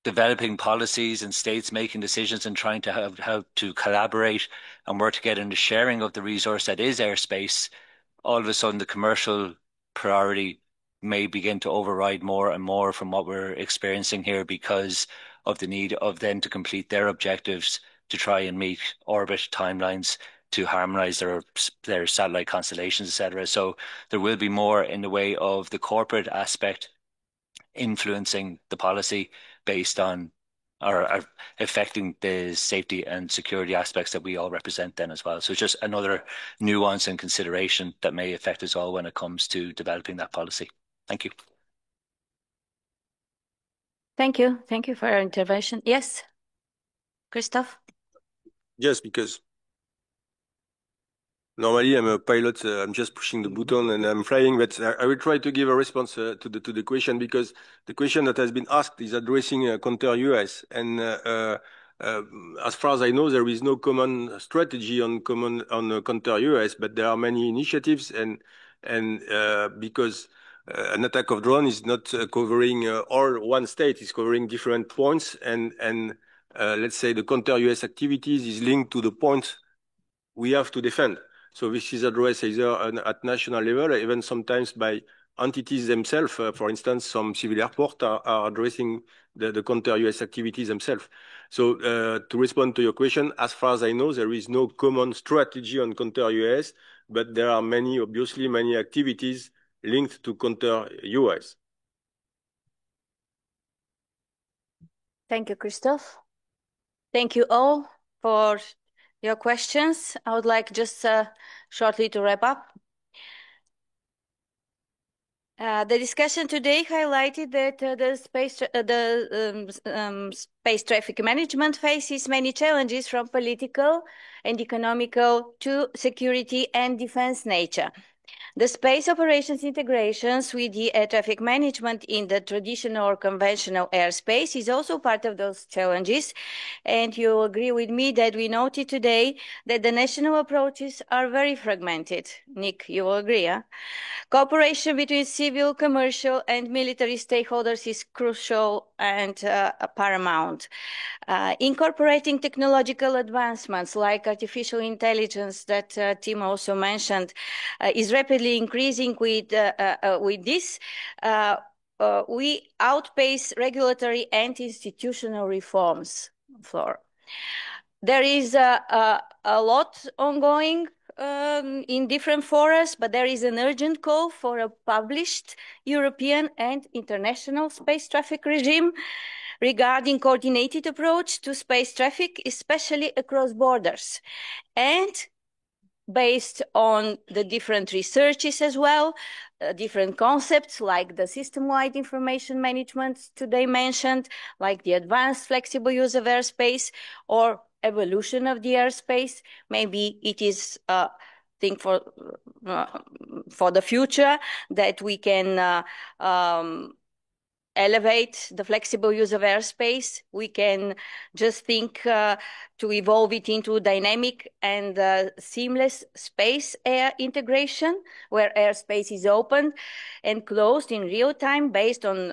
developing policies and states making decisions and trying to have how to collaborate and work together in the sharing of the resource that is airspace, all of a sudden the commercial priority may begin to override more and more from what we're experiencing here because of the need of them to complete their objectives to try and meet orbit timelines to harmonize their satellite constellations, etc. So there will be more in the way of the corporate aspect influencing the policy based on or affecting the safety and security aspects that we all represent then as well. So just another nuance and consideration that may affect us all when it comes to developing that policy. Thank you. Thank you. Thank you for your intervention. Yes, Christoph? Yes, because normally I'm a pilot. I'm just pushing the button and I'm flying, but I will try to give a response to the question, because the question that has been asked is addressing counter-UAS. And as far as I know, there is no common strategy on counter-UAS, but there are many initiatives, and because an attack of drone is not covering all one state, is covering different points, and let's say the counter-UAS activities is linked to the points we have to defend. So this is addressed either at national level, or even sometimes by entities themselves. For instance, some civil airports are addressing the counter-UAS activities themselves. So to respond to your question, as far as I know, there is no common strategy on counter-UAS, but there are obviously many activities linked to counter-UAS. Thank you, Christoph. Thank you all for your questions. I would like just shortly to wrap up. The discussion today highlighted that the space traffic management faces many challenges, from political and economical to security and defense nature. The space operations integrations with the air traffic management in the traditional or conventional airspace is also part of those challenges. And you agree with me that we noted today that the national approaches are very fragmented. Nick, you will agree, huh? Cooperation between civil, commercial, and military stakeholders is crucial and paramount. Incorporating technological advancements like artificial intelligence that Tim also mentioned is rapidly increasing with this. We outpace regulatory and institutional reforms. There is a lot ongoing in different forums, but there is an urgent call for a published European and international space traffic regime regarding coordinated approach to space traffic, especially across borders, and based on the different researches as well, different concepts like the system-wide information management today mentioned, like the advanced flexible use of airspace or evolution of the airspace. Maybe it is a thing for the future that we can elevate the flexible use of airspace. We can just think to evolve it into dynamic and seamless space-air integration, where airspace is opened and closed in real time based on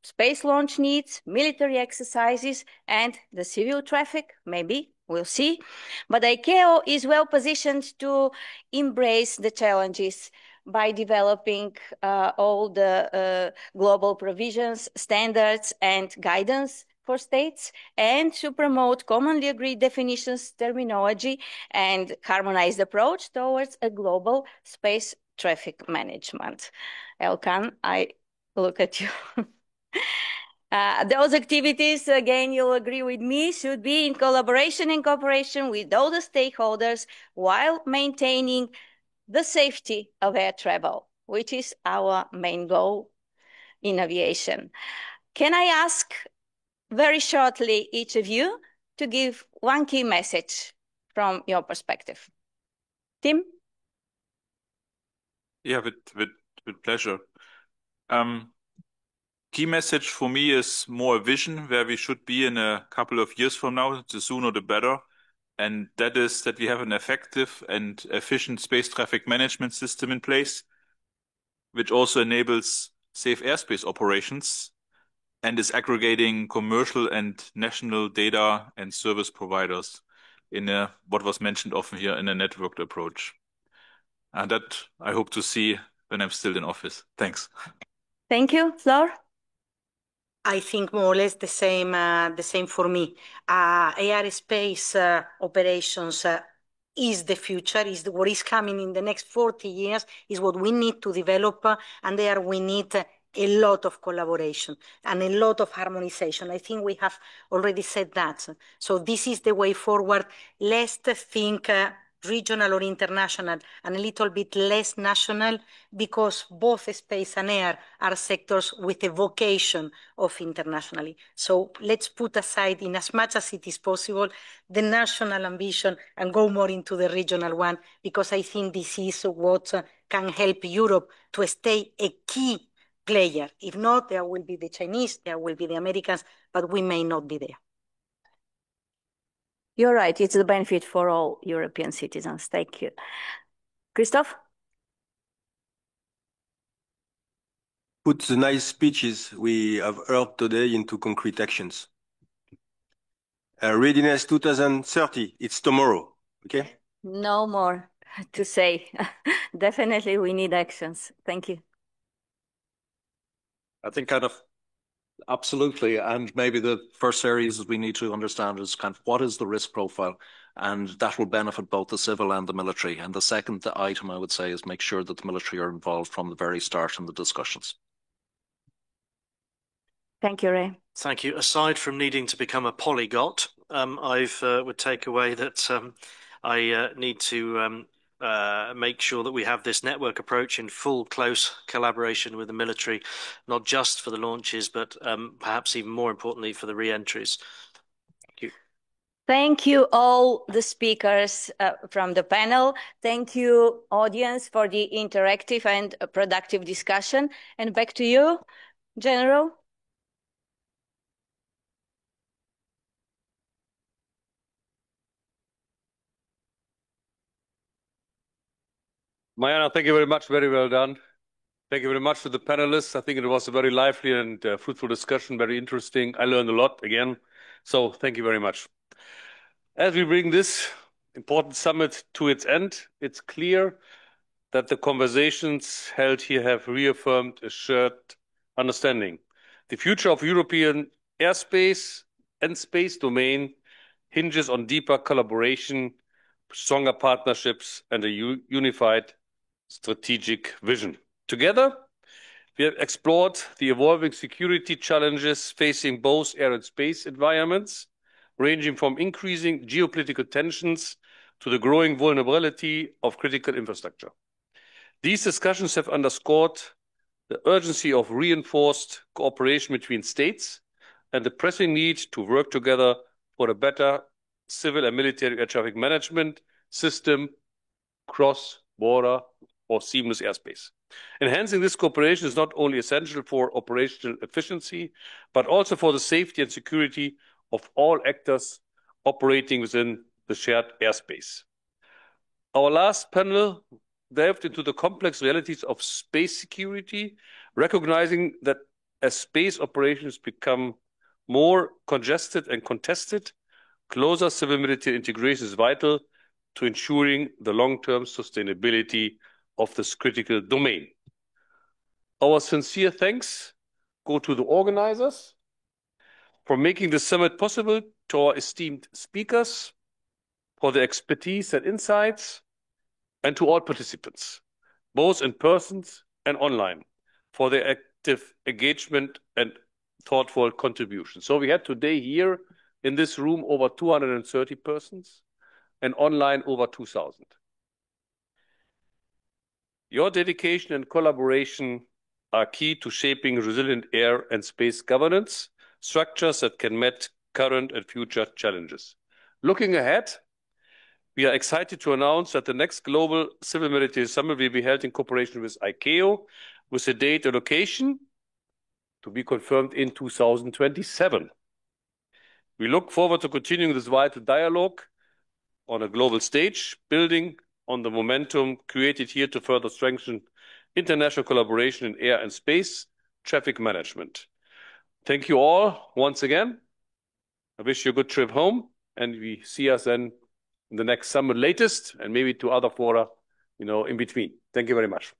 space launch needs, military exercises, and the civil traffic. Maybe, we'll see. But ICAO is well positioned to embrace the challenges by developing all the global provisions, standards, and guidance for states, and to promote commonly agreed definitions, terminology, and harmonized approach towards a global space traffic management. Elkan, I look at you. Those activities, again, you'll agree with me, should be in collaboration and cooperation with all the stakeholders while maintaining the safety of air travel, which is our main goal in aviation. Can I ask very shortly each of you to give one key message from your perspective? Tim? Yeah, with pleasure. Key message for me is more a vision where we should be in a couple of years from now, the sooner the better. And that is that we have an effective and efficient space traffic management system in place, which also enables safe airspace operations and is aggregating commercial and national data and service providers in what was mentioned often here in a networked approach. And that I hope to see when I'm still in office. Thanks. Thank you. Flor? I think more or less the same for me. Airspace operations is the future, is what is coming in the next 40 years, is what we need to develop, and there we need a lot of collaboration and a lot of harmonization. I think we have already said that. So this is the way forward. Let's think regional or international and a little bit less national, because both space and air are sectors with a vocation of internationally. So let's put aside, in as much as it is possible, the national ambition and go more into the regional one, because I think this is what can help Europe to stay a key player. If not, there will be the Chinese, there will be the Americans, but we may not be there. You're right. It's the benefit for all European citizens. Thank you. Christoph? Put the nice speeches we have heard today into concrete actions. Readiness 2030, it's tomorrow, okay? No more to say. Definitely we need actions. Thank you. I think kind of absolutely. And maybe the first areas we need to understand is kind of what is the risk profile, and that will benefit both the civil and the military. And the second item I would say is make sure that the military are involved from the very start in the discussions. Thank you, Ray. Thank you. Aside from needing to become a polyglot, I would take away that I need to make sure that we have this network approach in full close collaboration with the military, not just for the launches, but perhaps even more importantly for the re-entries. Thank you. Thank you all the speakers from the panel. Thank you, audience, for the interactive and productive discussion. And back to you, General. Mariana, thank you very much. Very well done. Thank you very much to the panelists. I think it was a very lively and fruitful discussion, very interesting. I learned a lot again. So thank you very much. As we bring this important summit to its end, it's clear that the conversations held here have reaffirmed a shared understanding. The future of European airspace and space domain hinges on deeper collaboration, stronger partnerships, and a unified strategic vision. Together, we have explored the evolving security challenges facing both air and space environments, ranging from increasing geopolitical tensions to the growing vulnerability of critical infrastructure. These discussions have underscored the urgency of reinforced cooperation between states and the pressing need to work together for a better civil and military air traffic management system, cross-border or seamless airspace. Enhancing this cooperation is not only essential for operational efficiency, but also for the safety and security of all actors operating within the shared airspace. Our last panel delved into the complex realities of space security, recognizing that as space operations become more congested and contested, closer civil-military integration is vital to ensuring the long-term sustainability of this critical domain. Our sincere thanks go to the organizers for making the summit possible, to our esteemed speakers for their expertise and insights, and to all participants, both in person and online, for their active engagement and thoughtful contribution. So we had today here in this room over 230 persons and online over 2,000. Your dedication and collaboration are key to shaping resilient air and space governance structures that can meet current and future challenges. Looking ahead, we are excited to announce that the next Global Civil Military Summit will be held in cooperation with ICAO, with a date and location to be confirmed in 2027. We look forward to continuing this vital dialogue on a global stage, building on the momentum created here to further strengthen international collaboration in air and space traffic management. Thank you all once again. I wish you a good trip home, and we see us then in the next summit latest, and maybe to other fora, in between. Thank you very much.